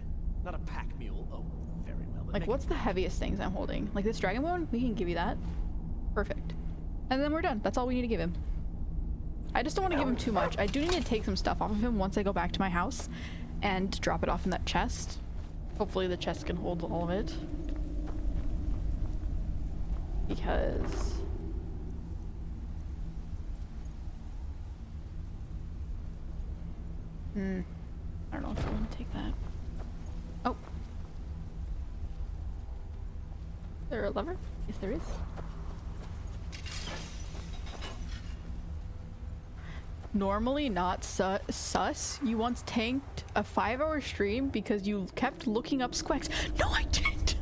not a pack mule. Oh, very well, but like, what's the heaviest things I'm holding? Like this dragon bone? We can give you that. Perfect. And then we're done. That's all we need to give him. I just don't want to give him too much. I do need to take some stuff off of him once I go back to my house and drop it off in that chest. Hopefully the chest can hold all of it. Because... I don't know if I want to take that. Oh. Is there a lever? Yes, there is. Normally not sus. You once tanked a 5-hour stream because you kept looking up Squex. No, I didn't.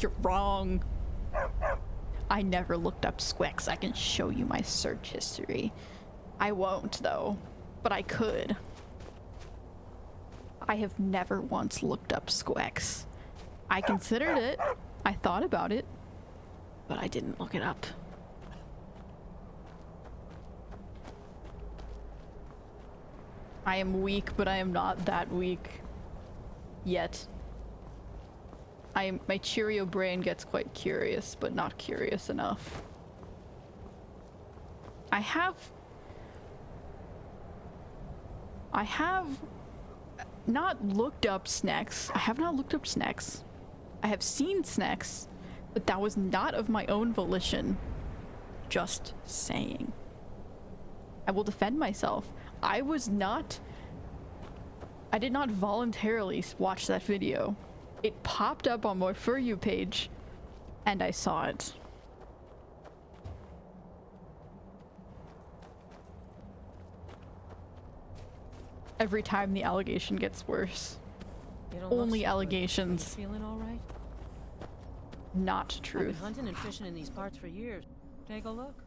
You're wrong. I never looked up Squex. I can show you my search history. I won't though, but I could. I have never once looked up Squex. I considered it. I thought about it, but I didn't look it up. I am weak, but I am not that weak. Yet. My Cheerio brain gets quite curious, but not curious enough. I have not looked up snacks. I have not looked up snacks. I have seen snacks, but that was not of my own volition. Just saying. I will defend myself. I did not voluntarily watch that video. It popped up on my For You page, and I saw it. Every time the allegation gets worse. Only allegations. Feeling all right? Not truth. I've been hunting and fishing in these parts for years. Take a look.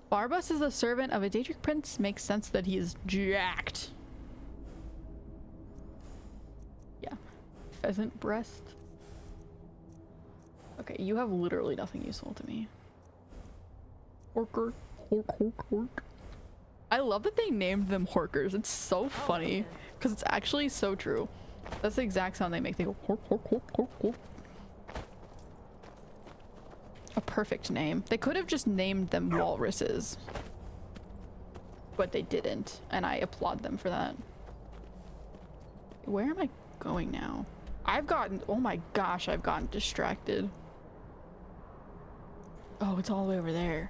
Barbas is a servant of a Daedric prince. Makes sense that he is jacked. Yeah. Pheasant breast. Okay, you have literally nothing useful to me. Horker. Hork. I love that they named them Horkers. It's so funny. Because it's actually so true. That's the exact sound they make. They go hork. A perfect name. They could have just named them walruses. But they didn't. And I applaud them for that. Where am I going now? Oh my gosh, I've gotten distracted. Oh, it's all the way over there.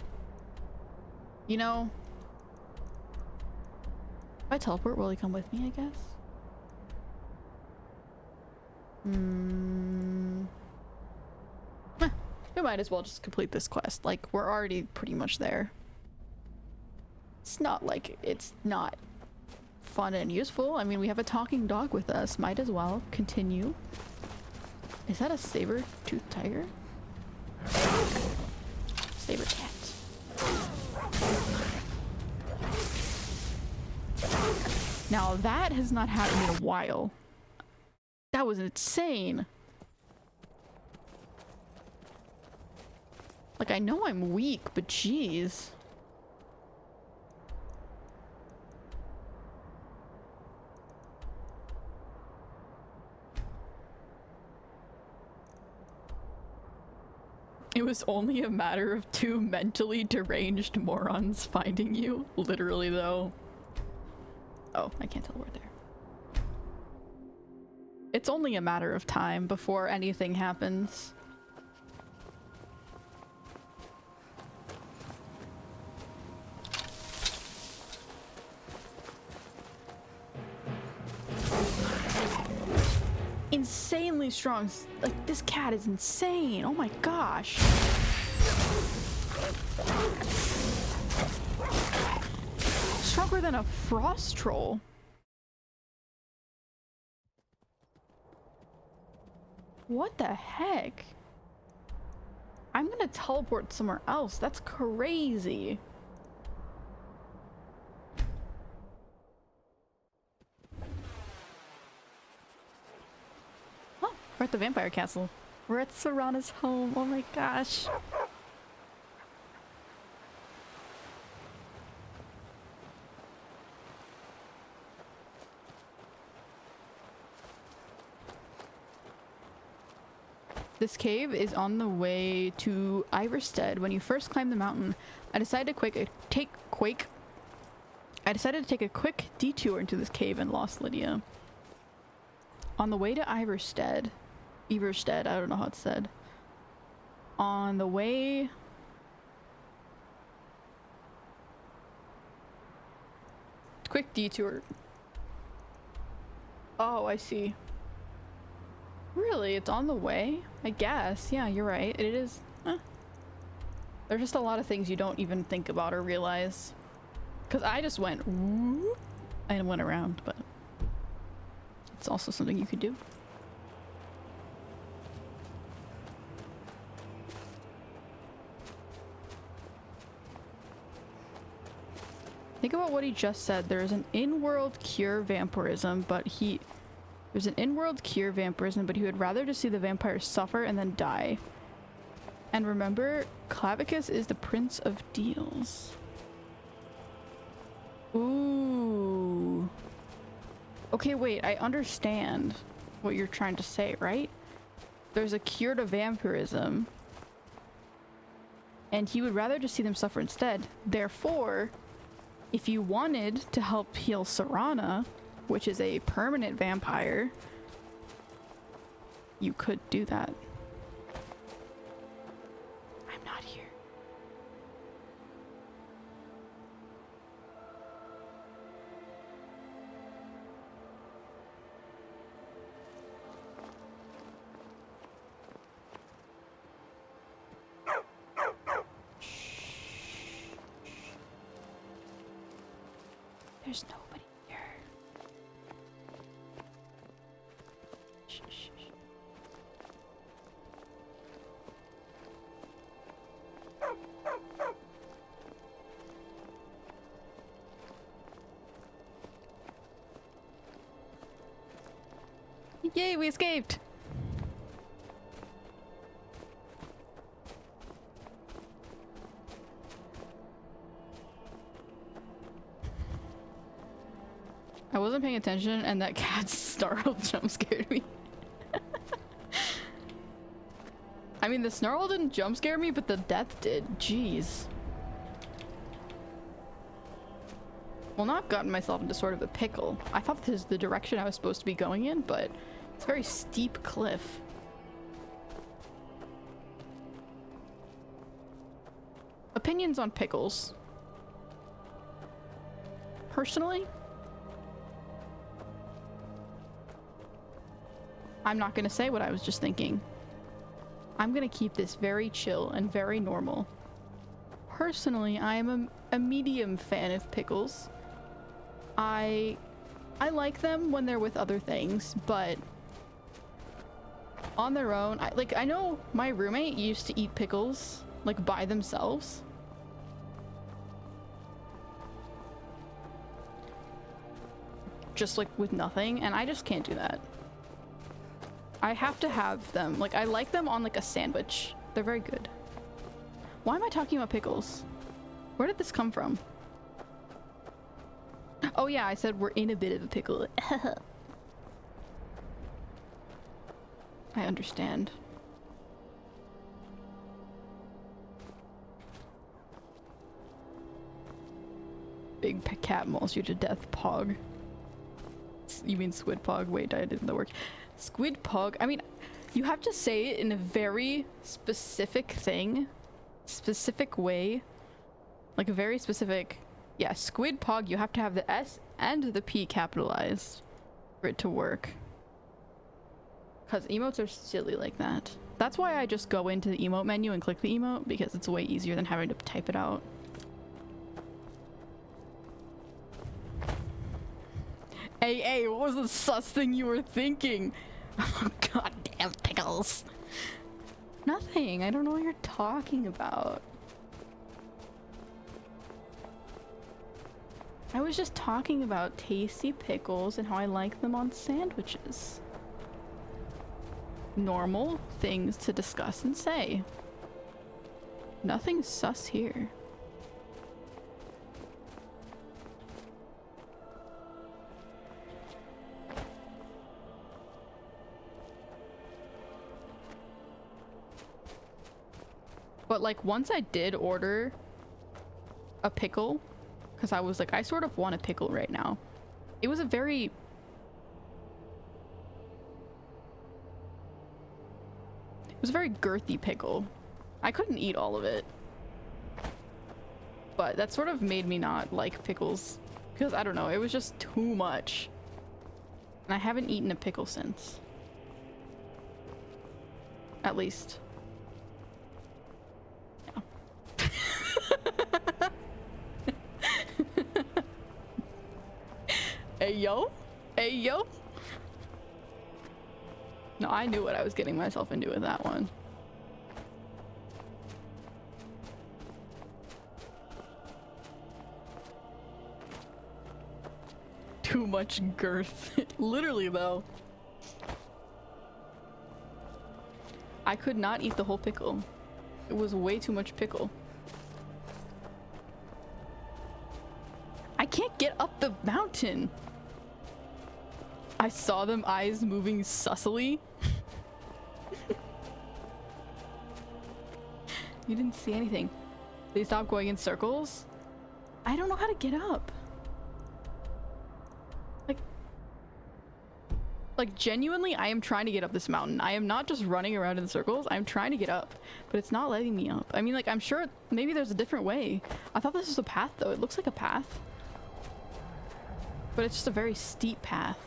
You know, if I teleport, will he come with me, I guess? We might as well just complete this quest. Like, we're already pretty much there. It's not like it's not fun and useful. I mean, we have a talking dog with us. Might as well continue. Is that a saber-toothed tiger? Saber cat. Now that has not happened in a while. That was insane. Like, I know I'm weak, but jeez. It was only a matter of 2 mentally deranged morons finding you. Literally, though. Oh, I can't teleport there. It's only a matter of time before anything happens. Insanely strong. Like, this cat is insane. Oh my gosh. Stronger than a frost troll. What the heck? I'm gonna teleport somewhere else. That's crazy. Oh, we're at the vampire castle. We're at Serana's home. Oh my gosh. This cave is on the way to Iverstead. When you first climb the mountain, I decided to take a quick detour into this cave and lost Lydia. On the way to Iverstead, I don't know how it's said. On the way... Quick detour. Oh, I see. Really? It's on the way? I guess. Yeah, you're right. It is. There's just a lot of things you don't even think about or realize. Because I just went whoop, and went around, but it's also something you could do. Think about what he just said. There's an in-world cure vampirism, but he... There's an in-world cure vampirism, but he would rather just see the vampires suffer and then die. And remember, Clavicus is the Prince of Deals. Ooh. Okay, wait, I understand what you're trying to say, right? There's a cure to vampirism, and he would rather just see them suffer instead. Therefore, if you wanted to help heal Serana, which is a permanent vampire, you could do that. I'm not here. There's nobody here. Shh, shh, shh. Yay, we escaped! I wasn't paying attention and that cat's snarl jump scared me. I mean, the snarl didn't jump scare me, but the death did. Jeez. Well, not gotten myself into sort of a pickle. I thought this is the direction I was supposed to be going in, but it's a very steep cliff. Opinions on pickles. Personally, I'm not gonna say what I was just thinking. I'm gonna keep this very chill and very normal. Personally, I am a medium fan of pickles. I like them when they're with other things, but on their own, I know my roommate used to eat pickles, like, by themselves. just like with nothing, and I just can't do that. I have to have them, like I like them on like a sandwich. They're very good. Why am I talking about pickles? Where did this come from? Oh yeah, I said we're in a bit of a pickle. I understand. Big cat mauls you to death, Pog. You mean Squid Pog? Wait, I didn't work. Squid Pog? I mean, you have to say it in a very specific specific way. Like a very specific... Yeah, Squid Pog, you have to have the S and the P capitalized for it to work. Because emotes are silly like that. That's why I just go into the emote menu and click the emote, because it's way easier than having to type it out. Hey, what was the sus thing you were thinking? Oh, goddamn pickles. Nothing. I don't know what you're talking about. I was just talking about tasty pickles and how I like them on sandwiches. Normal things to discuss and say. Nothing sus here. But like once I did order a pickle, because I was like, I sort of want a pickle right now. It was a very... It was a very girthy pickle. I couldn't eat all of it. But that sort of made me not like pickles. Because, I don't know, it was just too much. And I haven't eaten a pickle since. At least. Yeah. Hey, yo? Hey, yo? No, I knew what I was getting myself into with that one. Too much girth. Literally, though. I could not eat the whole pickle. It was way too much pickle. I can't get up the mountain. I saw them eyes moving sussily. You didn't see anything. They stopped going in circles. I don't know how to get up. Like genuinely, I am trying to get up this mountain. I am not just running around in circles. I'm trying to get up, but it's not letting me up. I mean, like, I'm sure maybe there's a different way. I thought this was a path, though. It looks like a path. But it's just a very steep path.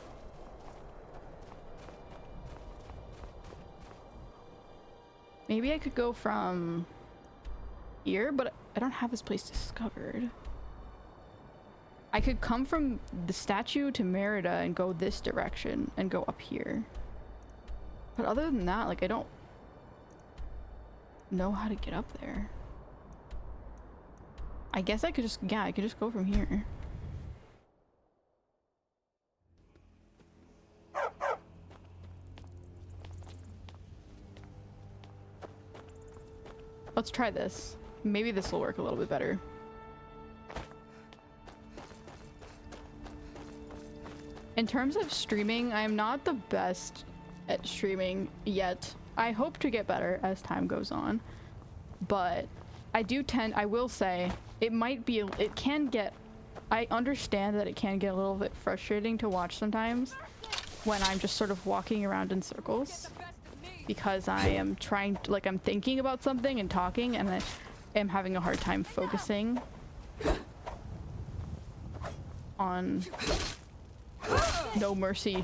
Maybe I could go from here, but I don't have this place discovered. I could come from the statue to Merida and go this direction and go up here. But other than that, like, I don't know how to get up there. I guess I could just, yeah, I could just go from here. Let's try this. Maybe this will work a little bit better. In terms of streaming, I am not the best at streaming yet. I hope to get better as time goes on. But I will say, it can get, I understand that it can get a little bit frustrating to watch sometimes when I'm just sort of walking around in circles. Because I am trying to, like, I'm thinking about something and talking, and I am having a hard time focusing on no mercy.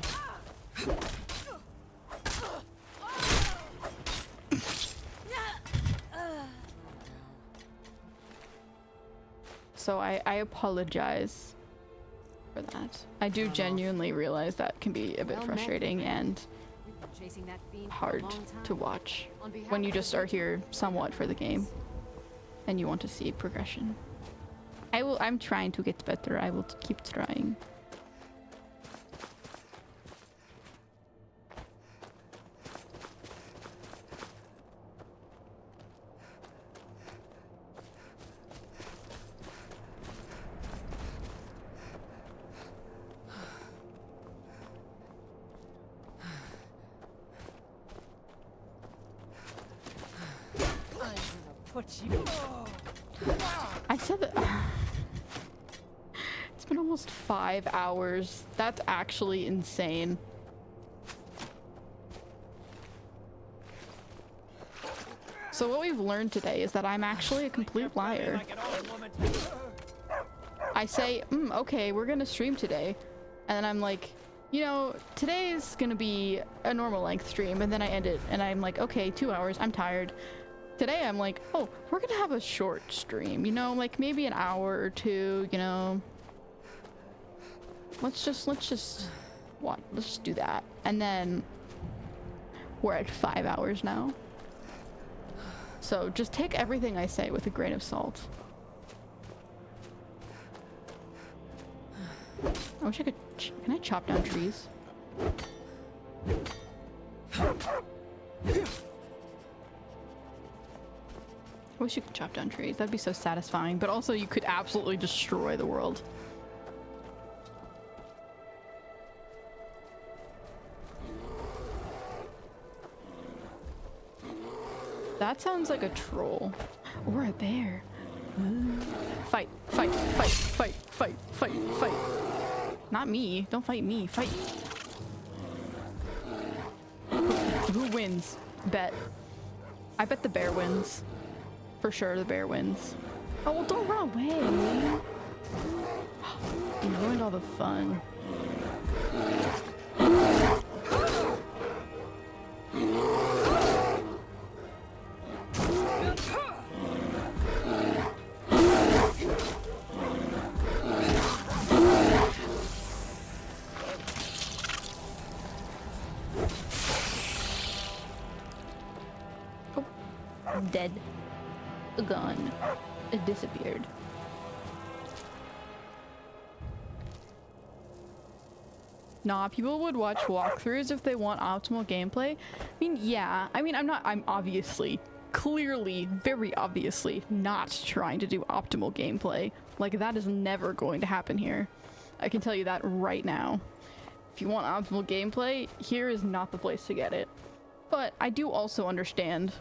So I apologize for that. I do genuinely realize that can be a bit frustrating and hard to watch when you just are here somewhat for the game and you want to see progression. I'm trying to get better. I will keep trying. what you... I said that... It's been almost 5 hours. That's actually insane. So what we've learned today is that I'm actually a complete liar. I say, okay, we're gonna stream today. And then I'm like, you know, today's gonna be a normal length stream. And then I end it and I'm like, okay, 2 hours, I'm tired. Today I'm like, oh, we're gonna have a short stream, you know, like maybe an hour or two, you know. Let's just do that. And then we're at 5 hours now. So just take everything I say with a grain of salt. I wish I could. Can I chop down trees? I wish you could chop down trees. That'd be so satisfying. But also, you could absolutely destroy the world. That sounds like a troll. Or a bear. Fight, fight, fight, fight, fight, fight, fight. Not me. Don't fight me. Fight. Who wins? Bet. I bet the bear wins. For sure the bear wins. Oh, well, don't run away. You ruined all the fun. Dead. Gone. It disappeared. Nah, people would watch walkthroughs if they want optimal gameplay. I mean, yeah. I mean, I'm obviously, clearly, very obviously not trying to do optimal gameplay. Like, that is never going to happen here. I can tell you that right now. If you want optimal gameplay, here is not the place to get it. But I do also understand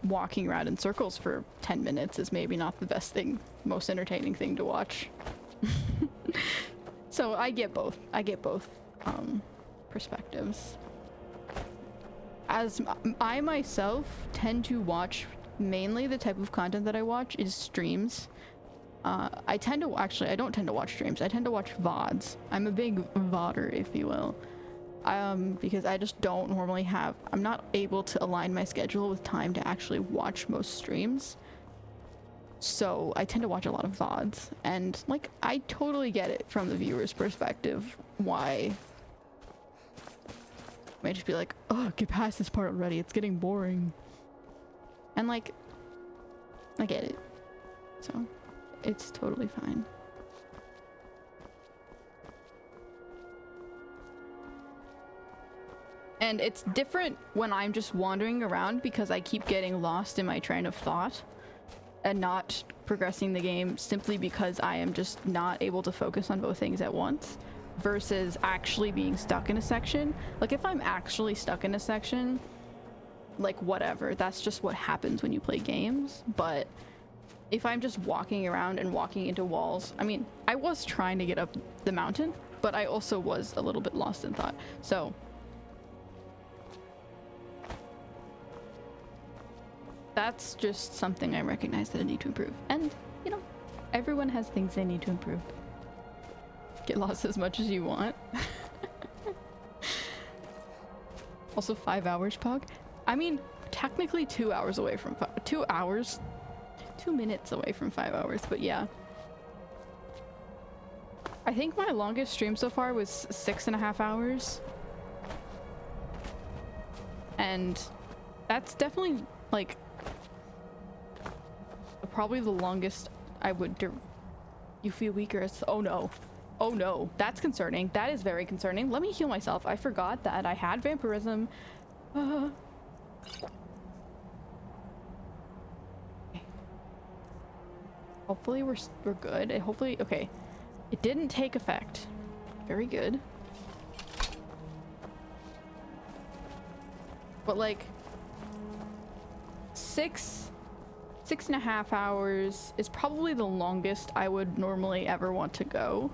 walking around in circles for 10 minutes is maybe not the best thing, most entertaining thing to watch. So I get both. I get both perspectives. As I myself tend to watch, mainly the type of content that I watch is streams. I don't tend to watch streams. I tend to watch VODs. I'm a big VODer, if you will. Because I just don't normally I'm not able to align my schedule with time to actually watch most streams. So I tend to watch a lot of VODs, and like, I totally get it from the viewer's perspective why I might just be like, oh, get past this part already, it's getting boring. And like, I get it. So it's totally fine. And it's different when I'm just wandering around because I keep getting lost in my train of thought and not progressing the game simply because I am just not able to focus on both things at once, versus actually being stuck in a section. Like, if I'm actually stuck in a section, like, whatever, that's just what happens when you play games. But if I'm just walking around and walking into walls, I mean, I was trying to get up the mountain, but I also was a little bit lost in thought. So that's just something I recognize that I need to improve. And, you know, everyone has things they need to improve. Get lost as much as you want. Also 5 hours, Pog. I mean, technically 2 hours away from 2 hours. 2 minutes away from 5 hours, but yeah. I think my longest stream so far was 6.5 hours. And that's definitely, like, probably the longest I would do. You feel weaker as— oh no. Oh no, that's concerning. That is very concerning. Let me heal myself. I forgot that I had vampirism. Okay. Hopefully we're good. Hopefully, okay. It didn't take effect. Very good. But like, 6.5 hours is probably the longest I would normally ever want to go.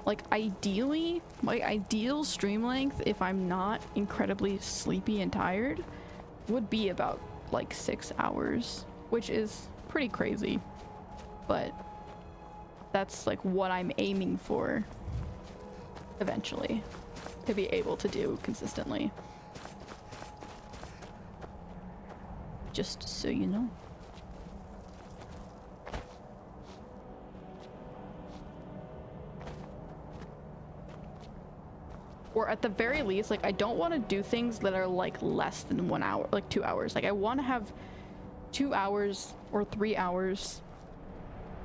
Like, ideally, my ideal stream length, if I'm not incredibly sleepy and tired, would be about like 6 hours, which is pretty crazy, but that's like what I'm aiming for eventually to be able to do consistently. Just so you know. Or at the very least, like, I don't want to do things that are like less than 1 hour, like 2 hours. Like, I want to have 2 hours or 3 hours.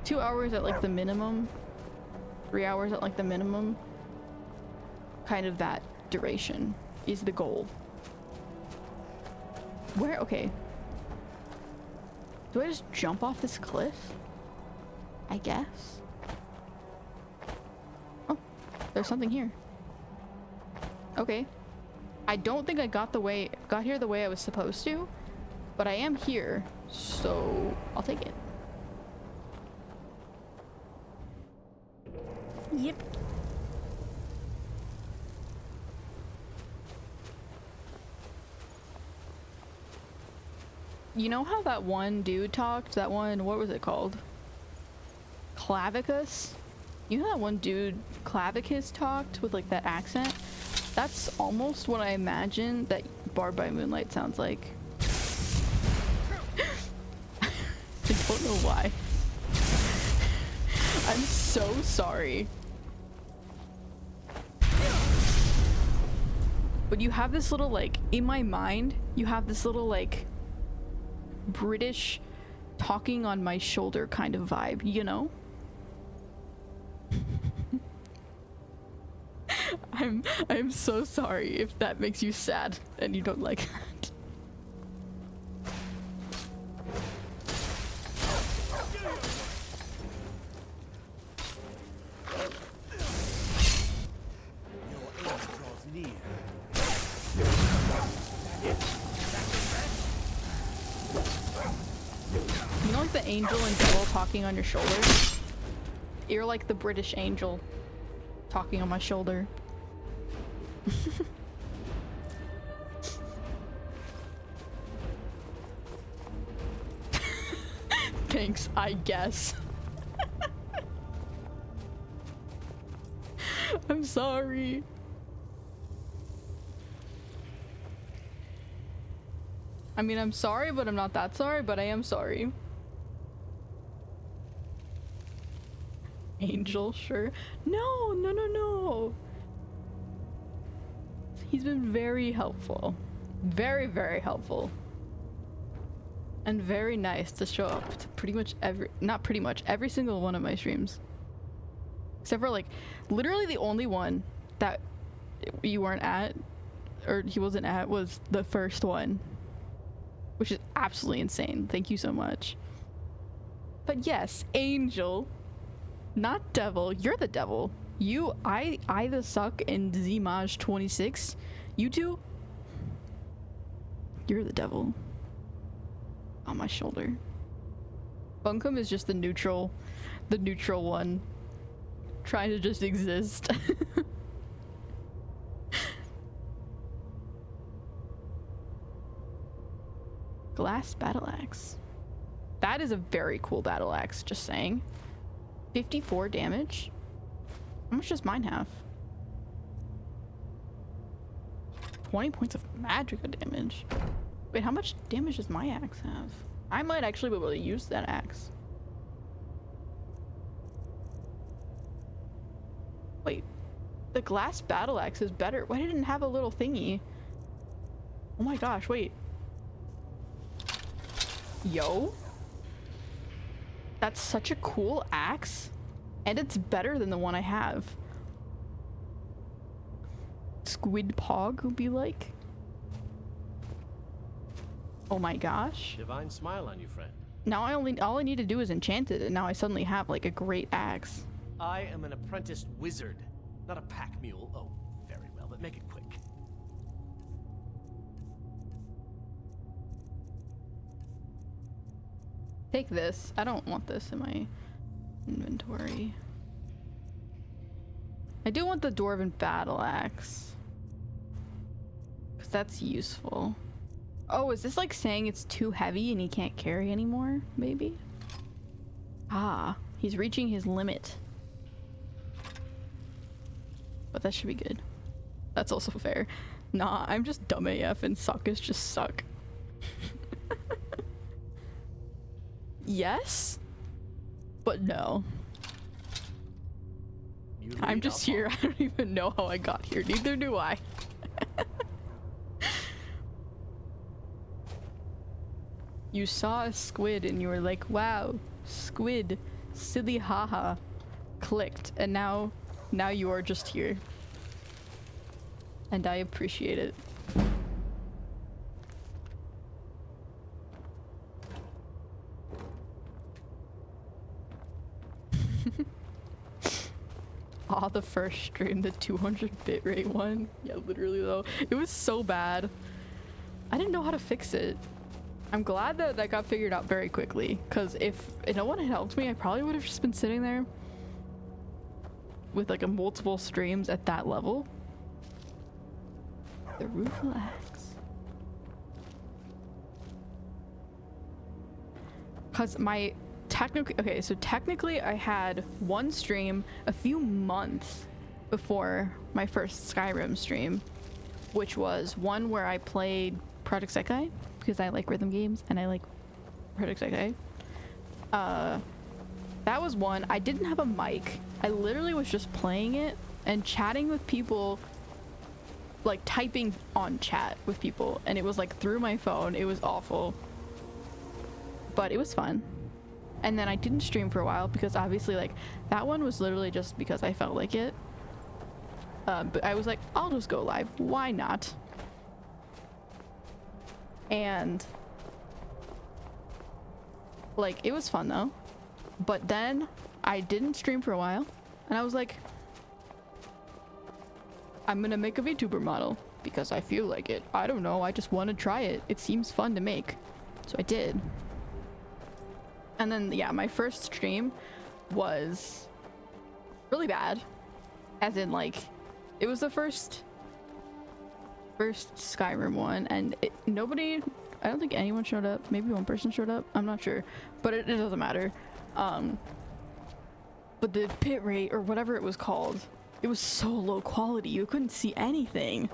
2 hours at like the minimum. 3 hours at like the minimum. Kind of that duration is the goal. Where? Okay. Do I just jump off this cliff? I guess. Oh, there's something here. Okay. I don't think I got here the way I was supposed to, but I am here, so I'll take it. Yep. You know how that one dude talked? That one, what was it called? Clavicus? You know that one dude, Clavicus, talked with like that accent? That's almost what I imagine that Barbed by Moonlight sounds like. I don't know why. I'm so sorry. But you have this little, like, in my mind, you have this little, like, British talking on my shoulder kind of vibe, you know? I'm so sorry if that makes you sad and you don't like that. You know, like the angel and devil talking on your shoulder? You're like the British angel talking on my shoulder. Thanks, I guess. I'm sorry. I mean, I'm sorry, but I'm not that sorry, but I am sorry. Angel, sure. No, no, no, no. He's been very helpful. Very, very helpful. And very nice to show up to pretty much every single one of my streams. Except for like, literally the only one that you weren't at, or he wasn't at, was the first one. Which is absolutely insane. Thank you so much. But yes, Angel. Not devil. You're the devil. You, I the suck in Zmaj 26. You two, you're the devil. On my shoulder. Bunkum is just the neutral one. Trying to just exist. Glass battle axe. That is a very cool battle axe, just saying. 54 damage. How much does mine have? 20 points of magic damage. Wait, how much damage does my axe have? I might actually be able to use that axe. Wait, the glass battle axe is better. Why didn't it have a little thingy? Oh my gosh, wait. Yo? That's such a cool axe. And it's better than the one I have. Squid Pog would be like. Oh my gosh. Divine smile on you, friend. Now all I need to do is enchant it, and now I suddenly have like a great axe. I am an apprenticed wizard, not a pack mule. Oh, very well, but make it quick. Take this. I don't want this in my inventory. I do want the Dwarven battle axe. Because that's useful. Oh, is this like saying it's too heavy and he can't carry anymore? Maybe? Ah, he's reaching his limit. But that should be good. That's also fair. Nah, I'm just dumb AF and suckers just suck. Yes? But no. I'm just here. I don't even know how I got here. Neither do I. You saw a squid and you were like, wow, squid, silly haha. Clicked, and now you are just here. And I appreciate it. Aw, the first stream, the 200 bitrate one. Yeah, literally though. It was so bad. I didn't know how to fix it. I'm glad that that got figured out very quickly, because if no one had helped me, I probably would have just been sitting there with like a multiple streams at that level. The rueful axe. Because my technically I had one stream a few months before my first Skyrim stream, which was one where I played Project Sekai because I like rhythm games and I like Project Sekai. That was one. I didn't have a mic. I literally was just playing it and chatting with people, like typing on chat with people, and it was like through my phone. It was awful, but it was fun. And then I didn't stream for a while because obviously like that one was literally just because I felt like it. But I was like, I'll just go live. Why not? And like it was fun though. But then I didn't stream for a while and I was like, I'm gonna make a VTuber model because I feel like it. I don't know, I just want to try it. It seems fun to make. So I did. And then yeah, my first stream was really bad. As in like, it was the first Skyrim one, and nobody, I don't think anyone showed up. Maybe one person showed up, I'm not sure, but it doesn't matter. But the pit rate or whatever it was called, it was so low quality you couldn't see anything.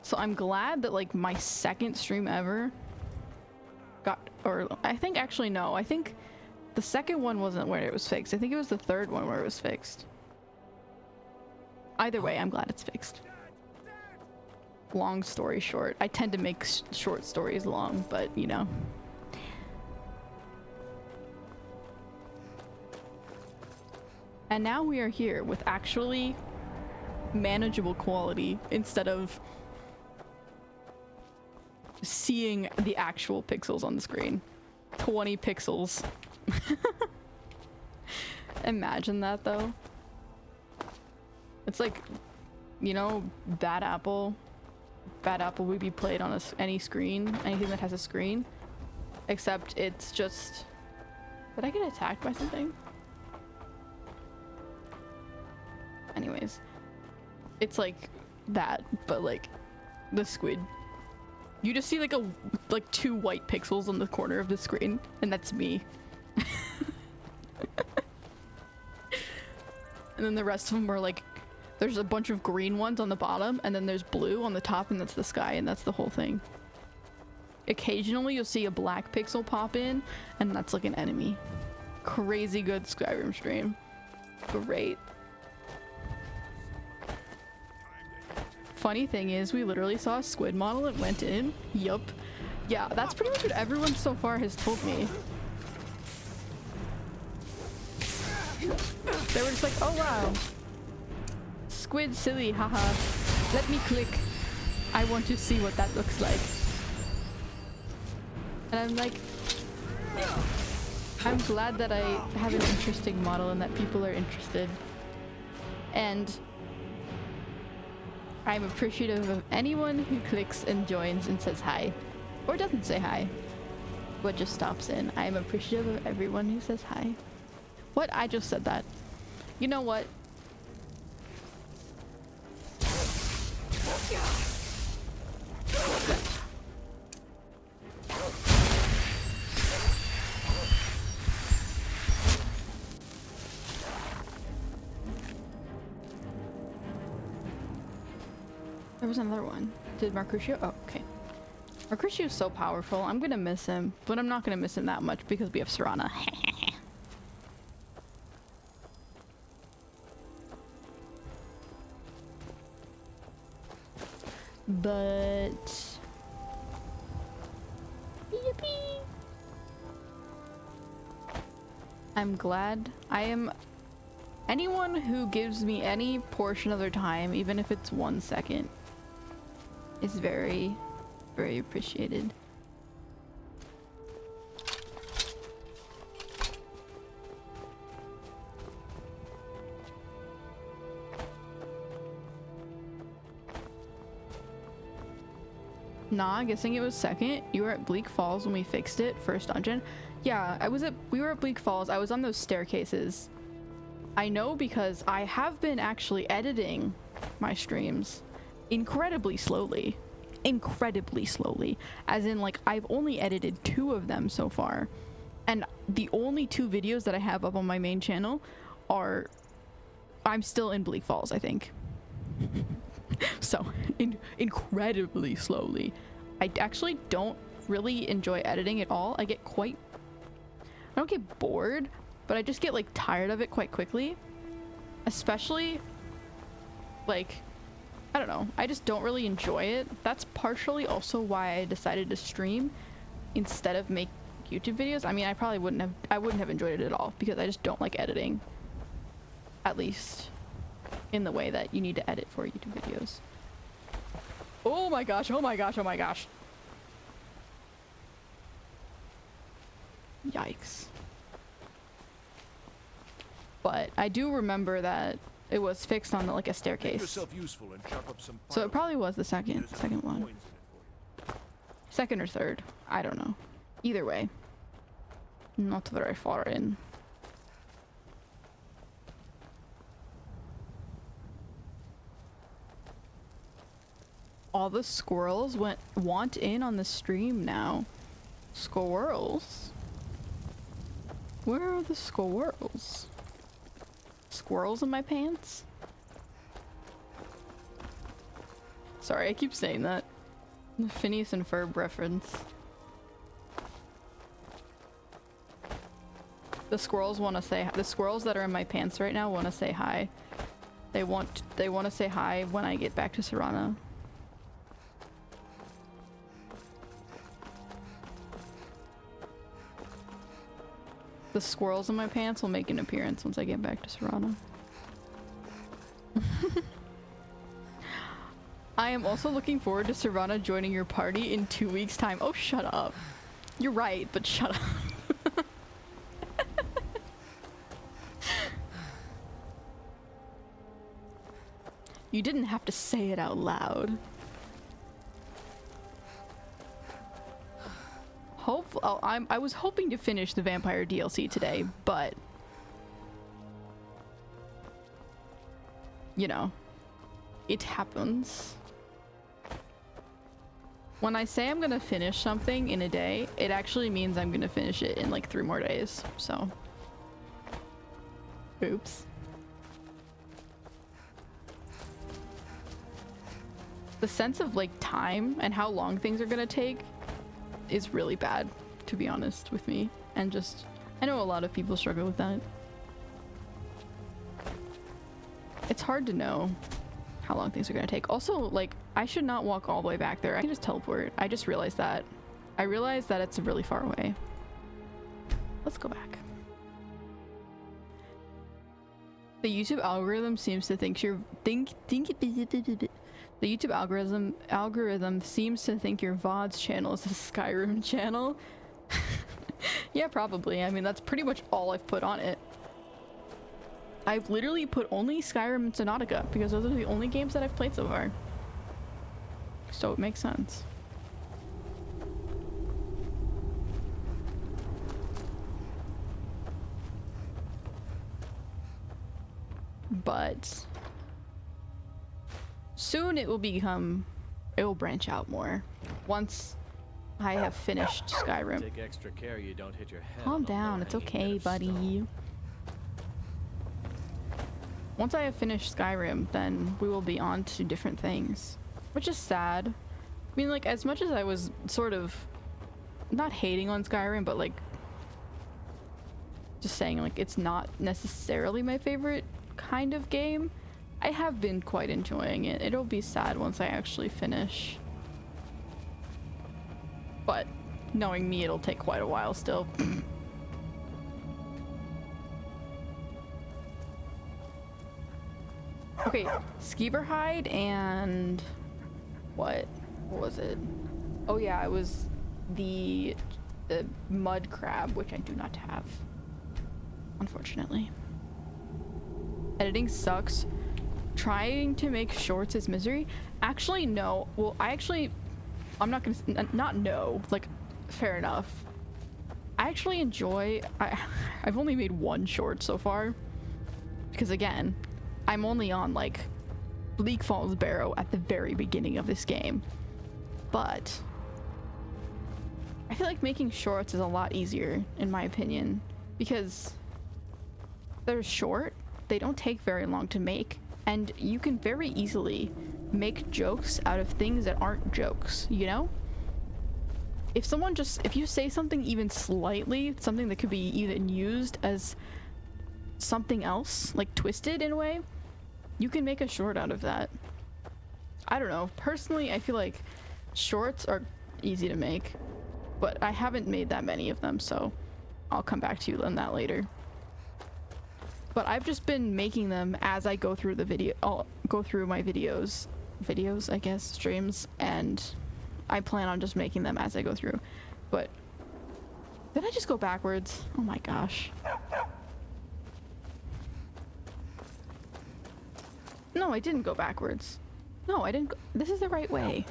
So I'm glad that like my second stream ever got, or I think actually no, I think the second one wasn't where it was fixed. I think it was the third one where it was fixed. Either way, I'm glad it's fixed. Long story short, I tend to make short stories long, but you know. And now we are here with actually manageable quality instead of seeing the actual pixels on the screen. 20 pixels. Imagine that though. It's like, you know, Bad Apple. Bad Apple would be played on any screen, anything that has a screen. Except it's just... Did I get attacked by something? Anyways. It's like that, but like the squid. You just see like 2 white pixels on the corner of the screen, and that's me. And then the rest of them are like, there's a bunch of green ones on the bottom, and then there's blue on the top, and that's the sky, and that's the whole thing. Occasionally you'll see a black pixel pop in, and that's like an enemy. Crazy good Skyrim stream. Great. Funny thing is, we literally saw a squid model and went in. Yup. Yeah, that's pretty much what everyone so far has told me. They were just like, oh wow. Squid silly, haha. Let me click. I want to see what that looks like. And I'm like, I'm glad that I have an interesting model and that people are interested. And I'm appreciative of anyone who clicks and joins and says hi. Or doesn't say hi, but just stops in. I am appreciative of everyone who says hi. What? I just said that. You know what? There was another one. Did Mercutio? Oh, okay. Mercutio is so powerful. I'm gonna miss him, but I'm not gonna miss him that much because we have Serana. But yippee. I'm glad. I am. Anyone who gives me any portion of their time, even if it's 1 second, is very, very appreciated. Nah, guessing it was second. You were at Bleak Falls when we fixed it, first dungeon. Yeah, we were at Bleak Falls. I was on those staircases. I know because I have been actually editing my streams incredibly slowly. Incredibly slowly. As in, like, I've only edited 2 of them so far. And the only 2 videos that I have up on my main channel are... I'm still in Bleak Falls, I think. So, incredibly slowly. I actually don't really enjoy editing at all. I get quite... I don't get bored, but I just get, like, tired of it quite quickly. Especially, like, I don't know. I just don't really enjoy it. That's partially also why I decided to stream instead of make YouTube videos. I mean, I wouldn't have enjoyed it at all because I just don't like editing. At least in the way that you need to edit for YouTube videos. Oh my gosh, oh my gosh, oh my gosh. Yikes. But I do remember that it was fixed on like a staircase. So it probably was the second one. Second or third. I don't know. Either way. Not very far in. All the squirrels want in on the stream now. Squirrels? Where are the squirrels? Squirrels in my pants? Sorry, I keep saying that. The Phineas and Ferb reference. The squirrels want to say, the squirrels that are in my pants right now want to say hi. They want to say hi when I get back to Serana. The squirrels in my pants will make an appearance once I get back to Serana. I am also looking forward to Serana joining your party in 2 weeks' time. Oh, shut up. You're right, but shut up. You didn't have to say it out loud. I was hoping to finish the vampire DLC today, but you know, it happens. When I say I'm gonna finish something in a day, it actually means I'm gonna finish it in like 3 more days, so oops. The sense of like time and how long things are gonna take is really bad, to be honest with me, and just I know a lot of people struggle with that. It's hard to know how long things are gonna take. Also, like, I should not walk all the way back there. I can just teleport. I just realized that. I realized that it's really far away. Let's go back. The YouTube algorithm seems to think you're the YouTube algorithm seems to think your VODs channel is a Skyrim channel. Yeah, probably. I mean, that's pretty much all I've put on it. I've literally put only Skyrim and Subnautica because those are the only games that I've played so far. So it makes sense. but soon it will branch out more once I have finished Skyrim. Take extra care you don't hit your head. Calm down, it's okay, buddy. Once I have finished Skyrim, then we will be on to different things, which is sad. I mean, like, as much as I was sort of not hating on Skyrim, but like just saying like it's not necessarily my favorite kind of game, I have been quite enjoying it. It'll be sad once I actually finish, but knowing me, it'll take quite a while still. Okay, Skeeverhide and what was it? Oh yeah, it was the mud crab, which I do not have, unfortunately. Editing sucks. Trying to make shorts is misery. Actually, no. Well, I'm not gonna not no. Like, fair enough. I actually enjoy. I've only made one short so far, because again, I'm only on like Bleak Falls Barrow at the very beginning of this game, but I feel like making shorts is a lot easier in my opinion because they're short, they don't take very long to make, and you can very easily make jokes out of things that aren't jokes, you know? If you say something even slightly, something that could be even used as something else, like twisted in a way, you can make a short out of that. I don't know. Personally, I feel like shorts are easy to make, but I haven't made that many of them, so I'll come back to you on that later. But I've just been making them as I go through the video. I'll go through my videos, I guess, streams, and I plan on just making them as I go through. But did I just go backwards? Oh my gosh. No, I didn't go backwards. No, I didn't go. This is the right way.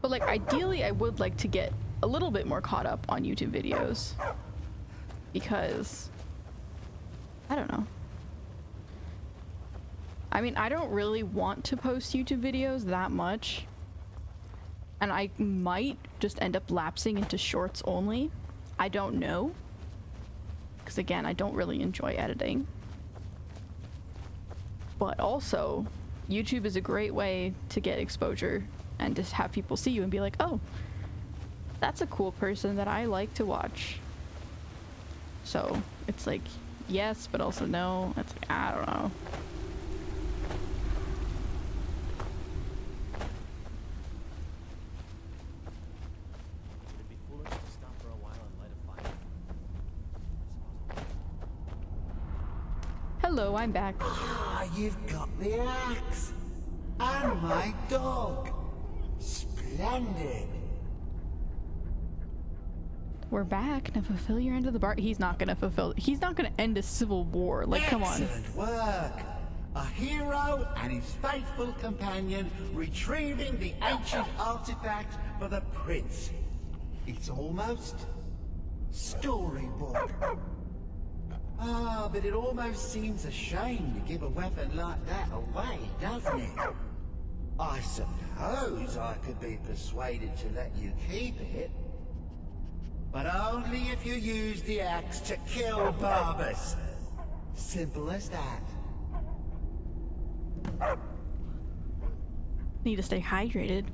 But like, ideally, I would like to get a little bit more caught up on YouTube videos. Because I don't know. I mean, I don't really want to post YouTube videos that much. And I might just end up lapsing into shorts only. I don't know. Because again, I don't really enjoy editing. But also, YouTube is a great way to get exposure and just have people see you and be like, oh, that's a cool person that I like to watch. So it's like, yes, but also no. It's like, I don't know. Hello, I'm back. Ah, you've got the axe. And my dog. Splendid. We're back. Now fulfill your end of the bar. He's not gonna end a civil war. Like, come on. Excellent work. A hero and his faithful companion retrieving the ancient artifact for the prince. It's almost storybook. Ah, but it almost seems a shame to give a weapon like that away, doesn't it? I suppose I could be persuaded to let you keep it. But only if you use the axe to kill Barbas. Simple as that. Need to stay hydrated.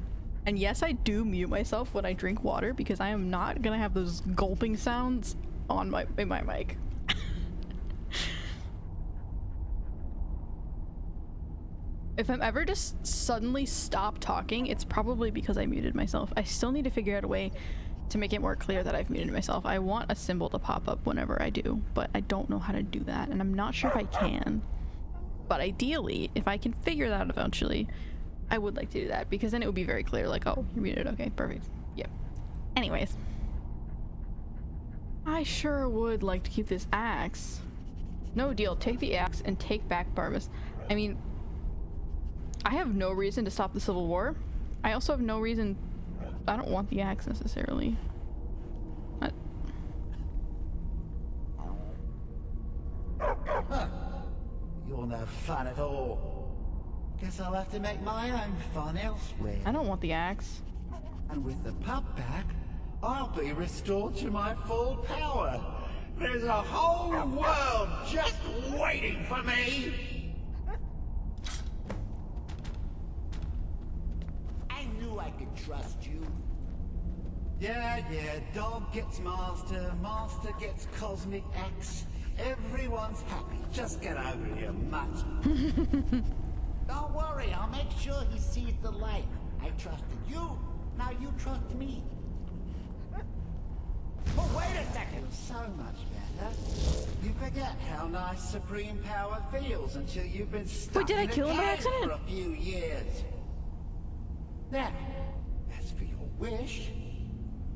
And yes, I do mute myself when I drink water because I am not gonna have those gulping sounds in my mic. If I'm ever just suddenly stop talking, it's probably because I muted myself. I still need to figure out a way to make it more clear that I've muted myself. I want a symbol to pop up whenever I do, but I don't know how to do that, and I'm not sure if I can. But ideally, if I can figure that out eventually, I would like to do that, because then it would be very clear, like, oh, you're muted, okay, perfect. Yep. Anyways. I sure would like to keep this axe. No deal, take the axe and take back Barbas. I mean, I have no reason to stop the Civil War. I also have no reason... I don't want the axe necessarily. no fun at all. Guess I'll have to make my own fun elsewhere. I don't want the axe. And with the pub back, I'll be restored to my full power. There's a whole world just waiting for me! I knew I could trust you. Yeah, dog gets master, master gets cosmic axe. Everyone's happy. Just get over here, mutt. Don't worry, I'll make sure he sees the light. I trusted you, now you trust me. But wait a second! So much better. You forget how nice supreme power feels until you've been stuck did I in kill him by a cave accident? for a few years. Now, as for your wish,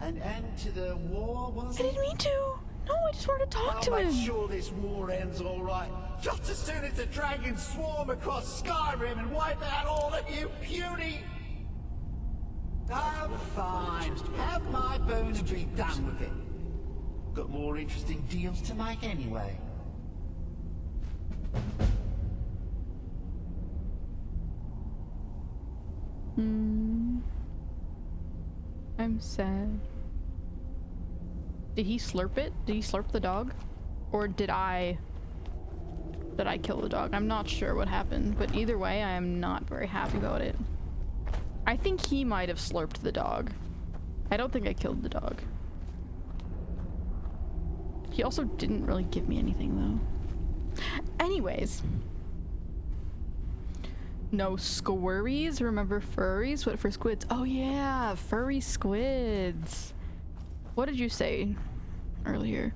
an end to the war, was I didn't mean to. No, I just wanted to talk to I'll him. make sure this war ends all right. Just as soon as the dragons swarm across Skyrim and wipe out all of you puny... Oh, fine. Have my boon and be done with it. Got more interesting deals to make anyway. I'm sad. Did he slurp it? Did he slurp the dog? Or did I kill the dog? I'm not sure what happened, but either way, I am not very happy about it. I think he might have slurped the dog. I don't think I killed the dog. He also didn't really give me anything, though. Anyways. No squirries? Remember furries? What for squids? Oh yeah, furry squids. What did you say earlier?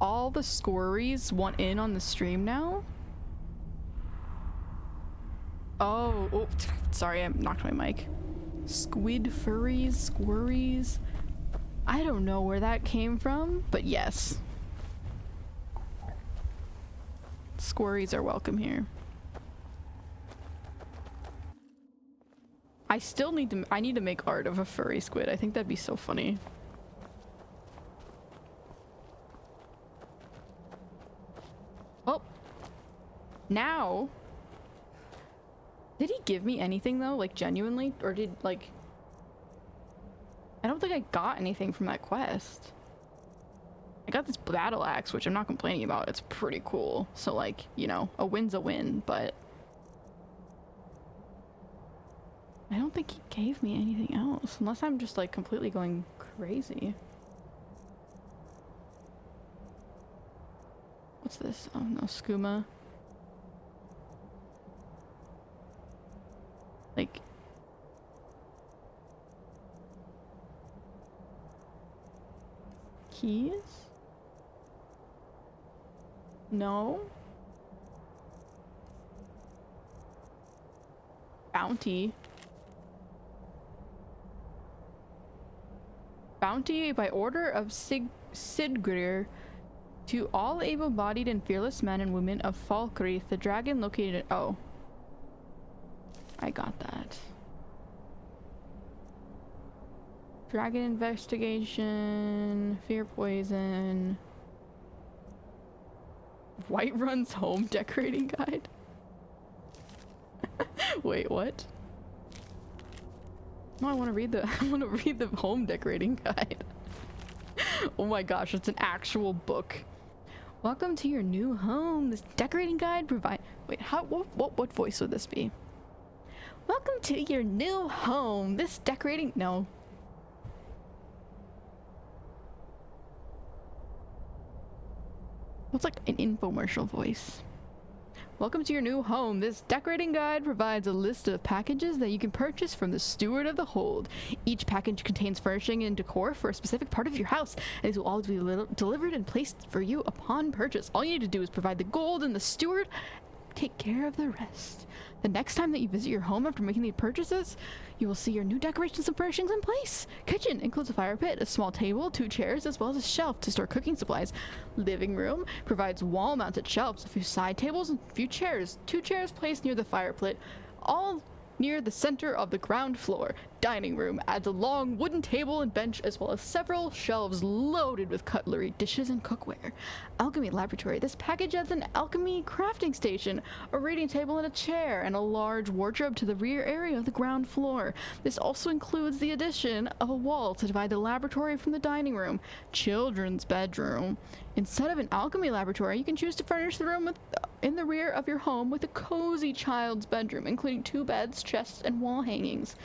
All the squirries want in on the stream now? Oh, sorry, I knocked my mic. Squid furries, squirries. I don't know where that came from, but yes. Squirries are welcome here. I need to make art of a furry squid. I think that'd be so funny. Oh. Now. Did he give me anything though? Like genuinely? Or did like... I don't think I got anything from that quest. I got this battle axe, which I'm not complaining about. It's pretty cool. So like, you know, a win's a win, but... I don't think he gave me anything else, unless I'm just like completely going crazy. What's this? Oh no, skooma. Like... keys? No? Bounty. Bounty by order of Sigrid to all able-bodied and fearless men and women of Falkreath, the dragon located at... Oh. I got that. Dragon investigation, fear poison. Whiterun's home decorating guide. Wait, what? No, I want to read the home decorating guide. Oh my gosh, it's an actual book. Welcome to your new home. This decorating guide provide... Wait, what voice would this be? Welcome to your new home. This decorating... No. What's like an infomercial voice? Welcome to your new home. This decorating guide provides a list of packages that you can purchase from the steward of the hold. Each package contains furnishing and decor for a specific part of your house, and these will always be delivered and placed for you upon purchase. All you need to do is provide the gold, and the steward take care of the rest. The next time that you visit your home after making these purchases, you will see your new decorations and furnishings in place. Kitchen includes a fire pit, a small table, 2 chairs, as well as a shelf to store cooking supplies. Living room provides wall-mounted shelves, a few side tables, and a few chairs. 2 chairs placed near the fire pit, all near the center of the ground floor. dining room adds a long wooden table and bench, as well as several shelves loaded with cutlery, dishes, and cookware. Alchemy laboratory. This package adds an alchemy crafting station, a reading table and a chair, and a large wardrobe to the rear area of the ground floor. This also includes the addition of a wall to divide the laboratory from the dining room. Children's bedroom. Instead of an alchemy laboratory, you can choose to furnish the room in the rear of your home with a cozy child's bedroom, including 2 beds, chests, and wall hangings.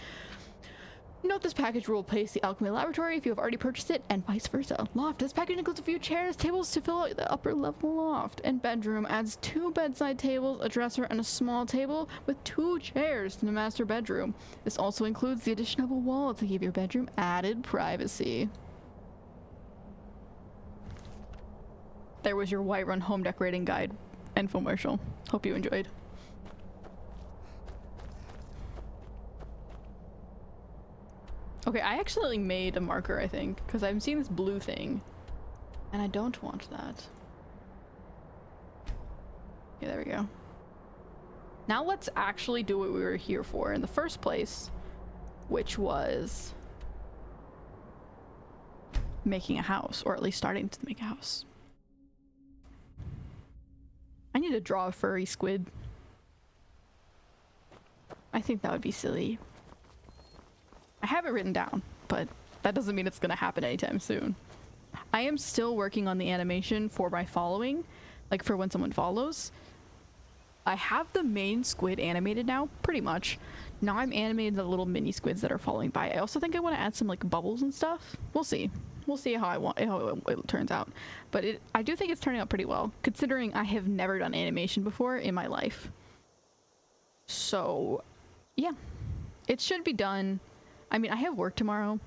Note this package will replace the alchemy laboratory if you have already purchased it, and vice versa. Loft. This package includes a few chairs, tables to fill out the upper level loft. And bedroom adds 2 bedside tables, a dresser, and a small table with 2 chairs to the master bedroom. This also includes the addition of a wall to give your bedroom added privacy. There was your Whiterun home decorating guide infomercial. Hope you enjoyed. Okay, I actually made a marker, I think, because I've seen this blue thing, and I don't want that. Yeah, there we go. Now let's actually do what we were here for in the first place, which was making a house, or at least starting to make a house. I need to draw a furry squid. I think that would be silly. I have it written down, but that doesn't mean it's gonna happen anytime soon. I am still working on the animation for my following, like for when someone follows. I have the main squid animated now, pretty much. Now I'm animating the little mini squids that are following by. I also think I want to add some like bubbles and stuff. We'll see. We'll see how it turns out. But I do think it's turning out pretty well, considering I have never done animation before in my life. So, yeah. It should be done. I mean, I have work tomorrow,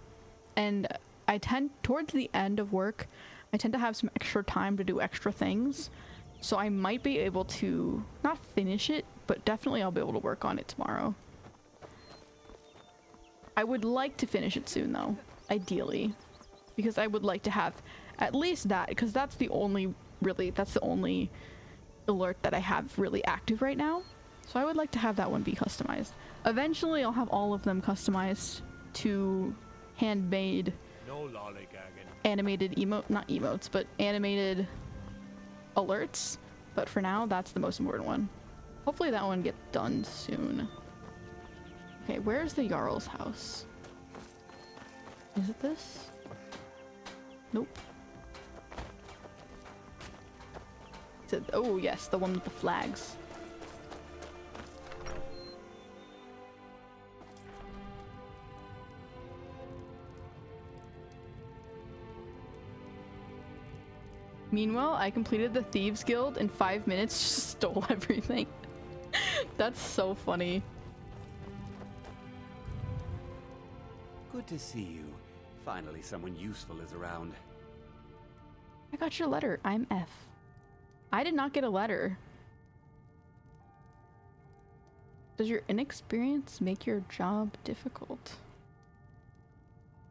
and I tend, towards the end of work, I tend to have some extra time to do extra things. So I might be able to, not finish it, but definitely I'll be able to work on it tomorrow. I would like to finish it soon though, ideally. Because I would like to have at least that, because that's the only alert that I have really active right now. So I would like to have that one be customized. Eventually I'll have all of them customized to handmade animated not emotes, but animated alerts. But for now, that's the most important one. Hopefully that one gets done soon. Okay, where's the Jarl's house? Is it this? Nope. Is it, oh yes, the one with the flags. Meanwhile, I completed the Thieves Guild in 5 minutes, just stole everything. That's so funny. Good to see you. Finally, someone useful is around. I got your letter. I'm F. I did not get a letter. Does your inexperience make your job difficult?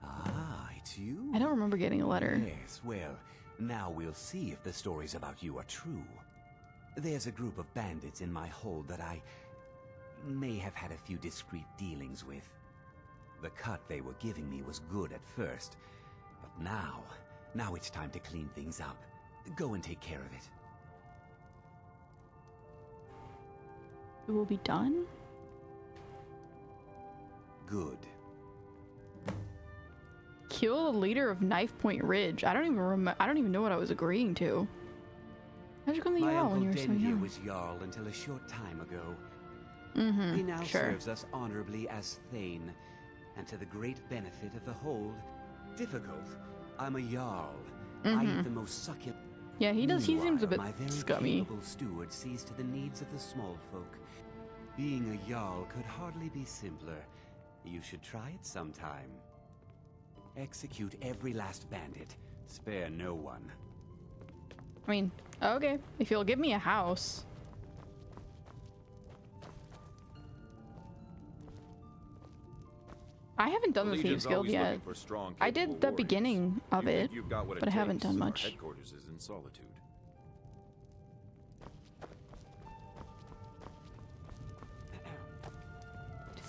Ah, it's you? I don't remember getting a letter. Yes, well, now we'll see if the stories about you are true. There's a group of bandits in my hold that I may have had a few discreet dealings with. The cut they were giving me was good at first, but now it's time to clean things up. Go and take care of it. It will be done? Good. Kill the leader of Knife Point Ridge. I don't even know what I was agreeing to. How'd you become the Jarl when you were so young? Was Jarl until a short time ago. Mm-hmm. He now sure. serves us honorably as Thane, and to the great benefit of the hold. Difficult. I'm a Jarl. I eat the most succulent. Yeah, he does. He seems a bit my very scummy. capable steward sees to the needs of the small folk. Being a Jarl could hardly be simpler. You should try it sometime. Execute every last bandit. Spare no one. I mean, okay. If you'll give me a house. I haven't done the Thieves Guild yet. I did the beginning of it, but I haven't done much. Headquarters is in Solitude.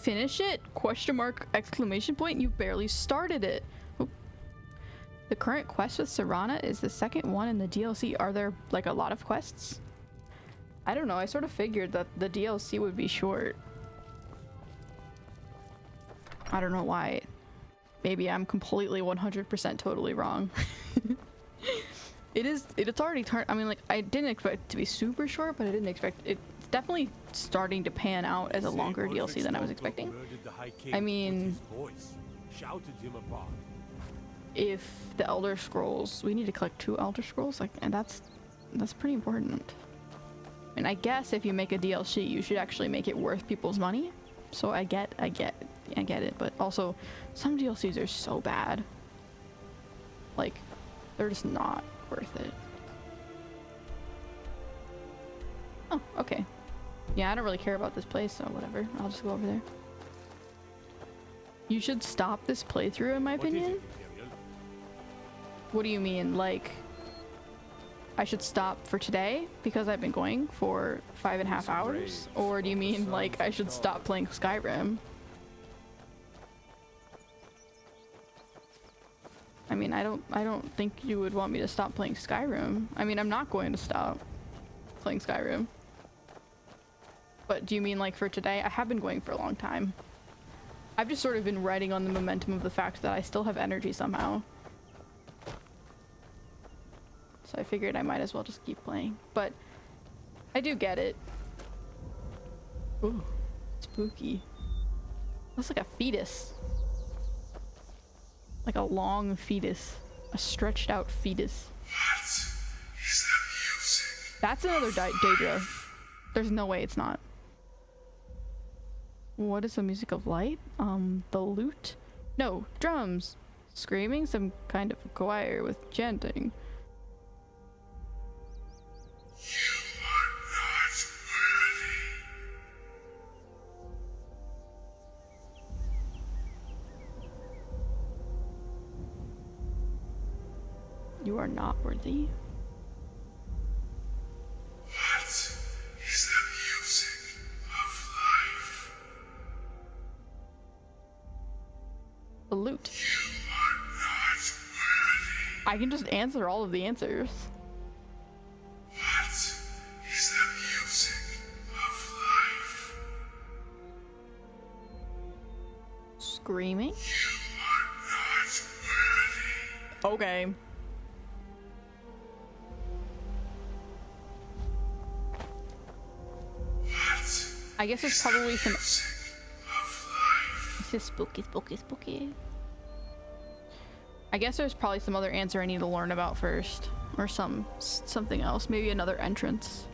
Finish it? Question mark, exclamation point. You barely started it. Oop. The current quest with Serana is the second one in the DLC. Are there like a lot of quests? I don't know. I sort of figured that the DLC would be short. I don't know why. Maybe I'm completely 100% totally wrong. It's already turned. I mean, like, I didn't expect it to be super short, but I didn't expect it. It's definitely starting to pan out as a longer DLC than I was expecting. I mean, if the Elder Scrolls, we need to collect 2 Elder Scrolls, like, and that's pretty important. And I guess if you make a DLC, you should actually make it worth people's money. So I get it, but also some DLCs are so bad. Like, they're just not worth it. Oh, okay. Yeah, I don't really care about this place, so whatever. I'll just go over there. You should stop this playthrough, in my opinion. What do you mean? Like, I should stop for today because I've been going for 5.5 hours? Or do you mean like I should stop playing Skyrim? I mean, I don't think you would want me to stop playing Skyrim. I mean, I'm not going to stop playing Skyrim. But do you mean like for today? I have been going for a long time. I've just sort of been riding on the momentum of the fact that I still have energy somehow. So I figured I might as well just keep playing. But I do get it. Ooh, spooky. Looks like a fetus. Like a long fetus. A stretched out fetus. What is that music? That's another Daedra. There's no way it's not. What is the music of light? The lute? No, drums. Screaming, some kind of choir with chanting. You are not worthy. You are not worthy. What is the music of life? The lute. You are not worthy. I can just answer all of the answers. What is the music of life? Screaming? You are not worthy. Okay. I guess there's probably some. This is spooky, spooky, spooky. I guess there's probably some other answer I need to learn about first, or something else. Maybe another entrance.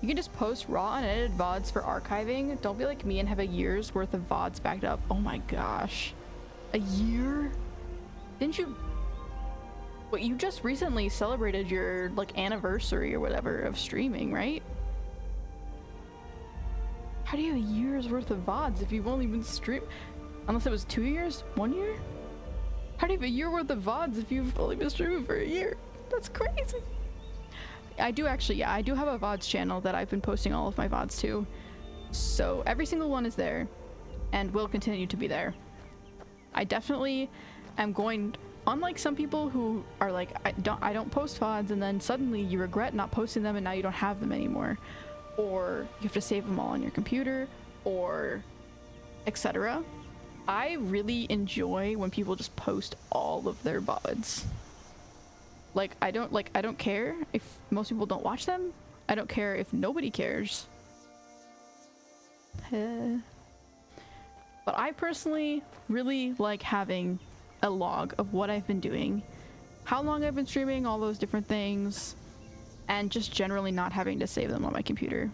You can just post raw unedited VODs for archiving. Don't be like me and have a year's worth of VODs backed up. Oh my gosh, a year? Didn't you? What, you just recently celebrated your like anniversary or whatever of streaming, right? How do you have a year's worth of VODs if you've only been streaming? Unless it was 2 years? 1 year? How do you have a year worth of VODs if you've only been streaming for a year? That's crazy. I do actually, yeah, I do have a VODs channel that I've been posting all of my VODs to. So every single one is there and will continue to be there. I definitely am going, unlike some people who are like, I don't post VODs and then suddenly you regret not posting them and now you don't have them anymore. Or you have to save them all on your computer, or etc. I really enjoy when people just post all of their VODs. Like, I don't care if most people don't watch them. I don't care if nobody cares. But I personally really like having a log of what I've been doing, how long I've been streaming, all those different things, and just generally not having to save them on my computer.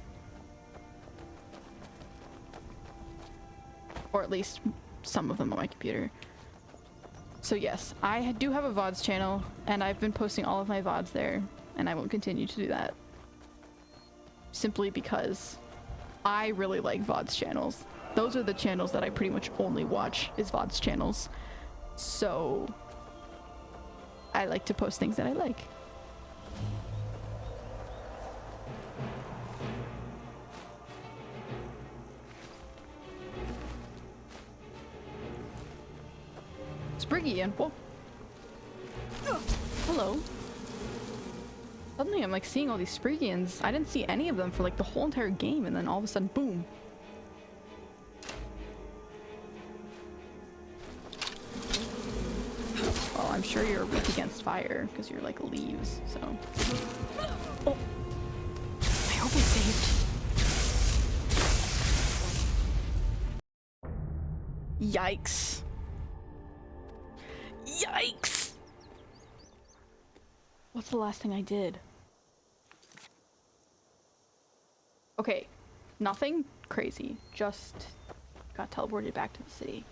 Or at least some of them on my computer. So yes, I do have a VODs channel, and I've been posting all of my VODs there, and I will continue to do that. Simply because I really like VODs channels. Those are the channels that I pretty much only watch, is VODs channels. So I like to post things that I like. Stygian. Whoa. Hello. Suddenly I'm like seeing all these Stygians. I didn't see any of them for like the whole entire game, and then all of a sudden, boom. Well, I'm sure you're weak against fire because you're like leaves, so. Oh. I hope I saved. Yikes. Yikes! What's the last thing I did? Okay, nothing crazy. Just got teleported back to the city.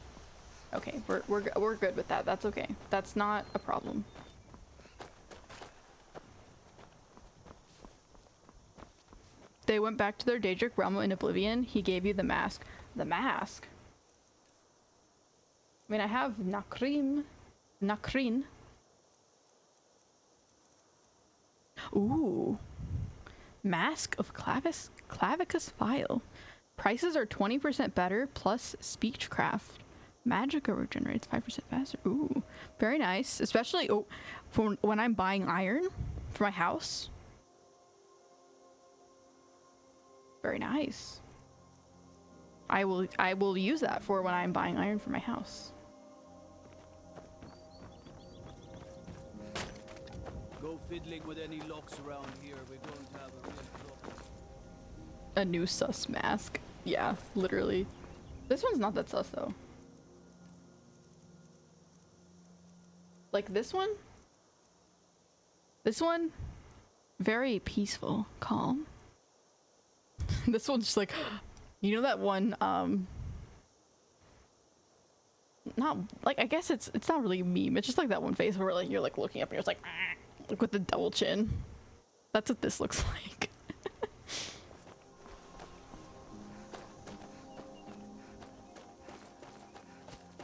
Okay, we're good with that. That's okay. That's not a problem. They went back to their Daedric realm in Oblivion. He gave you the mask. The mask? I mean, I have Nakrin. Ooh. Mask of Clavicus File. Prices are 20% better plus Speechcraft. Magicka regenerates 5% faster. Ooh. Very nice. Especially for when I'm buying iron for my house. Very nice. I will use that for when I'm buying iron for my house. Go fiddling with any locks around here. We're going to have a real problem. A new sus mask. Yeah, literally. This one's not that sus though. Like this one? This one? Very peaceful, calm. This one's just like, you know that one, not, like, I guess it's not really a meme. It's just like that one face where like, you're like looking up and you're just like with the double chin. That's what this looks like.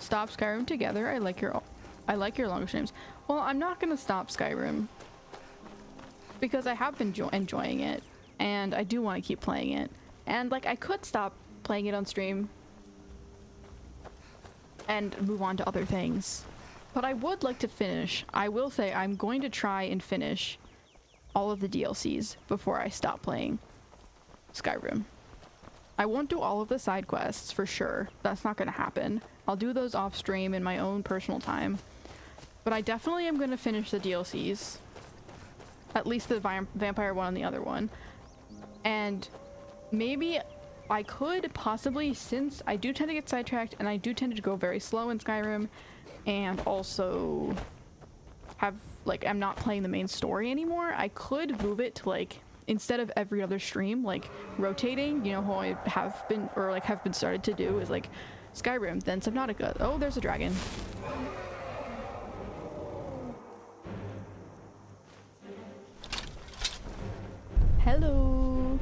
Stop Skyrim together. I like your long streams. Well, I'm not gonna stop Skyrim because I have been enjoying it, and I do want to keep playing it. And like, I could stop playing it on stream and move on to other things, but I would like to finish. I will say I'm going to try and finish all of the DLCs before I stop playing Skyrim. I won't do all of the side quests for sure. That's not going to happen. I'll do those off stream in my own personal time. But I definitely am going to finish the DLCs. At least the vampire one and the other one. And maybe I could possibly, since I do tend to get sidetracked and I do tend to go very slow in Skyrim, and also have, like, I'm not playing the main story anymore, I could move it to, like, instead of every other stream, like, rotating, you know, how I have been, or like have been started to do, is like Skyrim, then Subnautica. Oh, there's a dragon. Hello.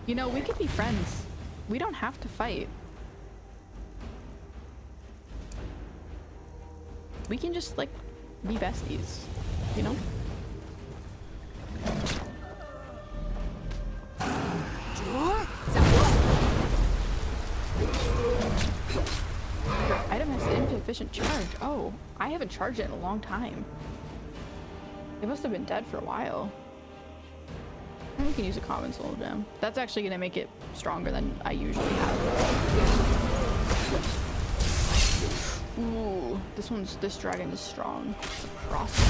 You know, we could be friends. We don't have to fight. We can just, like, be besties, you know? Your item has insufficient charge. Oh, I haven't charged it in a long time. It must have been dead for a while. And we can use a common soul gem. That's actually gonna make it stronger than I usually have. Ooh, this dragon is strong. Crossbow.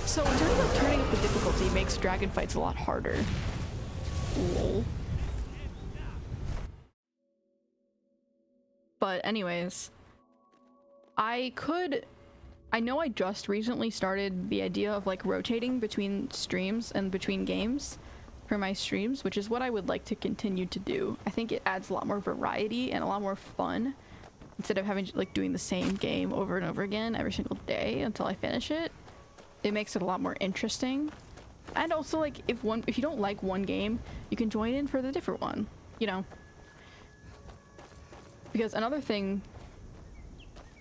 So in terms of turning up the difficulty, makes dragon fights a lot harder. Lol. But anyways, I know I just recently started the idea of like rotating between streams and between games for my streams, which is what I would like to continue to do. I think it adds a lot more variety and a lot more fun instead of having like doing the same game over and over again every single day until I finish it. It makes it a lot more interesting. And also, like, if you don't like one game, you can join in for the different one, you know? Because another thing,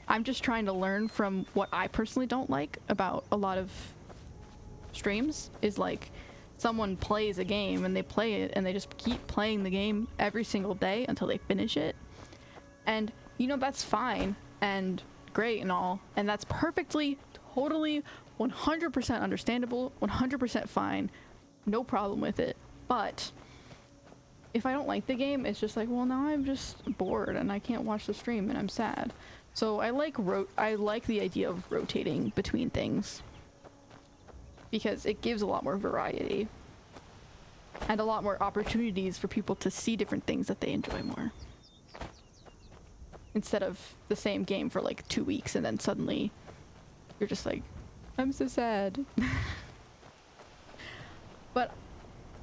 I'm just trying to learn from what I personally don't like about a lot of streams is, like, someone plays a game and they play it and they just keep playing the game every single day until they finish it. And, you know, that's fine and great and all. And that's perfectly, totally, 100% understandable, 100% fine. No problem with it. But if I don't like the game, it's just like, well, now I'm just bored and I can't watch the stream and I'm sad. So I like the idea of rotating between things because it gives a lot more variety and a lot more opportunities for people to see different things that they enjoy more. Instead of the same game for like 2 weeks and then suddenly you're just like, I'm so sad. But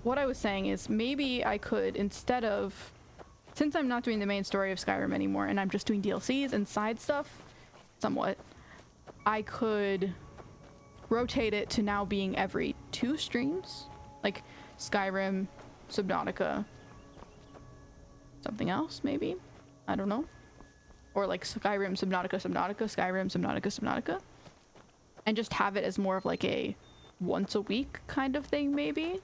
what I was saying is maybe I could, instead of, since I'm not doing the main story of Skyrim anymore and I'm just doing DLCs and side stuff, somewhat, I could rotate it to now being every 2 streams, like Skyrim, Subnautica, something else maybe, I don't know, or like Skyrim, Subnautica, Skyrim, Subnautica, and just have it as more of like a once a week kind of thing maybe,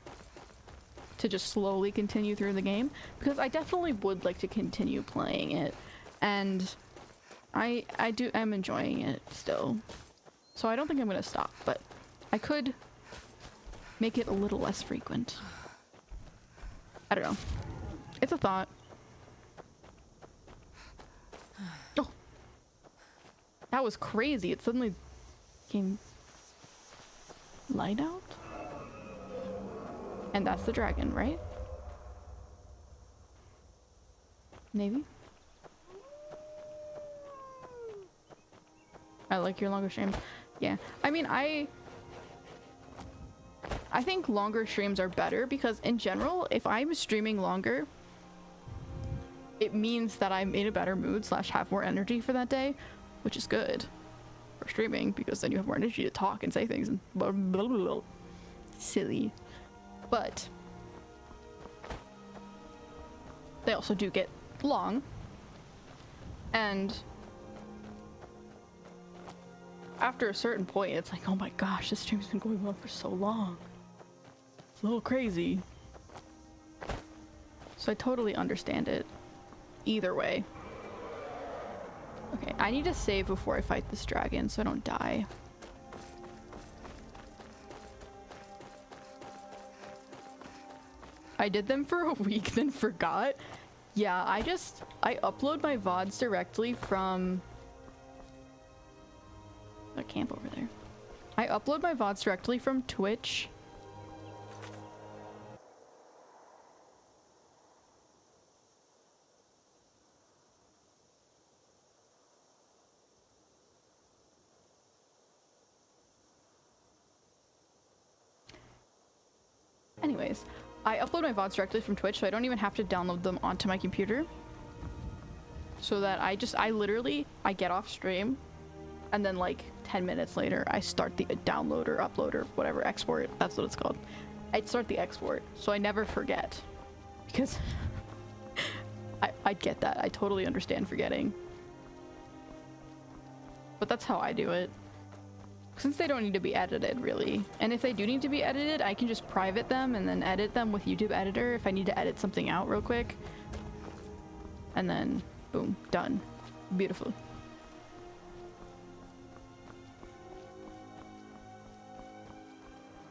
to just slowly continue through the game, because I definitely would like to continue playing it, and I'm enjoying it still. So I don't think I'm gonna stop, but I could make it a little less frequent. I don't know. It's a thought. Oh. That was crazy. It suddenly became light out. And that's the dragon, right? Maybe? I like your longer streams. Yeah. I mean, I think longer streams are better because in general, if I'm streaming longer, it means that I'm in a better mood / have more energy for that day, which is good for streaming because then you have more energy to talk and say things and blah, blah, blah, blah. Silly. But they also do get long, and after a certain point it's like, oh my gosh, this stream's been going on for so long. It's a little crazy. So I totally understand it either way. Okay, I need to save before I fight this dragon so I don't die. I did them for a week, then forgot. Yeah, I upload my VODs directly from a camp over there. I upload my VODs directly from Twitch. Anyways, I upload my VODs directly from Twitch, so I don't even have to download them onto my computer. So that I get off stream, and then like 10 minutes later, I start the download or upload or whatever, export, that's what it's called. I'd start the export, so I never forget. Because I get that, I totally understand forgetting. But that's how I do it. Since they don't need to be edited, really. And if they do need to be edited, I can just private them and then edit them with YouTube Editor if I need to edit something out real quick. And then, boom, done. Beautiful.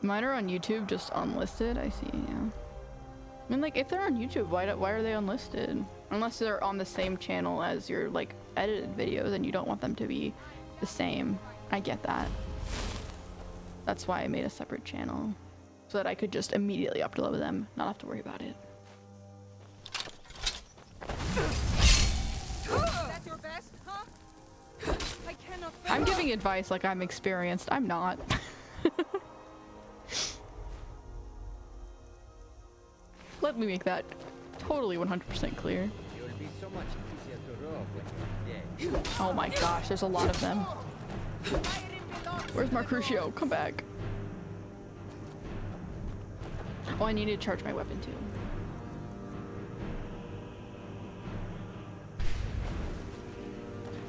Mine are on YouTube, just unlisted, I see, yeah. I mean, like, if they're on YouTube, why are they unlisted? Unless they're on the same channel as your, like, edited videos and you don't want them to be the same. I get that. That's why I made a separate channel, so that I could just immediately upload them, not have to worry about it. That's your best, huh? I cannot. I'm giving advice like I'm experienced. I'm not. Let me make that totally 100% clear. You'll be so much easier to rob when you're dead. Oh my gosh, there's a lot of them. Where's Mercutio? Come back. Oh, I need to charge my weapon too.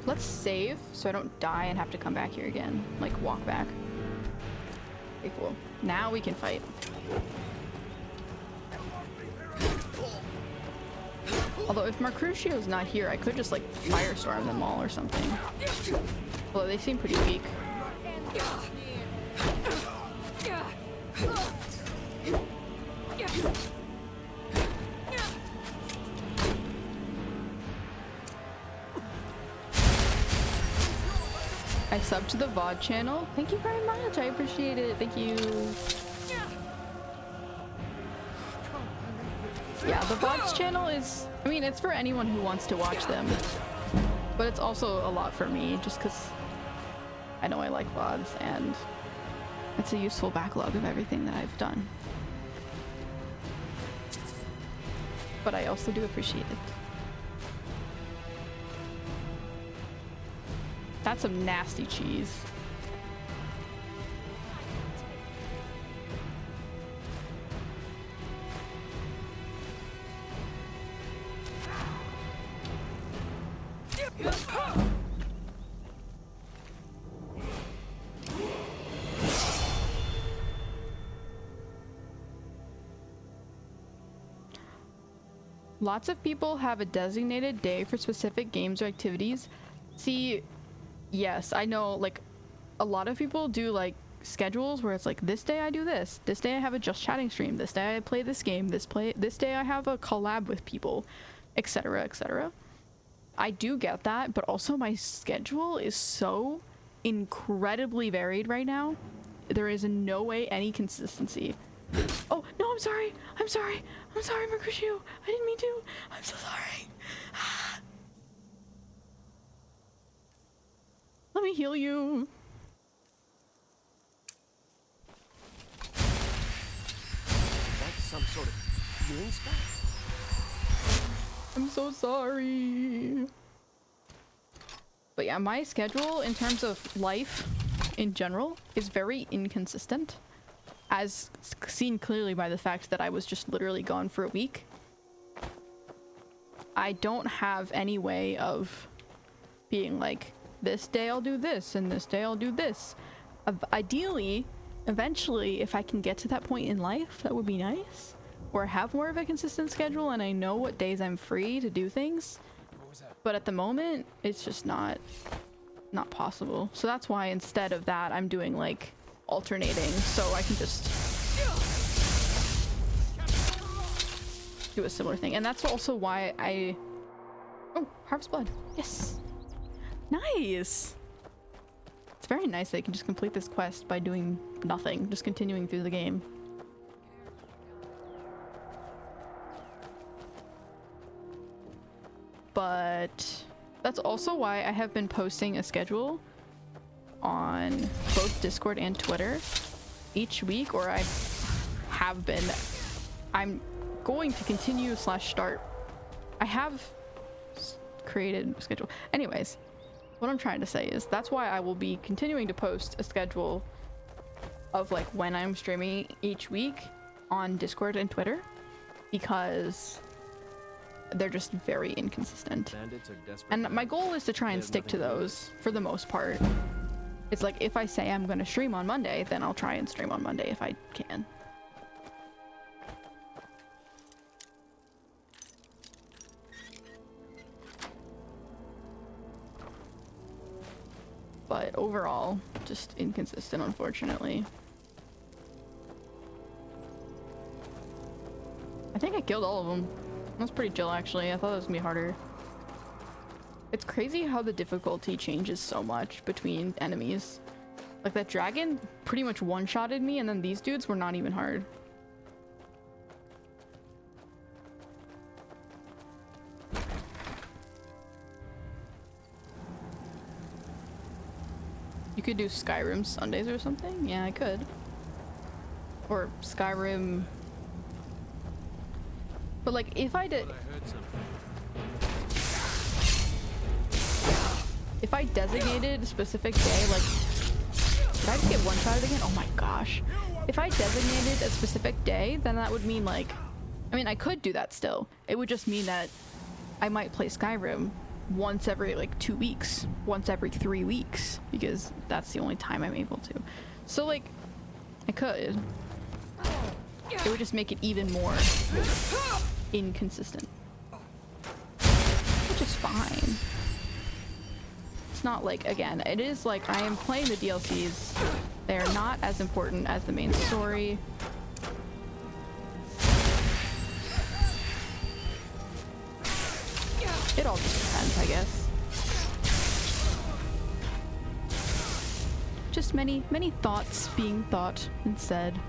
Let's save so I don't die and have to come back here again. Like, walk back. Okay, cool. Now we can fight. Although if Mercutio's not here, I could just like firestorm them all or something. Although they seem pretty weak. I subbed to the VOD channel. Thank you very much. I appreciate it. Thank you. Yeah, the VODs channel is, I mean, it's for anyone who wants to watch them. But it's also a lot for me, just because I know I like VODs, and it's a useful backlog of everything that I've done. But I also do appreciate it. That's some nasty cheese. Lots of people have a designated day for specific games or activities. See, yes, I know, like, a lot of people do, like, schedules where it's like, this day I do this day I have a just chatting stream, this day I play this game, this day I have a collab with people, etc., etc. I do get that, but also my schedule is so incredibly varied right now. There is in no way any consistency. Oh, no, I'm sorry, Mercutio. I didn't mean to. I'm so sorry. Let me heal you. That's some sort of healing spell? I'm so sorry. But yeah, my schedule in terms of life in general is very inconsistent, as seen clearly by the fact that I was just literally gone for a week. I don't have any way of being like, this day I'll do this and this day I'll do this. Ideally, eventually, if I can get to that point in life, that would be nice. Or have more of a consistent schedule and I know what days I'm free to do things. But at the moment, it's just not possible. So that's why instead of that, I'm doing like alternating, so I can just do a similar thing. And that's also why oh, Harvest Blood. Yes. Nice. It's very nice that you can just complete this quest by doing nothing, just continuing through the game. But that's also why I have been posting a schedule on both Discord and Twitter each week, or I have been. I'm going to continue / start. I have created a schedule. Anyways, what I'm trying to say is that's why I will be continuing to post a schedule of like when I'm streaming each week on Discord and Twitter, because they're just very inconsistent. And my goal is to try and stick to those for the most part. It's like, if I say I'm going to stream on Monday, then I'll try and stream on Monday if I can. But overall, just inconsistent, unfortunately. I think I killed all of them. That's pretty chill, actually. I thought it was gonna be harder. It's crazy how the difficulty changes so much between enemies. Like, that dragon pretty much one-shotted me, and then these dudes were not even hard. You could do Skyrim Sundays or something? Yeah, I could. Or Skyrim... But like, if I did... If I designated a specific day, like... Did I just get one-shotted again? Oh my gosh. If I designated a specific day, then that would mean like... I mean, I could do that still. It would just mean that I might play Skyrim once every like 2 weeks, once every 3 weeks, because that's the only time I'm able to. So like, I could. It would just make it even more inconsistent. is fine. It's not like, again, it is like I am playing the DLCs. They are not as important as the main story. It all just depends, I guess. Just many thoughts being thought and said.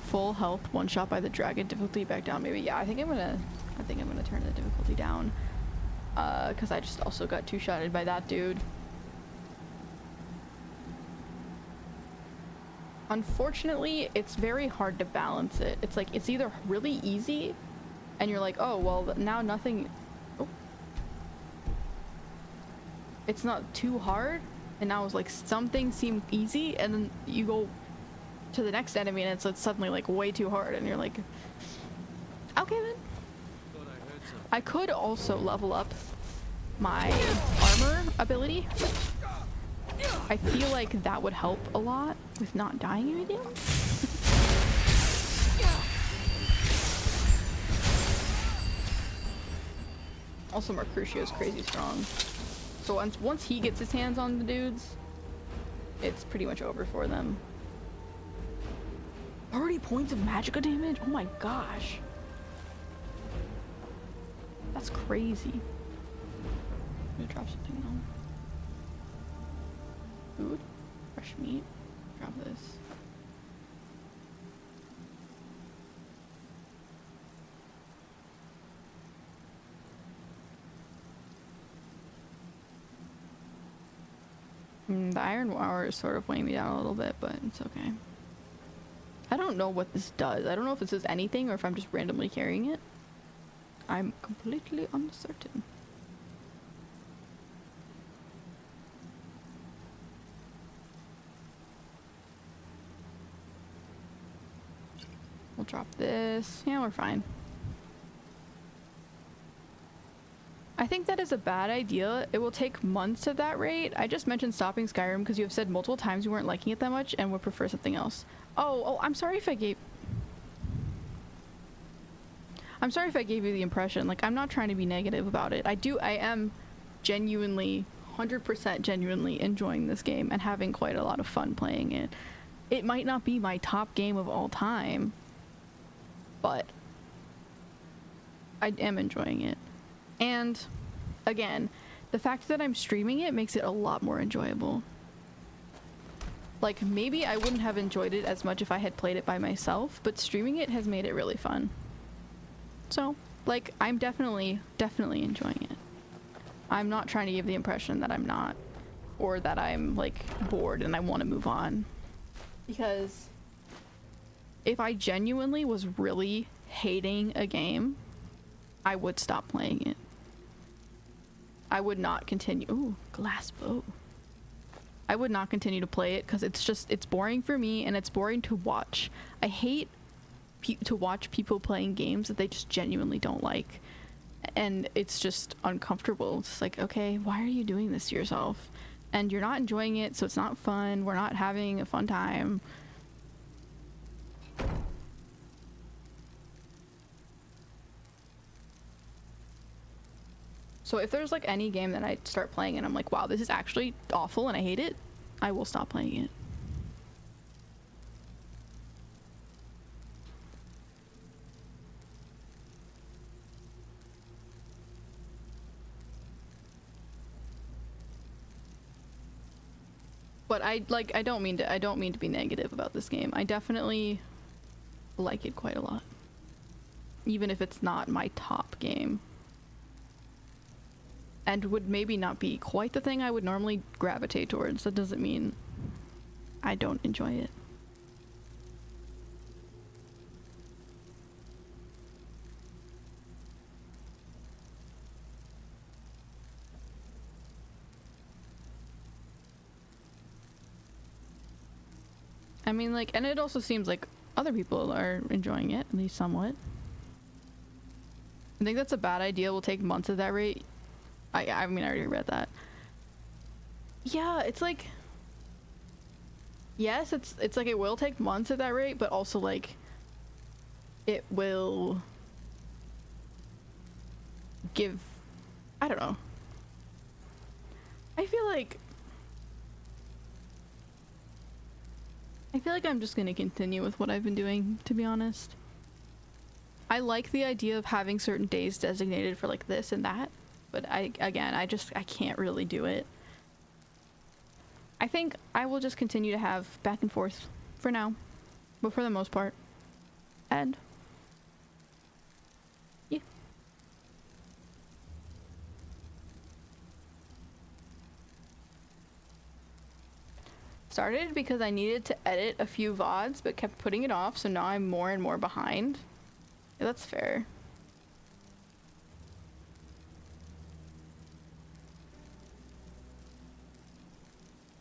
Full health, one shot by the dragon, difficulty back down. Maybe, yeah, I think I'm gonna turn the difficulty down. Cause I just also got two-shotted by that dude. Unfortunately, it's very hard to balance it. It's like, it's either really easy and you're like, oh, well, now nothing... Oh. It's not too hard, and now it's like something seemed easy, and then you go to the next enemy and it's suddenly like way too hard, and you're like, okay then. I could also level up my armor ability. I feel like that would help a lot with not dying again. Also, Mercutio's crazy strong. So once he gets his hands on the dudes, it's pretty much over for them. 30 points of magicka damage? Oh my gosh. That's crazy. I'm gonna drop something on. Food? Fresh meat? Drop this. The iron wire is sort of weighing me down a little bit, but it's okay. I don't know what this does. I don't know if this does anything or if I'm just randomly carrying it. I'm completely uncertain. We'll drop this. Yeah, we're fine. I think that is a bad idea. It will take months at that rate. I just mentioned stopping Skyrim because you have said multiple times you weren't liking it that much and would prefer something else. Oh, I'm sorry if I gave... I'm sorry if I gave you the impression. Like, I'm not trying to be negative about it. I am genuinely, 100% genuinely enjoying this game and having quite a lot of fun playing it. It might not be my top game of all time, but I am enjoying it. And again, the fact that I'm streaming it makes it a lot more enjoyable. Like, maybe I wouldn't have enjoyed it as much if I had played it by myself, but streaming it has made it really fun. So, like, I'm definitely enjoying it. I'm not trying to give the impression that I'm not, or that I'm, like, bored and I want to move on. Because if I genuinely was really hating a game, I would stop playing it. I would not continue. Ooh, glass bow. I would not continue to play it because it's boring for me and it's boring to watch. I hate to watch people playing games that they just genuinely don't like. And it's just uncomfortable. It's like, okay, why are you doing this to yourself? And you're not enjoying it, so it's not fun. We're not having a fun time. So if there's like any game that I start playing and I'm like, wow, this is actually awful and I hate it, I will stop playing it. But I don't mean to be negative about this game. I definitely like it quite a lot. Even if it's not my top game. And would maybe not be quite the thing I would normally gravitate towards. That doesn't mean I don't enjoy it. I mean, like, and it also seems like other people are enjoying it, at least somewhat. I think that's a bad idea. We'll take months at that rate. I mean, I already read that. Yeah, it's like... Yes, it's like it will take months at that rate, but also, like, it will... give, I don't know. I feel like I'm just gonna continue with what I've been doing, to be honest. I like the idea of having certain days designated for like this and that, but I can't really do it. I think I will just continue to have back and forth for now, but for the most part. And yeah. Started because I needed to edit a few VODs, but kept putting it off, so now I'm more and more behind. Yeah, that's fair.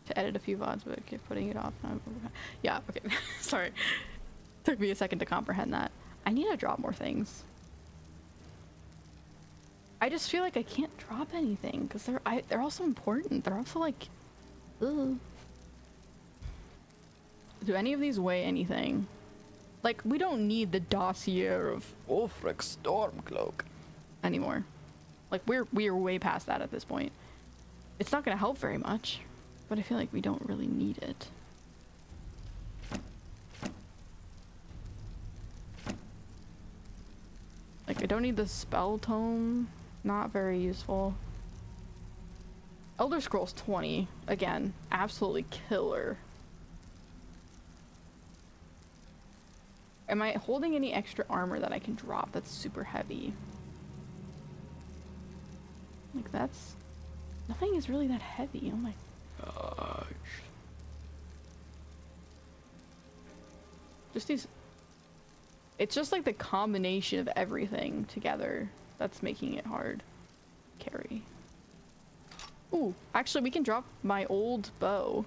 To edit a few VODs, but I kept putting it off. Yeah, okay. Sorry. Took me a second to comprehend that. I need to drop more things. I just feel like I can't drop anything because they're also important. They're also like, ugh. Do any of these weigh anything? Like, we don't need the dossier of Ulfric's Stormcloak anymore. Like, we're way past that at this point. It's not gonna help very much, but I feel like we don't really need it. Like, I don't need the spell tome. Not very useful. Elder Scrolls 20, again, absolutely killer. Am I holding any extra armor that I can drop that's super heavy? Like, that's... Nothing is really that heavy. Oh my gosh. Just these... It's just like the combination of everything together that's making it hard to carry. Ooh, actually we can drop my old bow.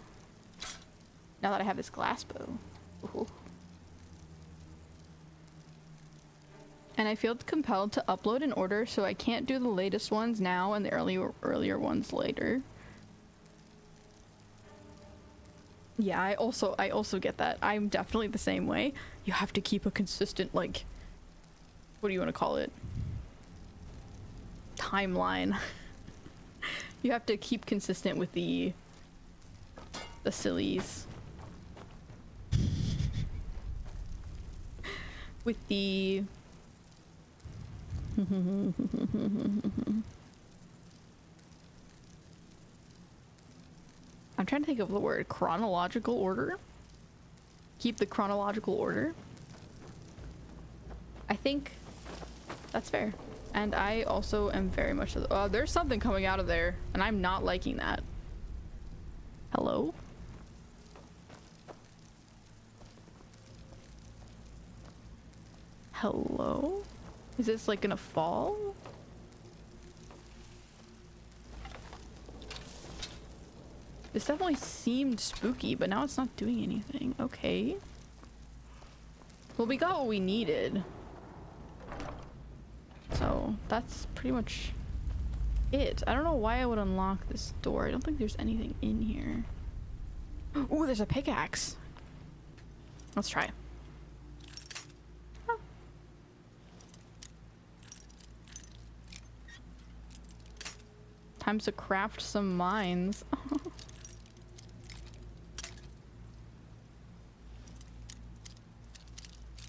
Now that I have this glass bow. Ooh. And I feel compelled to upload in order, so I can't do the latest ones now and the earlier ones later. Yeah, I also get that. I'm definitely the same way. You have to keep a consistent, like, what do you want to call it? Timeline. You have to keep consistent with the sillies. With the... I'm trying to think of the word. Chronological order? Keep the chronological order? I think that's fair. And I also am very much... there's something coming out of there, and I'm not liking that. Hello? Hello? Is this like gonna fall? This definitely seemed spooky, but now it's not doing anything. Okay. Well, we got what we needed. So that's pretty much it. I don't know why I would unlock this door. I don't think there's anything in here. Ooh, there's a pickaxe. Let's try. Time to craft some mines.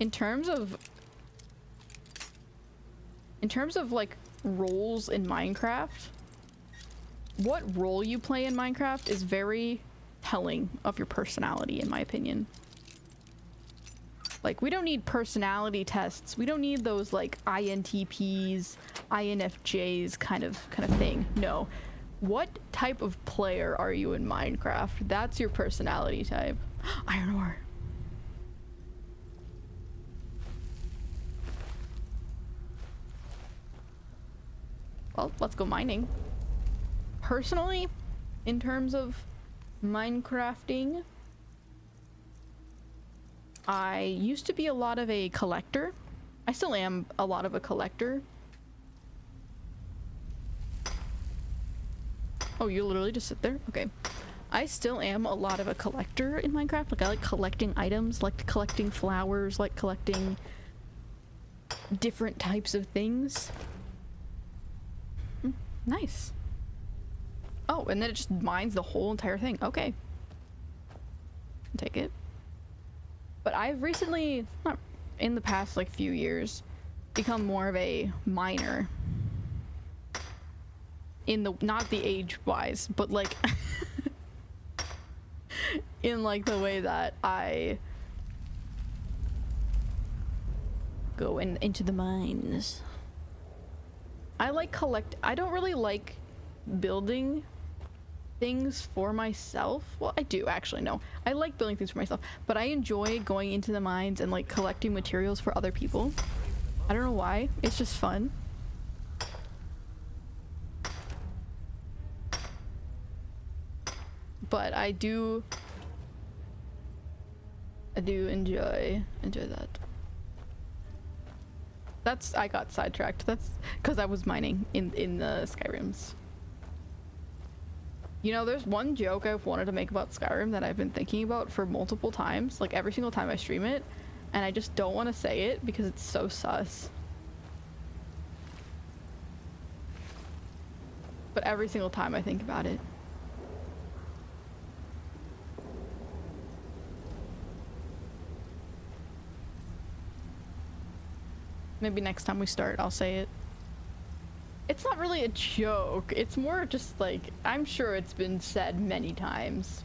In terms of like roles in Minecraft, what role you play in Minecraft is very telling of your personality, in my opinion. Like, we don't need personality tests. We don't need those like INTPs, INFJs kind of thing. No. What type of player are you in Minecraft? That's your personality type. Iron ore. Well, let's go mining. Personally, in terms of Minecrafting, I used to be a lot of a collector. I still am a lot of a collector. Oh, you literally just sit there? Okay. I still am a lot of a collector in Minecraft. Like, I like collecting items, like collecting flowers, like collecting different types of things. Nice. Oh, and then it just mines the whole entire thing. Okay. I'll take it. But I've recently, not in the past like few years, become more of a miner. In the, not the age wise, but like in like the way that I go into the mines. I like I don't really like building things for myself. Well, I do actually, no. I like building things for myself, but I enjoy going into the mines and like collecting materials for other people. I don't know why. It's just fun. But I do enjoy that. I got sidetracked. That's because I was mining in the Skyrims. You know, there's one joke I've wanted to make about Skyrim that I've been thinking about for multiple times, like every single time I stream it, and I just don't want to say it because it's so sus. But every single time I think about it. Maybe next time we start, I'll say it. It's not really a joke. It's more just like, I'm sure it's been said many times.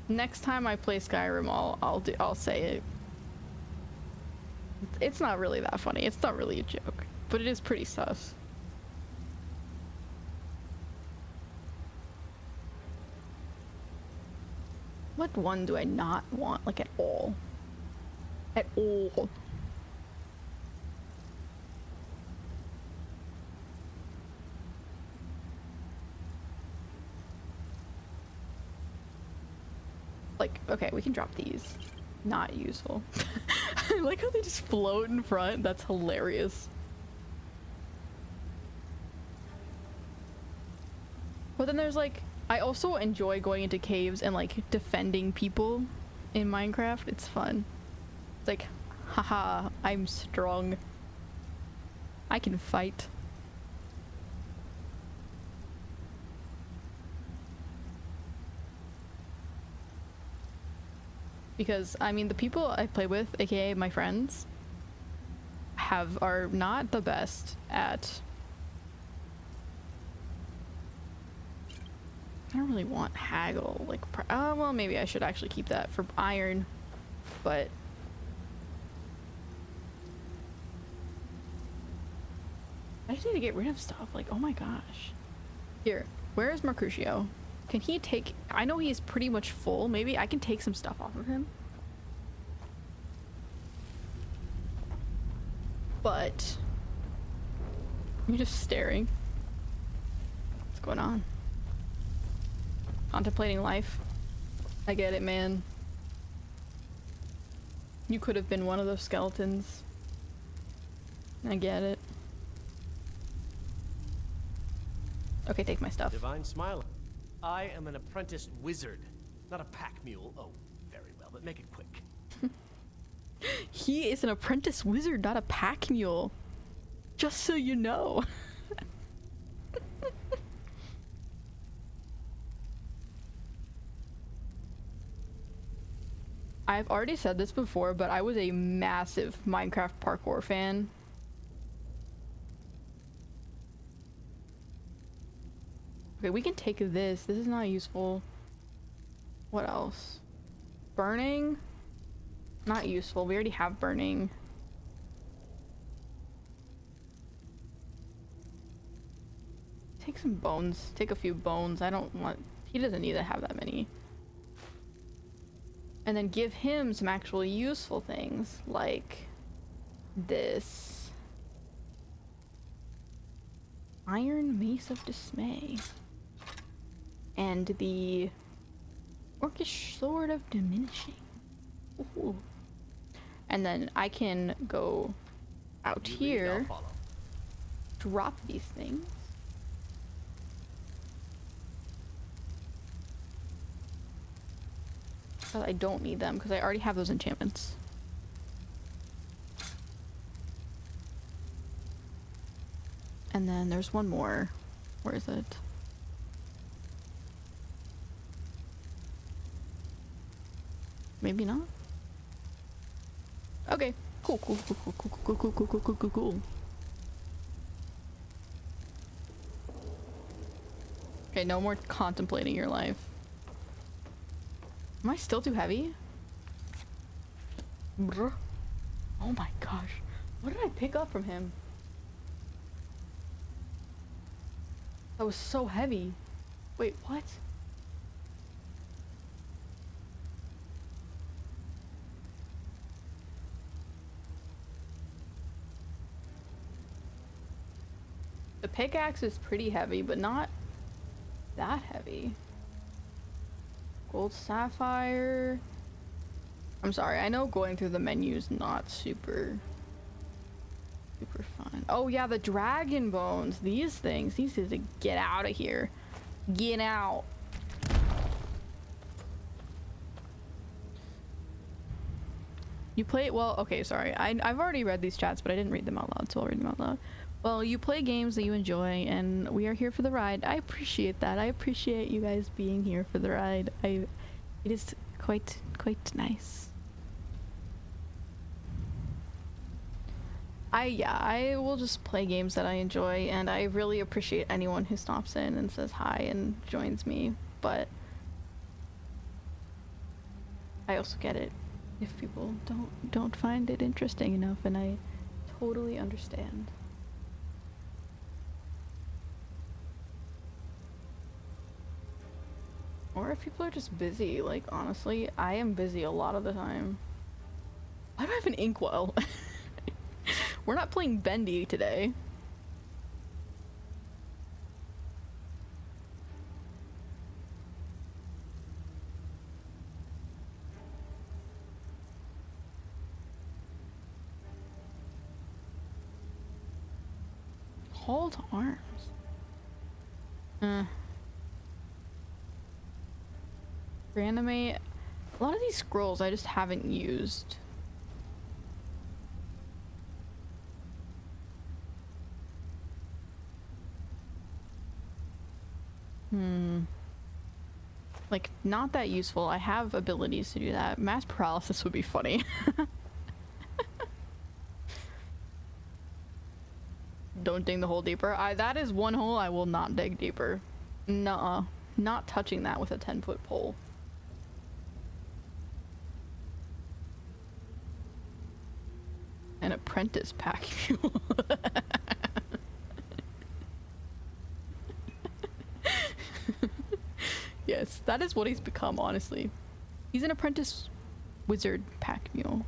Next time I play Skyrim, I'll say it. It's not really that funny. It's not really a joke, but it is pretty sus. What one do I not want, like, at all? At all. Like, okay, we can drop these. Not useful. I like how they just float in front. That's hilarious. But then there's like, I also enjoy going into caves and like defending people in Minecraft. It's fun. It's like, haha, I'm strong. I can fight. Because, I mean, the people I play with, aka my friends, are not the best at... I don't really want haggle, like, well, maybe I should actually keep that for iron, but... I just need to get rid of stuff, like, oh my gosh. Here, where is Mercutio? Can he take... I know he's pretty much full, maybe I can take some stuff off of him. But... I'm just staring. What's going on? Contemplating life. I get it, man. You could have been one of those skeletons. I get it. Okay, take my stuff. Divine Smiler. I am an apprenticed wizard, not a pack mule. Oh, very well, but make it quick. He is an apprentice wizard, not a pack mule. Just so you know. I've already said this before, but I was a massive Minecraft parkour fan. Okay, we can take this. This is not useful. What else? Burning? Not useful. We already have burning. Take some bones. Take a few bones. I don't want... He doesn't need to have that many. And then give him some actually useful things, like this. Iron Mace of Dismay. And the Orcish Sword of Diminishing. Ooh. And then I can go out here, drop these things. But I don't need them because I already have those enchantments. And then there's one more. Where is it? Maybe not? Okay. Cool. Okay, no more contemplating your life. Am I still too heavy? Brr. Oh my gosh. What did I pick up from him? That was so heavy. Wait, what? The pickaxe is pretty heavy, but not that heavy. Gold sapphire. I'm sorry, I know going through the menu is not super fun. Oh yeah, the dragon bones. These things need to get out of here. Get out. You play, well, okay, sorry. I've already read these chats, but I didn't read them out loud, so I'll read them out loud. Well, you play games that you enjoy, and we are here for the ride. I appreciate that. I appreciate you guys being here for the ride. It is quite nice. I will just play games that I enjoy, and I really appreciate anyone who stops in and says hi and joins me, but I also get it if people don't find it interesting enough, and I totally understand. Or if people are just busy, like honestly, I am busy a lot of the time. Why do I have an inkwell? We're not playing Bendy today. Hold arms. Reanimate. A lot of these scrolls I just haven't used. Like, not that useful. I have abilities to do that. Mass paralysis would be funny. Don't dig the hole deeper. That is one hole I will not dig deeper. Nuh-uh. Not touching that with a 10-foot pole. An apprentice pack mule. Yes, that is what he's become, honestly. He's an apprentice wizard pack mule.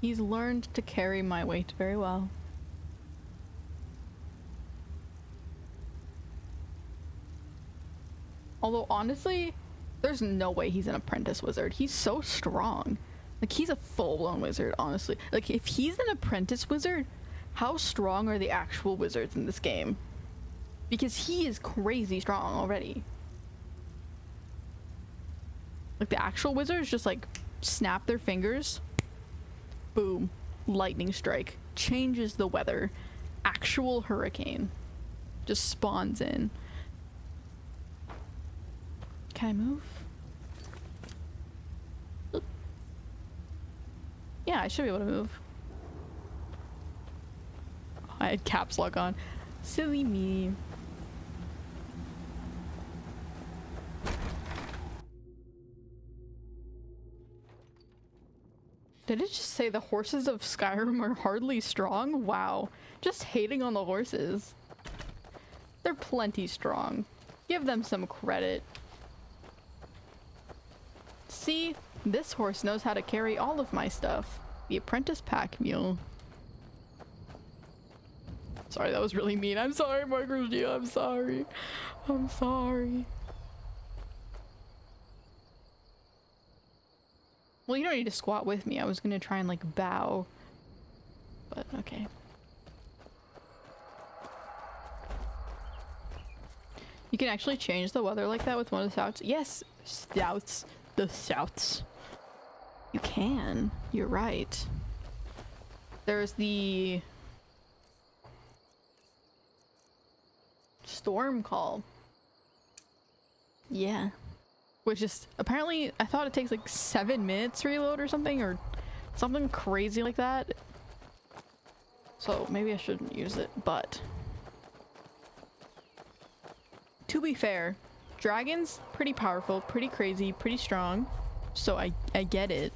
He's learned to carry my weight very well. Although, honestly, there's no way he's an apprentice wizard. He's so strong. Like, he's a full-blown wizard, honestly. Like, if he's an apprentice wizard, how strong are the actual wizards in this game? Because he is crazy strong already. Like, the actual wizards just, like, snap their fingers. Boom. Lightning strike. Changes the weather. Actual hurricane. Just spawns in. Can I move? Oop. Yeah, I should be able to move. Oh, I had caps lock on. Silly me. Did it just say the horses of Skyrim are hardly strong? Wow. Just hating on the horses. They're plenty strong. Give them some credit. See, this horse knows how to carry all of my stuff. The apprentice pack mule. Sorry, that was really mean. I'm sorry, Margaret G. I'm sorry. I'm sorry. Well, you don't need to squat with me. I was gonna try and like bow. But okay. You can actually change the weather like that with one of the shouts. Yes, shouts. The shouts. You can. You're right. There's the storm call. Yeah. Which is apparently, I thought it takes like 7 minutes to reload or something crazy like that. So maybe I shouldn't use it, but to be fair, dragons, pretty powerful, pretty crazy, pretty strong. So I get it.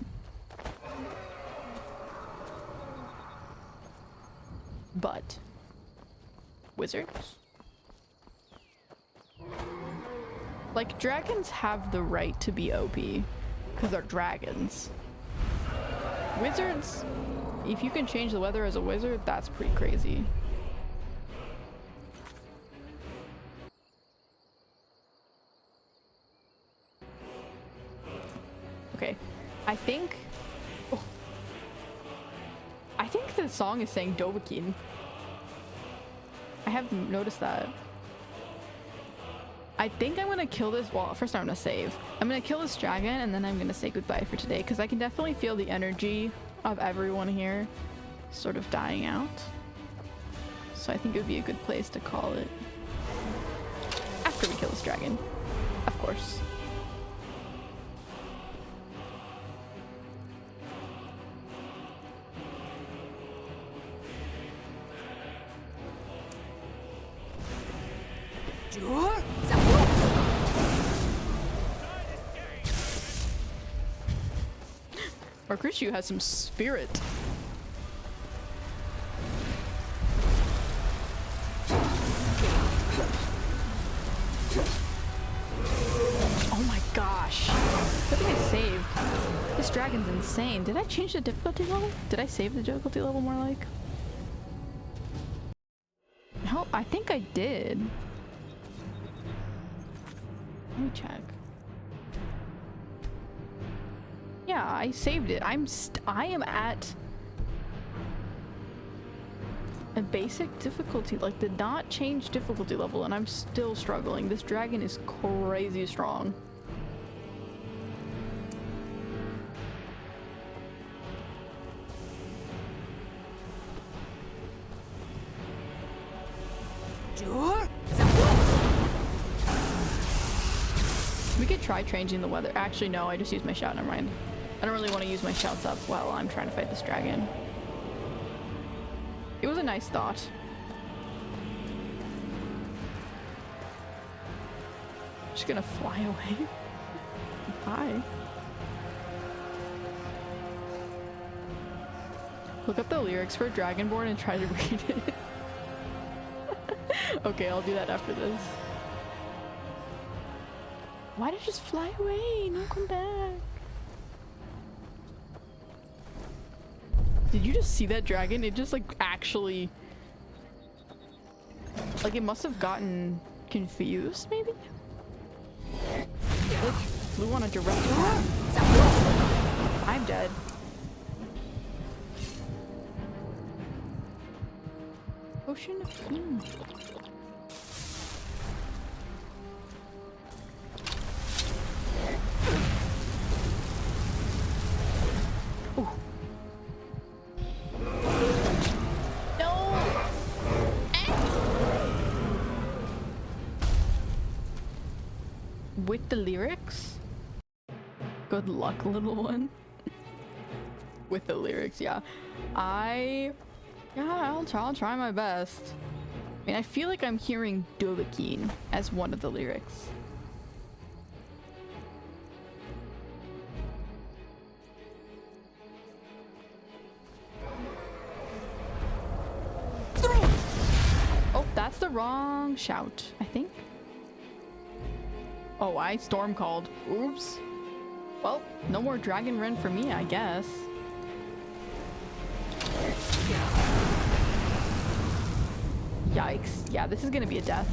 But wizards? Like, dragons have the right to be OP because they're dragons. Wizards, if you can change the weather as a wizard, that's pretty crazy. Okay, I think the song is saying Dovahkiin. I haven't noticed that. I think I'm gonna kill this. Well, first I'm gonna save. I'm gonna kill this dragon and then I'm gonna say goodbye for today because I can definitely feel the energy of everyone here sort of dying out. So I think it would be a good place to call it after we kill this dragon, of course. Mercutio has some spirit. Oh my gosh. I think I saved. This dragon's insane. Did I change the difficulty level? Did I save the difficulty level more like? No, I think I did. Let me check. Yeah, I saved it. I am at a basic difficulty, like did not change difficulty level, and I'm still struggling. This dragon is crazy strong. We could try changing the weather. Actually, no, I just used my shout. Never mind. I don't really want to use my shouts up while I'm trying to fight this dragon. It was a nice thought. I'm just gonna fly away. Bye. Look up the lyrics for Dragonborn and try to read it. Okay, I'll do that after this. Why did it just fly away? No, come back. Did you just see that dragon? It just like actually, like it must have gotten confused maybe? It flew on a direct path. I'm dead. Potion of Healing. Ooh. With the lyrics? Good luck, little one. With the lyrics, yeah. I'll try my best. I mean, I feel like I'm hearing Dovahkiin as one of the lyrics. Oh, that's the wrong shout, I think. Oh, I storm called. Oops. Well, no more dragon run for me, I guess. Yikes. Yeah, this is gonna be a death.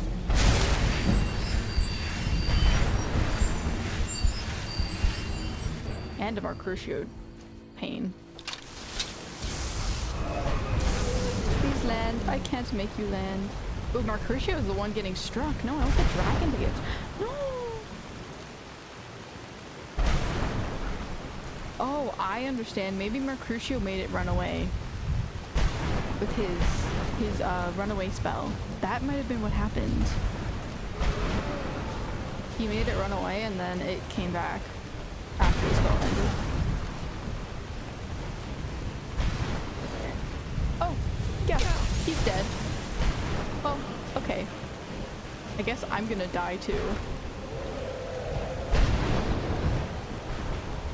And a Mercutio pain. Please land. I can't make you land. Oh, Mercutio is the one getting struck. No, I want the dragon to get... No! Oh, I understand. Maybe Mercutio made it run away. With his runaway spell. That might have been what happened. He made it run away and then it came back after the spell ended. Oh, yeah, he's dead. Well, okay. I guess I'm gonna die too.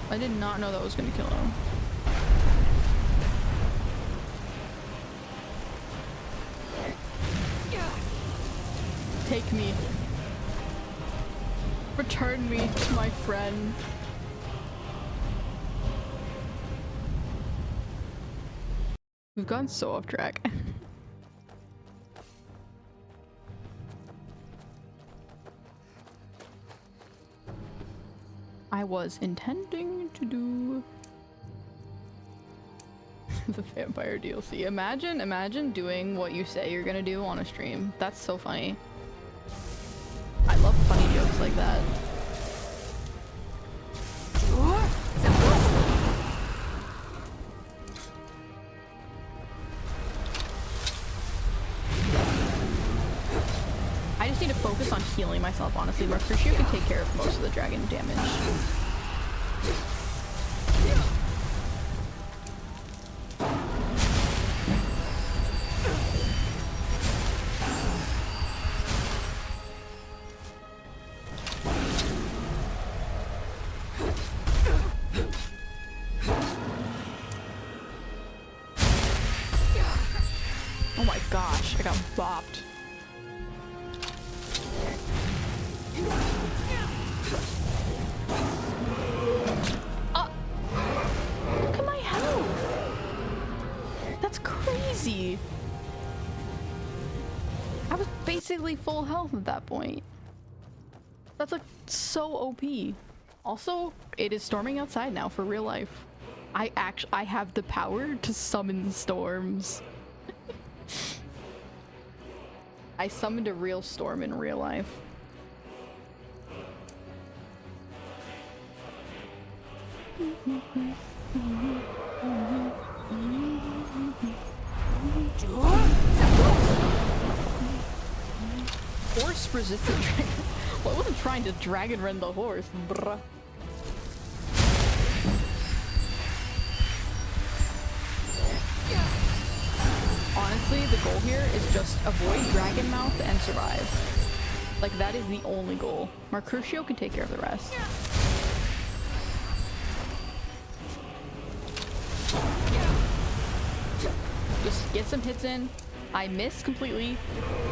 I did not know that was gonna kill him. Take me. Return me to my friend. We've gone so off track. I was intending to do the vampire DLC. Imagine doing what you say you're gonna do on a stream. That's so funny. I love funny jokes like that. I just need to focus on healing myself, honestly. Mercutio can take care of most of the dragon damage. Oh my gosh, I got bopped. Look at my health! That's crazy! I was basically full health at that point. That's like so OP. Also, it is storming outside now for real life. I have the power to summon storms. I summoned a real storm in real life. Horse resistant dragon. Well, I wasn't trying to dragon rend the horse, bruh. Honestly, the goal here is just avoid dragon mouth and survive. Like, that is the only goal. Mercutio can take care of the rest. Just get some hits in. I missed completely.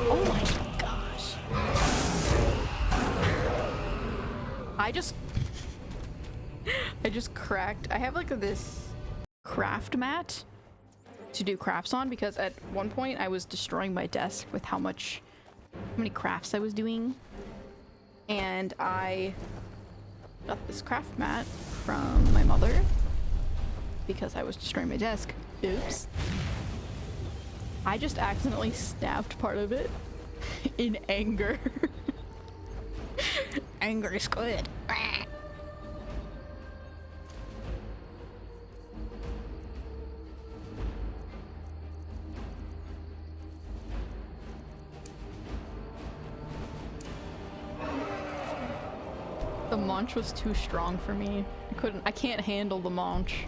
Oh my gosh. I just cracked. I have like this craft mat to do crafts on because at one point I was destroying my desk with how many crafts I was doing. And I got this craft mat from my mother because I was destroying my desk. Oops. I just accidentally snapped part of it in anger. Anger is good. The munch was too strong for me. I can't handle the munch.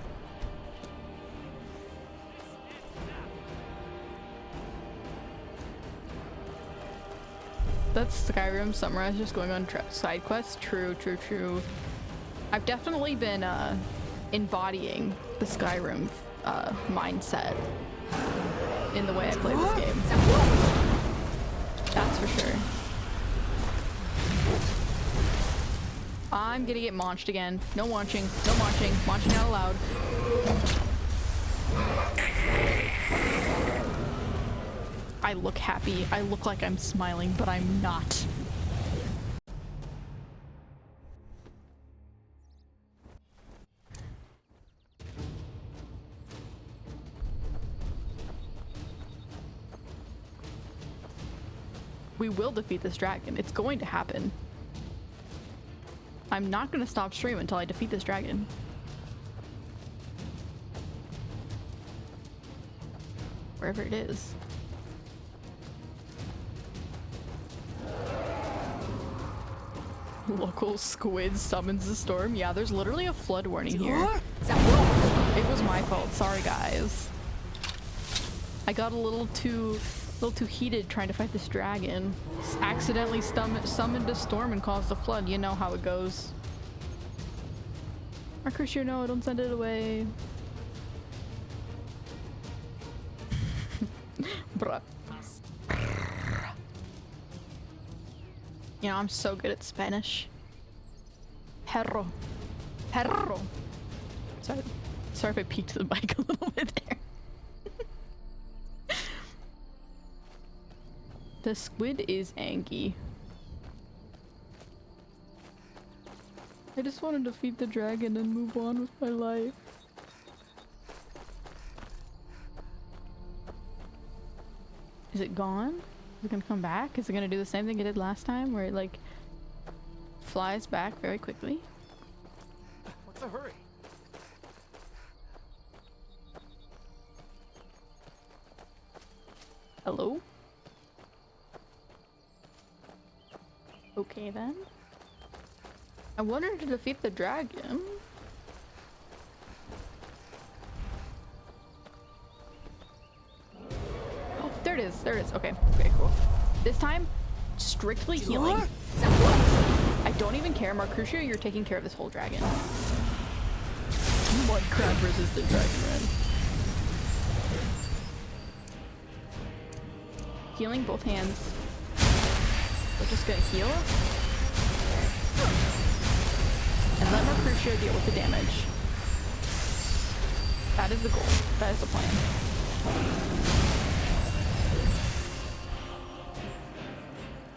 That's Skyrim Sunrise just going on side quests. True, true, true. I've definitely been embodying the Skyrim mindset in the way I play this game. That's for sure. I'm gonna get launched again. No launching, no launching. Launching out loud. I look happy. I look like I'm smiling, but I'm not. We will defeat this dragon. It's going to happen. I'm not going to stop stream until I defeat this dragon. Wherever it is. Local squid summons the storm. Yeah, there's literally a flood warning here. It was my fault. Sorry, guys. I got a little too heated trying to fight this dragon. Accidentally summoned a storm and caused a flood. You know how it goes. Mercutio, no, don't send it away. Bruh. You know, I'm so good at Spanish. Perro. Perro. Sorry if I peeked the mic a little bit there. The squid is angry. I just want to defeat the dragon and move on with my life. Is it gone? Is it gonna come back? Is it gonna do the same thing it did last time where it like flies back very quickly? What's the hurry? Hello? Okay then. I wanted to defeat the dragon. Oh, there it is. There it is. Okay. Okay, cool. This time, strictly healing. I don't even care, Mercutio, you're taking care of this whole dragon. Mud crab versus the dragon red. Healing both hands. We're just gonna heal. And let Mercutio deal with the damage. That is the goal. That is the plan.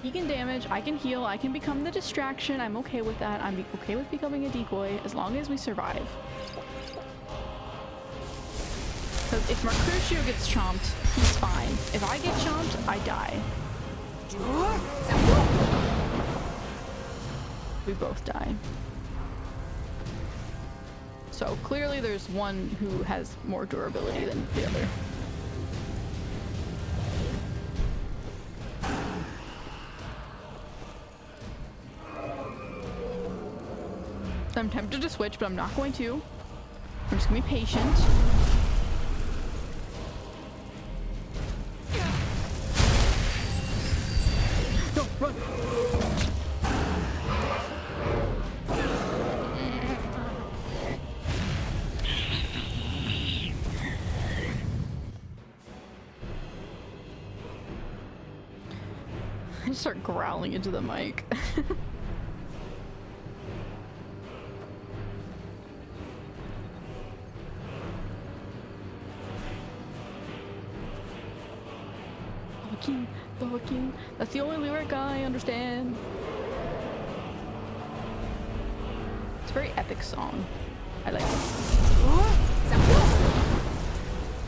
He can damage, I can heal, I can become the distraction. I'm okay with that. I'm okay with becoming a decoy as long as we survive. Because if Mercutio gets chomped, he's fine. If I get chomped, I die. We both die. So clearly there's one who has more durability than the other. I'm tempted to switch, but I'm not going to. I'm just gonna be patient. No, run! I just start growling into the mic. Barking. That's the only lyric I understand. It's a very epic song. I like it.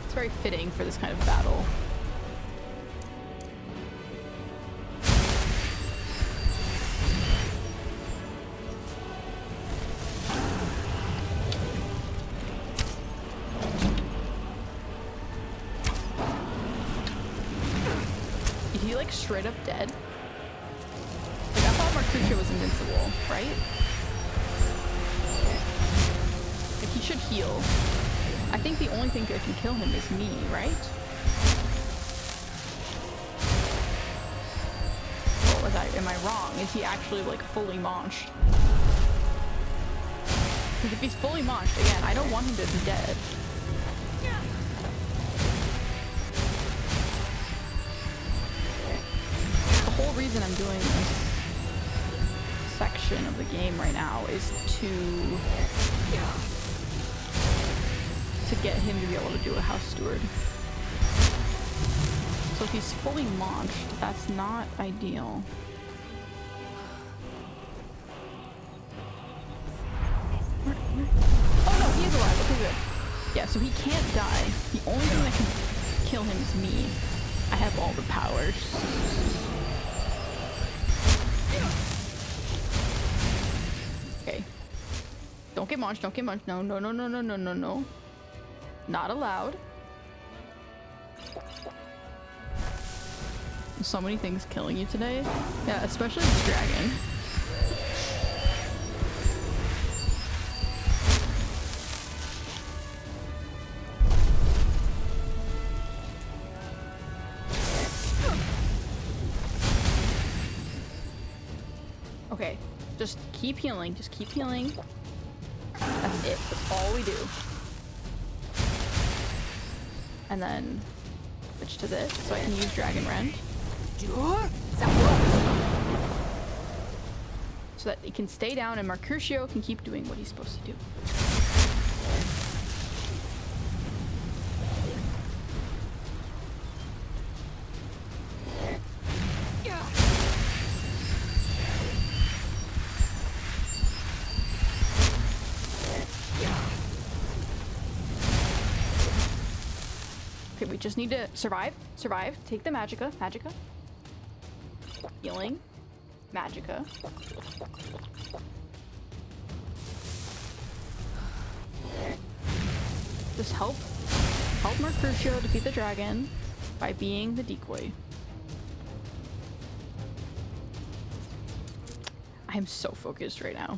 It's very fitting for this kind of battle. Straight up dead. Like, I thought Mercutio was invincible, right? Like, he should heal. I think the only thing that can kill him is me, right? Well, am I wrong? Is he actually, like, fully maunched? Because if he's fully maunched, again, I don't want him to be dead. The whole reason I'm doing this section of the game right now is to get him to be able to do a house steward. So if he's fully launched, that's not ideal. Oh no, he is alive. Okay, good. Yeah, so he can't die. The only thing that can kill him is me. I have all the powers. Don't get munched, don't get munched. No, no, no, no, no, no, no, no. Not allowed. So many things killing you today. Yeah, especially this dragon. Okay, just keep healing, just keep healing. That's it, that's all we do. And then switch to this so I can use Dragon Rend. So that it can stay down and Mercutio can keep doing what he's supposed to do. Okay, we just need to survive. Survive. Take the Magicka. Magicka. Healing. Magicka. Just help Mercutio defeat the dragon by being the decoy. I am so focused right now.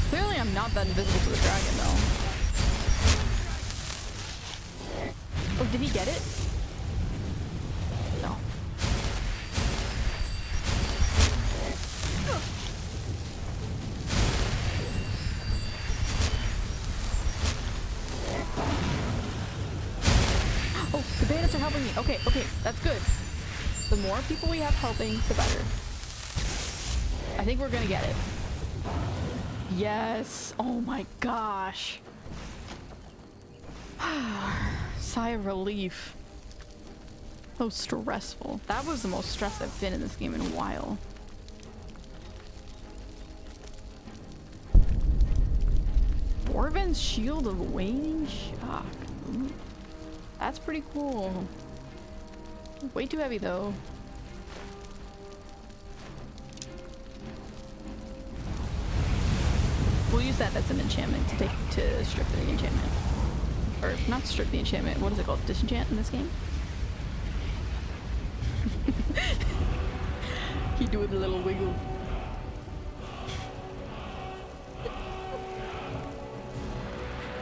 Clearly I'm not that invisible to the dragon though. Oh, did he get it? No. Oh, the bandits are helping me. Okay, okay, that's good. The more people we have helping, the better. I think we're gonna get it. Yes. Oh my gosh. Sigh of relief. So stressful. That was the most stressed I've been in this game in a while. Dwarven's Shield of Waning Shock. Ooh. That's pretty cool. Way too heavy though. We'll use that as an enchantment to strip the enchantment. Or not strip the enchantment, what is it called? Disenchant in this game? He doing a little wiggle.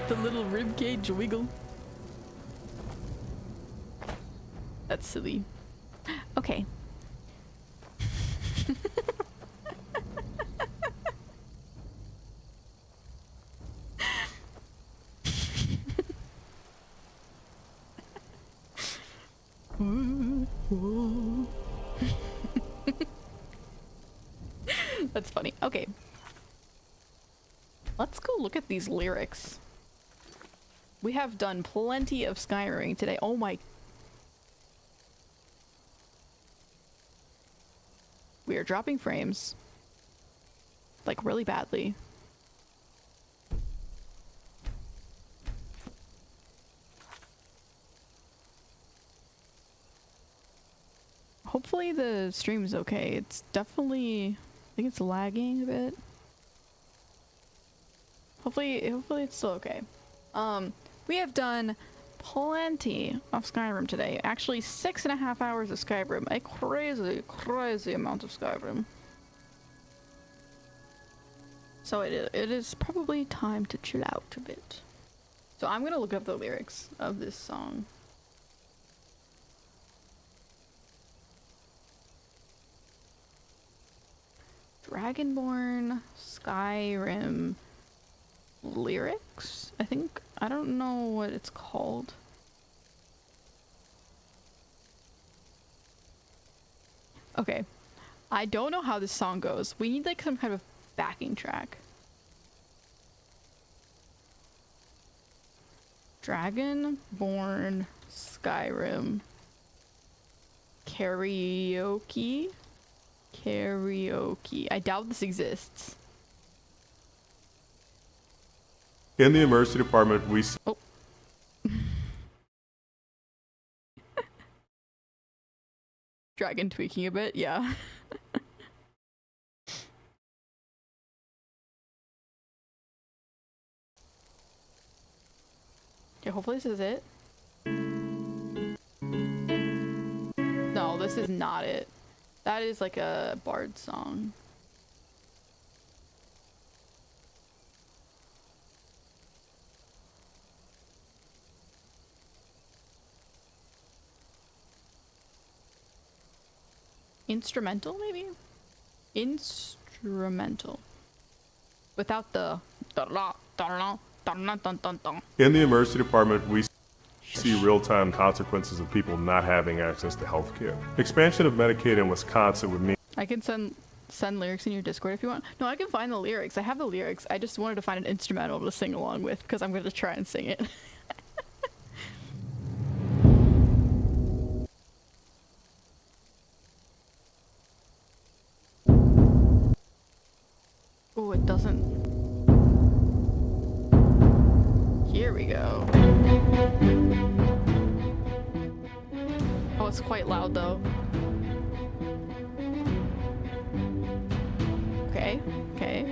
The little ribcage wiggle. That's silly. Okay. That's funny. Okay. Let's go look at these lyrics. We have done plenty of Skyrim today. Oh my. We are dropping frames. Like really badly. Hopefully the stream is okay. It's definitely, I think it's lagging a bit. Hopefully it's still okay. We have done plenty of Skyrim today. Actually 6.5 hours of Skyrim. A crazy amount of Skyrim. So it is probably time to chill out a bit. So I'm gonna look up the lyrics of this song. Dragonborn Skyrim lyrics, I think. I don't know what it's called. Okay. I don't know how this song goes. We need like some kind of backing track. Dragonborn Skyrim karaoke. Karaoke. I doubt this exists. In the emergency department, we... Oh. Dragon tweaking a bit, yeah. Okay, hopefully this is it. No, this is not it. That is like a bard song. Instrumental, maybe? Instrumental. Without the... In the emergency department, we see real-time consequences of people not having access to health care. Expansion of Medicaid in Wisconsin would mean... I can send lyrics in your Discord if you want. No, I can find the lyrics. I have the lyrics. I just wanted to find an instrumental to sing along with, because I'm going to try and sing it. Oh, it doesn't... Here we go. Oh, it's quite loud though. Okay, okay.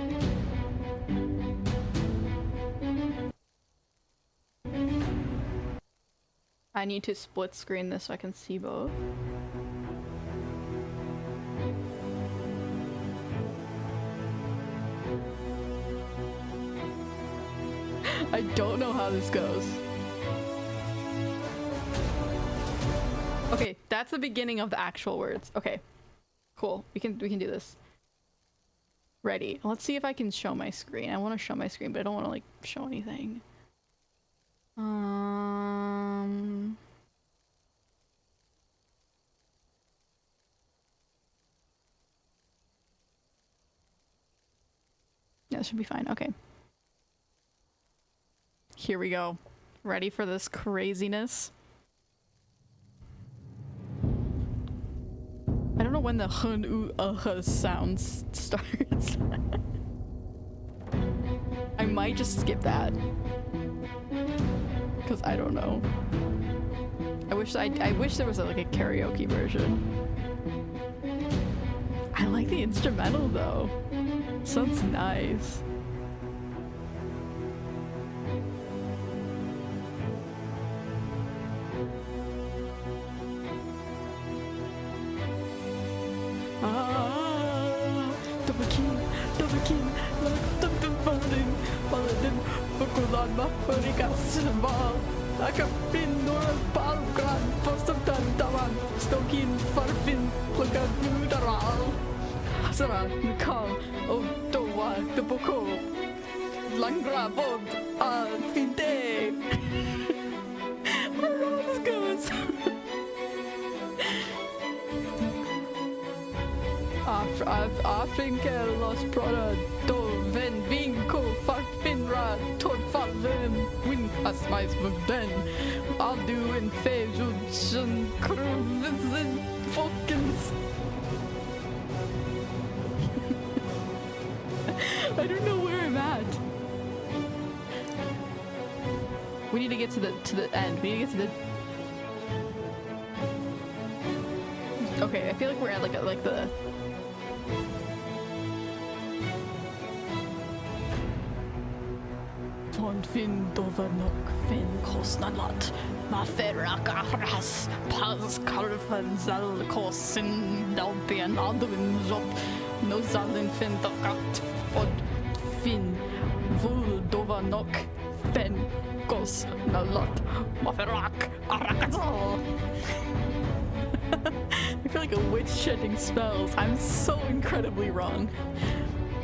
I need to split screen this so I can see both. I don't know how this goes. Okay, that's the beginning of the actual words. Okay, cool. We can do this. Ready. Let's see if I can show my screen. I want to show my screen, but I don't want to like show anything. Yeah, that should be fine. Okay. Here we go. Ready for this craziness? I don't know when the hun u sounds starts. I might just skip that. Cause I don't know. I wish there was like a karaoke version. I like the instrumental though. Sounds nice. I don't know where I'm at. We need to get to the end. We need to get to the... Okay, I feel like we're at like the... Ton fin dovanok fin kostnalat ma ferrakahras pas kalfan zal kosin dalbian adwin job no zalin fin dokat od fin vul dovanok fin kostnalat ma ferrak arakazal. I feel like a witch shedding spells. I'm so incredibly wrong.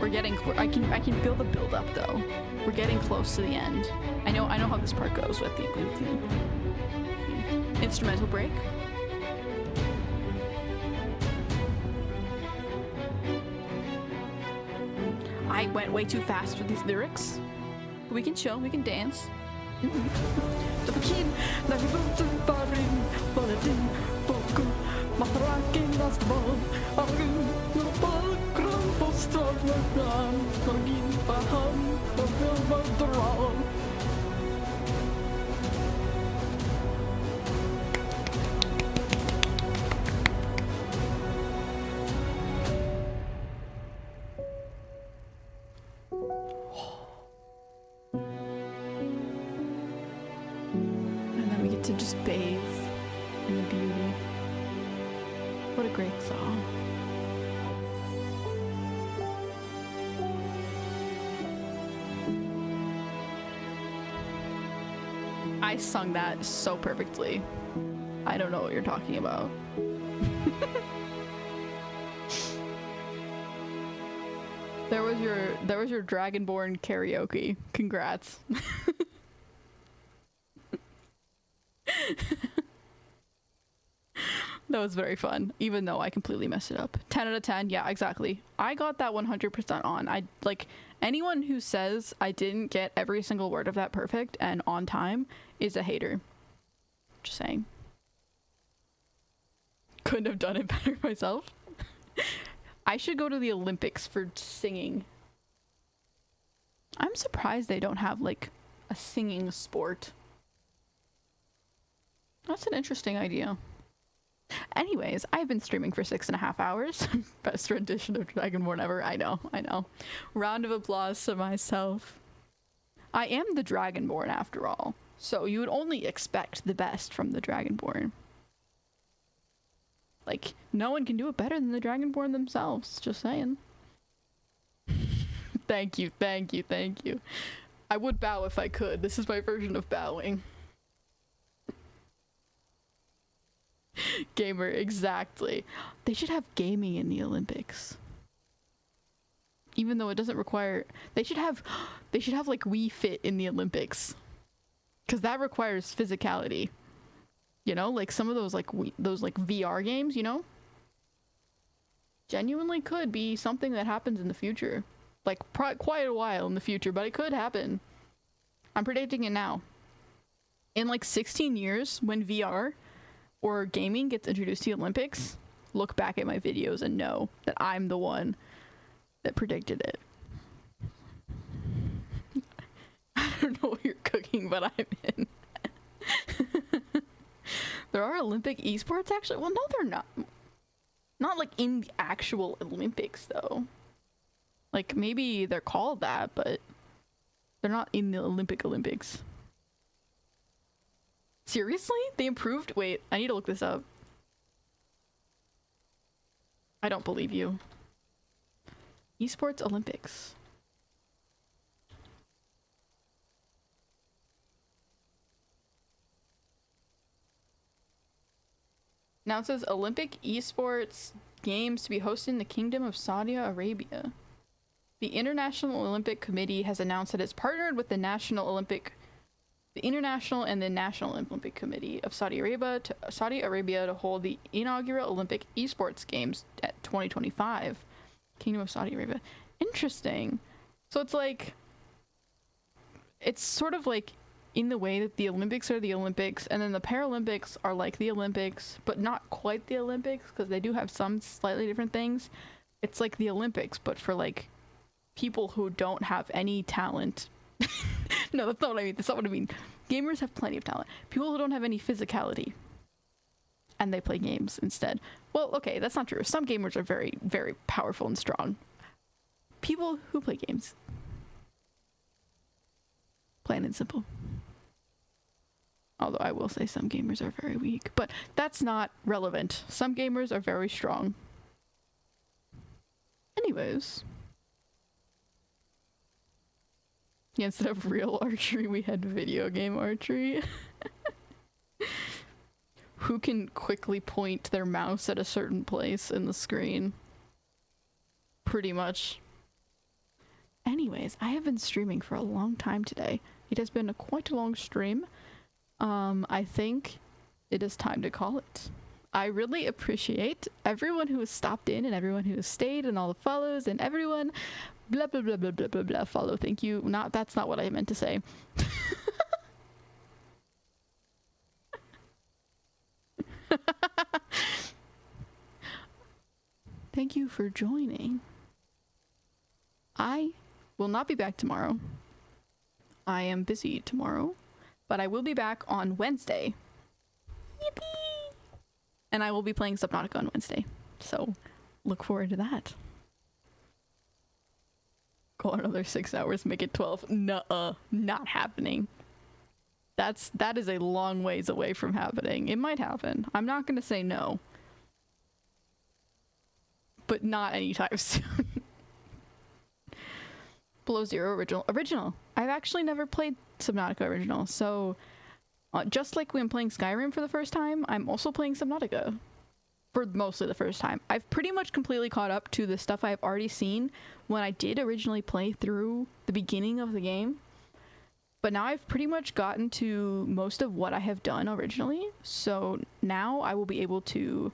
We're getting. I can feel the build up though. We're getting close to the end. I know how this part goes with the instrumental break. I went way too fast with these lyrics. We can chill. We can dance. Matraking ball, ang napagkram postragan, maging paham, pagkamadral. And then we get to just bathe in the beauty. What a great song. I sung that so perfectly. I don't know what you're talking about. There was your Dragonborn karaoke. Congrats. That was very fun, even though I completely messed it up. 10 out of 10, yeah, exactly. I got that 100% on. I like anyone who says I didn't get every single word of that perfect and on time is a hater. Just saying. Couldn't have done it better myself. I should go to the Olympics for singing. I'm surprised they don't have like a singing sport. That's an interesting idea. Anyways, I've been streaming for 6.5 hours. Best rendition of Dragonborn ever. I know. Round of applause to myself. I am the Dragonborn after all, so you would only expect the best from the Dragonborn. Like, no one can do it better than the Dragonborn themselves, just saying. Thank you. I would bow if I could. This is my version of bowing. Gamer, exactly. They should have gaming in the Olympics. Even though it doesn't require... They should have like Wii Fit in the Olympics. Because that requires physicality. You know, like some of those like VR games, you know? Genuinely could be something that happens in the future. Like quite a while in the future, but it could happen. I'm predicting it now. In like 16 years, when VR or gaming gets introduced to the Olympics, look back at my videos and know that I'm the one that predicted it. I don't know what you're cooking, but I'm in. There are Olympic esports actually? Well, no, they're not. Not like in the actual Olympics though. Like maybe they're called that, but they're not in the Olympics. Seriously? They improved? Wait, I need to look this up. I don't believe you. Esports Olympics. Now it says Olympic esports games to be hosted in the Kingdom of Saudi Arabia. The International Olympic Committee has announced that it's partnered with the International and the National Olympic Committee of Saudi Arabia to hold the inaugural Olympic esports games at 2025. Kingdom of Saudi Arabia. Interesting. So it's like, it's sort of like in the way that the Olympics are the Olympics, and then the Paralympics are like the Olympics, but not quite the Olympics, because they do have some slightly different things. It's like the Olympics, but for like people who don't have any talent. No, that's not what I mean. That's not what I mean. Gamers have plenty of talent. People who don't have any physicality. And they play games instead. Well, okay, that's not true. Some gamers are very, very powerful and strong. People who play games. Plain and simple. Although I will say some gamers are very weak. But that's not relevant. Some gamers are very strong. Anyways. Yeah, instead of real archery, we had video game archery. Who can quickly point their mouse at a certain place in the screen? Pretty much. Anyways, I have been streaming for a long time today. It has been quite a long stream. I think it is time to call it. I really appreciate everyone who has stopped in and everyone who has stayed and all the follows and everyone blah blah blah blah blah blah blah follow. Thank you. That's not what I meant to say. Thank you for joining. I will not be back tomorrow. I am busy tomorrow, but I will be back on Wednesday. Yippee! And I will be playing Subnautica on Wednesday, so look forward to that. Call another 6 hours, make it 12. Nuh-uh, not happening. That is a long ways away from happening. It might happen. I'm not gonna say no. But not anytime soon. Below Zero original. I've actually never played Subnautica original, so just like when playing Skyrim for the first time, I'm also playing Subnautica for mostly the first time. I've pretty much completely caught up to the stuff I've already seen when I did originally play through the beginning of the game. But now I've pretty much gotten to most of what I have done originally, so now I will be able to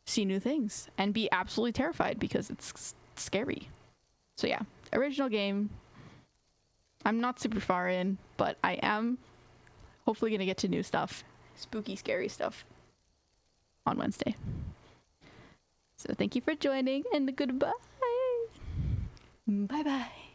see new things and be absolutely terrified because it's scary. So yeah, original game. I'm not super far in, but I am hopefully gonna get to new stuff, spooky, scary stuff on Wednesday. So thank you for joining and goodbye. Bye bye.